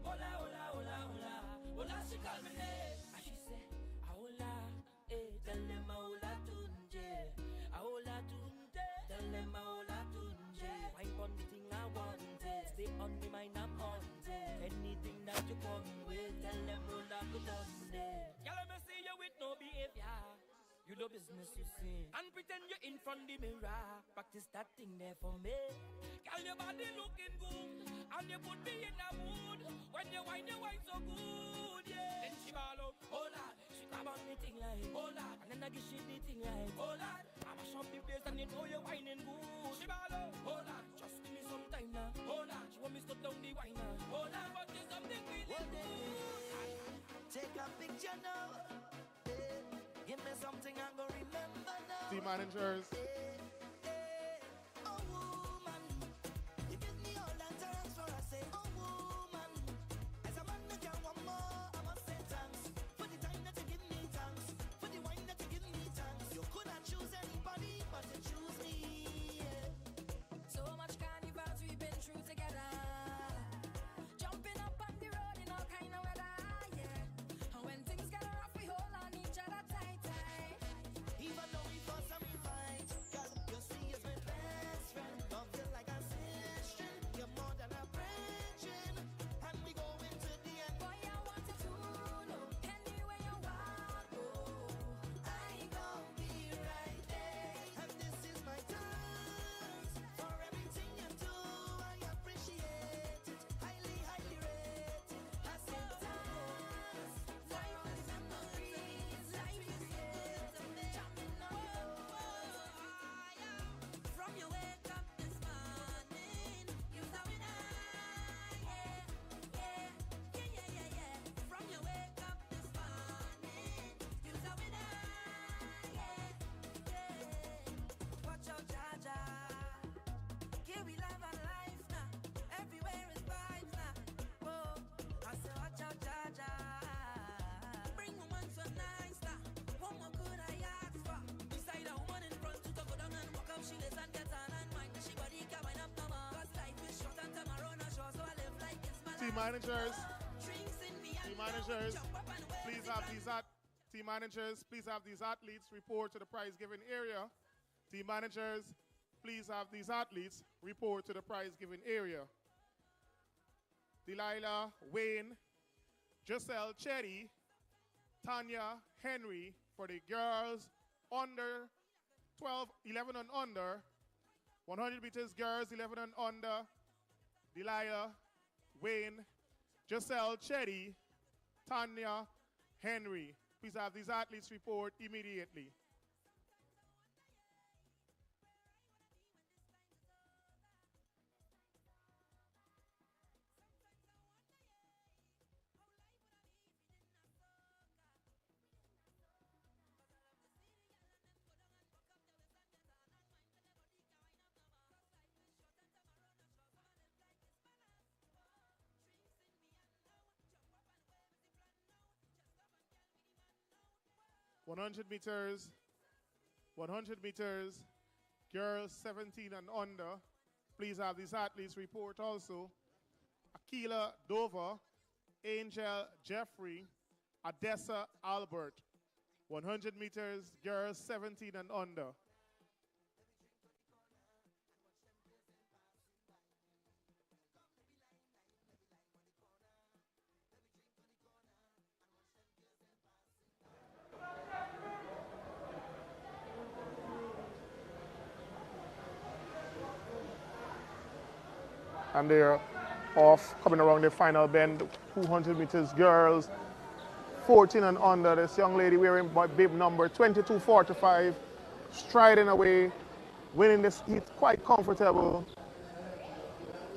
Hola, hola, hola, hola, hola. She call my name. And she say, hola, tell them hola tunje, hola tunje. Tell them hola tunje. Wine on the thing I want it. Stay on the mind I'm on it. Anything that you come with, tell them hola tunje. Y'all let me see you with no behavior. You do business you see. And pretend you're in front of the mirror. Practice that thing there for me. Girl, your body looking good. And you put me in a mood. When you wine so good, yeah. Then she ball up, oh Lord. She grab on the thing like, oh Lord. And then I give she the thing like, oh Lord. I mash up the place and you know you're whining good. She ball up, oh Lord. Just give me some time now, oh Lord. She want me to down the wine now, oh Lord. But there's something really good. Take a picture now. Give me something I'm gonna remember now. Team managers. Oh woman, you give me all that thanks for I say, oh woman. As a man that can want more, I must say thanks. For the time that you give me thanks. For the wine that you give me thanks. You could not choose anybody, but you choose me. Yeah. So much carnivals we've been through together. Jumping up on the road in all kind of weather, yeah. And when things get rough, we hold on each other tight. Even though we fuss and we fight, Team managers, please have these team managers, please have these athletes report to the prize giving area. Team managers, please have these athletes report to the prize giving area. Delilah, Wayne, Giselle, Chetty, Tanya, Henry for the girls under 12, 11 and under. 100 meters girls, 11 and under. Delilah, Wayne, Giselle, Chetty, Tanya, Henry. Please have these athletes report immediately. $100 meters, girls 17 and under. Please have these athletes report also. Akila Dover, Angel Jeffrey, Adessa Albert. 100 meters, girls 17 and under. And they're off, coming around the final bend. 200 meters girls, 14 and under. This young lady wearing bib number 2245, striding away, winning this heat quite comfortable.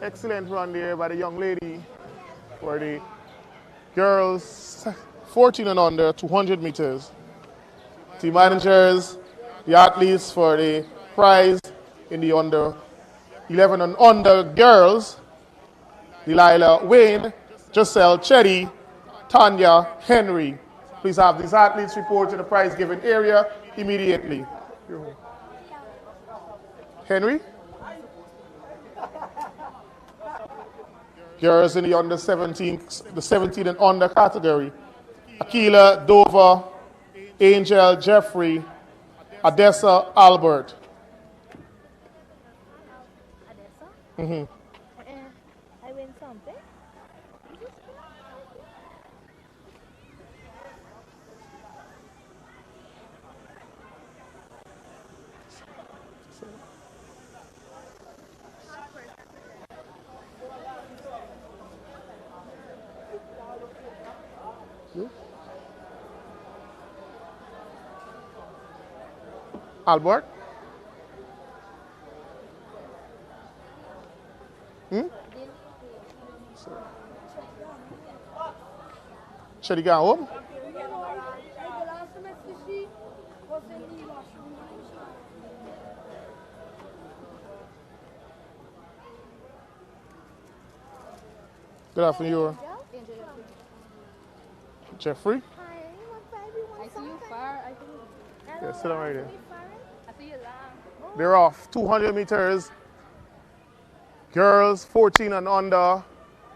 Excellent run there by the young lady for the girls, 14 and under, 200 meters. Team managers, the athletes for the prize in the under 11 and under girls, Delilah Wayne, Giselle Chetty, Tanya Henry. Please have these athletes report to the prize giving area immediately. Henry? Girls in the under 17, the 17 and under category. Akila Dover, Angel Jeffrey, Adessa Albert. Mm-hmm. I win something. Albert? Should he go home? Good afternoon. Jeffrey? I see you far. I think. Yeah, sit down right there. I see you long. They're off 200 meters. Girls 14 and under,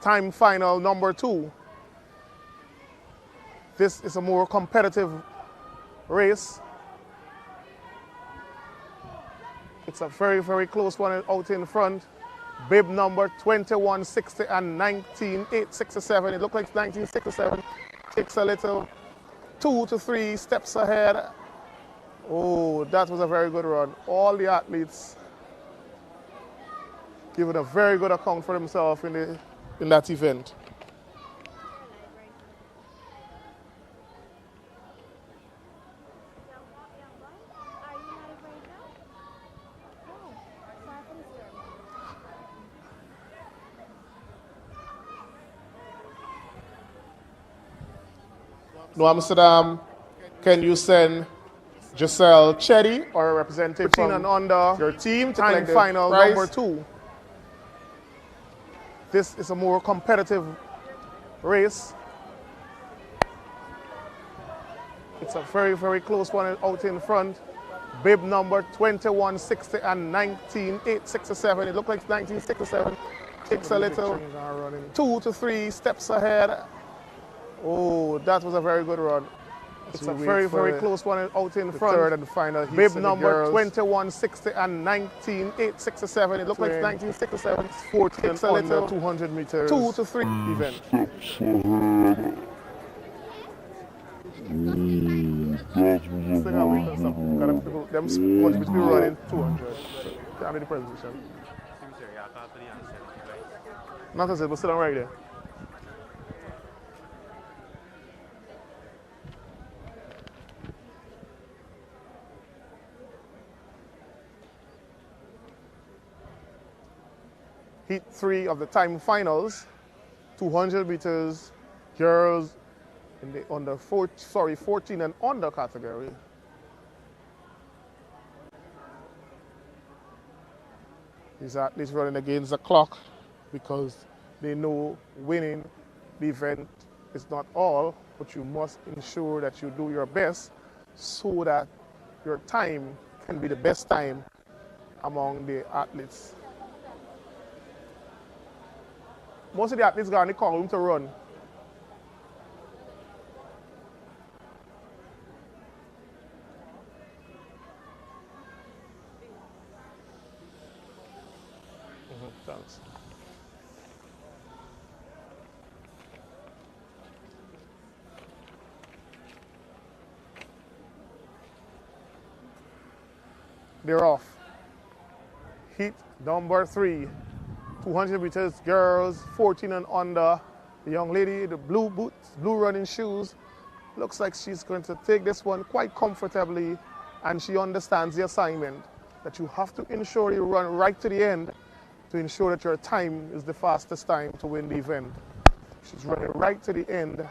time final number 2. This is a more competitive race. It's a very, very close one out in front. Bib number 2160 and 19867. It looks like 1967. Takes a little 2 to 3 steps ahead. Oh, that was a very good run. All the athletes giving a very good account for themselves in that event. New Amsterdam, can you send Giselle Chetty or a representative from and under your team to time final prize. Number 2? This is a more competitive race. It's a very, very close one out in front. Bib number 2160 and 19867. It looks like 1967. Takes a little 2 to 3 steps ahead. Oh, that was a very good run. It's a very, very close one out in front. Third and final bib number 2160 and 19867. It looked like 1967. 14 under 200 meters. 2 to 3 event. Steps ahead. That was a very good run. Them want to be running 200. Can't be the presentation. Not as it, but still right there. Heat 3 of the time finals, 200 meters, girls in the under 14 and under category. These athletes running against the clock because they know winning the event is not all, but you must ensure that you do your best so that your time can be the best time among the athletes. Most of the athletes got in the column to run. Thanks. They're off. Heat number 3. 200 meters, girls, 14 and under. The young lady, the blue boots, blue running shoes, looks like she's going to take this one quite comfortably, and she understands the assignment that you have to ensure you run right to the end to ensure that your time is the fastest time to win the event. She's running right to the end.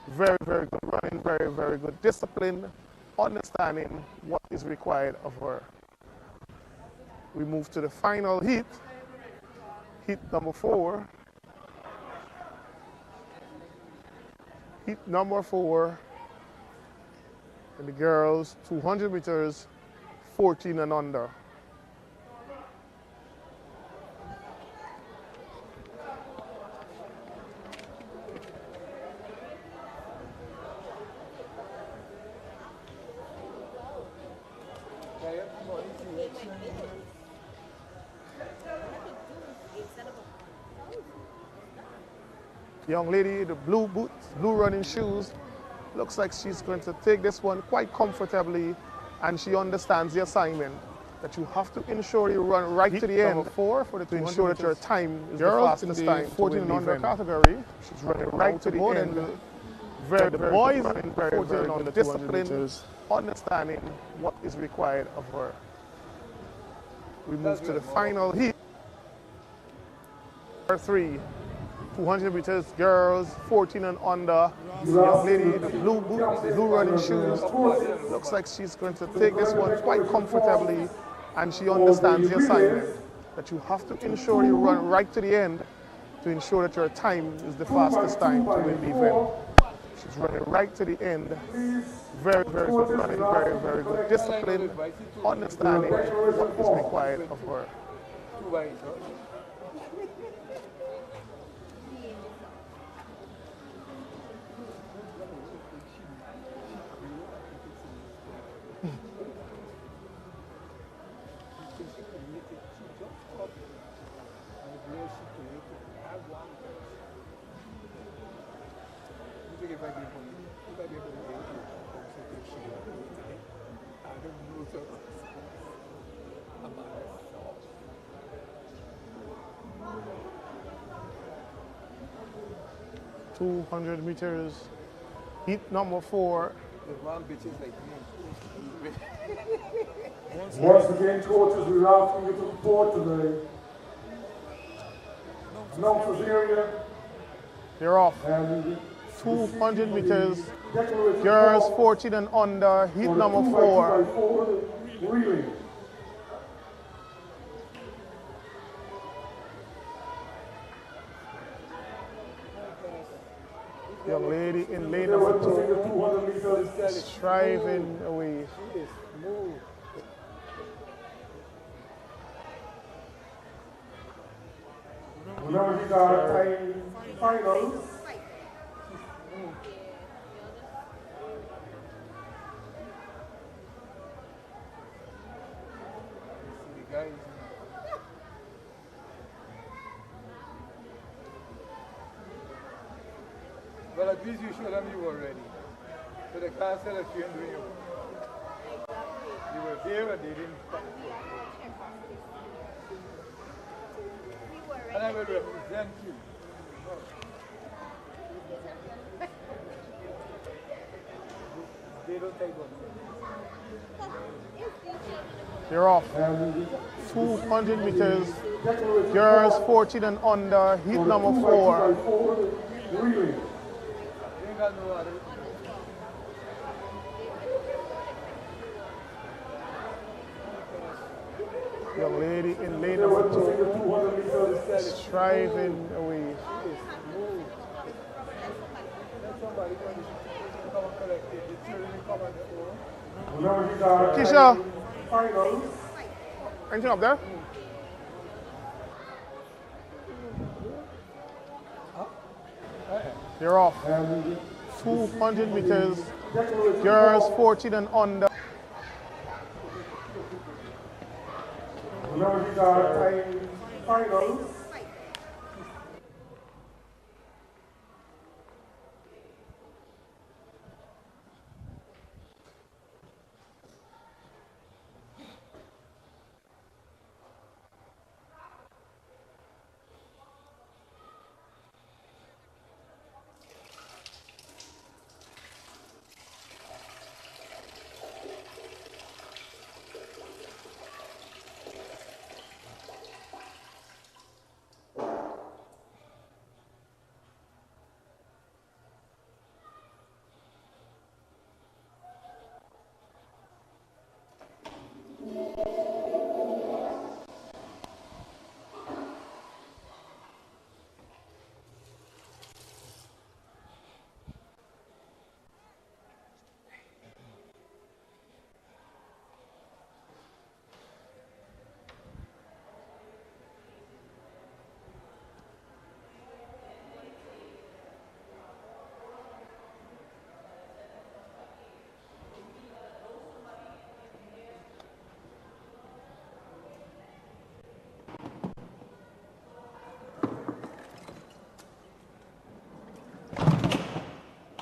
Very, very good running, very, very good discipline, understanding what is required of her. We move to the final heat. Heat number 4. Heat number 4. And the girls, 200 meters, 14 and under. Young lady, the blue boots, blue running shoes, looks like she's going to take this one quite comfortably, and she understands the assignment that you have to ensure you run right to the end. 4 for the to ensure that your time is the fastest time. 14 and under category. She's running right to the end. Very, the boys running very, very on the discipline, understanding what is required of her. We move to the final heat. 3. 200 meters, girls, 14 and under. The young lady, the blue boots, blue running shoes, looks like she's going to take this one quite comfortably, and she understands the assignment that you have to ensure you run right to the end to ensure that your time is the fastest time to win the event. She's running right to the end. Very, very good running, very, very good discipline, understanding what is required of her. 200 meters, heat number 4. Once again, coaches, we're asking you to report to the announcers area. They're off. 200 meters, girls 14 and under, heat number 4. Young lady in lane number 2, striving away. Now these are time finals. Guys. Well, at least you show them you were ready. So they can't say that you ain't doing your work. You were there and they didn't stop. And I will represent you. They don't take one. They're off. 200 meters. Girls 14 and under. Heat number 4. Young lady in lane number 2 striving away. Keisha, anything up there? They're off. 200 meters. Girls 14 and under. Now these are time finals.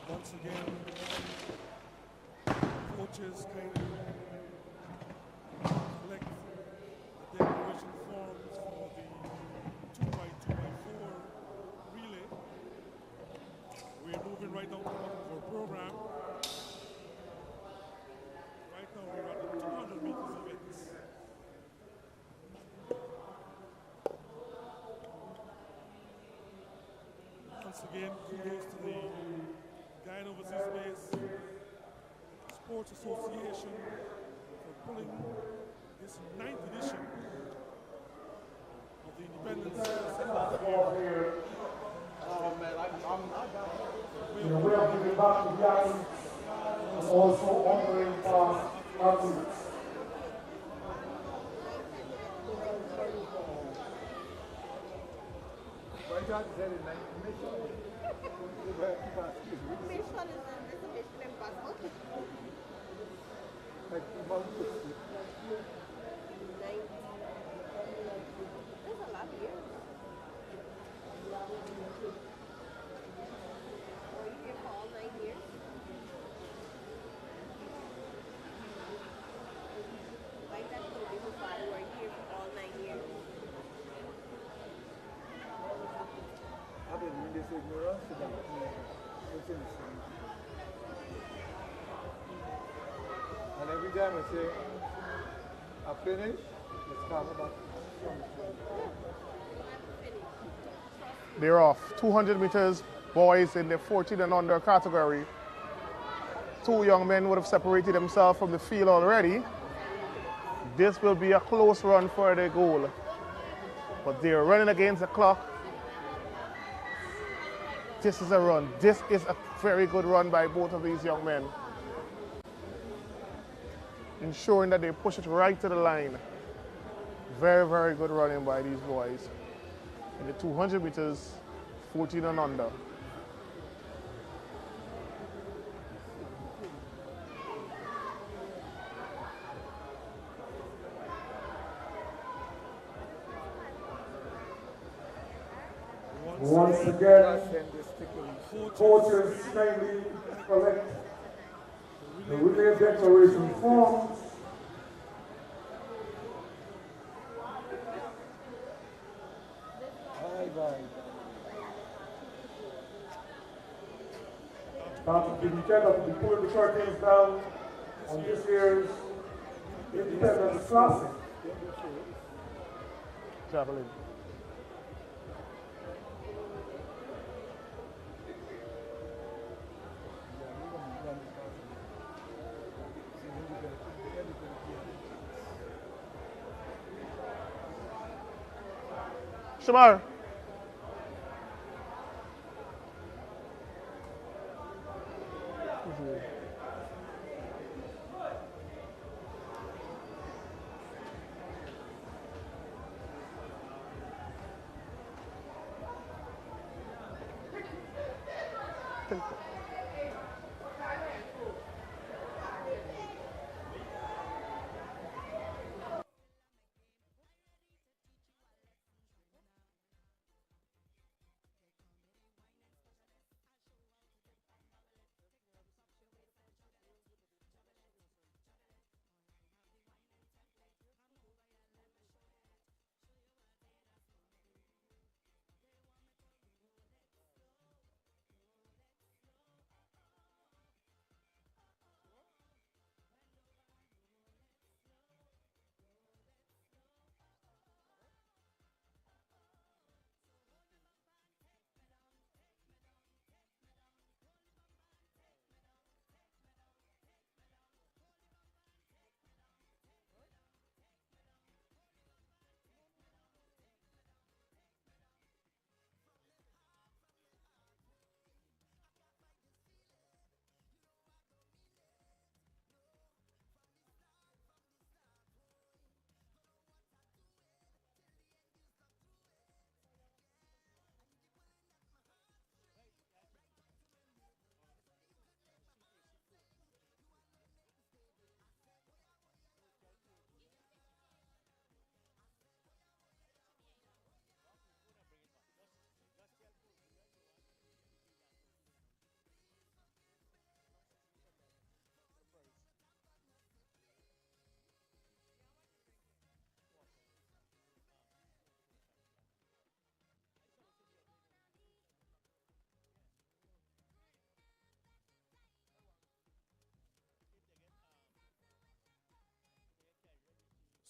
Once again, coaches kind of collect the declaration forms for the 2x2x4 relay. We're moving right down to the bottom of our program. Right now we're at the 200 meters events. Once again, kudos to the Guyana Overseas Base Sports Association for pulling this 9th edition of the Independence Fair. Oh man, we're giving back to Guyana and also honoring athletes. Why can't you say it like mission? Mission is a mission impossible. Like Mount Fuji. There's a lot here. Were you here for all 9 years? Like that told me before, were you here for all 9 years? I didn't mean this ignorance to them. It's insane. And every time I say, I finish, it's coming back. They're off. 200 meters, boys in the 14 and under category. 2 young men would have separated themselves from the field already. This will be a close run for the goal. But they're running against the clock. This is a run. This is a very good run by both of these young men. Ensuring that they push it right to the line. Very, very good running by these boys. In the 200 meters, 14 and under. Once again, coaches kindly collect the relay declaration forms. Now, to be careful, we pull the curtains down on this year's Independence Classic. Javelin. Shamar.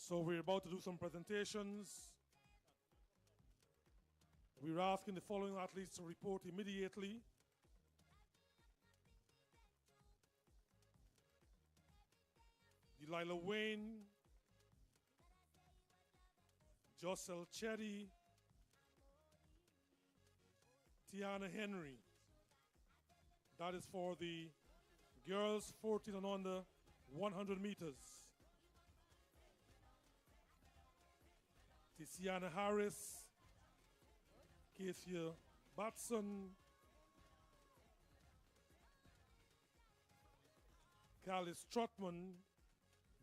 So we're about to do some presentations. We're asking the following athletes to report immediately. Delilah Wayne, Jocelyn Chetty, Tiana Henry. That is for the girls 14 and under 100 meters. Tiziana Harris, Kesia Batson, Callis Trotman.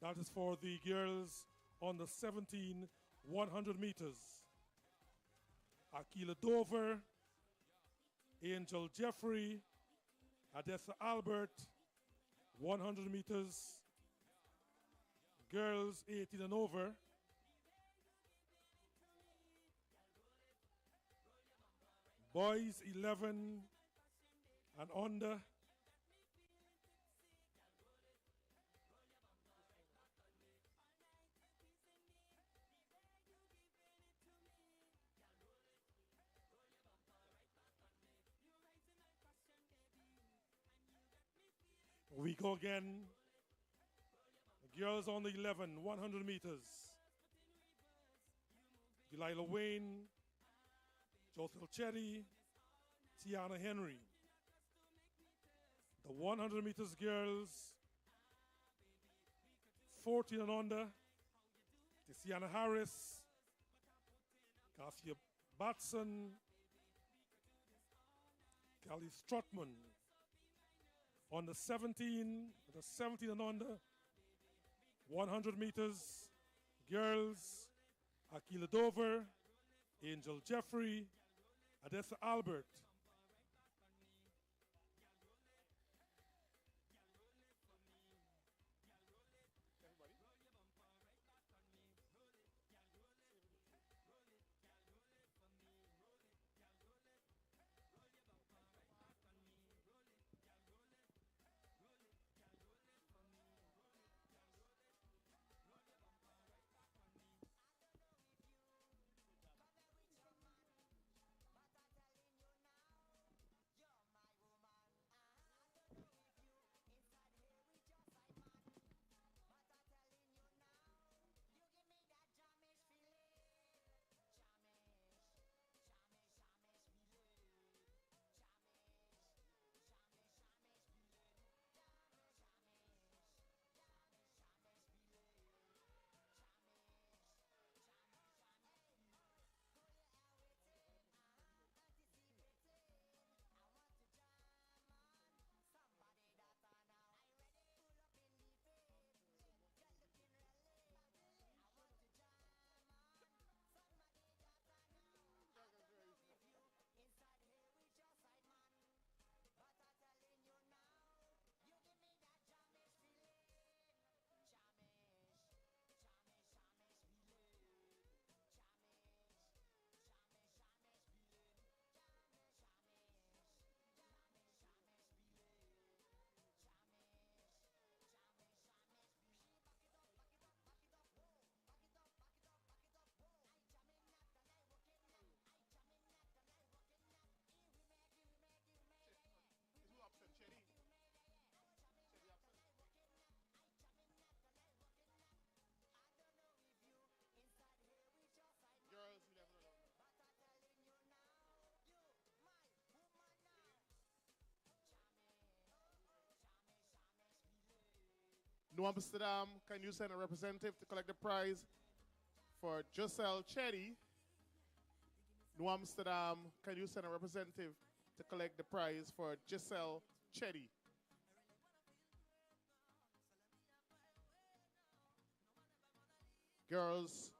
That is for the girls under 17 100 meters. Akila Dover, Angel Jeffrey, Adessa Albert, 100 meters. Girls 18 and over. Boys 11 and under. We go again. Girls on the 11, 100 meters. Delilah Wayne, Jocelyn Chetty, Tiana Henry. The 100 meters girls, 14 and under. Tiziana Harris, Cassia Batson Kelly Strutman. On the 17 and under, 100 meters, girls, Akila Dover, Angel Jeffrey, Adessa Albert. Girls 11 and under. New Amsterdam, can you send a representative to collect the prize for Giselle Chetty? New Amsterdam, can you send a representative to collect the prize for Giselle Chetty? Girls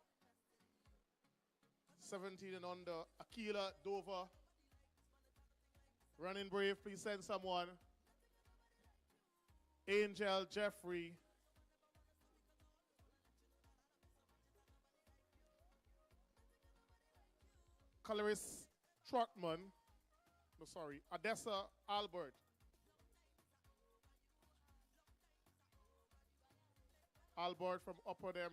17 and under, Akila Dover. Running Brave, please send someone. Angel Jeffrey. Coloris Trotman. No, sorry. Adessa Albert. Albert from Upper Them.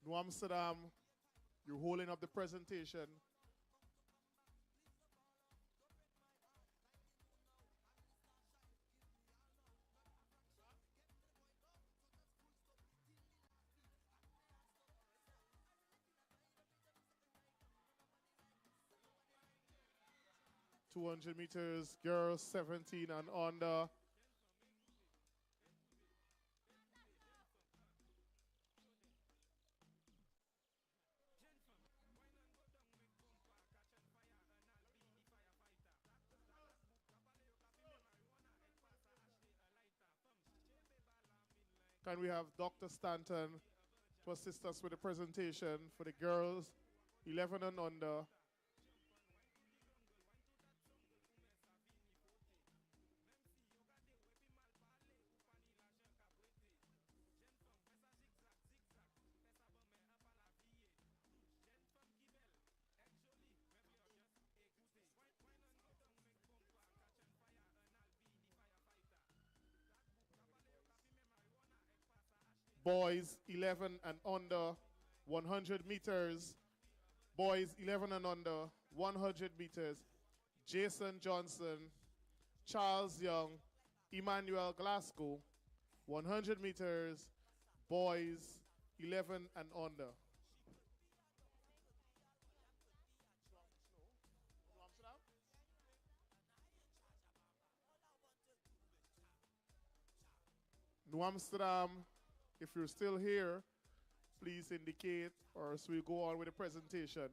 New Amsterdam, you're holding up the presentation. .200 meters, girls 17 and under. Can we have Dr. Stanton to assist us with the presentation for the girls 11 and under? Boys 11 and under, 100 meters. Boys 11 and under, 100 meters. Jason Johnson, Charles Young, Emmanuel Glasgow, 100 meters, boys 11 and under. New Amsterdam, if you're still here, please indicate, or else we'll go on with the presentation.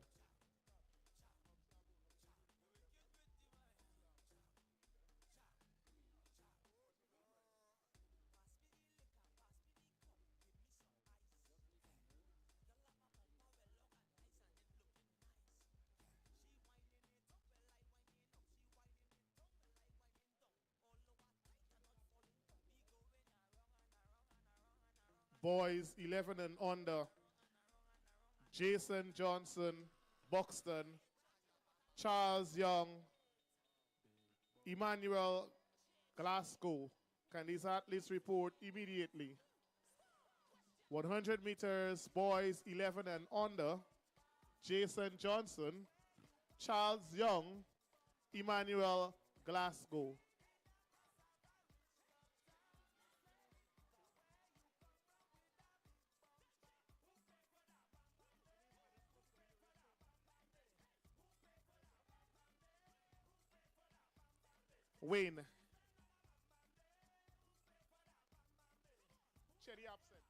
Boys 11 and under, Jason Johnson, Buxton, Charles Young, Emmanuel Glasgow. Can these athletes report immediately? 100 meters, boys 11 and under, Jason Johnson, Charles Young, Emmanuel Glasgow. Wayne. Cherry absent.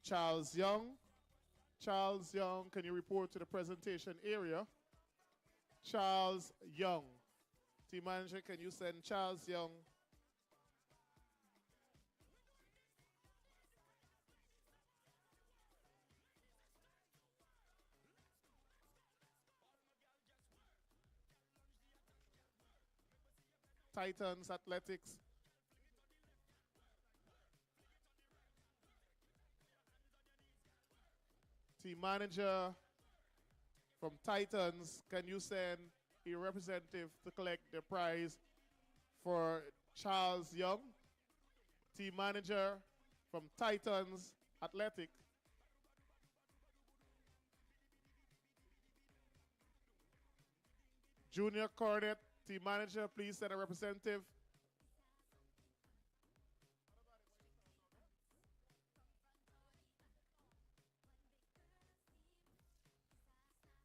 Charles Young. Charles Young, can you report to the presentation area? Charles Young. Team manager, can you send Charles Young? Titans Athletics. Team manager from Titans, can you send a representative to collect the prize for Charles Young? Team manager from Titans Athletic. Junior Cornet, team manager, please send a representative.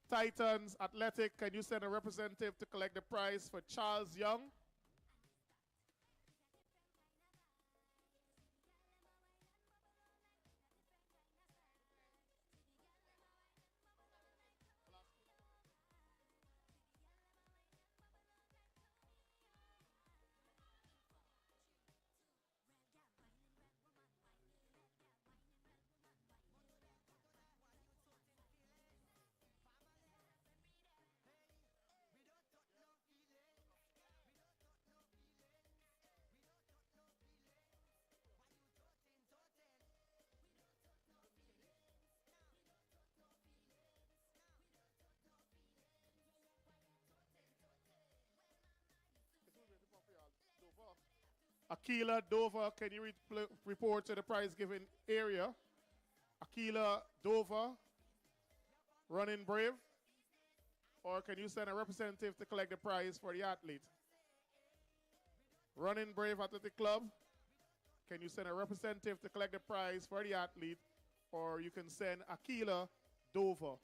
Titans Athletic, can you send a representative to collect the prize for Charles Young? Akila Dover, can you report to the prize giving area? Akila Dover, running brave. Or can you send a representative to collect the prize for the athlete? Running Brave Athletic Club, can you send a representative to collect the prize for the athlete? Or you can send Akila Dover.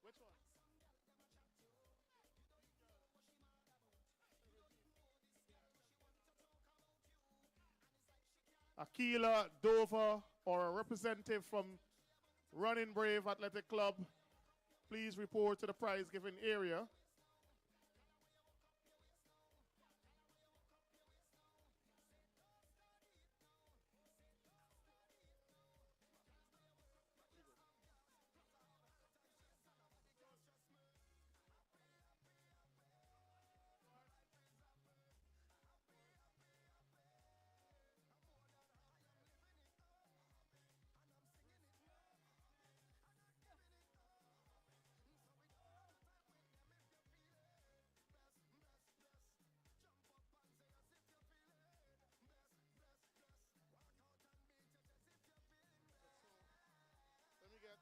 Which one? Aquila, Dover, or a representative from Running Brave Athletic Club, please report to the prize giving area. Let me get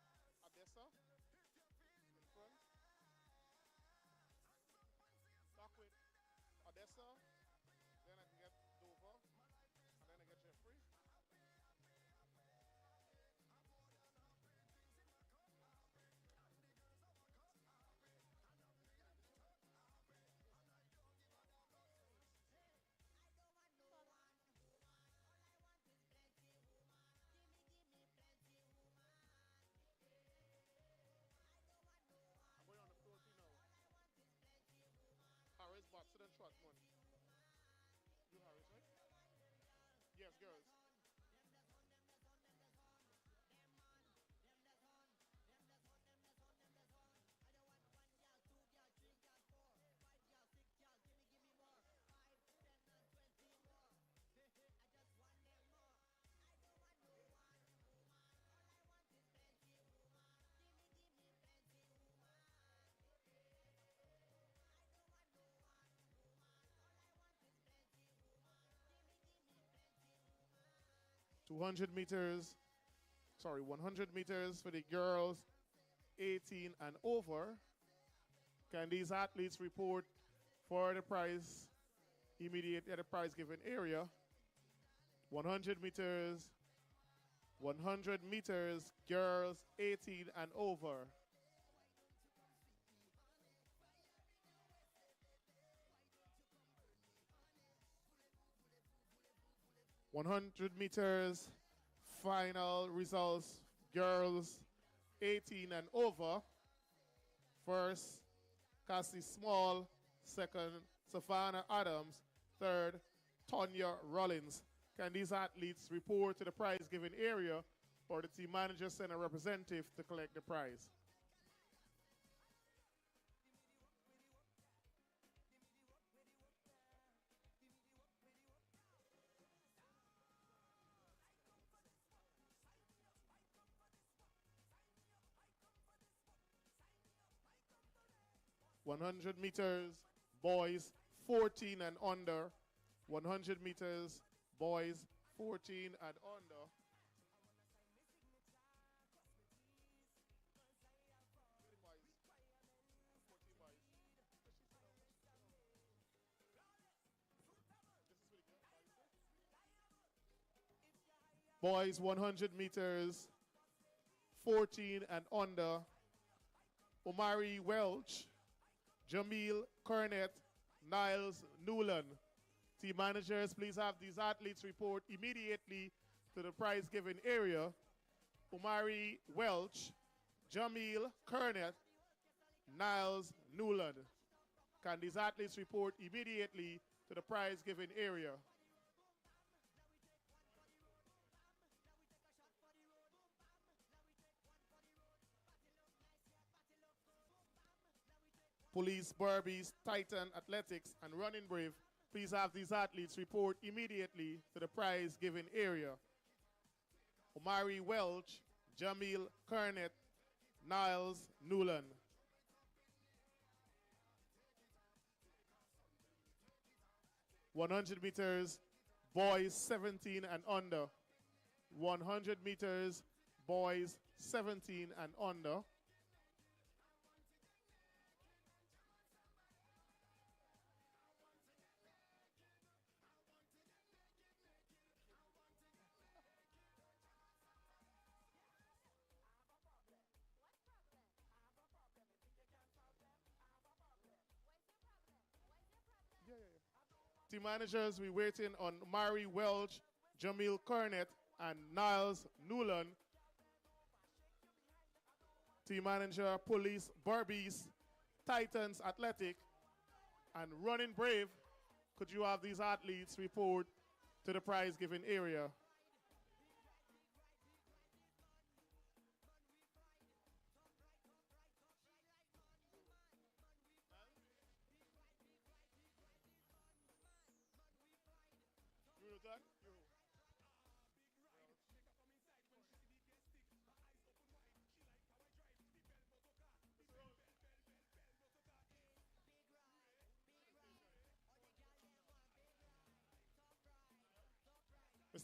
Odessa in front. Start with Odessa, then I can get Dover, and then I get Jeffrey. I'm going on the 14 now. Harris, Watson, and Trotman. You Harris, right? Yes, girls. Sorry, 100 meters for the girls 18 and over. Can these athletes report for the prize immediate at the prize given area? 100 meters, 100 meters, girls 18 and over. $100 final results, girls 18 and over. First, Cassie Small. Second, Savannah Adams. Third, Tonya Rollins. Can these athletes report to the prize giving area, or the team manager send a representative to collect the prize? $100 meters, boys 14 and under. 100 meters, boys 14 and under. Boys 100 meters, 14 and under. Omari Welch, Jamil Cornett, Niles Newland. Team managers, please have these athletes report immediately to the prize giving area. Omari Welch, Jamil Cornett, Niles Newland. Can these athletes report immediately to the prize giving area? Police, Barbies, Titan Athletics, and Running Brave, please have these athletes report immediately to the prize giving area. Omari Welch, Jamil Cornett, Niles Newland. $100 meters, boys 17 and under. 100 meters, boys 17 and under. Team managers, we're waiting on Mari Welch, Jamil Cornett, and Niles Newland. Team manager, Police Barbies, Titans Athletic, and Running Brave. Could you have these athletes report to the prize giving area?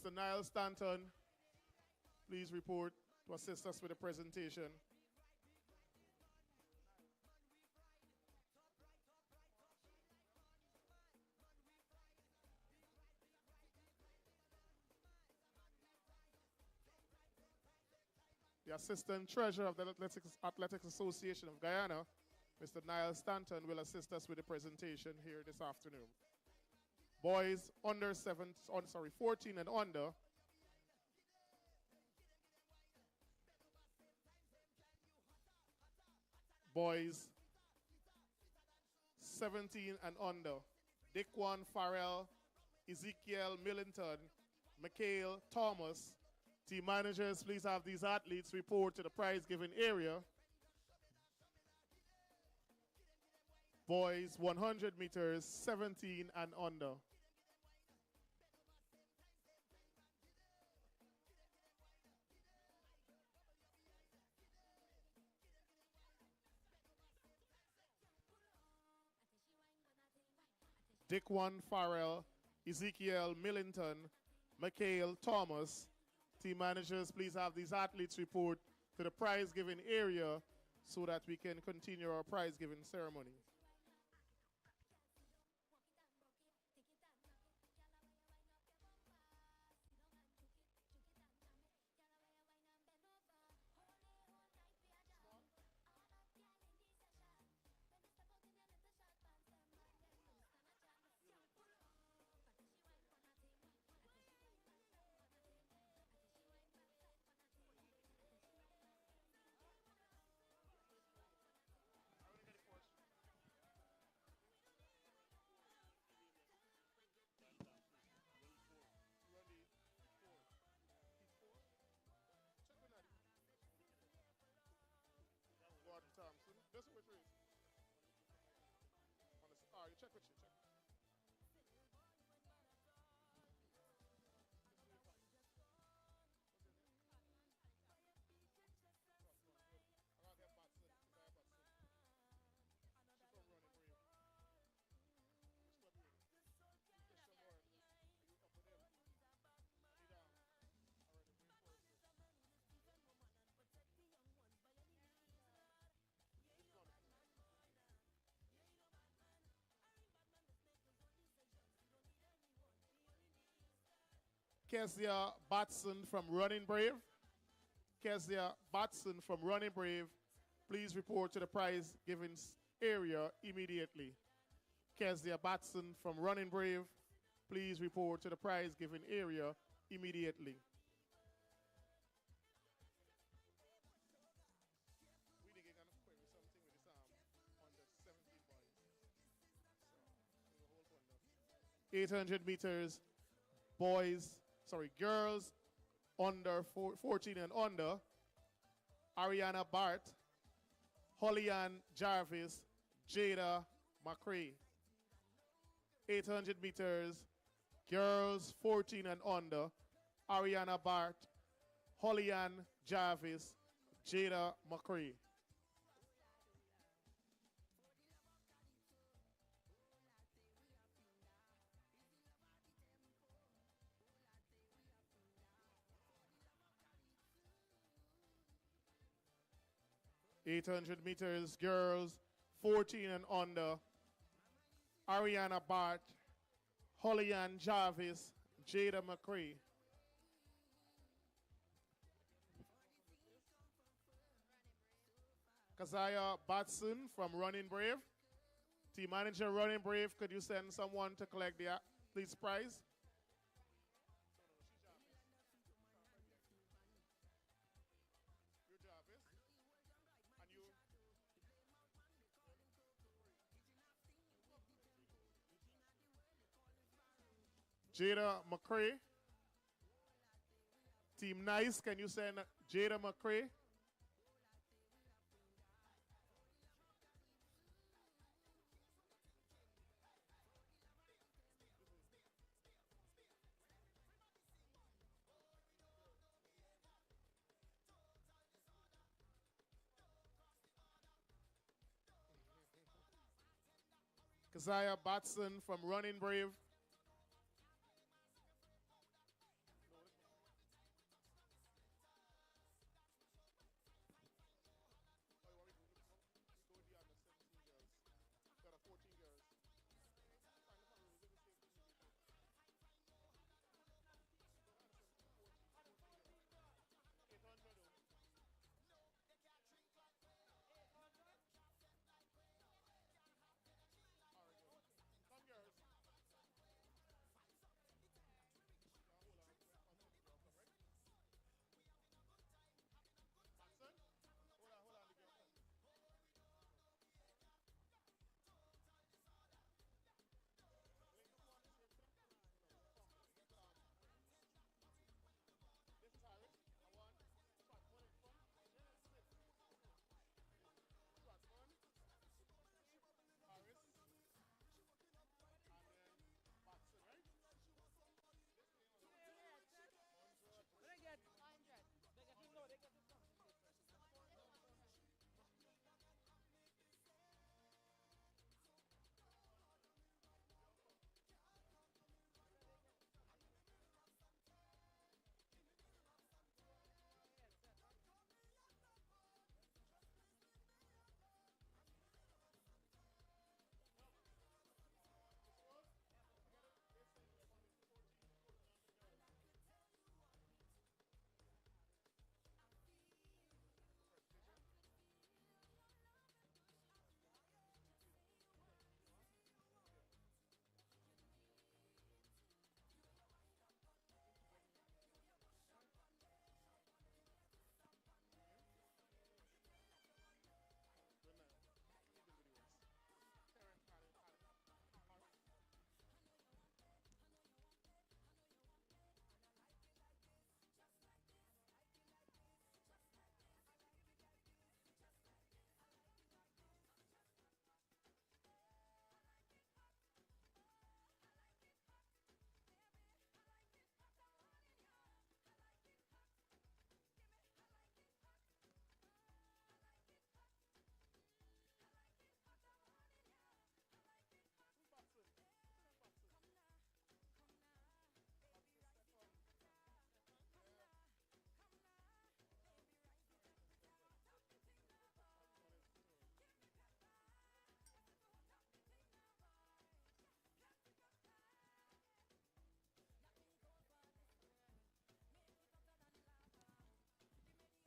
Mr. Niall Stanton, please report to assist us with the presentation. The Assistant Treasurer of the Athletics Association of Guyana, Mr. Niall Stanton, will assist us with the presentation here this afternoon. Boys under 14 and under. Boys 17 and under. Dickwan Farrell, Ezekiel Millington, Mikhail Thomas. Team managers, please have these athletes report to the prize giving area. Boys 100 meters, 17 and under. Dickwan Farrell, Ezekiel Millington, Mikhail Thomas. Team managers, please have these athletes report to the prize giving area so that we can continue our prize giving ceremony. Thompson. This is which race? All right, you check with you. Check. Kezia Batson from Running Brave. Kezia Batson from Running Brave, please report to the prize giving area immediately. Kezia Batson from Running Brave, please report to the prize giving area immediately. We did get something with this under 17 boys. 800 meters, girls under 14 and under. Ariana Bart, Hollyann Jarvis, Jada McCrae. 800 meters, girls 14 and under. Ariana Bart, Hollyann Jarvis, Jada McCrae. .800 meters, girls 14 and under. Ariana Bart, Hollyann Jarvis, Jada McCrae. Keziah Batson from Running Brave. Team manager Running Brave, could you send someone to collect the police prize? Jada McCrae. Team Nice, can you send Jada McCrae? Keziah Batson from Running Brave.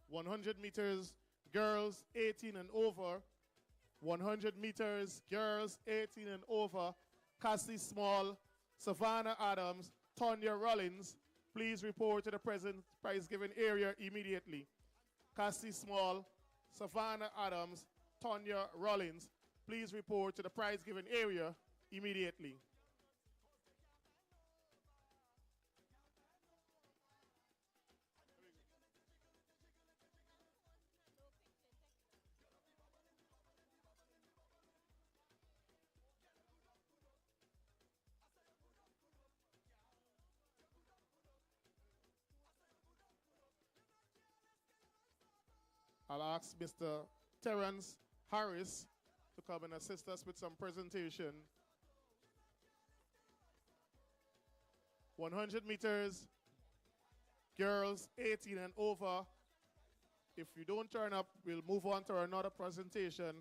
(100 meters, girls 18 and over. 100 meters, girls 18 and over. Cassie Small, Savannah Adams, Tonya Rollins, please report to the present prize-giving area immediately. Cassie Small, Savannah Adams, Tonya Rollins, please report to the prize-giving area immediately. I'll ask Mr. Terrence Harris to come and assist us with some presentation. 100 meters, girls 18 and over. If you don't turn up, we'll move on to another presentation.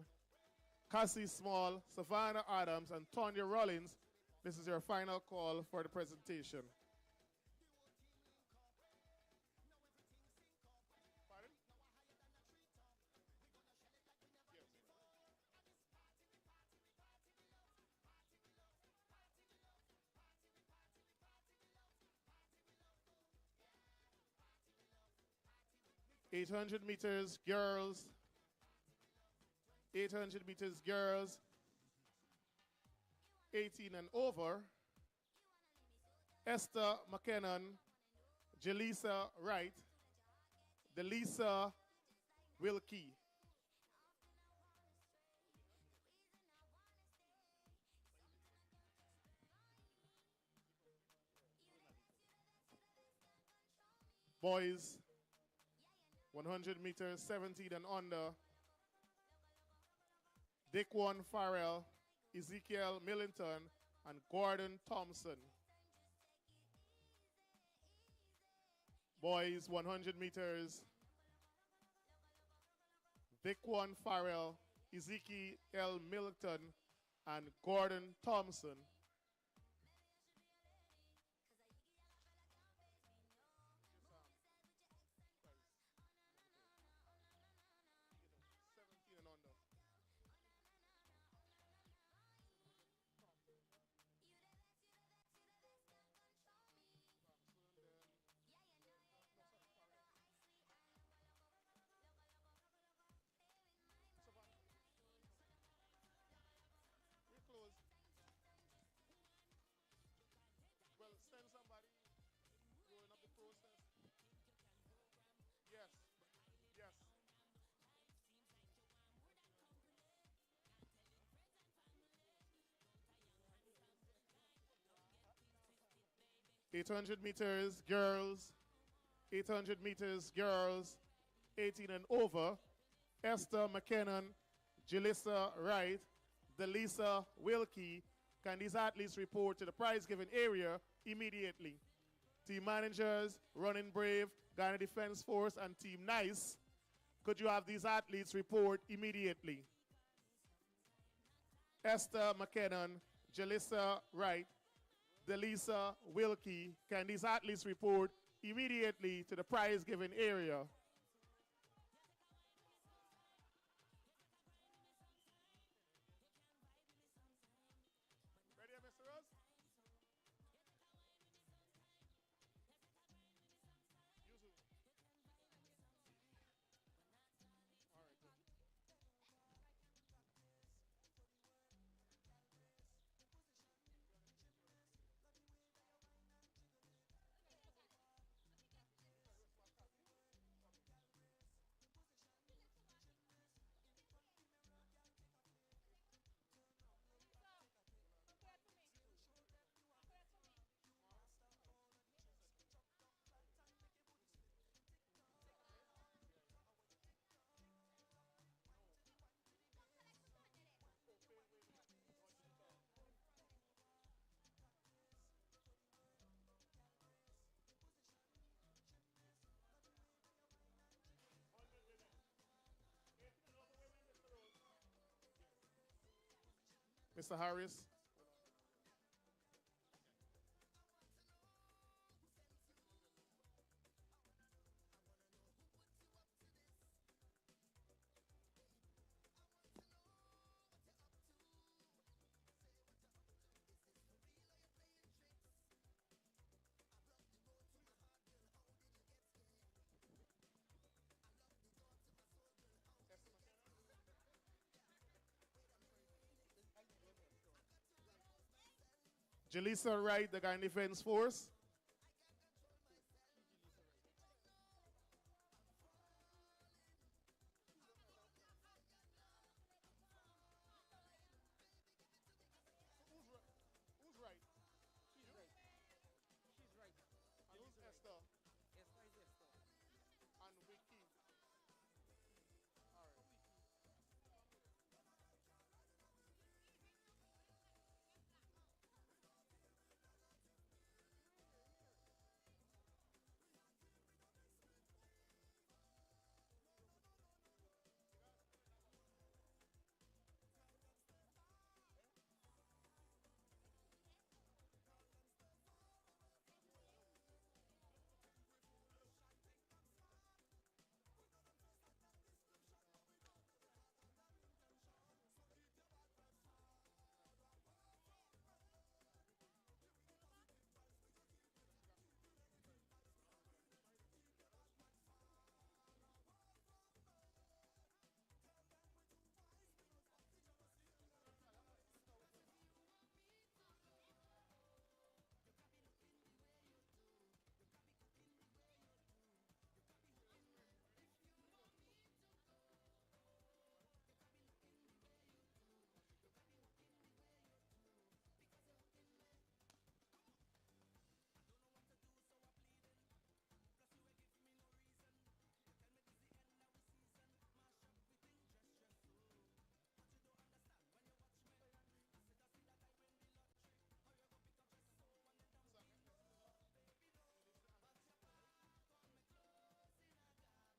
Cassie Small, Savannah Adams, and Tonya Rollins, this is your final call for the presentation. Pardon? 800 meters, girls. 800 meters, girls. 18 and over. Esther McKinnon, Jaleesa Wright, Delisa Wilkie. Boys, 100 meters, 17 and under. Daquan Farrell, Ezekiel Millington, and Gordon Thompson. Boys, 100 meters. Daquan Farrell, Ezekiel Millington, and Gordon Thompson. Well, send somebody going up the process. Yes, yes. 800 meters, girls. 800 meters, girls. 18 and over. Esther McKinnon, Jalissa Wright, Delisa Wilkie. Can these athletes report to the prize-giving area immediately? Team managers, Running Brave, Guyana Defense Force, and Team Nice, could you have these athletes report immediately? Esther McKinnon, Jalissa Wright, Delisa Wilkie, can these athletes report immediately to the prize-giving area? Ready, Mr. Rose? Yuzu. All right, good. Mr. Harris. Jalissa Wright, the Guyana Defense Force. Who's right? She's right. She's right. And who's Esther? Esther is Esther. And Vicky. All right.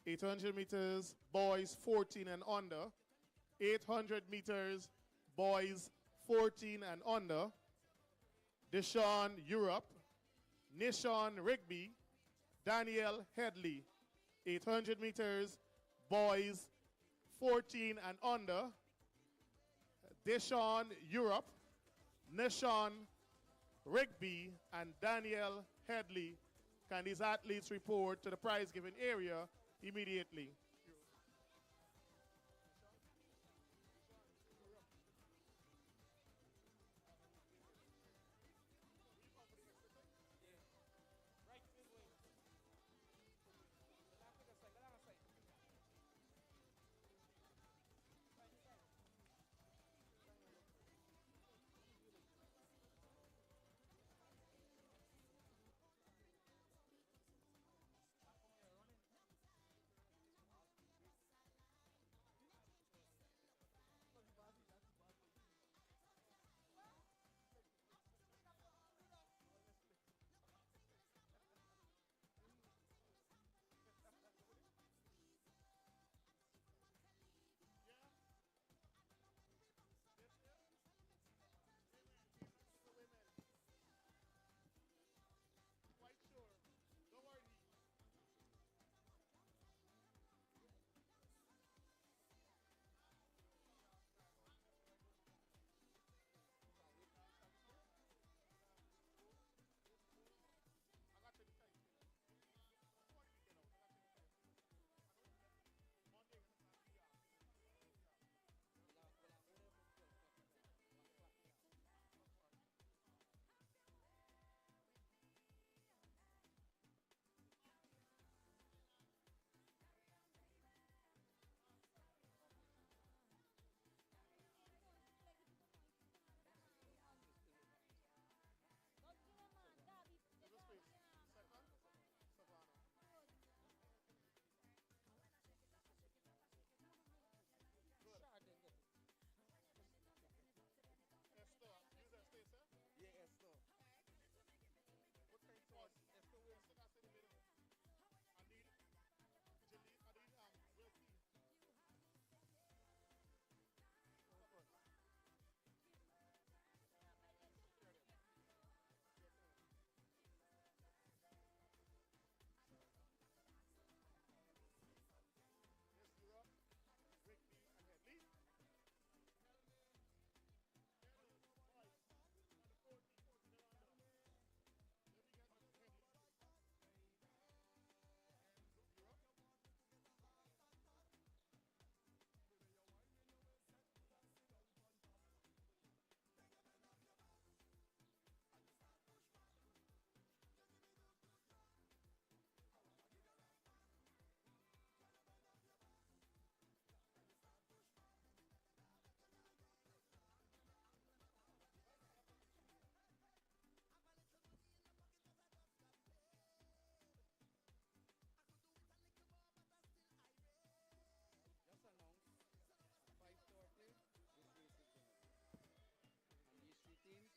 800 meters, boys 14 and under. 800 meters, boys 14 and under. Deshaun, Europe. Nishon, Rigby. Daniel Headley. 800 meters, boys 14 and under. Deshaun, Europe. Nishon, Rigby, and Daniel Headley. Can these athletes report to the prize-giving area immediately?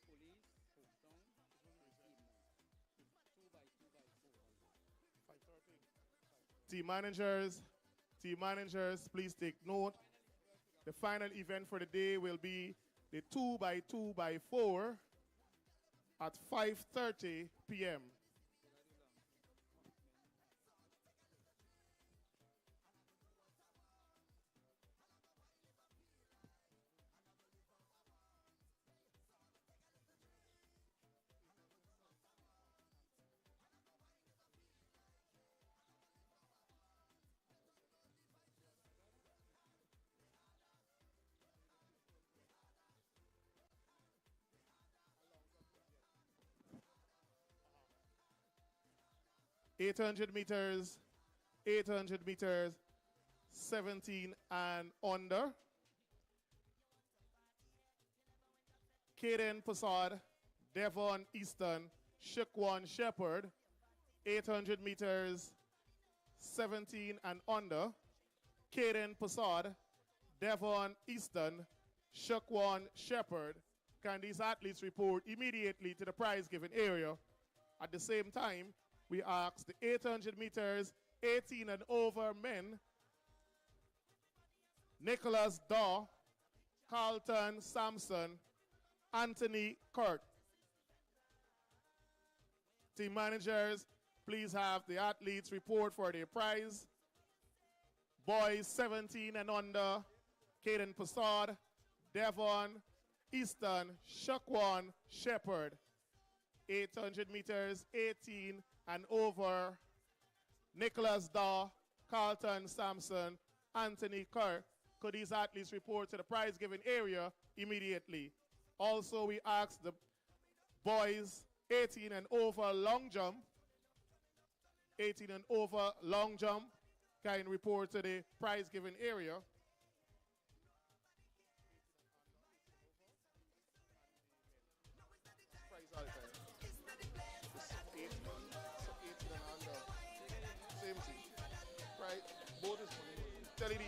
Police, Folkestone, two by 4. Team managers, please take note. The final event for the day will be the 2 by 2 by 4 at 5:30 p.m. 800 meters, 17 and under. Kaden Passad, Devon Easton, Shaquan Shepherd, 800 meters, 17 and under. Kaden Passad, Devon Easton, Shaquan Shepherd. Can these athletes report immediately to the prize-giving area? At the same time, we ask the 800 meters, 18 and over men, Nicholas Daw, Carlton Sampson, Anthony Kurt. Team managers, please have the athletes report for their prize. Boys 17 and under, Caden Passard, Devon, Easton, Shakwan, Shepherd. 800 meters, 18 and over, Nicholas Daw, Carlton Sampson, Anthony Kerr. Could these athletes report to the prize-giving area immediately? Also, we ask the boys 18 and over long jump, 18 and over long jump, can report to the prize-giving area. Same thing, right? Both is tell it.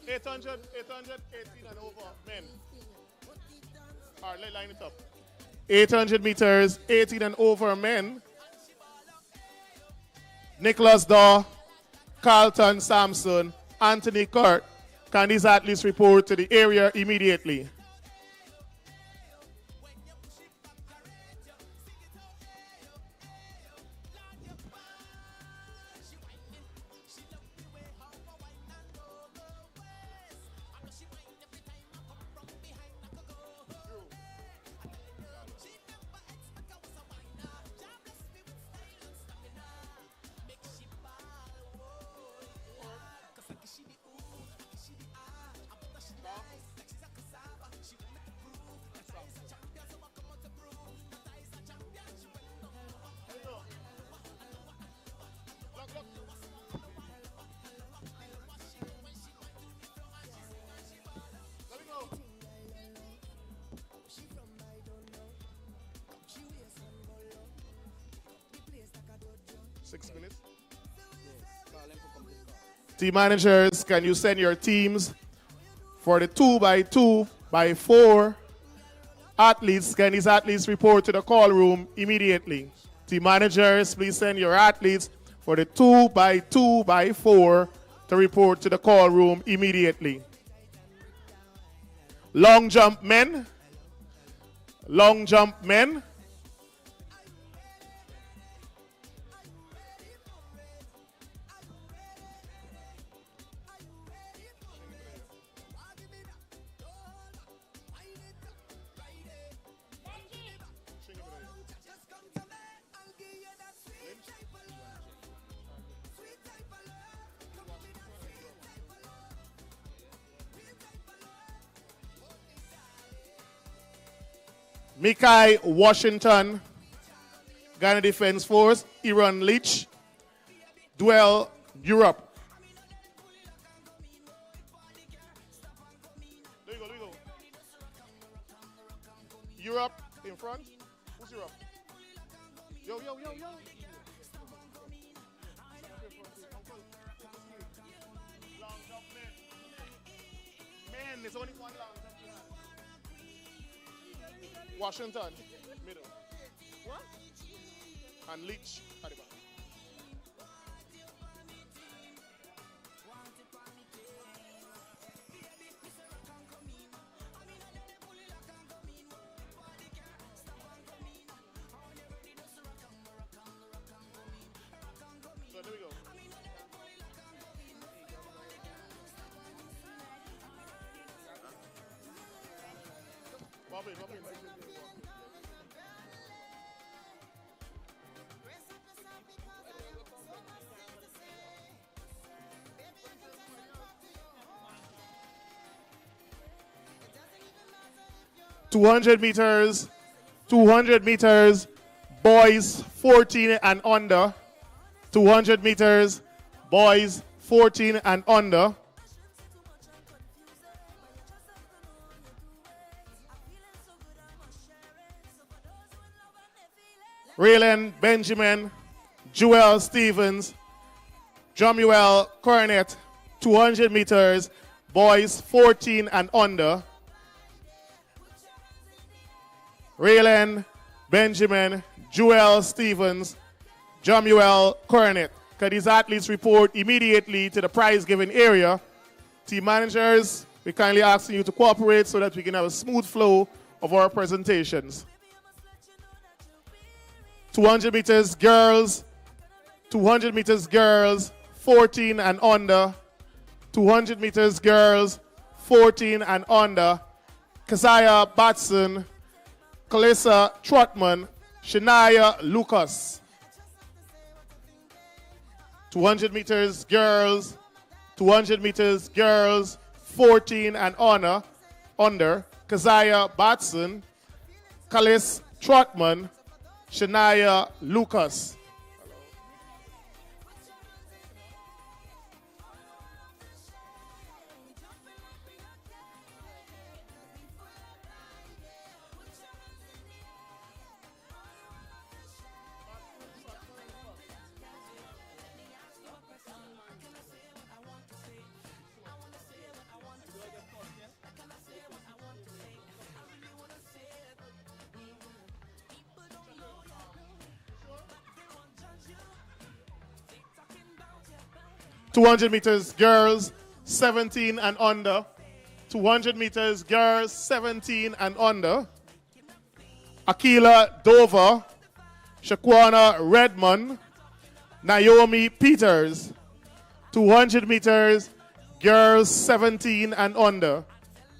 $800, 18 and over men. All right, let's line it up. 800 meters, 18 and over men. Nicholas Daw, Carlton Sampson, Anthony Kurt. Can these athletes report to the area immediately? Team managers, can you send your teams for the 2x2x4 athletes? Can these athletes report to the call room immediately? Team managers, please send your athletes for the 2x2x4 to report to the call room immediately. Long jump men. Long jump men. Mikai Washington, Ghana Defense Force, Iran Leach, Dwell, Europe. There you go. Europe in front. Yo, yo, yo, yo. Long jump, man. Man, there's only one long jump. Washington, middle. What? And Leach at the back. So there we go. Bob in. $200 meters, boys 14 and under. 200 meters, boys 14 and under. Raylan Benjamin, Joel Stevens, Jomuel Cornet, 200 meters, boys 14 and under. Raylan Benjamin, Joel Stevens, Jomuel Cornet. Can these athletes report immediately to the prize-giving area? Team managers, we kindly asking you to cooperate so that we can have a smooth flow of our presentations. 200 meters girls, 200 meters girls, 14 and under. 200 meters girls, 14 and under. Keziah Batson, Kalissa Trotman, Shania Lucas. 200 meters girls, 200 meters girls, 14 and under. Keziah Batson, Kalissa Trotman, Shania Lucas. $200 meters girls, 17 and under. 200 meters girls, 17 and under. Akila Dover, Shaquana Redmond, Naomi Peters. 200 meters girls, 17 and under.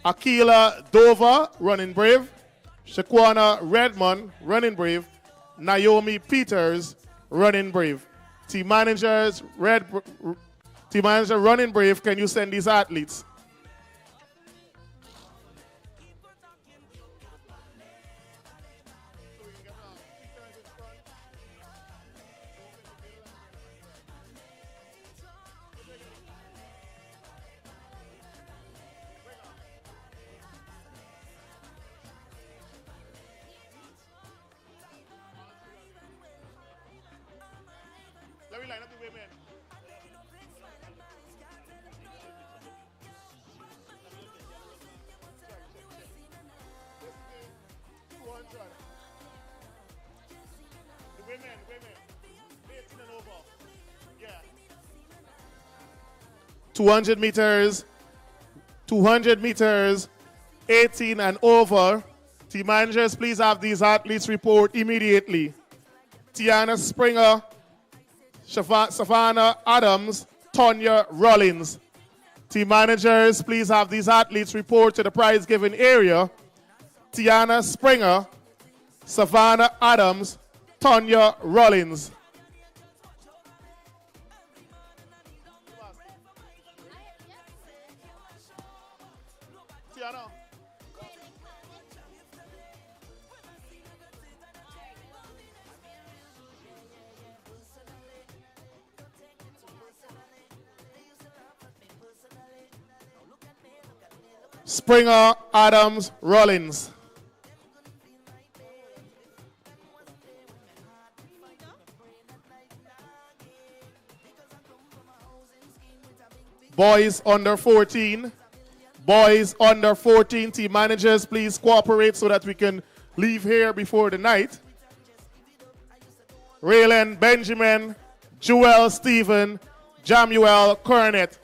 Akila Dover, running brave. Shaquana Redmond, running brave. Naomi Peters, running brave. Team managers, Team manager, running brave, can you send these athletes? Let me line up the women. Women, 18 and over. Yeah. 200 meters, 18 and over. Team managers, please have these athletes report immediately. Tiana Springer, Savannah Adams, Tonya Rollins. Team managers, please have these athletes report to the prize-giving area. Tiana Springer, Savannah Adams, Tonya Rollins. Tiana. Springer, Adams, Rollins. Boys under 14. Boys under 14. Team managers, please cooperate so that we can leave here before the night. Raylan Benjamin, Joel Stephen, Jamuel Cornet.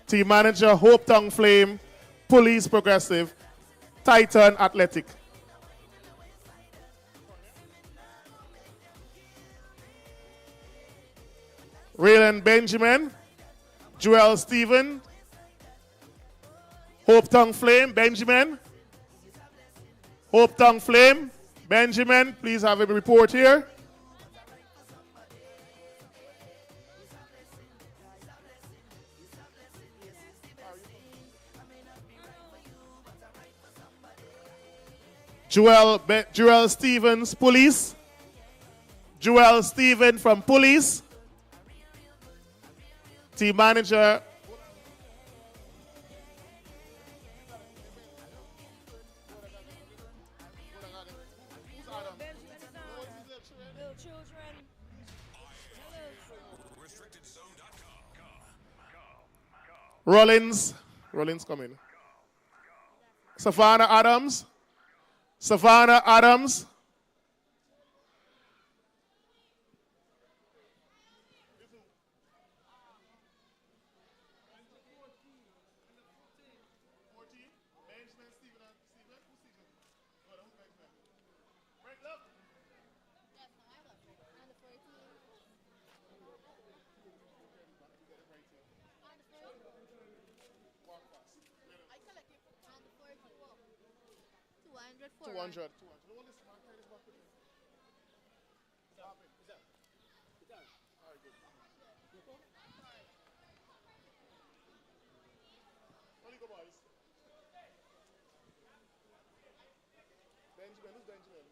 Team manager, Hope Tongue Flame, Police Progressive, Titan Athletic. Raylan Benjamin, Joel Stephen, Hope Tongue Flame, Benjamin. Hope Tongue Flame, Benjamin, please have a report here. Joel Stevens, Police. Joel Stephen from Police. Team manager. Rollins coming. Savannah Adams. Savannah Adams. Benjamin, who's Benjamin?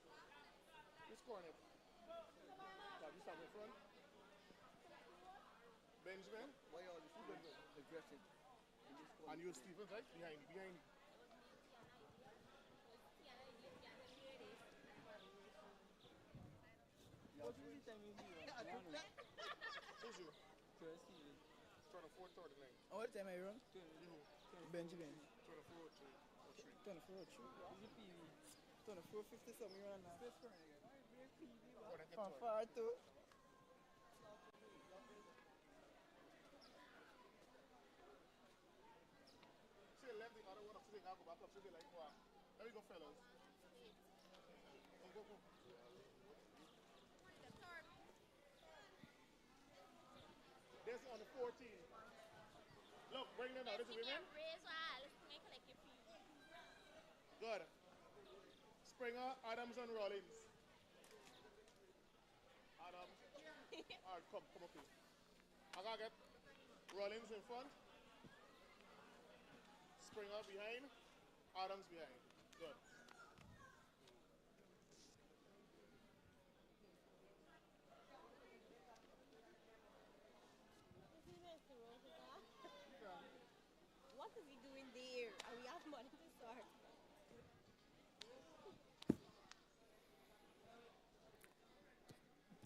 Who's Cornet? You start in front. Benjamin? Why are you aggressive? And you Stevens, right? Behind. Who's you? Turn a 439. Oh, what time I run? Benjamin. Turn a 403. Turn a 403. Turn a 450 something run now. From far too. See, left the other one of sitting, I'll go back up to the like, wow. There we go, fellas. Go. This on the 14. Look, bring them out. This is women. Good. Springer, Adams, and Rollins. Adams. All right, come up here. I gotta get Rollins in front. Springer behind. Adams behind. Good. What is he doing there? And we have money to start.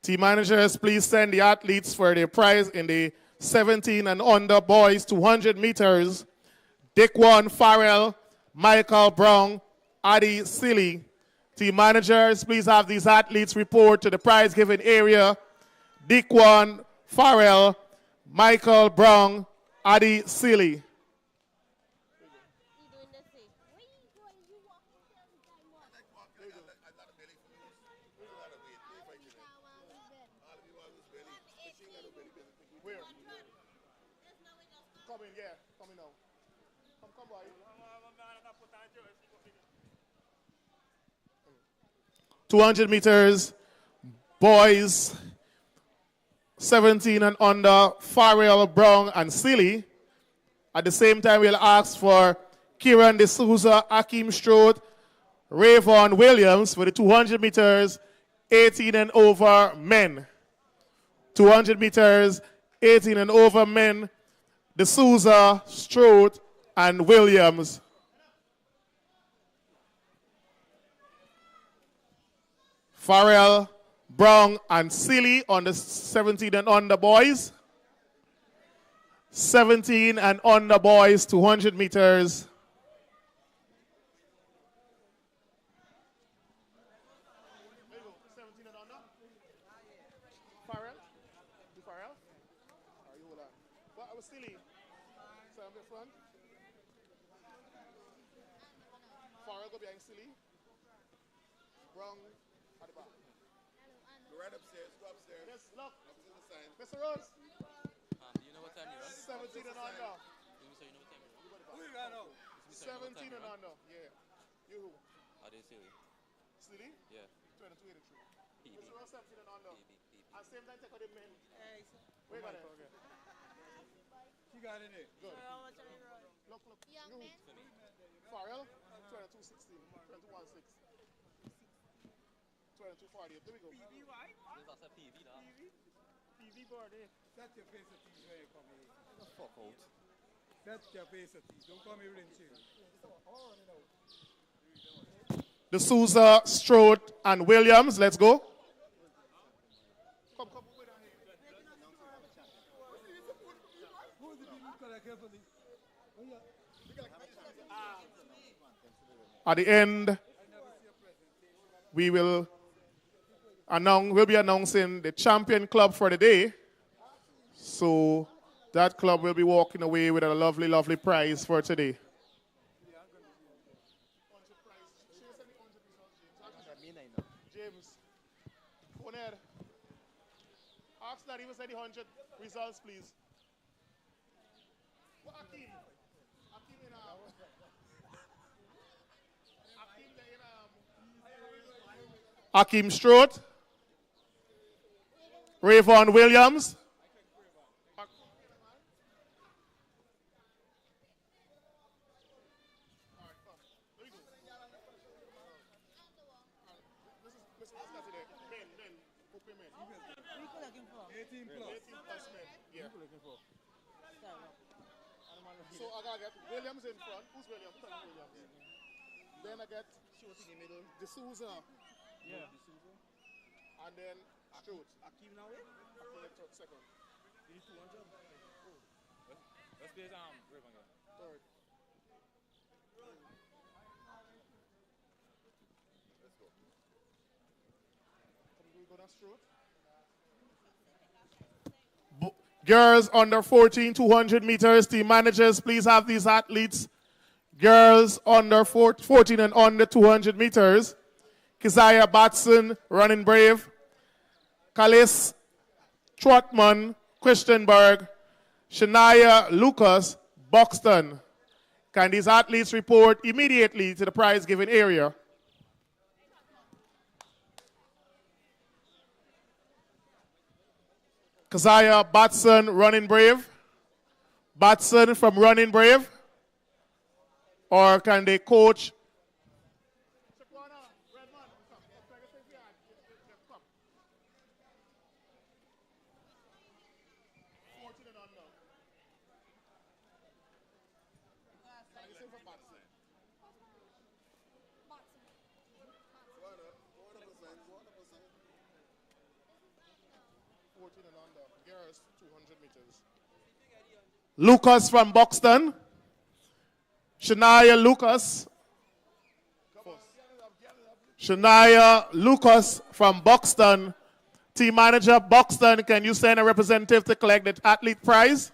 Team managers, please send the athletes for their prize in the 17 and under boys 200 meters. Dickwan Farrell, Michael Brown, Adi Silly. Team managers, please have these athletes report to the prize giving area. Dickwan Farrell, Michael Brown, Adi Silly. Come in, yeah. Come in now. Come, boy. 200 meters, boys, 17 and under, Farrell, Brown, and Silly. At the same time, we'll ask for Kieran D'Souza, Akeem Strode, Rayvon Williams for the 200 meters, 18 and over men. 200 meters, 18 and over men, D'Souza, Strode, and Williams. Farrell, Brown, and Silly on the 17 and under boys. 17 and under boys, 200 meters. Farrell? You Farrell? Or you hold on? But I was silly. So I'm in front. Farrell go behind silly. Brown at the back. Go right upstairs, go upstairs. Yes, look. Opposite the sign. Mr. Rose. Do you know what time you're on? 17 and under. So you know what time you're on? Who you got now? 17 and under. Yeah. You who? Are they silly? Silly? Yeah. 22, 83. PB. Mr. Rose 17 and under. PB. At the same time, take out the men. Where you got it? You got it there. Good. Look. Young You. men. Farrell, 22, 16. 21, 6. 22, 48. There we go. This is a PB now. PV board, eh? That's your face of teeth where you come here. The fuck out. That's your face of teeth. Don't come here in chill. The Souza, Strode, and Williams. Let's go. Come. At the end, we'll be announcing the champion club for the day. So that club will be walking away with a lovely, lovely prize for today. James. Bonner. Ask that he was say the 100 results, please. What Akeem? Akeem in Akeem Strode, Rayvon Williams, So I gotta get Williams in front. Who's Williams? Then I get shooting in the middle. D'Souza. Yeah. And then Strode. Akeem now, eh? Akeem second. You need 200. Let's play Rayvon again. Third. Let's go. We go down Strode. girls under 14, 200 meters. Team managers, please have these athletes. Girls under 14 and under 200 meters. Keziah Batson, running brave. Kalis Trotman, Christianberg. Shania Lucas, Buxton. Can these athletes report immediately to the prize-giving area? Keziah Batson, running brave. Batson from running brave. Or can they coach? Lucas from Buxton. Shania Lucas. Shania Lucas from Buxton. Team manager, Buxton, can you send a representative to collect the athlete prize?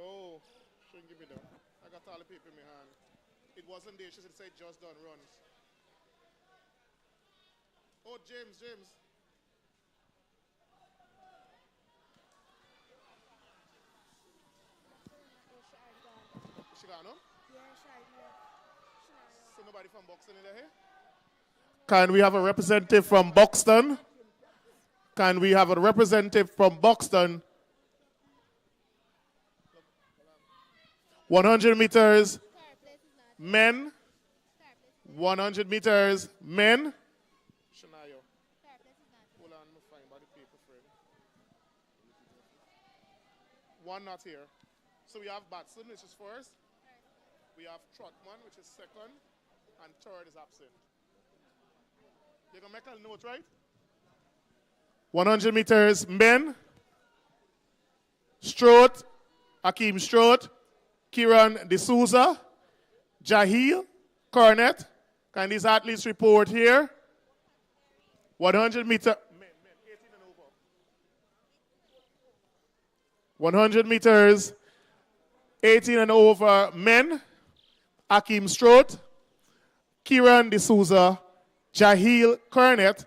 No, shouldn't give me that. I got all the paper in my hand. It wasn't there. She said just done runs. Oh, James. She got no? So nobody from Buxton in there? Can we have a representative from Buxton? Can we have a representative from Buxton? 100 meters, men. 100 meters, men. Shania. Hold on, I'm going to find by the paper, friend. One not here. So we have Batson, which is first. We have Trotman, which is second. And third is absent. You're going to make a note, right? 100 meters, men. Strode, Akeem Strode, Kieran D'Souza, Jahil, Cornet. Can these athletes report here? 100 meter. 100 meters, 18 and over men. Akeem Strode, Kieran D'Souza, Jahil Cornet,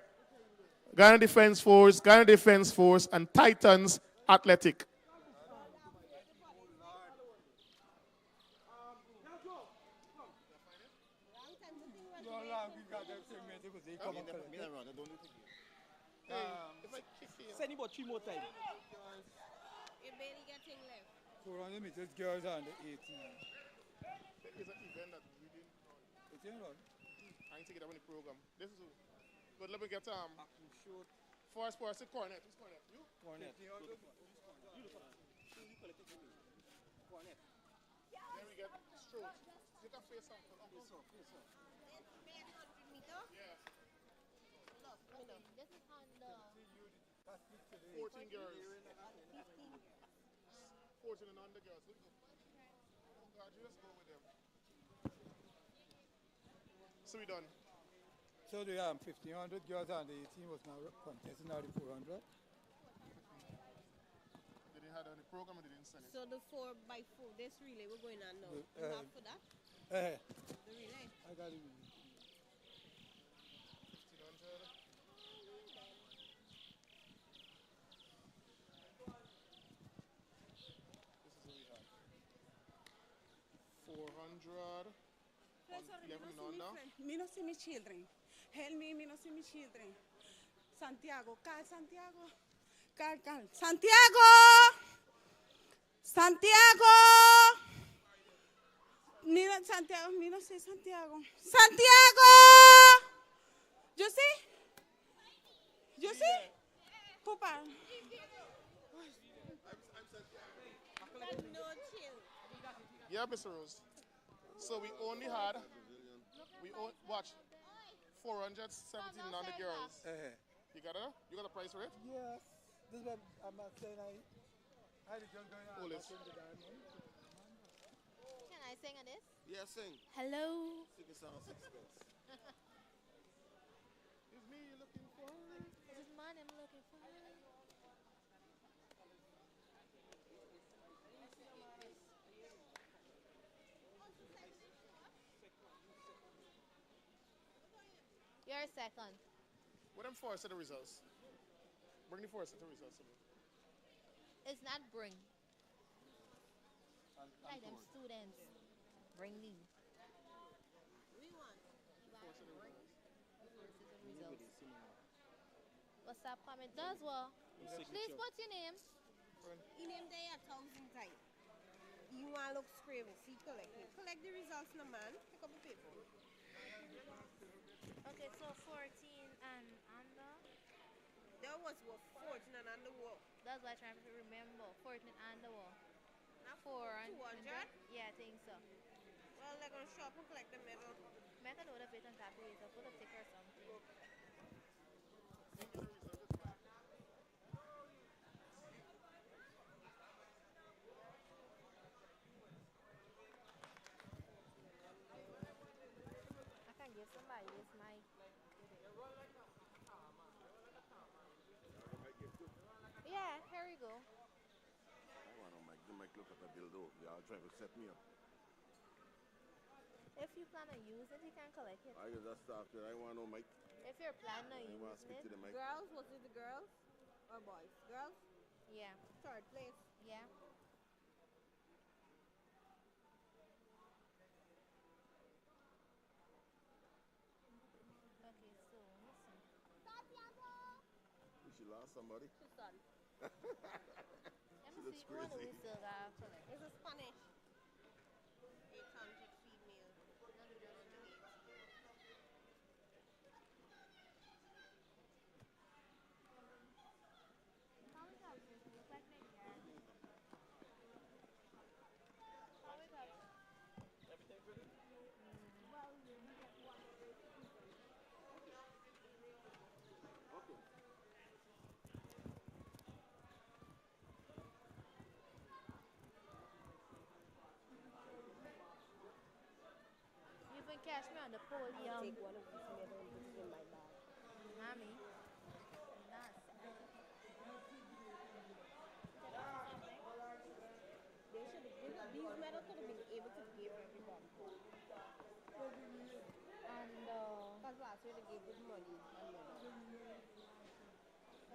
Ghana Defense Force, and Titans Athletic. Send about 3 more times. You barely getting left. 400 meters girls under 18. It's an event that we didn't run. It didn't run? I ain't take it up in the program. This is who. But let me get first person, Cornet. Who's Cornet? You? Cornet. You collect it. Cornet. Then we get Strode. You can face off. Face off. Yeah. This is on the 14 girls. 14 and under girls. God, you just go with them. So we done. So the 1500 girls under 18 was now contesting now the 400. They didn't have it on the program, and they didn't send it. So the 4x4, this relay we're going on now. You have for that? The relay. I got it. 1500. This is what we have. 400. 11 and under. Me no see me children. Help me no see me children. Santiago, Carl Santiago. Carl. Santiago! Santiago! Santiago, me no see Santiago. Santiago! You see? You see? Papa. No chill. Yeah, Mr. Rose. So we only had, watch, 417 on the girls. You got a price for it? Yes. This is what I'm not saying. I had it just going on. Can I sing on this? Yeah, sing. Hello. Sing a song, sixpence. Is me looking for? This is mine I'm looking for. You're second. What them four set of results? Bring the four set of results to me. It's not bring. Like them students. Bring me. We want. What's up, comment? Does well. Please put your name. Your name there 1,000 times. You want to look screaming. See, collect it. Collect the results, no man. Pick up the paper. Okay, so 14 and under. That was what 14 and under what? That's what I'm trying to remember. 14 and under what? Not 400? 200? Yeah, I think so. Well, they're going to shop and collect the medal. Make a note of it and calculator. Put a ticker or something. I can give somebody this mic. Yeah, here we go. I want to make the mic look like a dildo. Y'all trying to set me up. If you plan on use it, you can collect it. I just start there. I want no mic. If you're planning on I want to using speak it. to the mic. Girls, was it the girls or boys? Girls? Yeah. Third place. Yeah. Okay, so listen. She lost somebody. She's done. Let me see what we still got collect. This is Spanish. catch me on the podium. Take one of these together and put it in my bag. Mommy. These medals could have been able to give everybody. And because last year they gave good money and medals.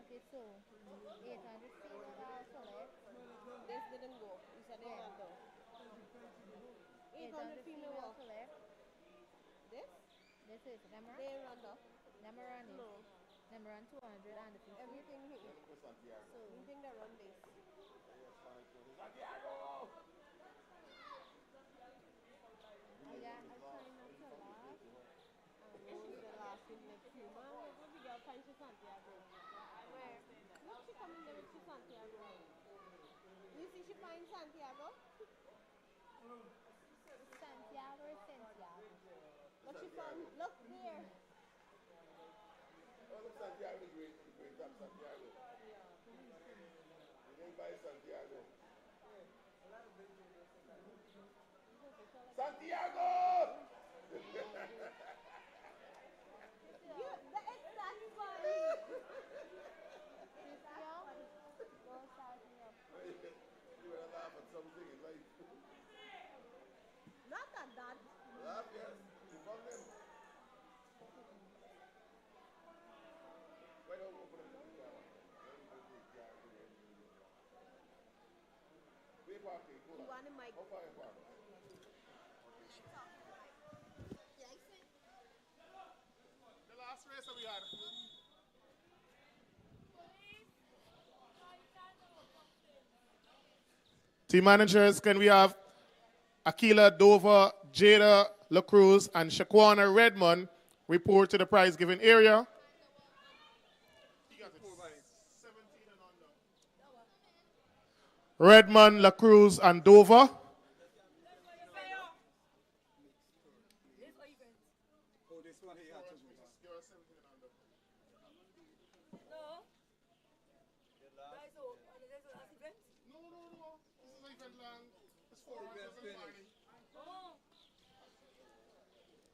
Okay, so 800 feet select. This didn't go. You said they had though. 800 female walk. Select. This? This is number. They run though. Number run is. No. Number run 200 and the 50. Everything here. So anything that run this. Yeah, I'm trying not to laugh. The last in next few months. What the girl finds to Santiago? Where? Look, she coming there to Santiago. You see she finds Santiago? Santiago or Santiago? But she found, look there. Oh, look, Santiago is great. Great up Santiago. You didn't buy Santiago. Santiago! You better laugh at something in life. Not at that. Laugh, yes. You found them. Why don't we open up the car? Where parking? You want a mic? How far you park? The last race that we had. Team managers, can we have Akila Dover, Jada LaCruz, and Shaquana Redmond report to the prize giving area? Redmond, LaCruz, and Dover.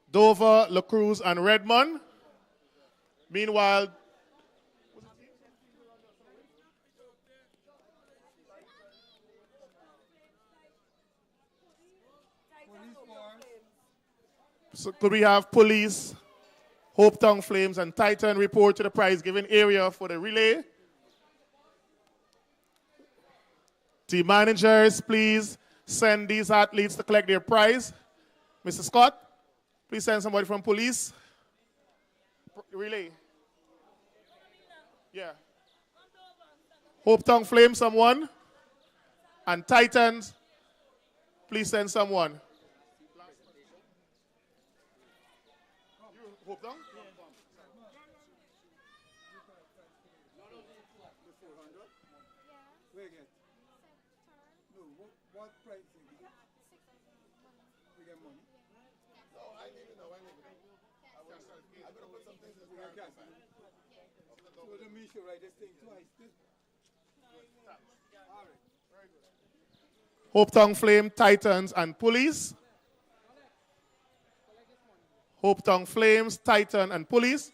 Dover, LaCruz, and Redmond. Meanwhile, so could we have police, Hope Town Flames, and Titan report to the prize giving area for the relay? Team managers, please send these athletes to collect their prize. Mr. Scott, please send somebody from police. Relay. Yeah. Hope Town Flame, someone. And Titans, please send someone. Hope Town? Where again? No, what price is it? We get money. No, I need to know. I'm going to put some things in the car. So the me should write this thing twice. All right. Very good. Hope Town Flame, Titans, and Police. Hope Town Flames, Titan, and Police.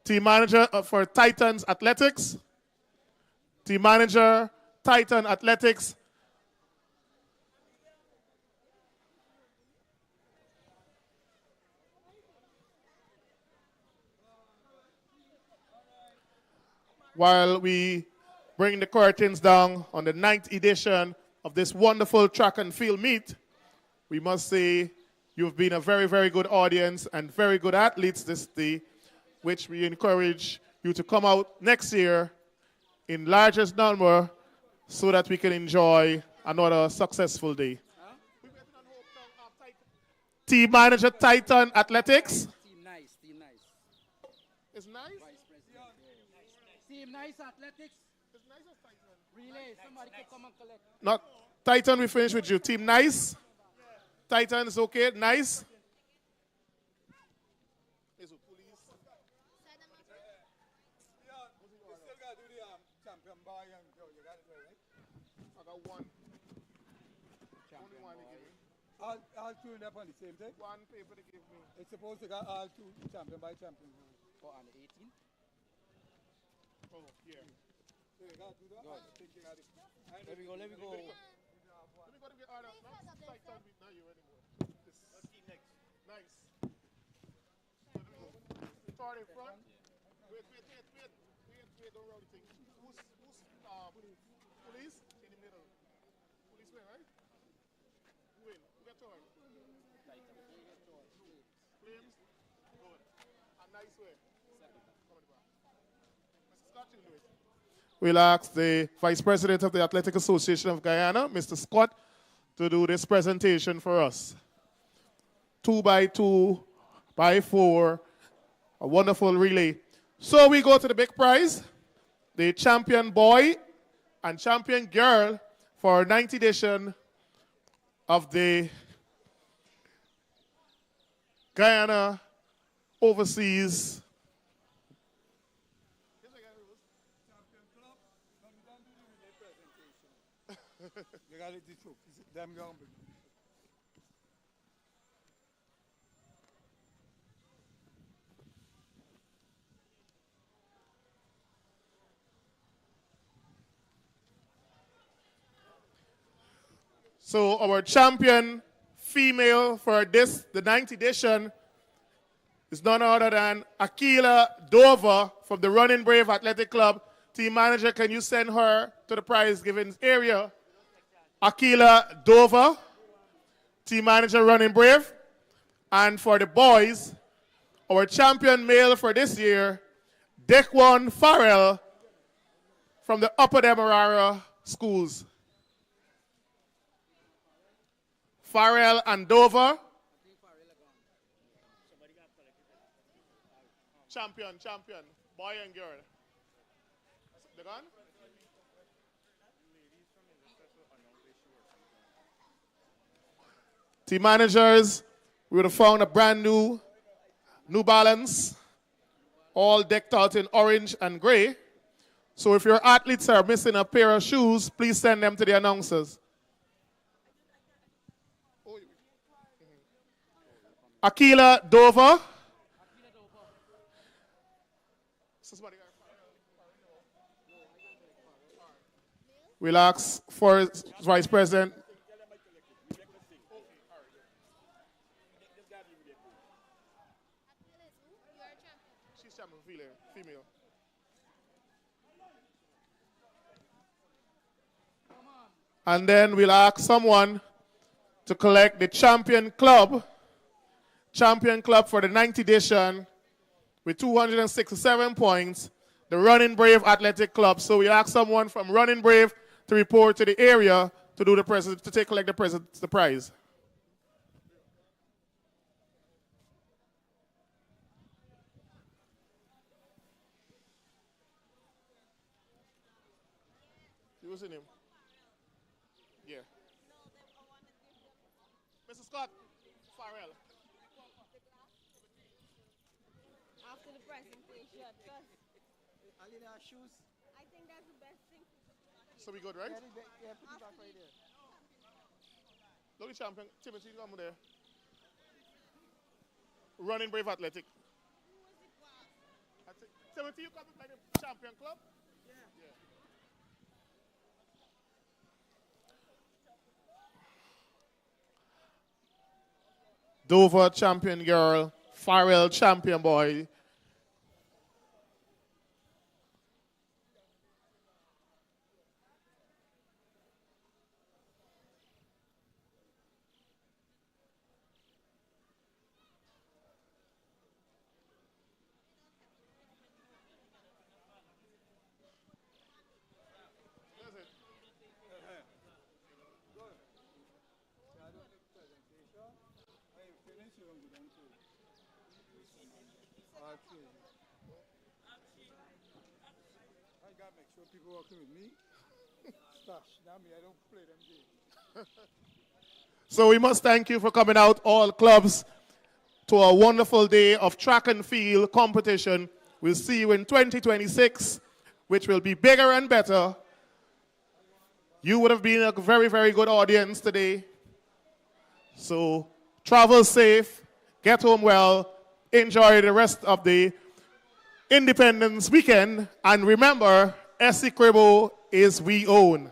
Team manager for Titans Athletics. Team manager, Titan Athletics. While we bring the curtains down on the 9th edition of this wonderful track and field meet, we must say you've been a very, very good audience and very good athletes this day, which we encourage you to come out next year in largest number so that we can enjoy another successful day. Team manager, Titan Athletics. Team Nice, Team Nice. It's nice? Vice President. Team Nice Athletics. It's nice or Titan? Relay, somebody can come and collect. Not Titan, we finish with you. Team Nice. Titan is okay. Nice. Champion boy and you got it right? I got one. Champion All two in up on the same thing? One paper they give me. It's supposed to go all two champion by champion. Oh, on the 18th? Oh, yeah. So you gotta do that? Good. Thinking of it. Let me go. Let me go to get order. Not like time with not you anymore. This team next. Nice. Start in front. Wait. Don't roll the thing. Who's police? In the middle. Police win, right? Who win? Who got torn? Flames? Good. A nice way. Come on the back. Mr. Scott, you do it. We'll ask the Vice President of the Athletic Association of Guyana, Mr. Scott, to do this presentation for us. 2x2 by 4, a wonderful relay. So we go to the big prize, the champion boy and champion girl for 9th edition of the Guyana Overseas. You got it, the truth. Damn young. So our champion female for this, the 9th edition, is none other than Akila Dover from the Running Brave Athletic Club. Team manager, can you send her to the prize giving area? Akila Dover, team manager Running Brave. And for the boys, our champion male for this year, Dequan Farrell from the Upper Demerara schools. Farrell and Dover. Champion, boy and girl. They gone? Team managers, we would have found a brand new New Balance, all decked out in orange and gray. So if your athletes are missing a pair of shoes, please send them to the announcers. Akila Dover. We'll ask for Vice President. She's champion female. And then we'll ask someone to collect the champion club for the 9th edition with 267 points, the Running Brave Athletic Club. So we ask someone from Running Brave to report to the area to do the collect the prize. What's his name? Yeah. Mr. Scott Farrell. After the presentation, because shoes. I think that's the best thing. So we good, right? Yeah, put it back right there. Look at champion. Timothy, come there. Running Brave Athletic. Timothy, you come to play the champion club? Yeah. Dover champion girl, Farrell champion boy. I gotta make sure people working with me. Stash, now me, I don't play them games. So we must thank you for coming out, all clubs, to a wonderful day of track and field competition. We'll see you in 2026, which will be bigger and better. You would have been a very, very good audience today. So travel safe, get home well, enjoy the rest of the Independence weekend, and remember, Essequibo is we own.